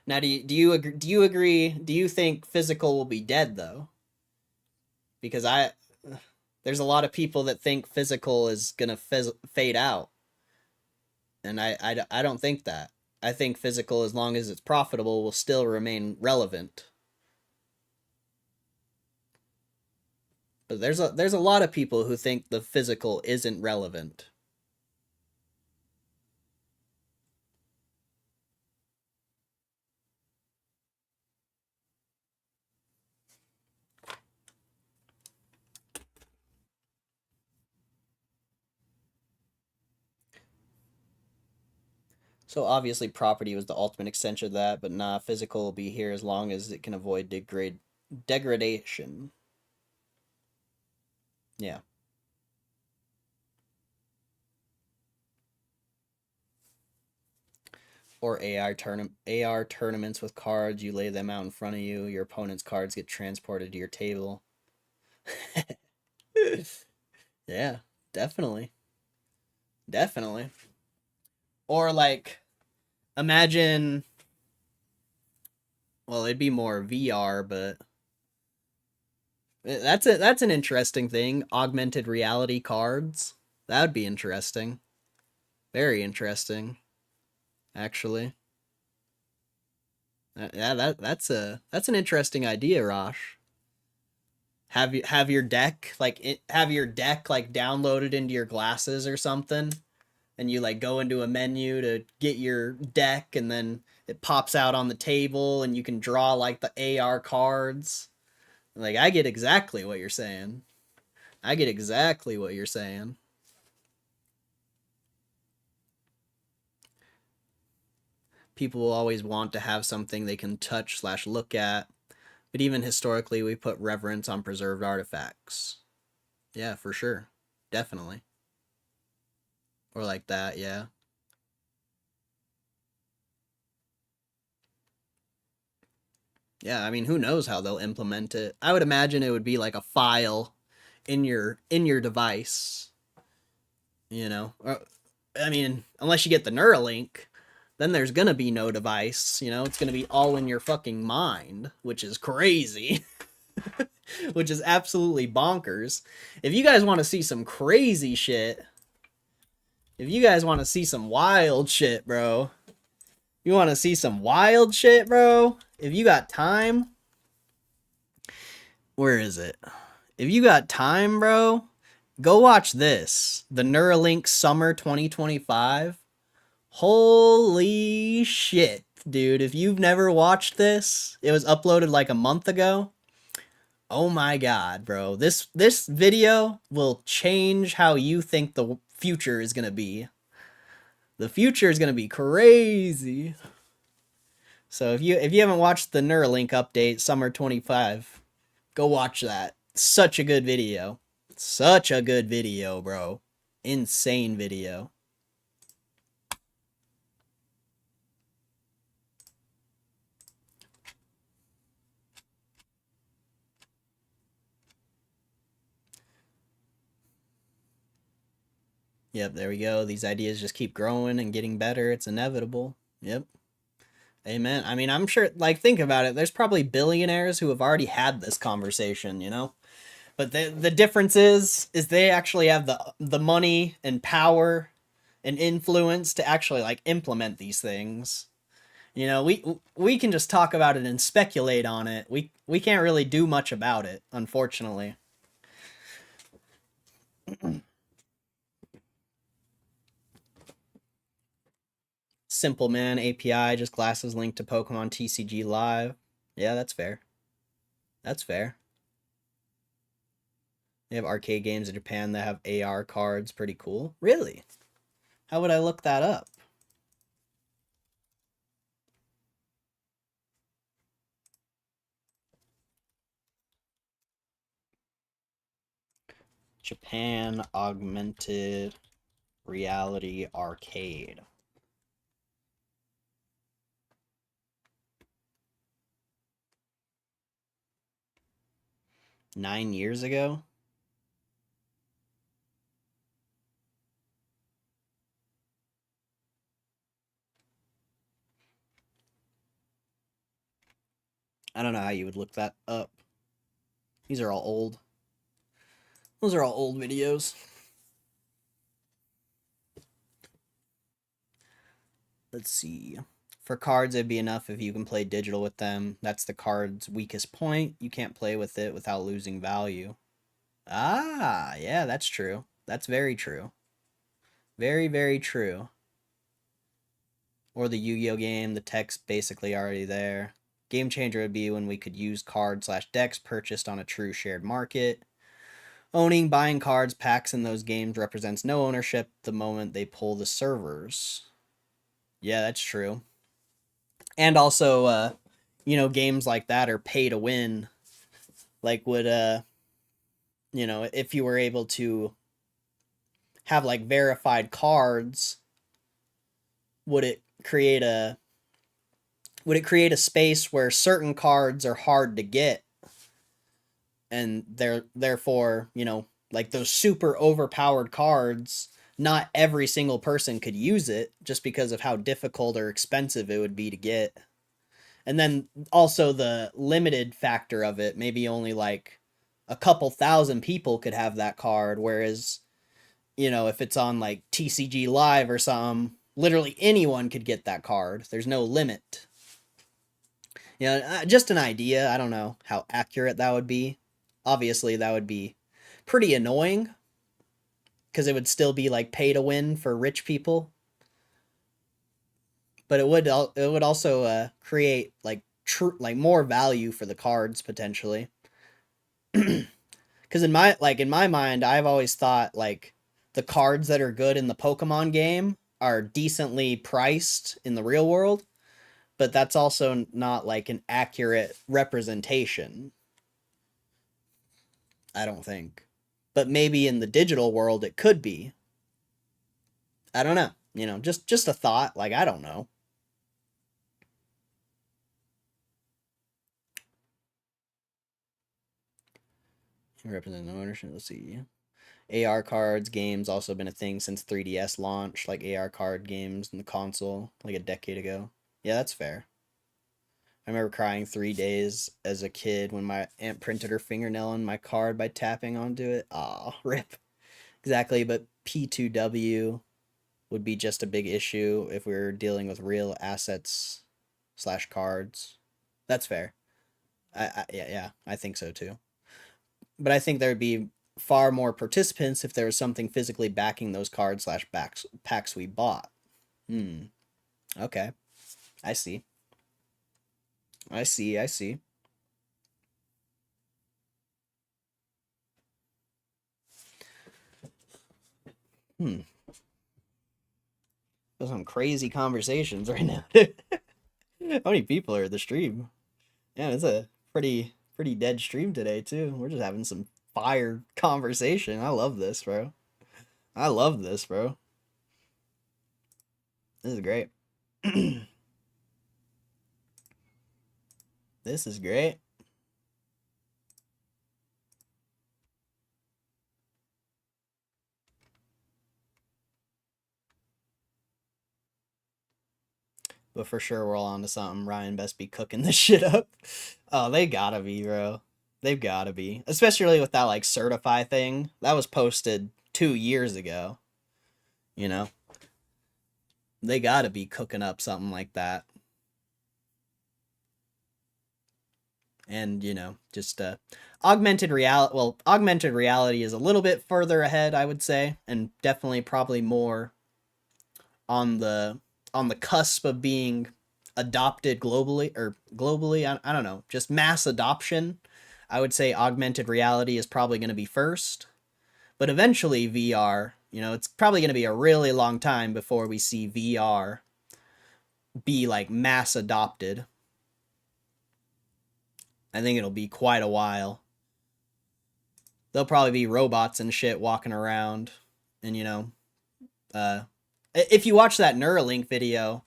Speaker 1: Now, do you agree? Do you think physical will be dead though? Because there's a lot of people that think physical is gonna fade out, and I don't think that. I think physical, as long as it's profitable, will still remain relevant. But there's a lot of people who think the physical isn't relevant. So obviously, property was the ultimate extension of that, but nah, physical will be here as long as it can avoid degradation. Yeah. Or AR tournaments with cards. You lay them out in front of you. Your opponent's cards get transported to your table. Yeah, definitely, definitely. Or like, imagine. Well, it'd be more VR, but that's an interesting thing. Augmented reality cards. That would be interesting. Very interesting, actually. Yeah, that's an interesting idea, Rosh. Have your deck like downloaded into your glasses or something, and you like go into a menu to get your deck, and then it pops out on the table, and you can draw like the AR cards. Like I get exactly what you're saying. I get exactly what you're saying. People will always want to have something they can touch slash look at, but even historically, we put reverence on preserved artifacts. Yeah, for sure. Definitely. Or like that, yeah. Yeah, I mean, who knows how they'll implement it? I would imagine it would be like a file in your device, you know. I mean, unless you get the Neuralink, then there's gonna be no device, you know. It's gonna be all in your fucking mind, which is crazy. Which is absolutely bonkers. If you guys want to see some crazy shit, if you guys want to see some wild shit, bro, you want to see some wild shit, bro? If you got time, where is it? If you got time, bro, go watch this. The Neuralink Summer 2025. Holy shit, dude. If you've never watched this, it was uploaded like a month ago. Oh my god, bro. This video will change how you think the future is going to be. The future is going to be crazy. So if you haven't watched the Neuralink update Summer 25, go watch that. Such a good video. Such a good video, bro. Insane video. Yep, there we go. These ideas just keep growing and getting better. It's inevitable. Yep. Amen. I mean, I'm sure, like, think about it. There's probably billionaires who have already had this conversation, you know? But the difference is they actually have the money and power and influence to actually like implement these things. You know, we can just talk about it and speculate on it. We can't really do much about it, unfortunately. Simple man API, just glasses linked to Pokemon TCG Live. Yeah, that's fair. That's fair. They have arcade games in Japan that have AR cards. Pretty cool. Really? How would I look that up? Japan Augmented Reality Arcade. $9 years ago? I don't know how you would look that up. These are all old. Those are all old videos. Let's see. For cards, it'd be enough if you can play digital with them. That's the card's weakest point. You can't play with it without losing value. Ah, yeah, that's true. That's very true. Very, very true. Or the Yu-Gi-Oh game, the tech's basically already there. Game changer would be when we could use cards slash decks purchased on a true shared market. Owning, buying cards, packs in those games represents no ownership the moment they pull the servers. Yeah, that's true. And also, you know, games like that are pay to win. Like, would, you know, if you were able to have like verified cards, would it create a space where certain cards are hard to get and they're therefore, you know, like those super overpowered cards, not every single person could use it just because of how difficult or expensive it would be to get. And then also the limited factor of it, maybe only like a couple thousand people could have that card, whereas, you know, if it's on like TCG Live or something, literally anyone could get that card. There's no limit. You know, just an idea. I don't know how accurate that would be. Obviously, that would be pretty annoying because it would still be like pay to win for rich people. But it would also create like like more value for the cards potentially. Because in my mind, I've always thought like the cards that are good in the Pokemon game are decently priced in the real world, but that's also not like an accurate representation, I don't think. But maybe in the digital world it could be. I don't know. Just a thought, like I don't know. Represent the ownership, let's see. AR cards games also been a thing since 3DS launch, like AR card games in the console like a decade ago. Yeah, that's fair. I remember crying 3 days as a kid when my aunt printed her fingernail on my card by tapping onto it. Aw, rip. Exactly, but P2W would be just a big issue if we were dealing with real assets slash cards. That's fair. Yeah, I think so too. But I think there would be far more participants if there was something physically backing those cards slash packs we bought. Hmm. Okay. I see. I see. I see. Hmm. Those are some crazy conversations right now. How many people are at the stream? Yeah, it's a pretty dead stream today too. We're just having some fire conversation. I love this, bro. I love this, bro. This is great. This is great. But for sure, we're all onto something. Ryan best be cooking this shit up. Oh, they gotta be, bro. They've gotta be. Especially with that, like, certify thing. That was posted 2 years ago. You know? They gotta be cooking up something like that. And, just augmented reality is a little bit further ahead, I would say. And definitely probably more on the cusp of being adopted globally. I don't know, just mass adoption. I would say augmented reality is probably going to be first, but eventually VR, it's probably going to be a really long time before we see VR be like mass adopted. I think it'll be quite a while. There'll probably be robots and shit walking around, and uh if you watch that Neuralink video,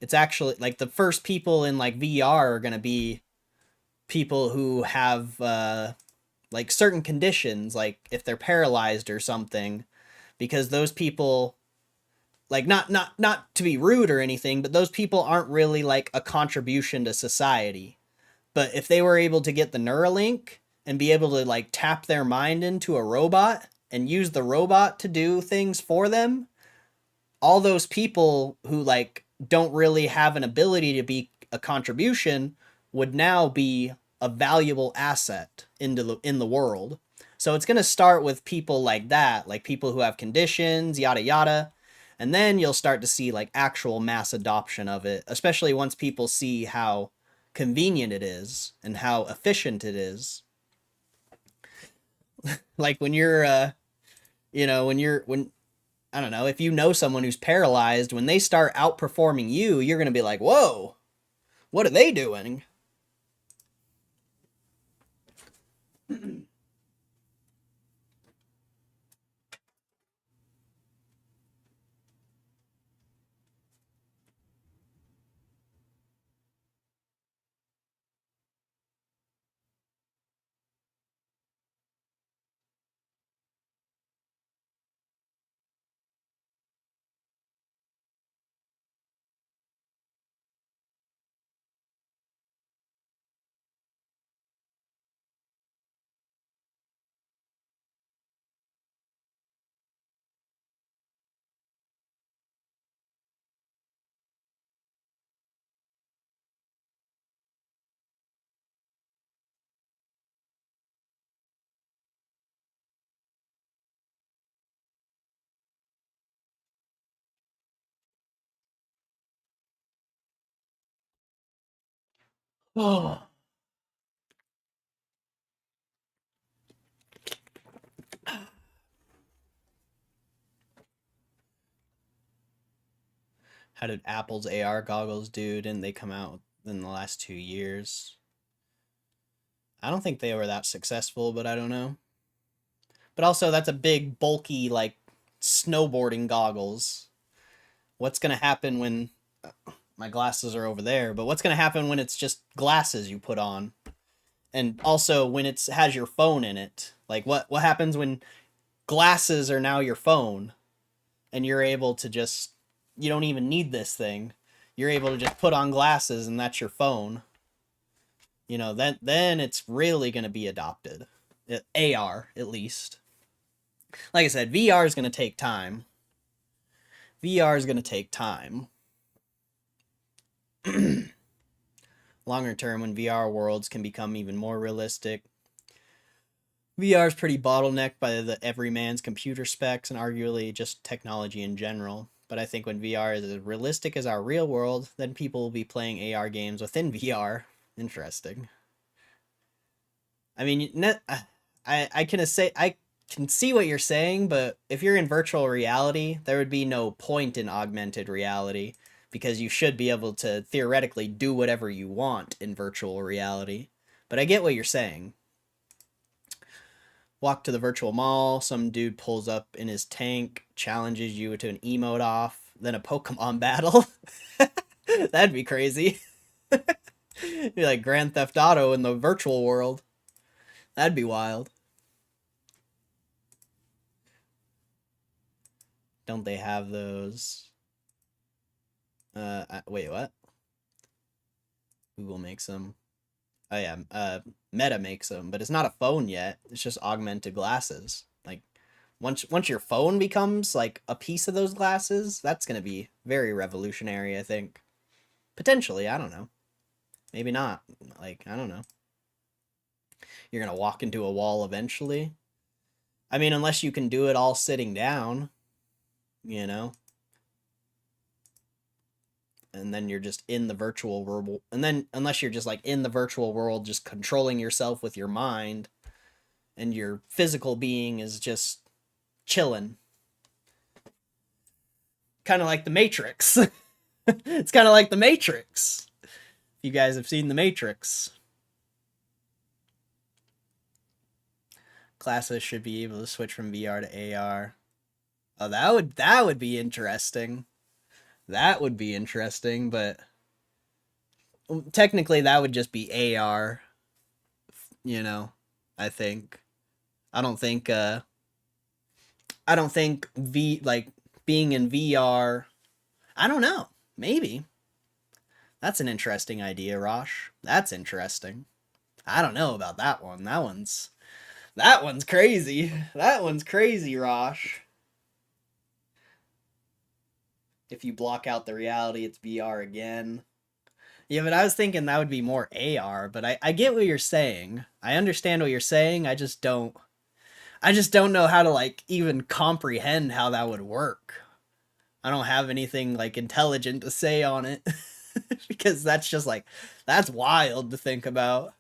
Speaker 1: it's actually like the first people in like VR are going to be people who have like certain conditions, like if they're paralyzed or something, because those people, like, not to be rude or anything, but those people aren't really like a contribution to society. But if they were able to get the Neuralink and be able to like tap their mind into a robot and use the robot to do things for them, all those people who like don't really have an ability to be a contribution would now be a valuable asset in the world. So it's going to start with people like that, like people who have conditions, yada yada. And then you'll start to see like actual mass adoption of it, especially once people see how convenient it is and how efficient it is. Like when you're when I don't know, if you know someone who's paralyzed, when they start outperforming you, you're going to be like, whoa, what are they doing? Oh. How did Apple's AR goggles do? Didn't they come out in the last 2 years? I don't think they were that successful, but I don't know. But also, that's a big, bulky, like, snowboarding goggles. What's going to happen when my glasses are over there? But what's going to happen when it's just glasses you put on? And also when it has your phone in it. Like, what happens when glasses are now your phone? And you're able to just, you don't even need this thing. You're able to just put on glasses and that's your phone. You know, then it's really going to be adopted. AR, at least. Like I said, VR is going to take time. VR is going to take time. Longer term, when VR worlds can become even more realistic. VR is pretty bottlenecked by the everyman's computer specs and arguably just technology in general. But I think when VR is as realistic as our real world, then people will be playing AR games within VR. Interesting. I mean, I can see what you're saying, but if you're in virtual reality, there would be no point in augmented reality because you should be able to theoretically do whatever you want in virtual reality. But I get what you're saying. Walk to the virtual mall, some dude pulls up in his tank, challenges you to an emote off, then a Pokemon battle. That'd be crazy. Be like Grand Theft Auto in the virtual world. That'd be wild. Don't they have those? Wait, what? Google makes them. Oh yeah, Meta makes them, but it's not a phone yet. It's just augmented glasses. Like, once your phone becomes like a piece of those glasses, that's gonna be very revolutionary, I think. Potentially, I don't know. Maybe not. Like, I don't know. You're gonna walk into a wall eventually. I mean, unless you can do it all sitting down, you know? And then you're just in the virtual world. And then, unless you're just like in the virtual world, just controlling yourself with your mind, and your physical being is just chilling. Kind of like the Matrix. It's kind of like the Matrix. If you guys have seen the Matrix. Classes should be able to switch from VR to AR. Oh, that would be interesting. That would be interesting, but technically that would just be AR, you know, I think. I don't think like being in VR, I don't know. Maybe. That's an interesting idea, Rosh. That's interesting. I don't know about that one. That one's crazy. That one's crazy, Rosh. If you block out the reality, it's VR again. Yeah, but I was thinking that would be more AR, but I get what you're saying. I understand what you're saying. I just don't know how to like even comprehend how that would work. I don't have anything like intelligent to say on it. Because that's just like, that's wild to think about.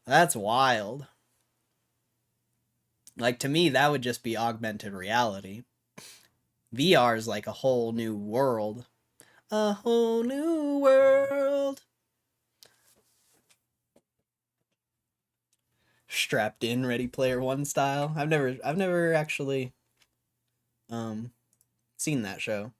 Speaker 1: That's wild. Like, to me, that would just be augmented reality. VR is like a whole new world. A whole new world. Strapped in Ready Player One style. I've never actually seen that show.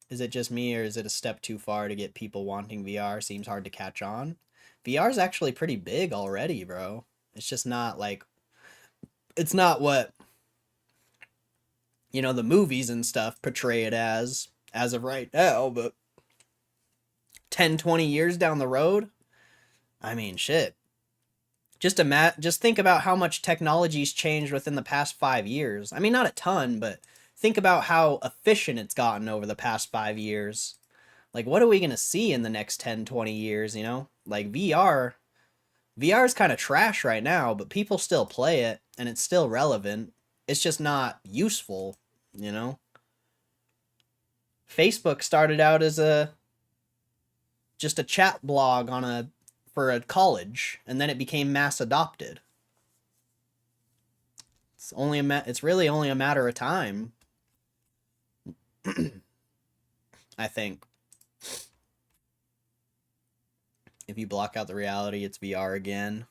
Speaker 1: Is it just me, or is it a step too far to get people wanting VR? Seems hard to catch on. VR is actually pretty big already, bro. It's just not like, it's not what, you know, the movies and stuff portray it as of right now, but 10, 20 years down the road, I mean, shit. Just think about how much technology's changed within the past 5 years. I mean, not a ton, but think about how efficient it's gotten over the past 5 years. Like, what are we going to see in the next 10, 20 years, you know? Like, VR is kind of trash right now, but people still play it, and it's still relevant. It's just not useful, you know? Facebook started out as just a chat blog for a college, and then it became mass adopted. It's really only a matter of time. I think if you block out the reality, it's VR again.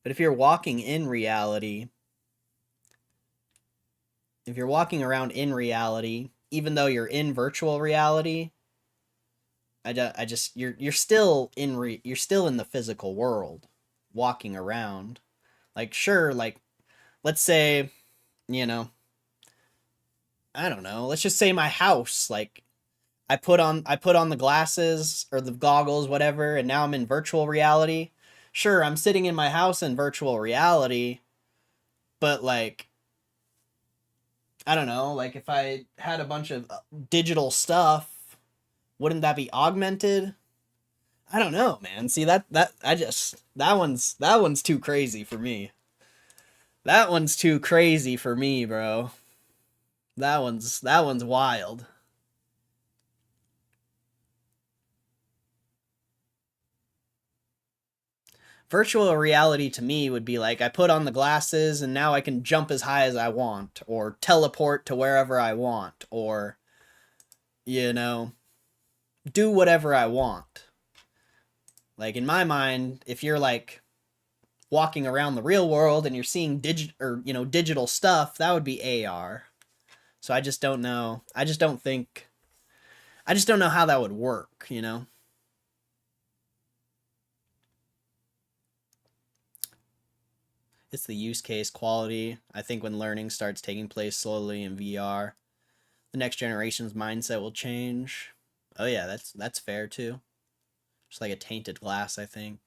Speaker 1: But if you're walking in reality, if you're walking around in reality, even though you're in virtual reality, I just you're still you're still in the physical world, walking around. Like sure, like let's say, you know, I don't know. Let's just say my house, like I put on the glasses or the goggles, whatever, and now I'm in virtual reality. Sure, I'm sitting in my house in virtual reality, but like I don't know, like if I had a bunch of digital stuff, wouldn't that be augmented? I don't know, man. See that I just that one's too crazy for me. That one's too crazy for me, bro. That one's wild. Virtual reality to me would be like I put on the glasses and now I can jump as high as I want or teleport to wherever I want or you know, do whatever I want. Like in my mind, if you're like walking around the real world and you're seeing digital stuff, that would be AR. So I just don't know. I just don't know how that would work, you know. It's the use case quality. I think when learning starts taking place slowly in VR, the next generation's mindset will change. Oh yeah, that's fair too. Just like a tainted glass, I think.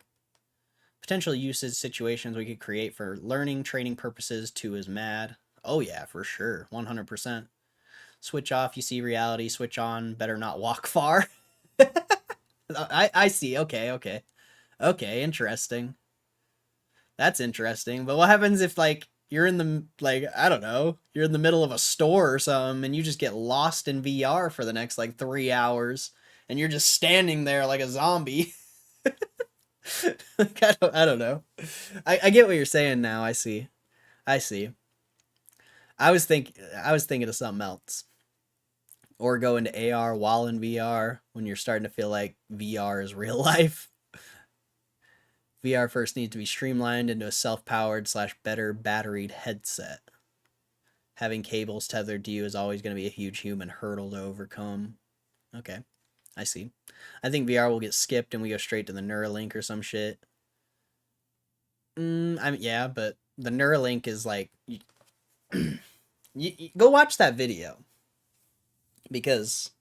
Speaker 1: Potential usage situations we could create for learning, training purposes too is mad. Oh yeah, for sure. 100%. Switch off, you see reality. Switch on, better not walk far. I see. Okay, okay. Okay, interesting. That's interesting. But what happens if like you're in the like I don't know, you're in the middle of a store or something and you just get lost in VR for the next like 3 hours and you're just standing there like a zombie. Like, I don't know. I get what you're saying now. I see. I see. I was thinking of something else. Or go into AR while in VR when you're starting to feel like VR is real life. VR first needs to be streamlined into a self-powered slash better batteried headset. Having cables tethered to you is always going to be a huge human hurdle to overcome. Okay, I see. I think VR will get skipped and we go straight to the Neuralink or some shit. I mean, yeah, but the Neuralink is like, you go watch that video because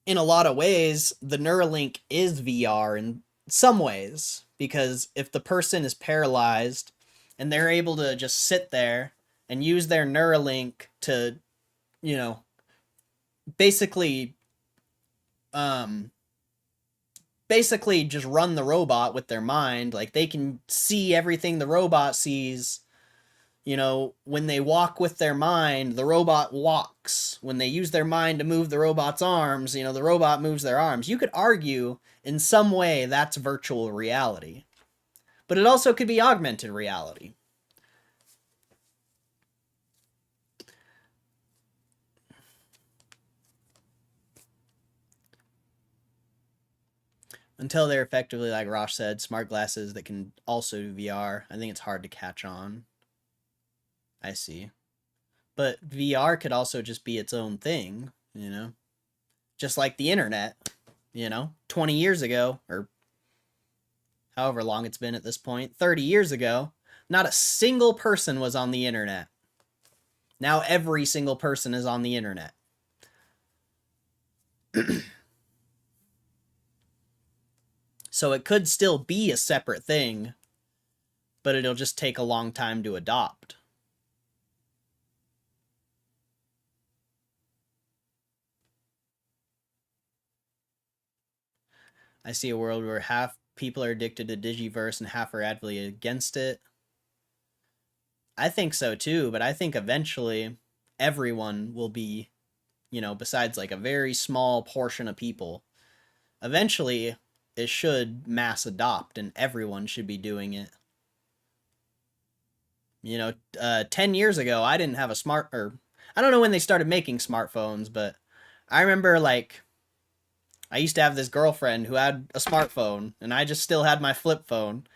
Speaker 1: in a lot of ways the Neuralink is VR in some ways because if the person is paralyzed and they're able to just sit there and use their Neuralink to, you know, basically um basically just run the robot with their mind, like they can see everything the robot sees. You know, when they walk with their mind, the robot walks. When they use their mind to move the robot's arms, you know, the robot moves their arms. You could argue in some way that's virtual reality. But it also could be augmented reality. Until they're effectively, like Rosh said, smart glasses that can also do VR, I think it's hard to catch on. I see. But VR could also just be its own thing, you know? Just like the internet, you know? 20 years ago, or however long it's been at this point, 30 years ago, not a single person was on the internet. Now every single person is on the internet. So it could still be a separate thing, but it'll just take a long time to adopt. I see a world where half people are addicted to Digiverse and half are actively against it. I think so too, but I think eventually everyone will be, you know, besides like a very small portion of people, eventually it should mass adopt and everyone should be doing it. You know, 10 years ago, I didn't have a smart, or I don't know when they started making smartphones, but I remember like I used to have this girlfriend who had a smartphone, and I just still had my flip phone,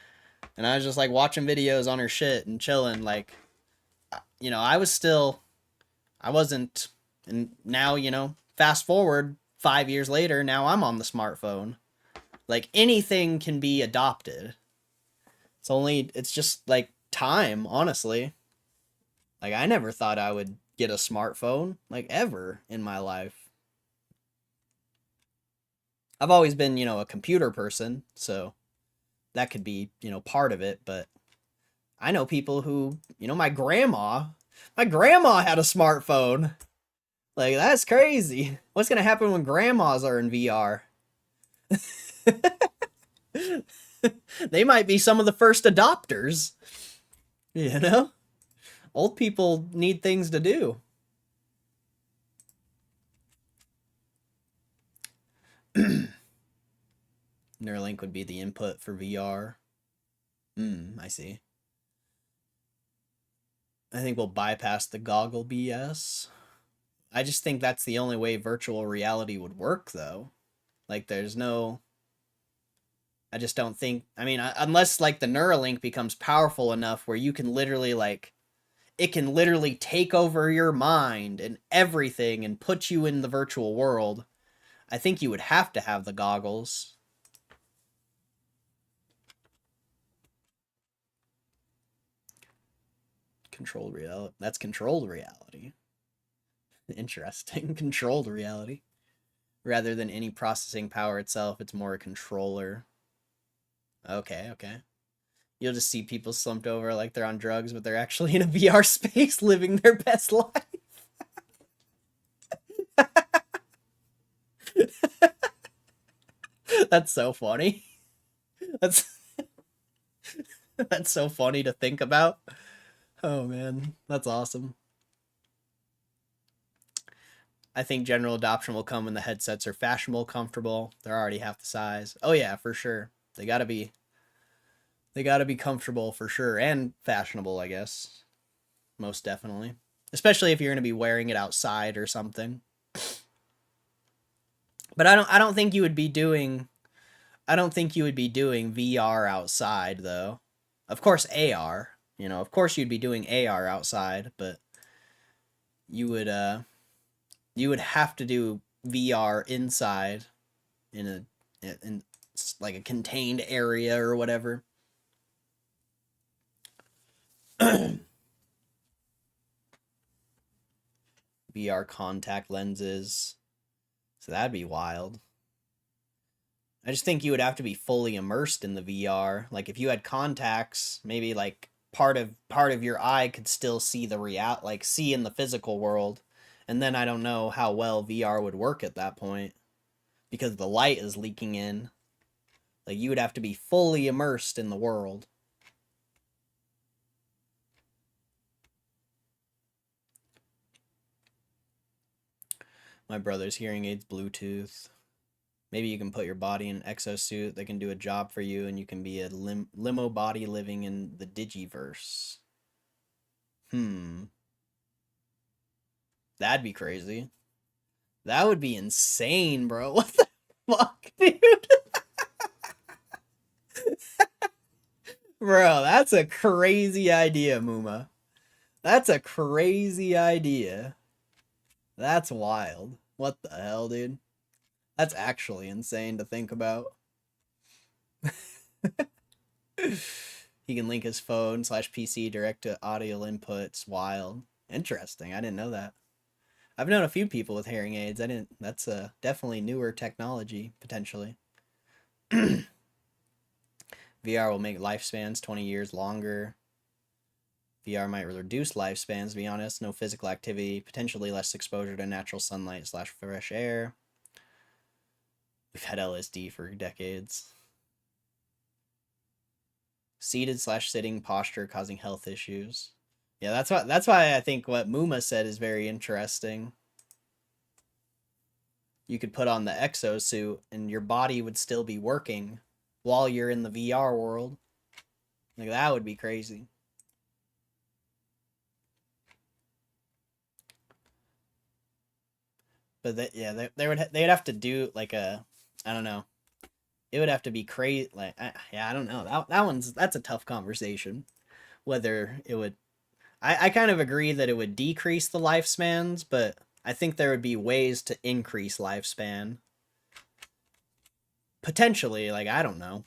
Speaker 1: and I was just like watching videos on her shit and chilling. Like, you know, I wasn't, and now, you know, fast forward 5 years later, now I'm on the smartphone. Like, anything can be adopted. It's just like time, honestly. Like, I never thought I would get a smartphone, like, ever in my life. I've always been, you know, a computer person, so that could be, you know, part of it, but I know people who, you know, my grandma had a smartphone. Like, that's crazy. What's gonna happen when grandmas are in VR? They might be some of the first adopters, you know? Old people need things to do. Neuralink would be the input for VR. I see. I think we'll bypass the goggle BS. I just think that's the only way virtual reality would work, though. Like, there's no. I just don't think. I mean, unless, like, the Neuralink becomes powerful enough where you can literally, like, it can literally take over your mind and everything and put you in the virtual world. I think you would have to have the goggles. Controlled reality. That's controlled reality. Interesting. Controlled reality. Rather than any processing power itself, it's more a controller. Okay, okay. You'll just see people slumped over like they're on drugs, but they're actually in a VR space living their best life. That's so funny. That's that's so funny to think about. Oh man, that's awesome. I think general adoption will come when the headsets are fashionable, comfortable. They're already half the size. Oh yeah, for sure. They got to be comfortable for sure and fashionable, I guess. Most definitely. Especially if you're going to be wearing it outside or something. But I don't think you would be doing VR outside though. Of course AR, you know, of course you'd be doing AR outside, but you would you would have to do VR inside in in like a contained area or whatever. VR contact lenses. So that'd be wild. I just think you would have to be fully immersed in the VR. Like if you had contacts, maybe like part of your eye could still see like see in the physical world. And then I don't know how well VR would work at that point because the light is leaking in. Like you would have to be fully immersed in the world. My brother's hearing aids Bluetooth. Maybe you can put your body in an exosuit that can do a job for you, and you can be a limo body living in the Digiverse. That'd be crazy. That would be insane, bro. What the fuck, dude? Bro, that's a crazy idea, Muma. That's a crazy idea. That's wild. What the hell, dude? That's actually insane to think about. He can link his phone / PC direct to audio inputs. Wild. Interesting. I didn't know that. I've known a few people with hearing aids. I didn't. That's definitely newer technology potentially. VR will make lifespans 20 years longer. VR might reduce lifespans, to be honest. No physical activity, potentially less exposure to natural sunlight / fresh air. We've had LSD for decades. Seated / sitting posture causing health issues. Yeah, that's why I think what Muma said is very interesting. You could put on the exosuit and your body would still be working while you're in the VR world. Like that would be crazy. But they'd have to do like a, I don't know. It would have to be crazy. Like I don't know. That's a tough conversation. Whether it would, I kind of agree that it would decrease the lifespans, but I think there would be ways to increase lifespan. Potentially, like I don't know.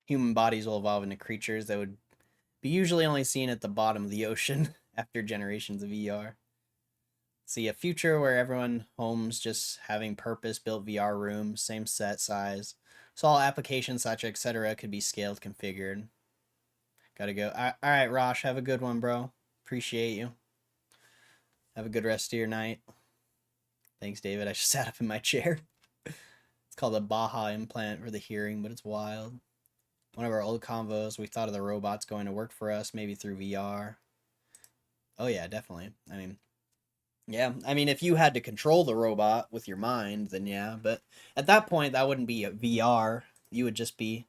Speaker 1: Human bodies will evolve into creatures that would be usually only seen at the bottom of the ocean after generations of VR. See a future where everyone homes just having purpose-built VR rooms, same set size, so all applications such etc. could be scaled, configured. Gotta go. All right, Rosh, have a good one, bro. Appreciate you. Have a good rest of your night. Thanks, David. I just sat up in my chair. It's called a Baja implant for the hearing, but it's wild. One of our old convos, we thought of the robots going to work for us, maybe through VR. Oh yeah, definitely. I mean, yeah. I mean, if you had to control the robot with your mind, then yeah. But at that point, that wouldn't be a VR. You would just be,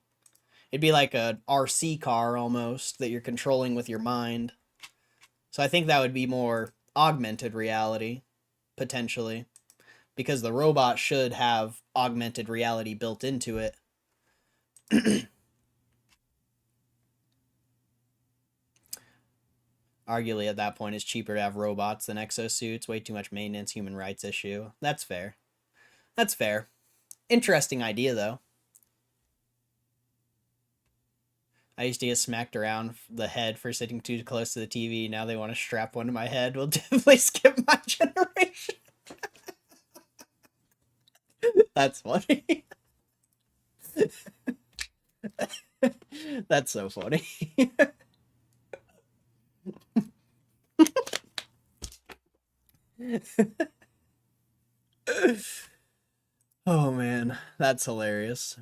Speaker 1: it'd be like a RC car almost that you're controlling with your mind. So I think that would be more augmented reality, potentially, because the robot should have augmented reality built into it. Arguably, at that point, it's cheaper to have robots than exosuits. Way too much maintenance, human rights issue. That's fair. That's fair. Interesting idea, though. I used to get smacked around the head for sitting too close to the TV. Now they want to strap one to my head. We'll definitely skip my generation. That's funny. That's so funny. Oh man, that's hilarious.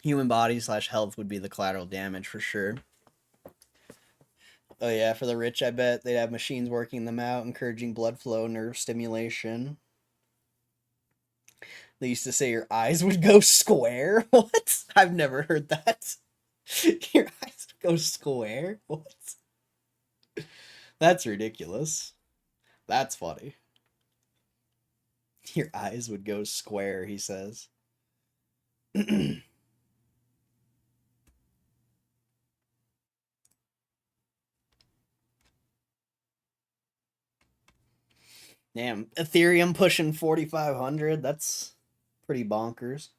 Speaker 1: Human body / health would be the collateral damage for sure. Oh yeah, for the rich, I bet they'd have machines working them out, encouraging blood flow, nerve stimulation. They used to say your eyes would go square. What? I've never heard that. Your eyes would go square? What? That's ridiculous. That's funny. Your eyes would go square, he says. Damn, Ethereum pushing 4,500. That's pretty bonkers.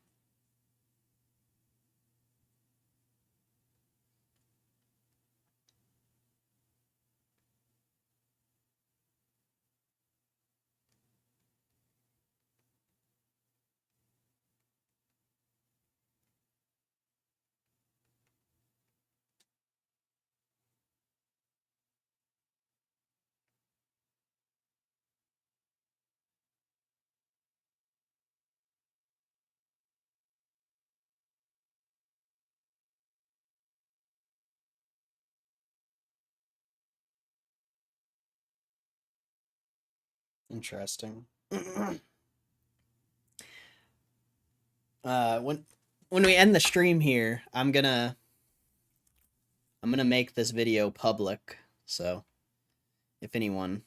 Speaker 1: Interesting. When we end the stream here, I'm gonna make this video public. So if anyone,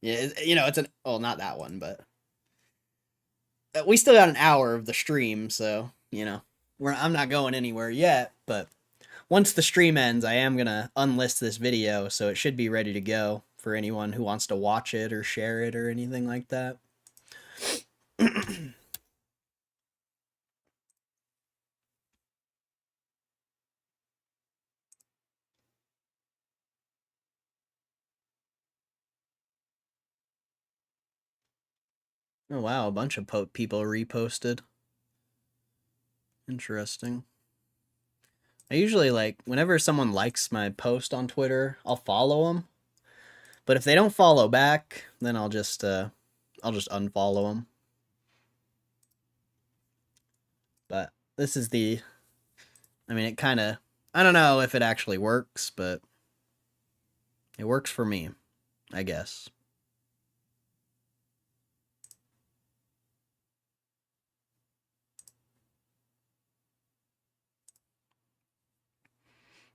Speaker 1: yeah, it's an, well, not that one, but we still got an hour of the stream, so I'm not going anywhere yet. But once the stream ends, I am gonna unlist this video, so it should be ready to go for anyone who wants to watch it or share it or anything like that. Oh wow, a bunch of people reposted. Interesting. I usually whenever someone likes my post on Twitter, I'll follow them. But if they don't follow back, then I'll just unfollow them. But this is I mean, it kind of, I don't know if it actually works, but it works for me, I guess.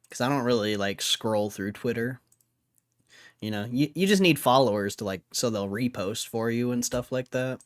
Speaker 1: Because I don't really like scroll through Twitter. You know, you just need followers to like so they'll repost for you and stuff like that.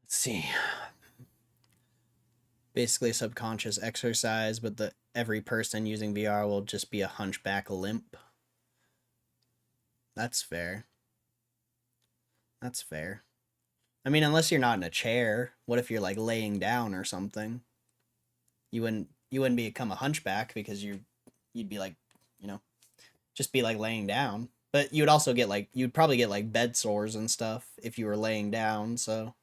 Speaker 1: Let's see. Basically subconscious exercise, but the every person using VR will just be a hunchback limp. That's fair. That's fair. I mean, unless you're not in a chair. What if you're like laying down or something? You wouldn't become a hunchback because you'd be like, you know, just be like laying down. But you'd also get like you'd probably get like bed sores and stuff if you were laying down. So,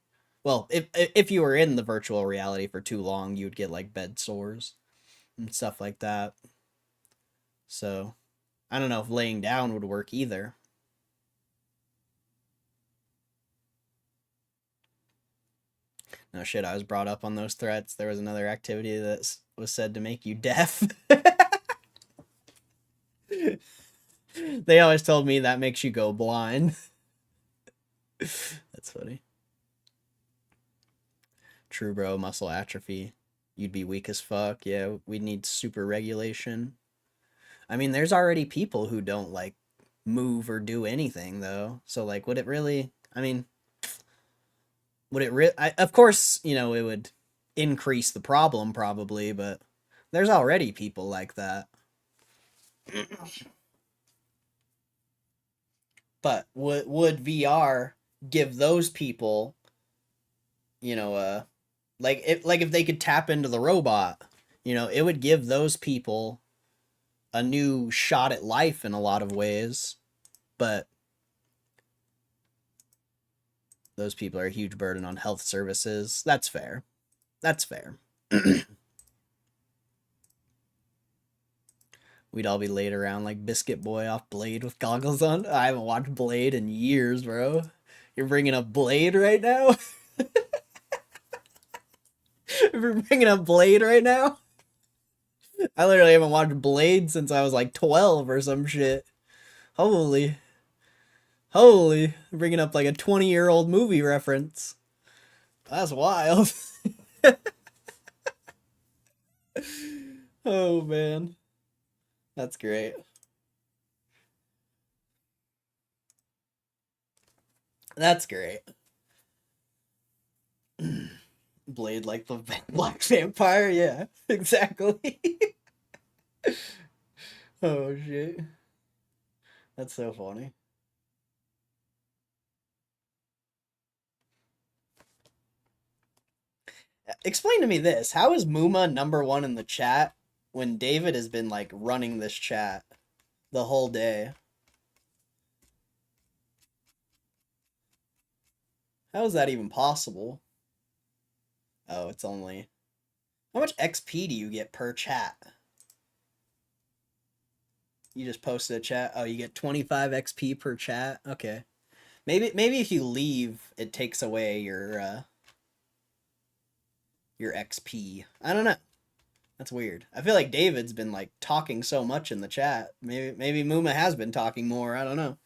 Speaker 1: well, if you were in the virtual reality for too long, you'd get like bed sores and stuff like that. So, I don't know if laying down would work either. No shit, I was brought up on those threats. There was another activity that was said to make you deaf. They always told me that makes you go blind. That's funny. True, bro. Muscle atrophy. You'd be weak as fuck. Yeah, we'd need super regulation. I mean, there's already people who don't like move or do anything though. So like, would it really? I mean, would it really? Of course, you know, it would increase the problem probably, but there's already people like that. But would VR give those people, you know, like if they could tap into the robot, you know, it would give those people a new shot at life in a lot of ways, but those people are a huge burden on health services. That's fair. That's fair. We'd all be laid around like Biscuit Boy off Blade with goggles on. I haven't watched Blade in years, bro. You're bringing up Blade right now? You're bringing up Blade right now? I literally haven't watched Blade since I was like 12 or some shit. Holy. Holy. Bringing up like a 20-year-old movie reference. That's wild. Oh, man. That's great. That's great. Blade like the black vampire? Yeah, exactly. Oh, shit. That's so funny. Explain to me this. How is Muma #1 in the chat when David has been like running this chat the whole day? How is that even possible? Oh, it's only... How much XP do you get per chat? You just posted a chat. Oh, you get 25 XP per chat? Okay. Maybe if you leave, it takes away your XP. I don't know. That's weird. I feel like David's been like talking so much in the chat. Maybe Muma has been talking more. I don't know.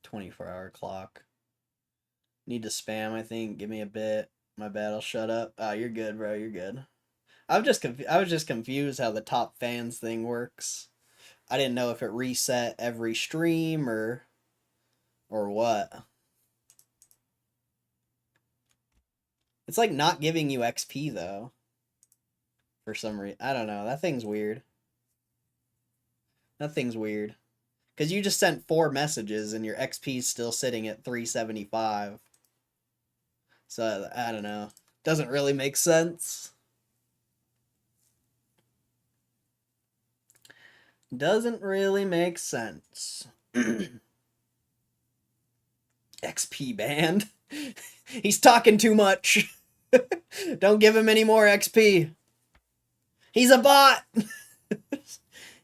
Speaker 1: 24-hour clock. Need to spam, I think. Give me a bit. My bad, I'll shut up. Oh, you're good, bro. You're good. I was just confused how the top fans thing works. I didn't know if it reset every stream or what. It's like not giving you XP though. For some reason. I don't know. That thing's weird. That thing's weird. Because you just sent 4 messages and your XP's still sitting at 375. So, I don't know. Doesn't really make sense. Doesn't really make sense. XP band. He's talking too much. Don't give him any more XP. He's a bot.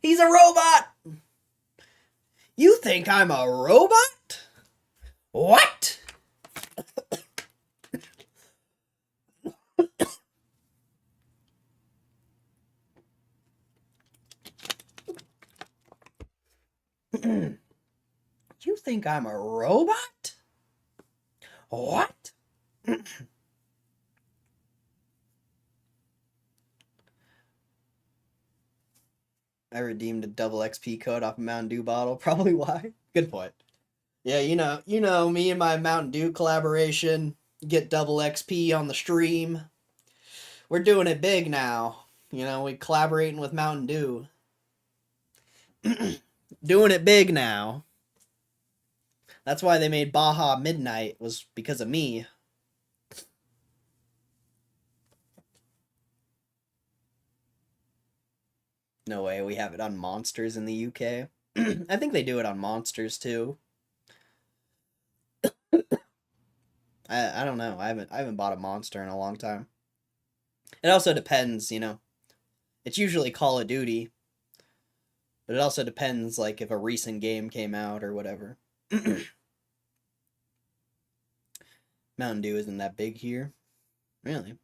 Speaker 1: He's a robot. You think I'm a robot? What? You think I'm a robot? What? I redeemed a double XP code off a Mountain Dew bottle. Probably why. Good point. Yeah, me and my Mountain Dew collaboration get double XP on the stream. We're doing it big now. We collaborating with Mountain Dew. Doing it big now. That's why they made Baja Midnight, was because of me. No way, we have it on Monsters in the UK. I think they do it on Monsters too. I don't know. I haven't bought a Monster in a long time. It also depends, It's usually Call of Duty, but it also depends, like, if a recent game came out or whatever. Mountain Dew isn't that big here. Really?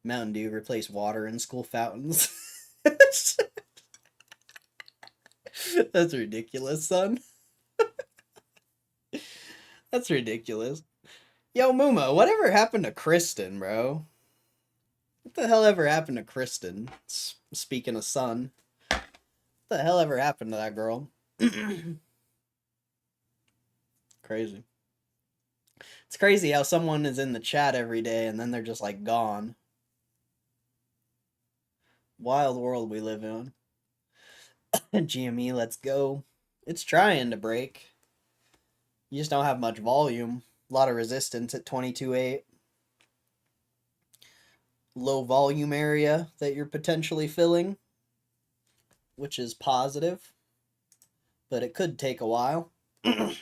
Speaker 1: Mountain Dew replaced water in school fountains. That's ridiculous, son. That's ridiculous. Yo, Muma, whatever happened to Kristen, bro? What the hell ever happened to Kristen? Speaking of sun. What the hell ever happened to that girl? Crazy. It's crazy how someone is in the chat every day and then they're just like gone. Wild world we live in. GME, let's go. It's trying to break. You just don't have much volume. A lot of resistance at 22.8. Low volume area that you're potentially filling, which is positive, but it could take a while. I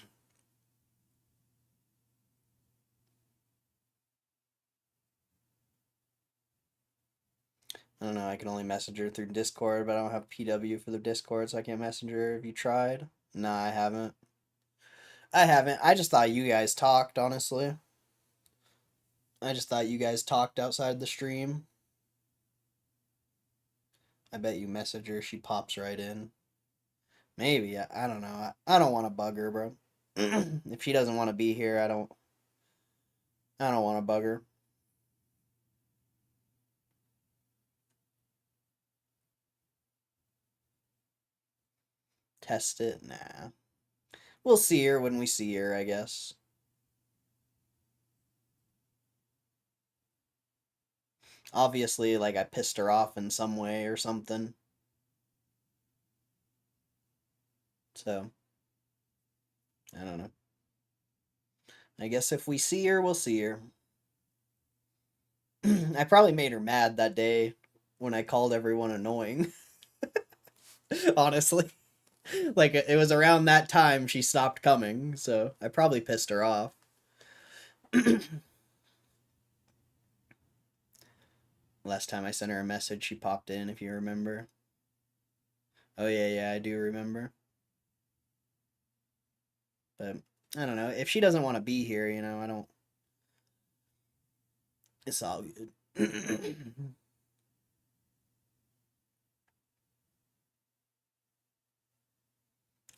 Speaker 1: don't know, I can only message her through Discord, but I don't have PW for the Discord, so I can't message her. Have you tried? Nah, I haven't. I just thought you guys talked, honestly. I just thought you guys talked outside the stream. I bet you message her, she pops right in. Maybe, I don't know. I don't want to bug her, bro. If she doesn't want to be here, I don't want to bug her. Test it? Nah. We'll see her when we see her, I guess. Obviously, like, I pissed her off in some way or something. So, I don't know. I guess if we see her, we'll see her. I probably made her mad that day when I called everyone annoying. Honestly. Like, it was around that time she stopped coming, so I probably pissed her off. Last time I sent her a message, she popped in, if you remember. Oh, yeah, I do remember. But, I don't know. If she doesn't want to be here, I don't... It's all good.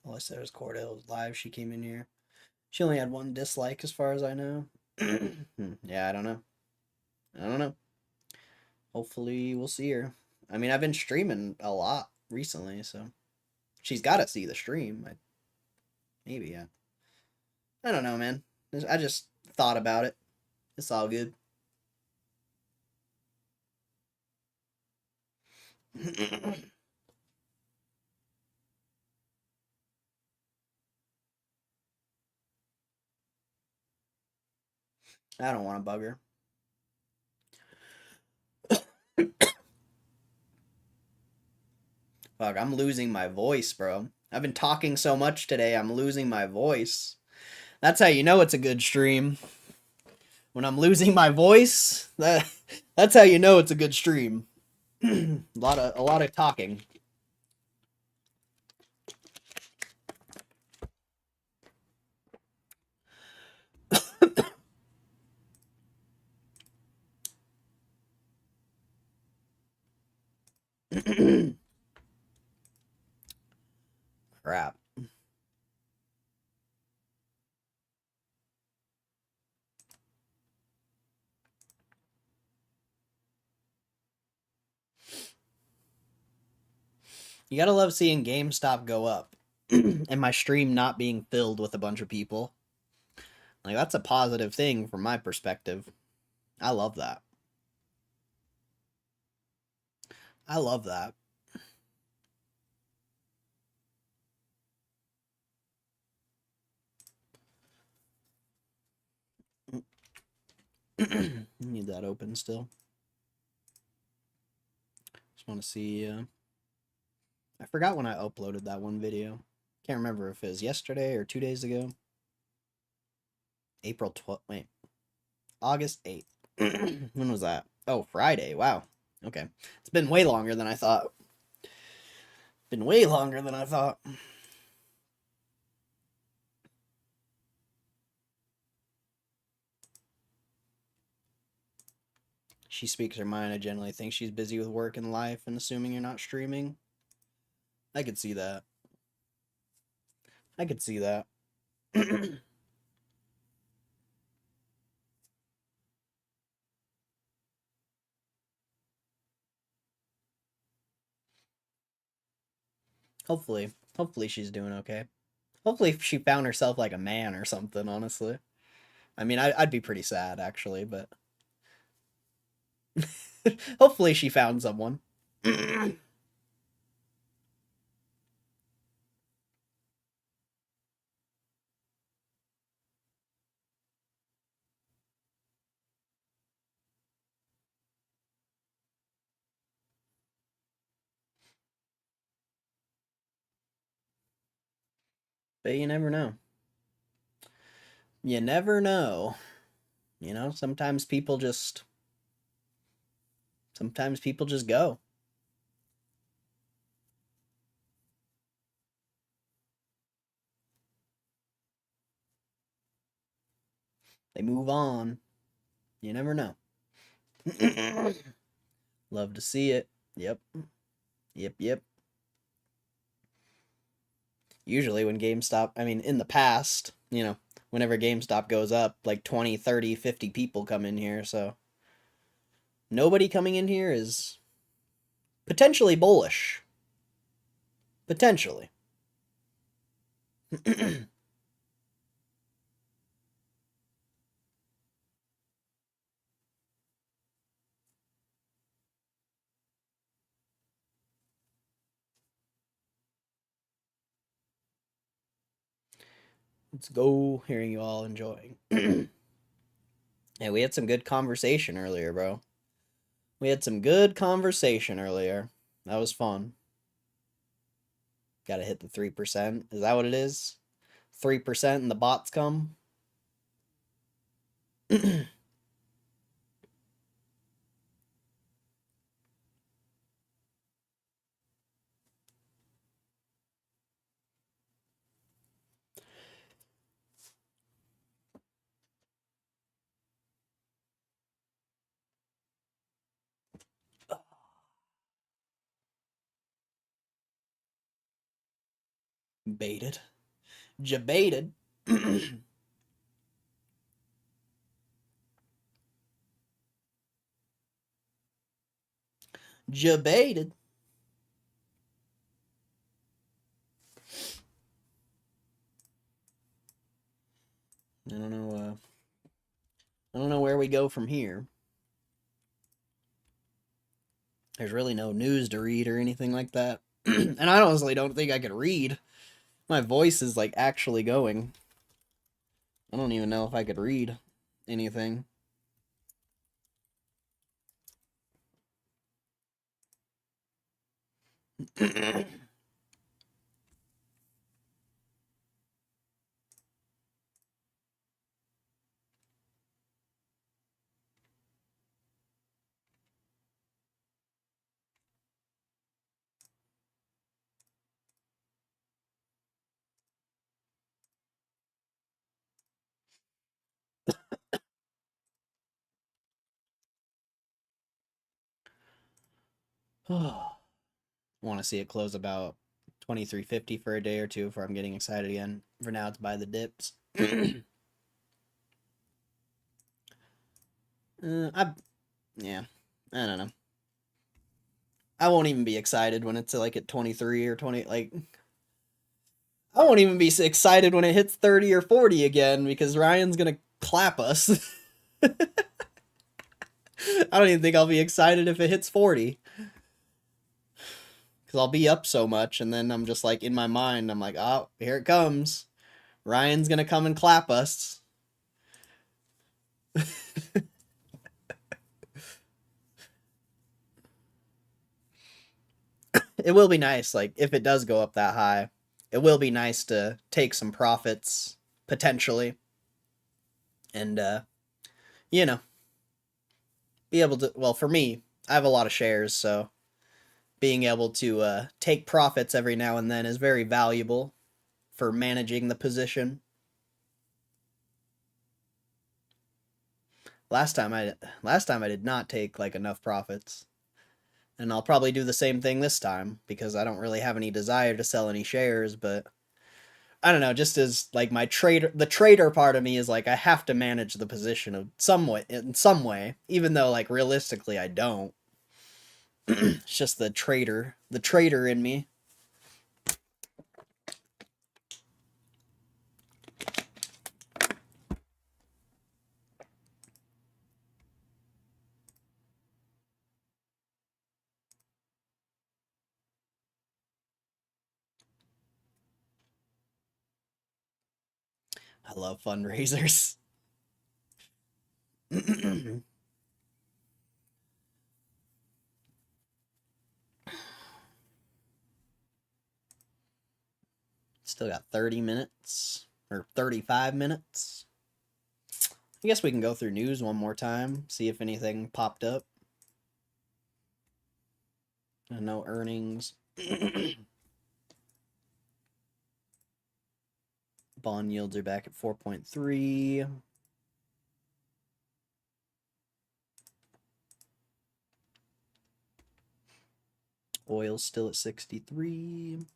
Speaker 1: All I said was Cordell was live. She came in here. She only had one dislike as far as I know. Yeah, I don't know. Hopefully we'll see her. I mean, I've been streaming a lot recently, so she's got to see the stream. Maybe, yeah. I don't know, man. I just thought about it. It's all good. I don't want to bug her. Fuck, I'm losing my voice, bro. I've been talking so much today, I'm losing my voice. That's how you know it's a good stream. When I'm losing my voice, that's how you know it's a good stream. a lot of talking. Crap. You gotta love seeing GameStop go up and my stream not being filled with a bunch of people. Like, that's a positive thing from my perspective. I love that. I love that. Need that open still. Just want to see. I forgot when I uploaded that one video. Can't remember if it was yesterday or 2 days ago. April 12th. Wait. August 8th. When was that? Oh, Friday. Wow. Okay. It's been way longer than I thought. Been way longer than I thought. She speaks her mind. I generally think she's busy with work and life and assuming you're not streaming. I could see that. I could see that. Hopefully. Hopefully she's doing okay. Hopefully she found herself like a man or something, honestly. I mean, I'd be pretty sad, actually, but... Hopefully she found someone. But you never know. You never know. You know, sometimes people just go. They move on. You never know. Love to see it. Yep. Yep. Usually when GameStop, I mean, in the past, you know, whenever GameStop goes up, like 20, 30, 50 people come in here, so nobody coming in here is potentially bullish. Potentially. Let's go. Hearing you all enjoying. Yeah, we had some good conversation earlier, bro. We had some good conversation earlier. That was fun. Gotta hit the 3%. Is that what it is? 3% and the bots come? Baited. Jebaited. Jebaited. I don't know where we go from here. There's really no news to read or anything like that. And I honestly don't think I could read. My voice is like actually going. I don't even know if I could read anything. Want to see it close about 23.50 for a day or two before I'm getting excited again. For now, it's buy the dips. Yeah, I don't know. I won't even be excited when it's like at 23 or 20. Like, I won't even be excited when it hits 30 or 40 again because Ryan's gonna clap us. I don't even think I'll be excited if it hits 40. Because I'll be up so much, and then I'm just like, in my mind, I'm like, oh, here it comes. Ryan's gonna come and clap us. It will be nice, like, if it does go up that high, it will be nice to take some profits, potentially. And, you know, be able to, well, for me, I have a lot of shares, so being able to take profits every now and then is very valuable for managing the position. Last time I did not take like enough profits. And I'll probably do the same thing this time because I don't really have any desire to sell any shares, but I don't know, just as like the trader part of me is like I have to manage the position of in some way, even though like realistically I don't. It's just the trader in me. I love fundraisers. Still got 30 minutes or 35 minutes. I guess we can go through news one more time, see if anything popped up. No earnings. Bond yields are back at 4.3. Oil's still at 63.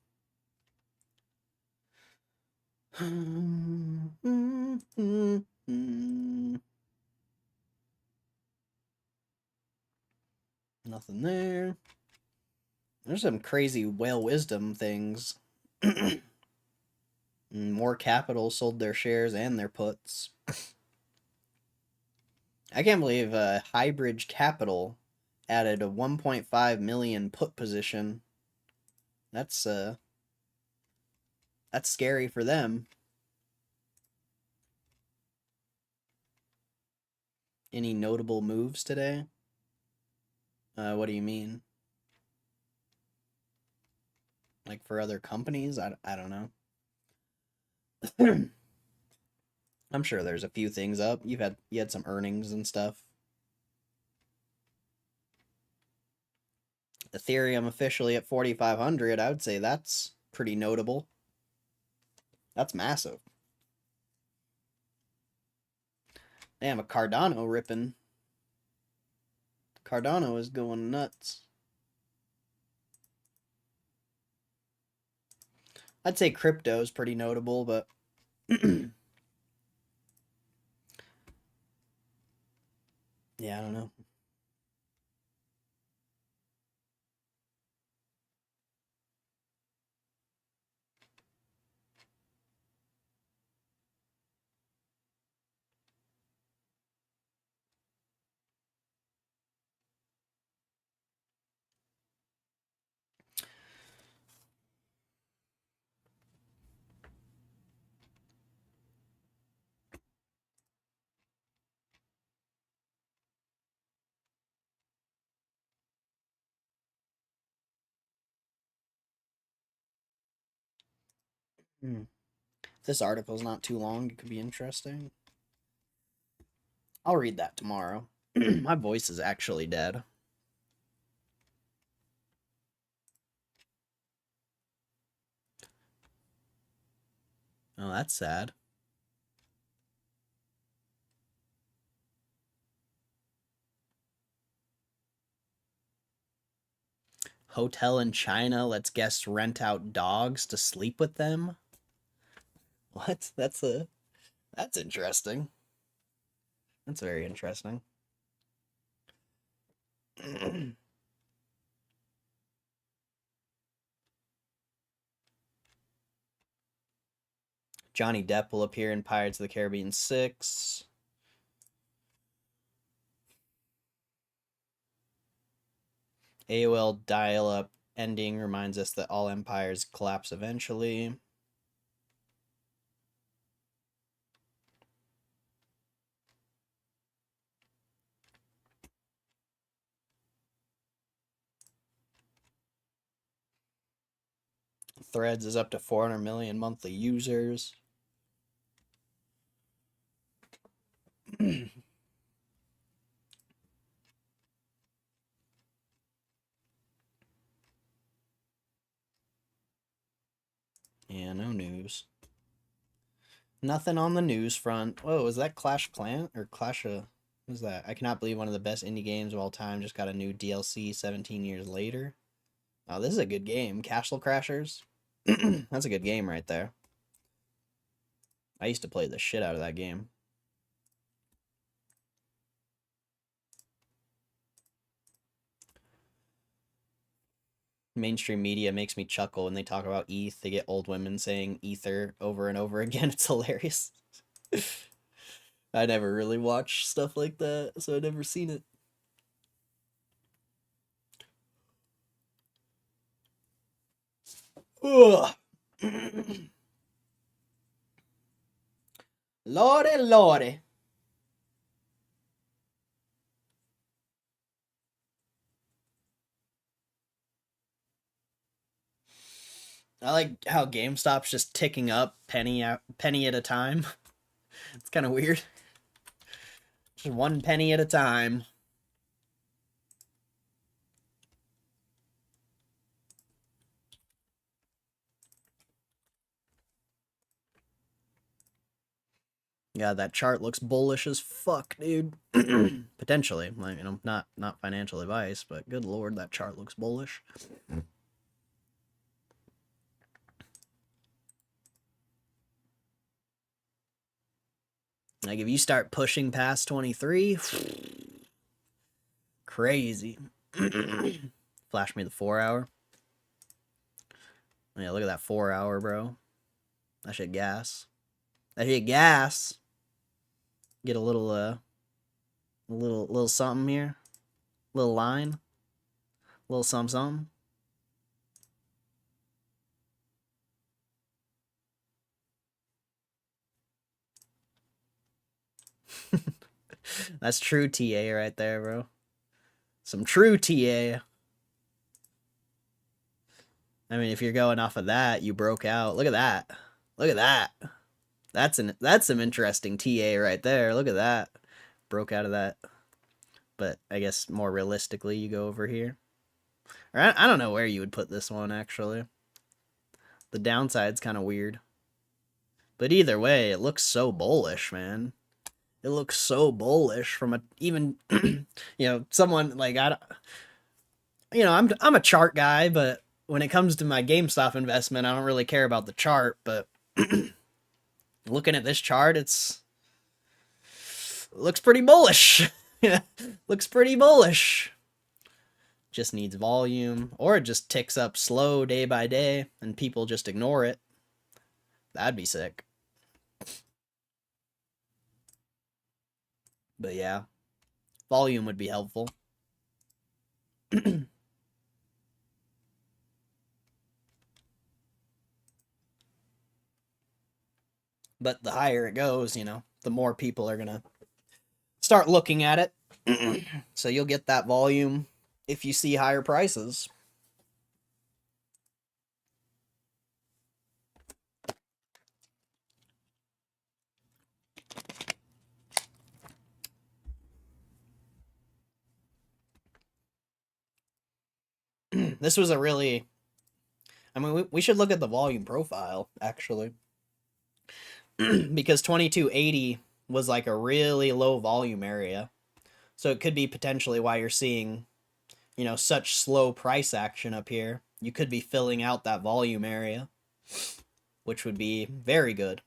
Speaker 1: Nothing there. There's some crazy whale wisdom things. More capital sold their shares and their puts. I can't believe Highbridge Capital added a 1.5 million put position. That's scary for them. Any notable moves today? What do you mean? Like for other companies? I don't know. I'm sure there's a few things up. You had some earnings and stuff. Ethereum officially at 4,500. I would say that's pretty notable. That's massive. Damn, a Cardano ripping. Cardano is going nuts. I'd say crypto is pretty notable, but yeah, I don't know. This article's not too long. It could be interesting. I'll read that tomorrow. My voice is actually dead. Oh, that's sad. Hotel in China lets guests rent out dogs to sleep with them. What? That's interesting. That's very interesting. Johnny Depp will appear in Pirates of the Caribbean 6. AOL dial-up ending reminds us that all empires collapse eventually. Threads is up to 400 million monthly users. Yeah, no news. Nothing on the news front. Whoa, is that Clash Clan or Clash of... What is that? I cannot believe one of the best indie games of all time just got a new DLC 17 years later. Oh, this is a good game. Castle Crashers. That's a good game right there. I used to play the shit out of that game. Mainstream media makes me chuckle when they talk about ETH. They get old women saying ether over and over again. It's hilarious. I never really watched stuff like that, so I've never seen it. Ugh. Lordy, lordy. I like how GameStop's just ticking up penny at a time. It's kind of weird. Just 1 penny at a time. Yeah, that chart looks bullish as fuck, dude. Potentially, like, not financial advice, but good lord, that chart looks bullish. Like, if you start pushing past 23, crazy. Flash me the 4-hour. Yeah, look at that 4-hour, bro. That shit gas. That shit gas. Get a little something here. Little line. Little something. That's true TA right there, bro. Some true TA. I mean, if you're going off of that, you broke out. Look at that. Look at that. That's some interesting TA right there. Look at that. Broke out of that. But I guess more realistically, you go over here. Or I don't know where you would put this one, actually. The downside's kind of weird. But either way, it looks so bullish, man. It looks so bullish from a even, someone like I'm a chart guy, but when it comes to my GameStop investment, I don't really care about the chart. But looking at this chart, it looks pretty bullish. Looks pretty bullish. Just needs volume, or it just ticks up slow day by day, and people just ignore it. That'd be sick. But yeah, volume would be helpful. But the higher it goes, the more people are gonna start looking at it. So you'll get that volume if you see higher prices. This was a really... I mean, we should look at the volume profile, actually. Because 2280 was like a really low volume area. So it could be potentially why you're seeing such slow price action up here, you could be filling out that volume area, which would be very good.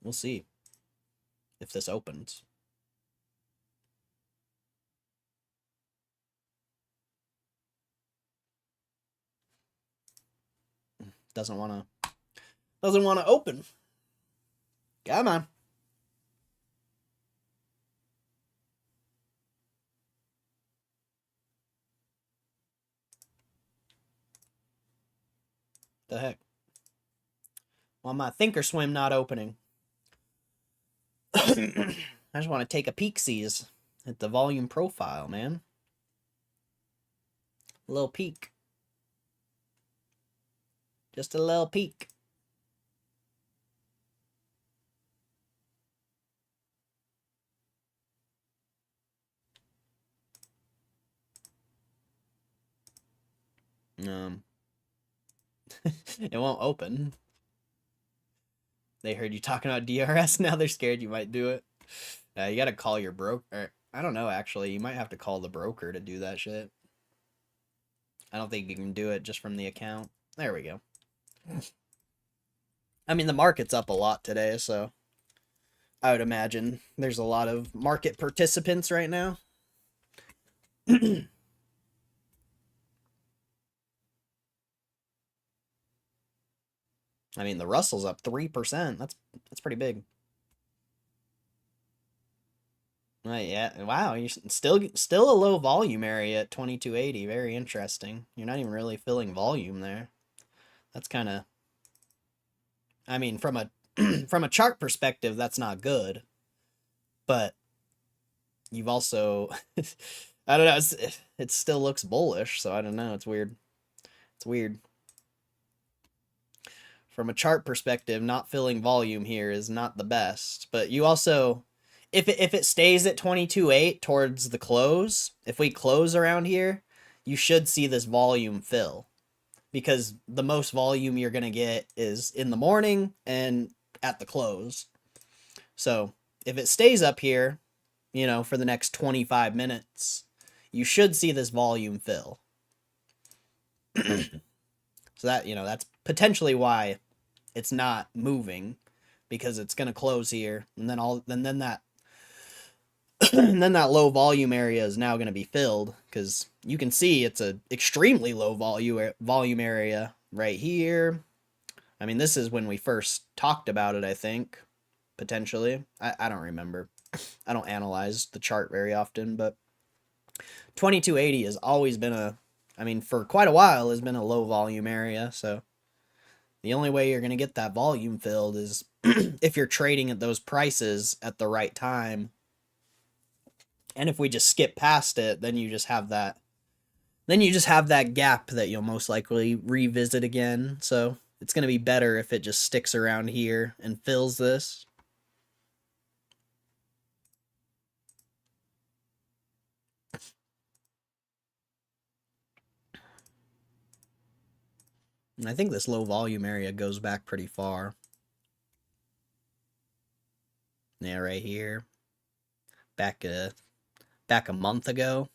Speaker 1: We'll see if this opens. Doesn't want to open. Come on. The heck? Well, my Thinkorswim not opening. I just want to take a peek-sees at the volume profile, man. A little peek. Just a little peek. It won't open. They heard you talking about DRS, now they're scared you might do it. You gotta call your broker. I don't know, actually. You might have to call the broker to do that shit. I don't think you can do it just from the account. There we go. I mean, the market's up a lot today, so I would imagine there's a lot of market participants right now. I mean, the Russell's up 3%. That's pretty big. Yeah, wow, you're still a low volume area at 2280. Very interesting. You're not even really filling volume there. That's kind of, I mean, from a from a chart perspective, that's not good. But you've also, I don't know, it still looks bullish, so I don't know. It's weird. It's weird. From a chart perspective, not filling volume here is not the best. But you also, if it stays at 22.8 towards the close, if we close around here, you should see this volume fill. Because the most volume you're going to get is in the morning and at the close. So if it stays up here, for the next 25 minutes, you should see this volume fill. So that, that's potentially why it's not moving, because it's going to close here, and then that and then that low volume area is now going to be filled, because you can see it's a extremely low volume area right here. I mean, this is when we first talked about it, I think, potentially. I don't remember. I don't analyze the chart very often, but 2280 has always been for quite a while, has been a low volume area, so the only way you're going to get that volume filled is if you're trading at those prices at the right time. And if we just skip past it, then you just have that gap that you'll most likely revisit again. So it's going to be better if it just sticks around here and fills this. And I think this low volume area goes back pretty far. Yeah, right here. Back a month ago,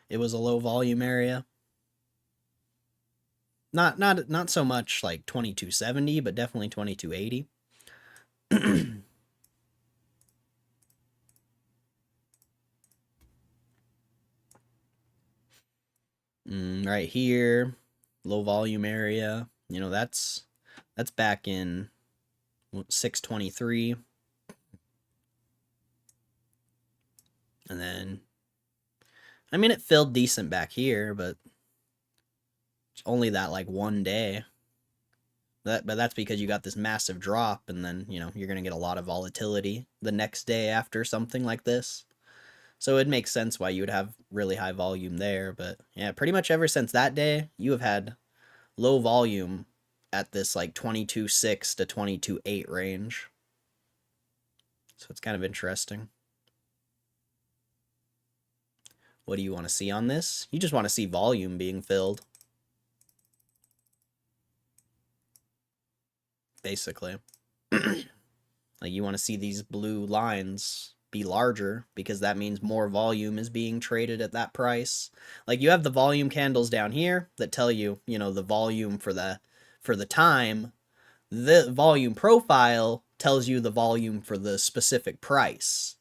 Speaker 1: it was a low volume area. Not so much like 2270, but definitely 2280. Right here, low volume area. That's back in 623. And then, I mean, it filled decent back here, but it's only that like one day. But that's because you got this massive drop, and then, you're going to get a lot of volatility the next day after something like this. So it makes sense why you would have really high volume there. But yeah, pretty much ever since that day, you have had low volume at this like 22.6 to 22.8 range. So it's kind of interesting. What do you want to see on this? You just want to see volume being filled. Basically. Like you want to see these blue lines be larger because that means more volume is being traded at that price. Like you have the volume candles down here that tell you, the volume for the time. The volume profile tells you the volume for the specific price.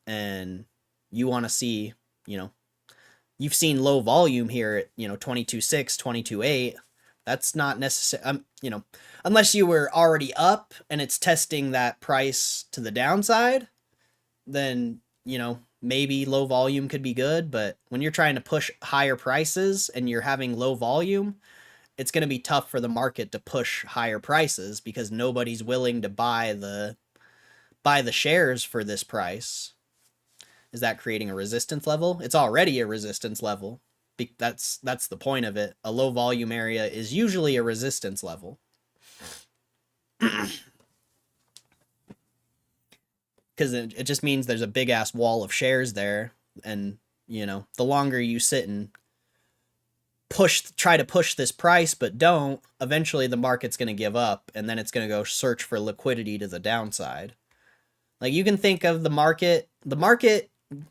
Speaker 1: And you want to see, you know, you've seen low volume here at, 22.6, 22.8. That's not necessary, unless you were already up and it's testing that price to the downside, then, maybe low volume could be good. But when you're trying to push higher prices and you're having low volume, it's going to be tough for the market to push higher prices because nobody's willing to buy the shares for this price. Is that creating a resistance level? It's already a resistance level. That's the point of it. A low volume area is usually a resistance level. Because it just means there's a big ass wall of shares there, and the longer you sit and try to push this price but don't, eventually the market's going to give up, and then it's going to go search for liquidity to the downside. Like you can think of the market,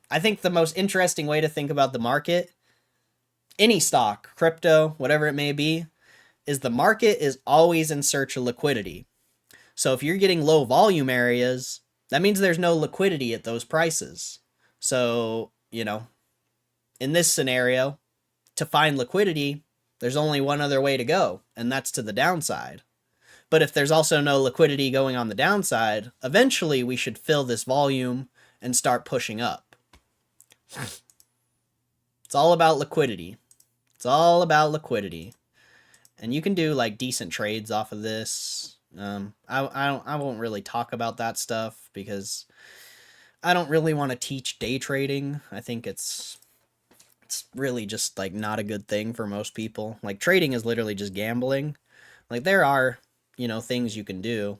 Speaker 1: I think the most interesting way to think about the market, any stock, crypto, whatever it may be, is the market is always in search of liquidity. So if you're getting low volume areas, that means there's no liquidity at those prices. So, in this scenario, to find liquidity, there's only one other way to go, and that's to the downside. But if there's also no liquidity going on the downside, eventually we should fill this volume and start pushing up. It's all about liquidity. It's all about liquidity. And you can do like decent trades off of this. I won't really talk about that stuff because I don't really want to teach day trading. I think it's really just like not a good thing for most people. Like trading is literally just gambling. Like there are, things you can do.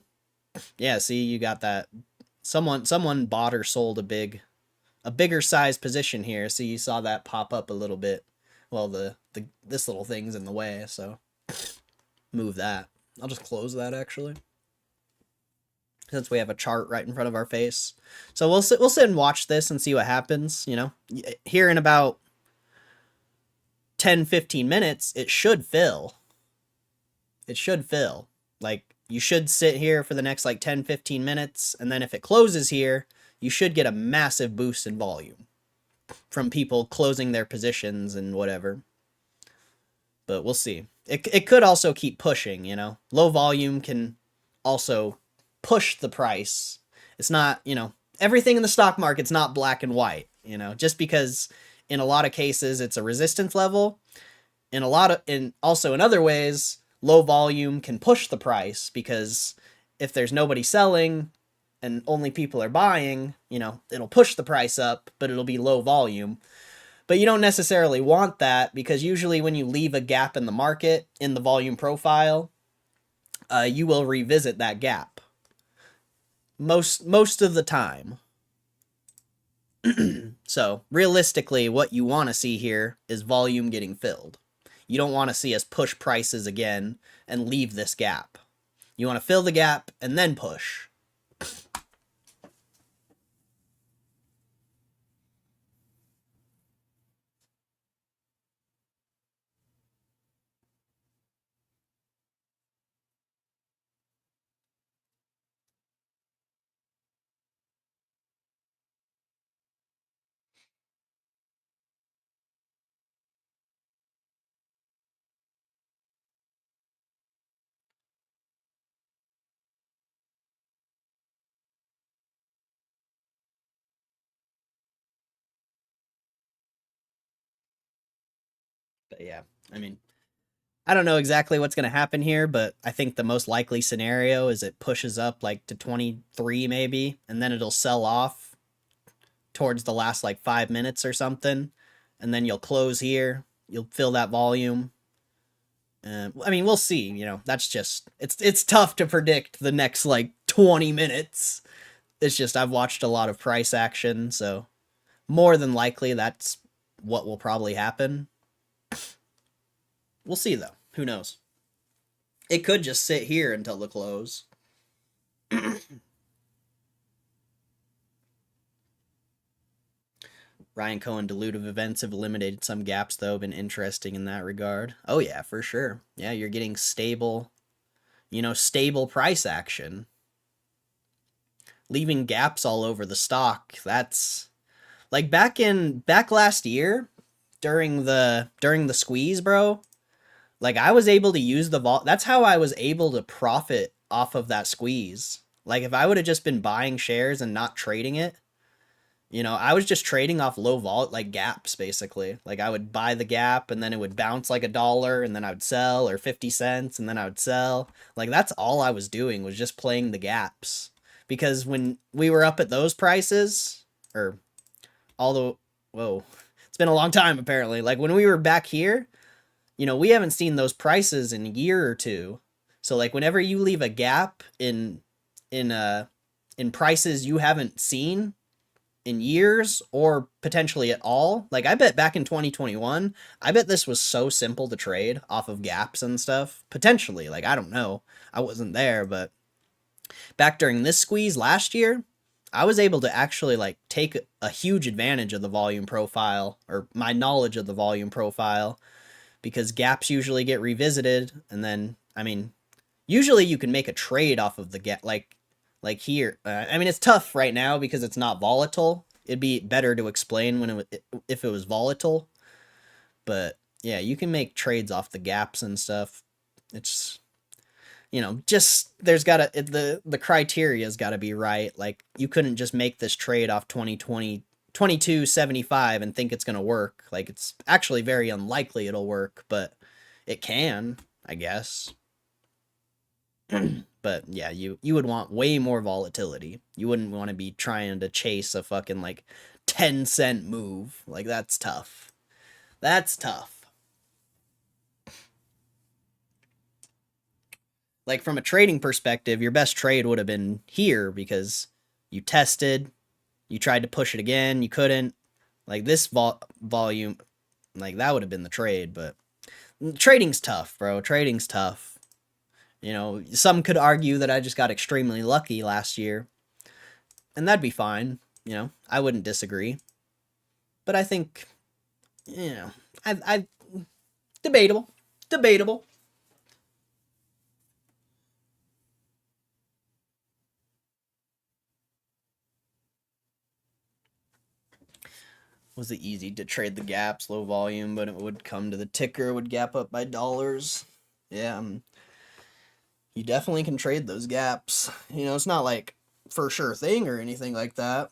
Speaker 1: Yeah, see, you got that. Someone bought or sold a bigger size position here. See, you saw that pop up a little bit. Well, this little thing's in the way, so move that. I'll just close that actually, since we have a chart right in front of our face. So we'll sit and watch this and see what happens. Here in about 10-15 minutes, it should fill. It should fill. Like you should sit here for the next like 10-15 minutes, and then if it closes here, you should get a massive boost in volume from people closing their positions and whatever. But we'll see. It could also keep pushing, Low volume can also push the price. It's not, everything in the stock market's not black and white, just because in a lot of cases it's a resistance level. Also in other ways, low volume can push the price because if there's nobody selling and only people are buying, it'll push the price up, but it'll be low volume. But you don't necessarily want that because usually when you leave a gap in the market, in the volume profile, you will revisit that gap. Most of the time. So realistically, what you want to see here is volume getting filled. You don't want to see us push prices again and leave this gap. You want to fill the gap and then push. But yeah, I mean, I don't know exactly what's going to happen here, but I think the most likely scenario is it pushes up like to 23 maybe, and then it'll sell off towards the last like 5 minutes or something, and then you'll close here, you'll fill that volume. I mean, we'll see, that's just, it's tough to predict the next like 20 minutes. It's just, I've watched a lot of price action, so more than likely that's what will probably happen. We'll see, though. Who knows? It could just sit here until the close. Ryan Cohen dilutive events have eliminated some gaps, though, been interesting in that regard. Oh, yeah, for sure. Yeah, you're getting stable, stable price action. Leaving gaps all over the stock, that's like back last year during the squeeze, bro. Like I was able to use that's how I was able to profit off of that squeeze. Like if I would have just been buying shares and not trading it, I was just trading off low vol like gaps basically. Like I would buy the gap and then it would bounce like $1 and then I would sell, or 50 cents and then I would sell. Like that's all I was doing, was just playing the gaps. Because when we were up at those prices, or although whoa, it's been a long time apparently. Like when we were back here, we haven't seen those prices in a year or two. So like whenever you leave a gap in prices you haven't seen in years or potentially at all. Like I bet back in 2021, I bet this was so simple to trade off of gaps and stuff. Potentially, like I don't know. I wasn't there, but back during this squeeze last year, I was able to actually like take a huge advantage of the volume profile, or my knowledge of the volume profile, because gaps usually get revisited, and then I mean, usually you can make a trade off of the gap, like here. I mean, it's tough right now because it's not volatile. It'd be better to explain if it was volatile, but yeah, you can make trades off the gaps and stuff. It's just there's gotta the criteria's gotta be right. Like you couldn't just make this trade off 22.75 and think it's gonna work. Like it's actually very unlikely it'll work, but it can, I guess. But yeah, you would want way more volatility. You wouldn't want to be trying to chase a fucking like 10-cent move. Like that's tough. That's tough. Like from a trading perspective, your best trade would have been here because you tested, you tried to push it again, you couldn't. Like this volume, like that would have been the trade, but trading's tough, bro. Trading's tough. Some could argue that I just got extremely lucky last year, and that'd be fine. I wouldn't disagree. But I think, I debatable, debatable. Was it easy to trade the gaps, low volume, but it would come to the ticker, would gap up by dollars. Yeah, you definitely can trade those gaps. It's not like for sure thing or anything like that.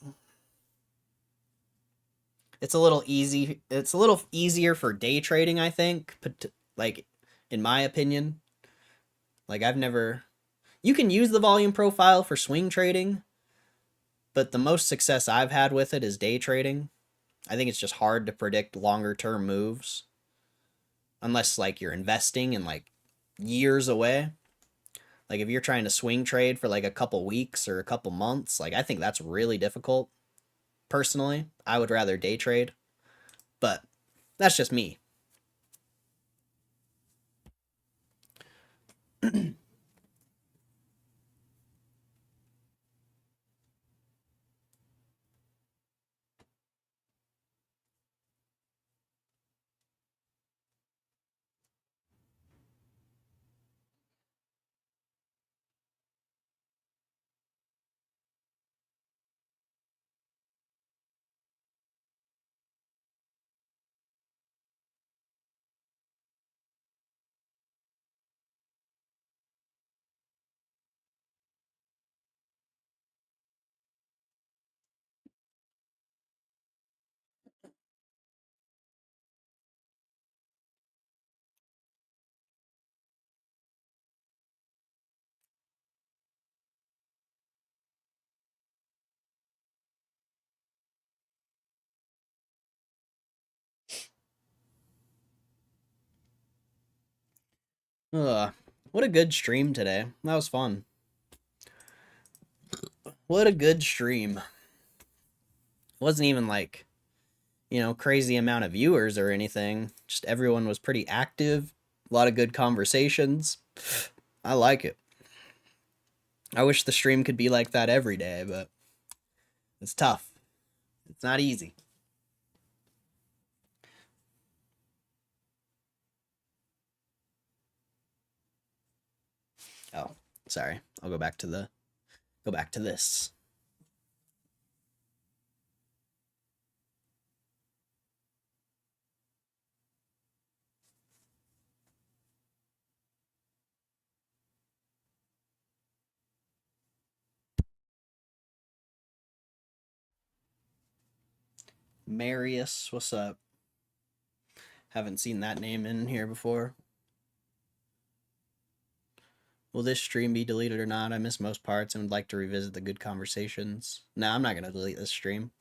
Speaker 1: It's a little easy. It's a little easier for day trading, I think. Like, in my opinion, like I've never. You can use the volume profile for swing trading, but the most success I've had with it is day trading. I think it's just hard to predict longer term moves unless like you're investing in like years away. Like if you're trying to swing trade for like a couple weeks or a couple months, like I think that's really difficult. Personally, I would rather day trade, but that's just me. Ugh, what a good stream today. That was fun. What a good stream. It wasn't even like, crazy amount of viewers or anything. Just everyone was pretty active. A lot of good conversations. I like it. I wish the stream could be like that every day, but it's tough. It's not easy. Oh, sorry. I'll go back to this. Marius, what's up? Haven't seen that name in here before. Will this stream be deleted or not? I missed most parts and would like to revisit the good conversations. No, I'm not going to delete this stream.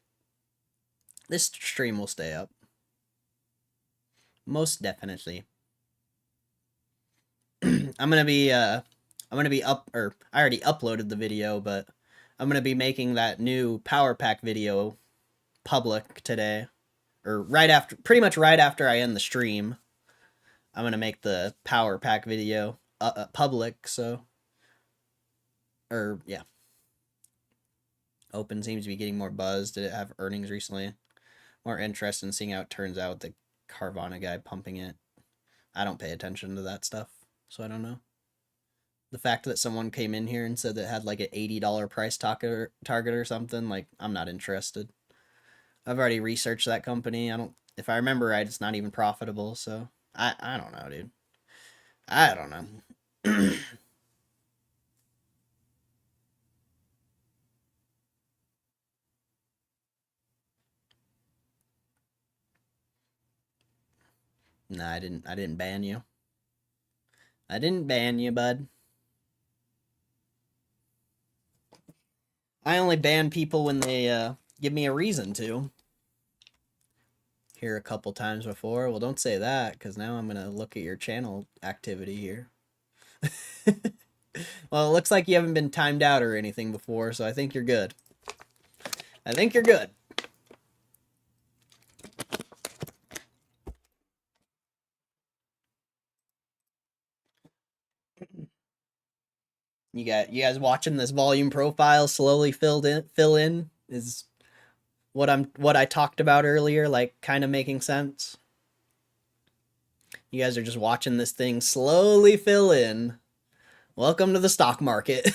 Speaker 1: This stream will stay up. Most definitely. I'm gonna be up, or I already uploaded the video, but I'm gonna be making that new power pack video public today, or pretty much right after I end the stream. I'm gonna make the power pack video public. So, or yeah, Open seems to be getting more buzz. Did it have earnings recently? More interest in seeing how it turns out with the Carvana guy pumping it. I don't pay attention to that stuff, so I don't know. The fact that someone came in here and said that it had like an $80 price target or something, like, I'm not interested. I've already researched that company. If I remember right, it's not even profitable, so I don't know, dude. I don't know. Nah, I didn't ban you. I didn't ban you, bud. I only ban people when they give me a reason to. Here a couple times before. Well, don't say that, because now I'm gonna look at your channel activity here. Well, it looks like you haven't been timed out or anything before, so I think you're good. I think you're good. You guys watching this volume profile slowly fill in is what I talked about earlier, like, kind of making sense. You guys are just watching this thing slowly fill in. Welcome to the stock market.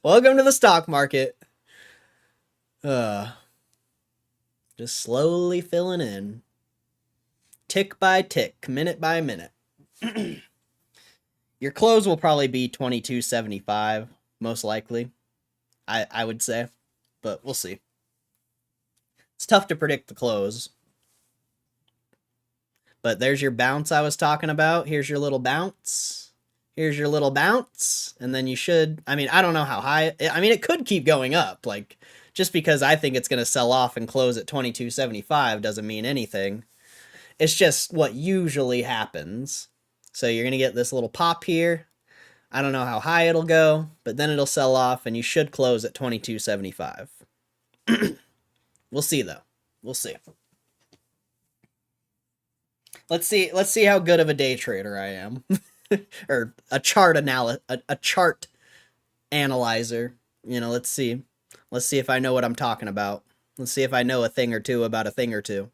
Speaker 1: Welcome to the stock market. Just slowly filling in. Tick by tick, minute by minute. Your close will probably be 22.75, most likely. I would say, but we'll see. It's tough to predict the close. But there's your bounce I was talking about. Here's your little bounce. Here's your little bounce. And then you should, I mean, I don't know how high. I mean, it could keep going up. Like, just because I think it's going to sell off and close at 22.75 doesn't mean anything. It's just what usually happens. So you're going to get this little pop here. I don't know how high it'll go, but then it'll sell off and you should close at 22.75. We'll see, though. We'll see. Let's see how good of a day trader I am. Or a chart analyzer. You know, let's see. Let's see if I know what I'm talking about. Let's see if I know a thing or two about a thing or two.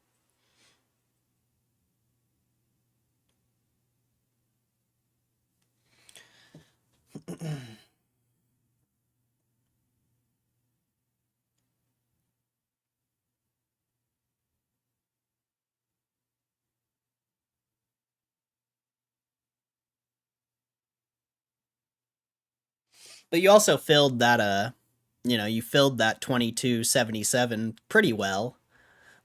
Speaker 1: But you also filled that you filled that 22.77 pretty well.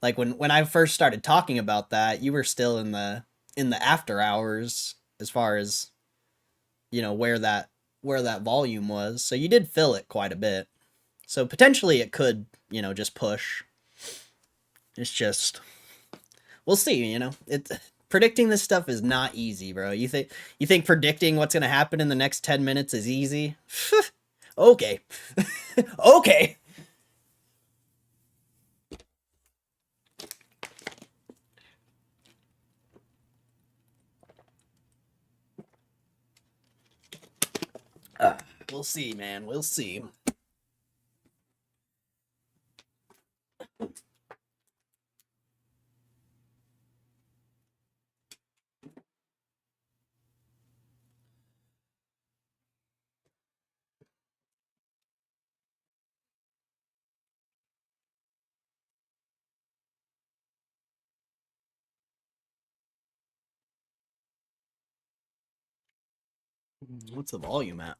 Speaker 1: Like when I first started talking about that, you were still in the after hours as far as where that volume was. So you did fill it quite a bit. So potentially it could, just push. It's just we'll see, predicting this stuff is not easy, bro. You think predicting what's going to happen in the next 10 minutes is easy? Okay. Okay. We'll see, man. We'll see. What's the volume at?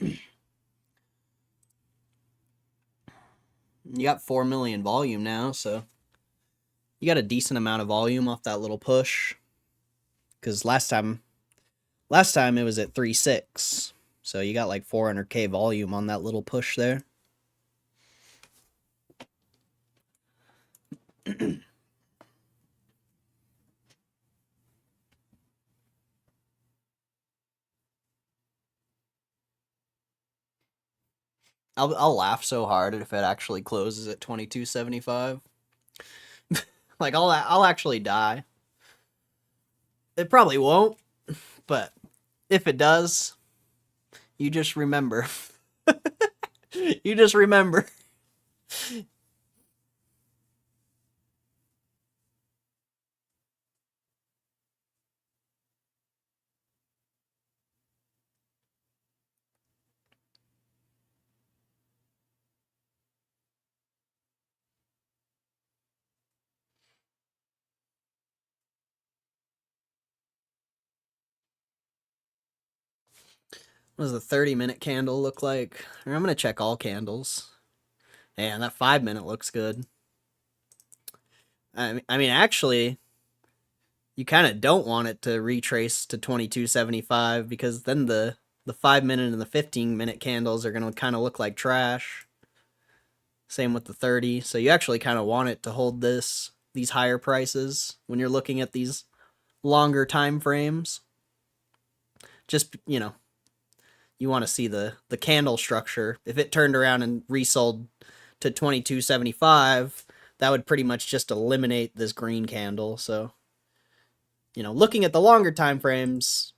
Speaker 1: You got 4 million volume now, so you got a decent amount of volume off that little push. Because last time it was at 3.6, so you got like 400k volume on that little push there. I'll laugh so hard if it actually closes at 22.75. Like I'll actually die. It probably won't, but if it does, you just remember. You just remember. What does the 30-minute candle look like? I'm gonna check all candles. Man, that 5-minute looks good. I mean, actually, you kind of don't want it to retrace to 22.75 because then the 5-minute and the 15-minute candles are gonna kind of look like trash. Same with the 30. So you actually kind of want it to hold these higher prices when you're looking at these longer time frames. Just, you know, you want to see the candle structure. If it turned around and resold to 22.75, that would pretty much just eliminate this green candle. So, you know, looking at the longer time frames,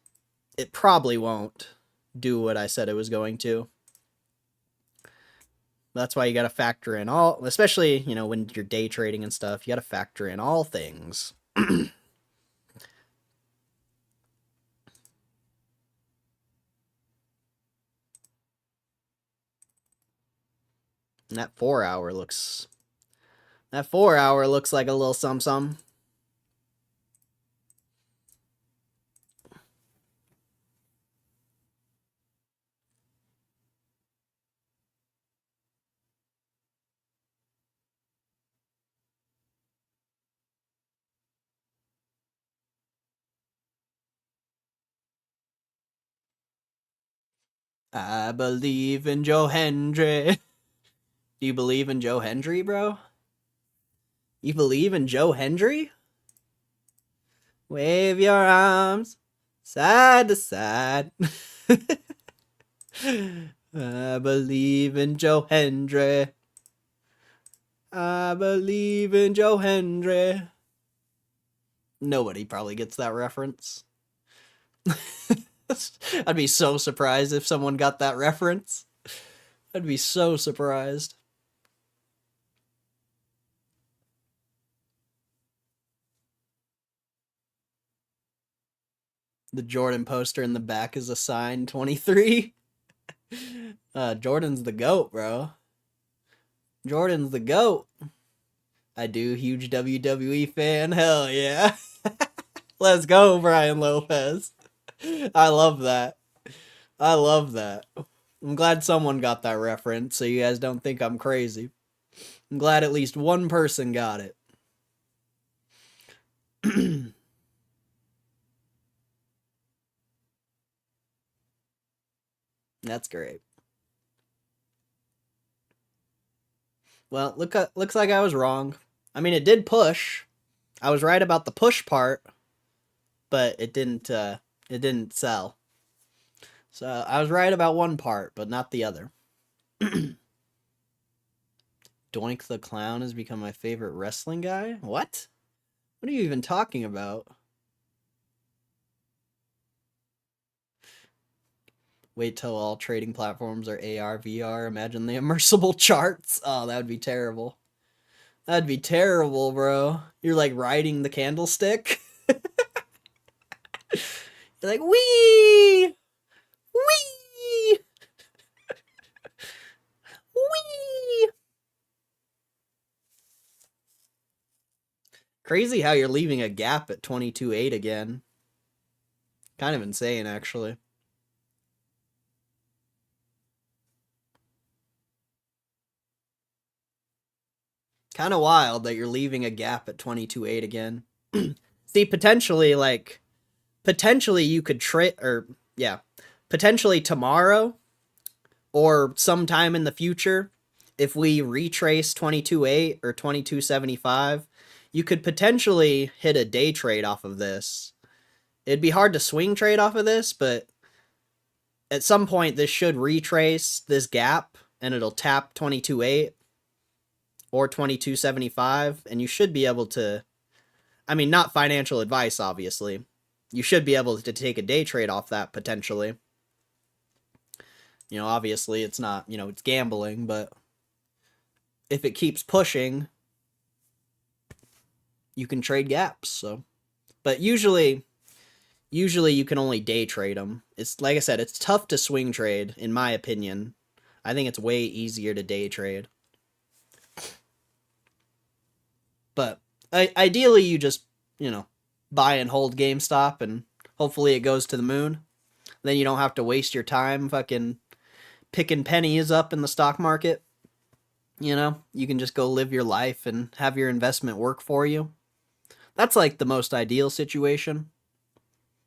Speaker 1: it probably won't do what I said it was going to. That's why you got to factor in all, especially, you know, when you're day trading and stuff, you got to factor in all things. And that 4-hour looks like a little some. I believe in Joe Hendry. Do you believe in Joe Hendry, bro? You believe in Joe Hendry? Wave your arms side to side. I believe in Joe Hendry. I believe in Joe Hendry. Nobody probably gets that reference. I'd be so surprised if someone got that reference. I'd be so surprised. The Jordan poster in the back is a sign 23. Jordan's the GOAT, bro. Jordan's the GOAT. I do, huge WWE fan. Hell yeah. Let's go, Brian Lopez. I love that. I love that. I'm glad someone got that reference so you guys don't think I'm crazy. I'm glad at least one person got it. That's great. Well, looks like I was wrong. I mean, it did push. I was right about the push part, but it didn't sell. So I was right about one part, but not the other. Doink the Clown has become my favorite wrestling guy? What? What are you even talking about? Wait till all trading platforms are AR, VR. Imagine the immersible charts. Oh, that would be terrible. That'd be terrible, bro. You're like riding the candlestick. You're like, wee! Wee! Wee! Crazy how you're leaving a gap at 22.8 again. Kind of insane, actually. Kind of wild that you're leaving a gap at 22.8 again. See, potentially you could trade, or yeah, potentially tomorrow or sometime in the future, if we retrace 22.8 or 22.75, you could potentially hit a day trade off of this. It'd be hard to swing trade off of this, but at some point this should retrace this gap and it'll tap 22.8 or 22.75, and you should be able to, I mean, not financial advice, obviously. You should be able to take a day trade off that potentially. You know, obviously it's not, you know, it's gambling, but if it keeps pushing, you can trade gaps. So, but usually you can only day trade them. It's like I said, it's tough to swing trade in my opinion. I think it's way easier to day trade. But ideally you just, you know, buy and hold GameStop and hopefully it goes to the moon. Then you don't have to waste your time fucking picking pennies up in the stock market. You know, you can just go live your life and have your investment work for you. That's like the most ideal situation.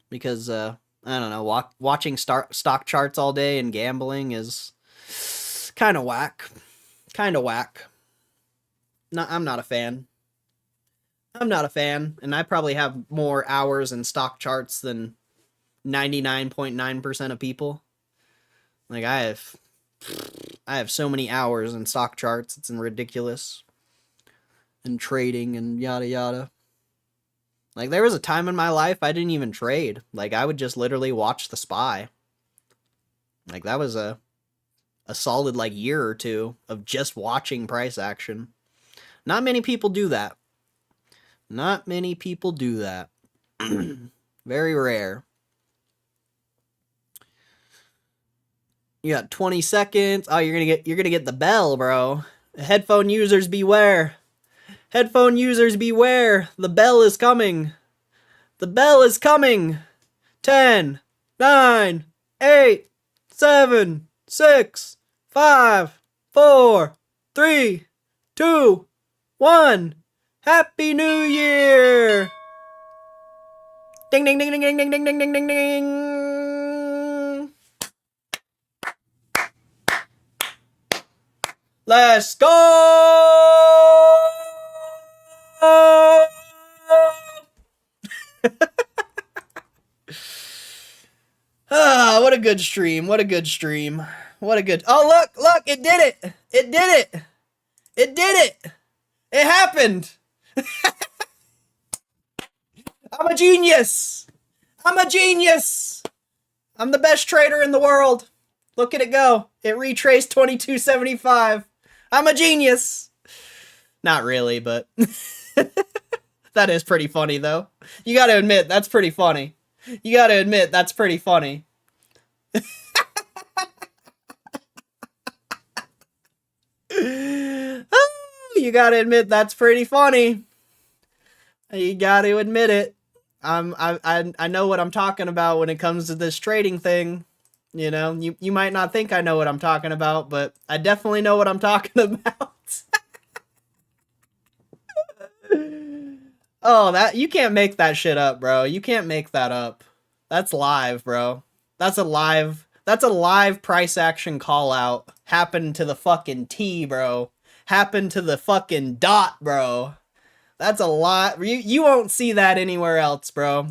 Speaker 1: Because, I don't know, watching stock charts all day and gambling is kind of whack. Kind of whack. No, I'm not a fan. I'm not a fan, and I probably have more hours in stock charts than 99.9% of people. Like, I have so many hours in stock charts, it's ridiculous. And trading and yada yada. Like, there was a time in my life I didn't even trade. Like, I would just literally watch The Spy. Like, that was a solid, like, year or two of just watching price action. Not many people do that. Not many people do that. Very rare. You got 20 seconds. Oh, you're gonna get the bell, bro. Headphone users beware. Headphone users beware. The bell is coming. The bell is coming. 10, 9, 8, 7, 6, 5, 4, 3, 2, 1. Happy New Year! Ding ding ding ding ding ding ding ding ding ding ding. Let's go! Ah, what a good stream. What a good stream. What a good... Oh, look, it did it. It did it. It did it. It happened. I'm a genius. I'm a genius. I'm the best trader in the world. Look at it go. It retraced 22.75. I'm a genius. Not really, but that is pretty funny, though. You gotta admit, that's pretty funny. You gotta admit, that's pretty funny. You gotta admit, that's pretty funny. You gotta admit it. I know what I'm talking about when it comes to this trading thing. You know, you might not think I know what I'm talking about, but I definitely know what I'm talking about. Oh, that you can't make that shit up, bro. You can't make that up. That's live, bro. That's a live price action call out. Happened to the fucking T, bro. Happened to the fucking dot, bro. That's a lot. You won't see that anywhere else, bro.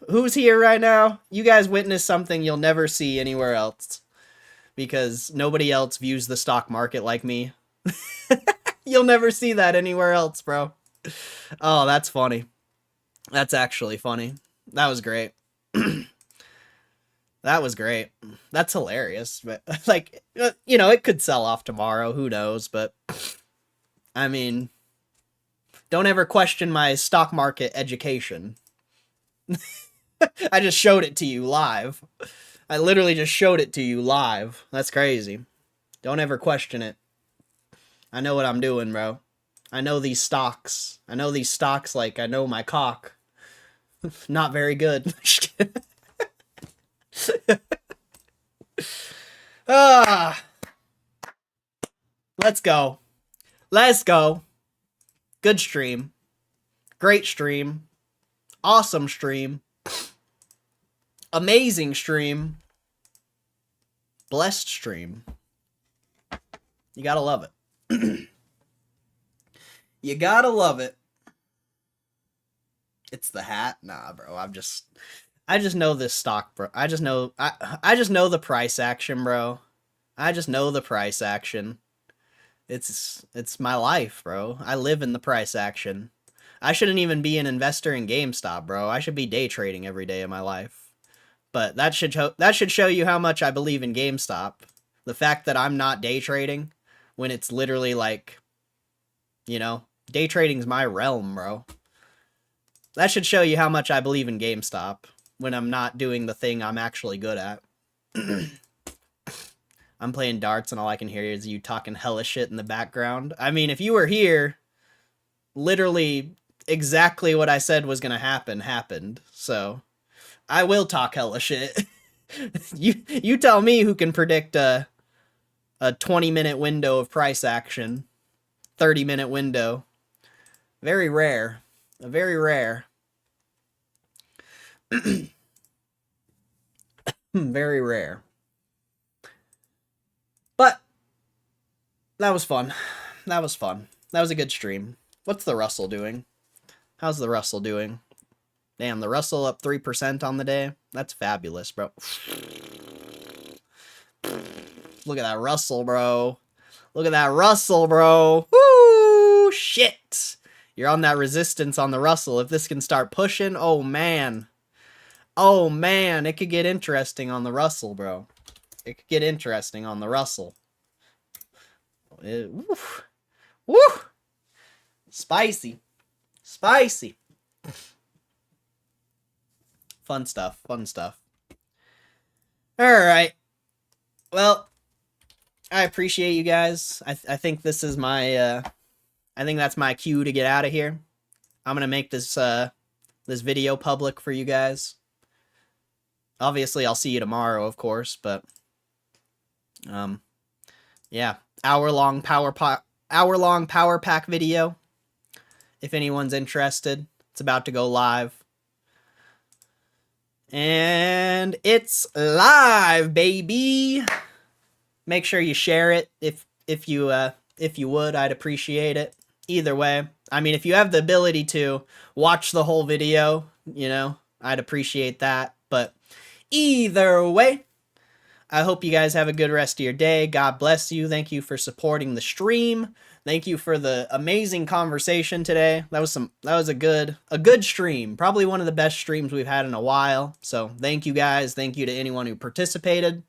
Speaker 1: Who's here right now? You guys witnessed something you'll never see anywhere else. Because nobody else views the stock market like me. You'll never see that anywhere else, bro. Oh, that's funny. That's actually funny. That was great. That was great. That's hilarious. But, like, you know, it could sell off tomorrow. Who knows? But, I mean, don't ever question my stock market education. I just showed it to you live. I literally just showed it to you live. That's crazy. Don't ever question it. I know what I'm doing, bro. I know these stocks. I know these stocks like I know my cock. Not very good. Ah. Let's go. Let's go. Good stream. Great stream. Awesome stream. Amazing stream. Blessed stream. You gotta love it. You gotta love it. It's the hat? Nah, bro. I just know this stock, bro. I just know the price action, bro. I just know the price action. It's my life, bro. I live in the price action. I shouldn't even be an investor in GameStop, bro. I should be day trading every day of my life. But that should show you how much I believe in GameStop. The fact that I'm not day trading when it's literally like, you know, day trading's my realm, bro. That should show you how much I believe in GameStop when I'm not doing the thing I'm actually good at. I'm playing darts and all I can hear is you talking hella shit in the background. I mean, if you were here, literally exactly what I said was gonna happen happened. So I will talk hella shit. You tell me who can predict a 20-minute window of price action. 30-minute window. Very rare. Very rare. Very rare. But that was fun. That was fun. That was a good stream. What's the Russell doing? How's the Russell doing? Damn, the Russell up 3% on the day. That's fabulous, bro. Look at that Russell, bro. Look at that Russell, bro. Woo! Shit. You're on that resistance on the Russell. If this can start pushing, oh man. Oh man, it could get interesting on the Russell, bro. It could get interesting on the Russell. Woo! Woo! Spicy. Spicy. Fun stuff. Fun stuff. Alright. Well, I appreciate you guys. I think this is my, I think that's my cue to get out of here. I'm gonna make this, this video public for you guys. Obviously, I'll see you tomorrow, of course, but, yeah. Hour-long power pack video. If anyone's interested, it's about to go live. And it's live, baby. Make sure you share it if you would. I'd appreciate it. Either way, I mean, if you have the ability to watch the whole video, you know, I'd appreciate that. But either way, I hope you guys have a good rest of your day. God bless you. Thank you for supporting the stream. Thank you for the amazing conversation today. That was a good stream. Probably one of the best streams we've had in a while. So thank you guys. Thank you to anyone who participated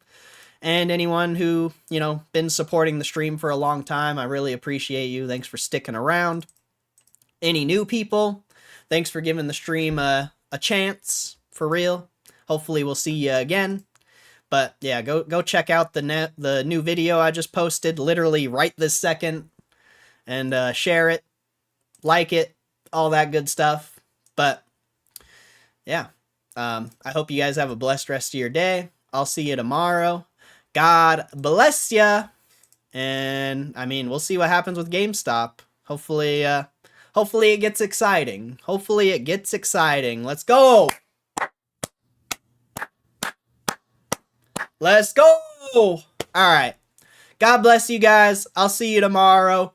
Speaker 1: and anyone who, you know, been supporting the stream for a long time. I really appreciate you. Thanks for sticking around. Any new people, thanks for giving the stream a chance, for real. Hopefully we'll see you again. But yeah, go check out the new video I just posted literally right this second. And share it, like it, all that good stuff. But yeah, I hope you guys have a blessed rest of your day. I'll see you tomorrow. God bless ya. And I mean, we'll see what happens with GameStop. Hopefully it gets exciting. Hopefully it gets exciting. Let's go. Let's go. All right. God bless you guys. I'll see you tomorrow.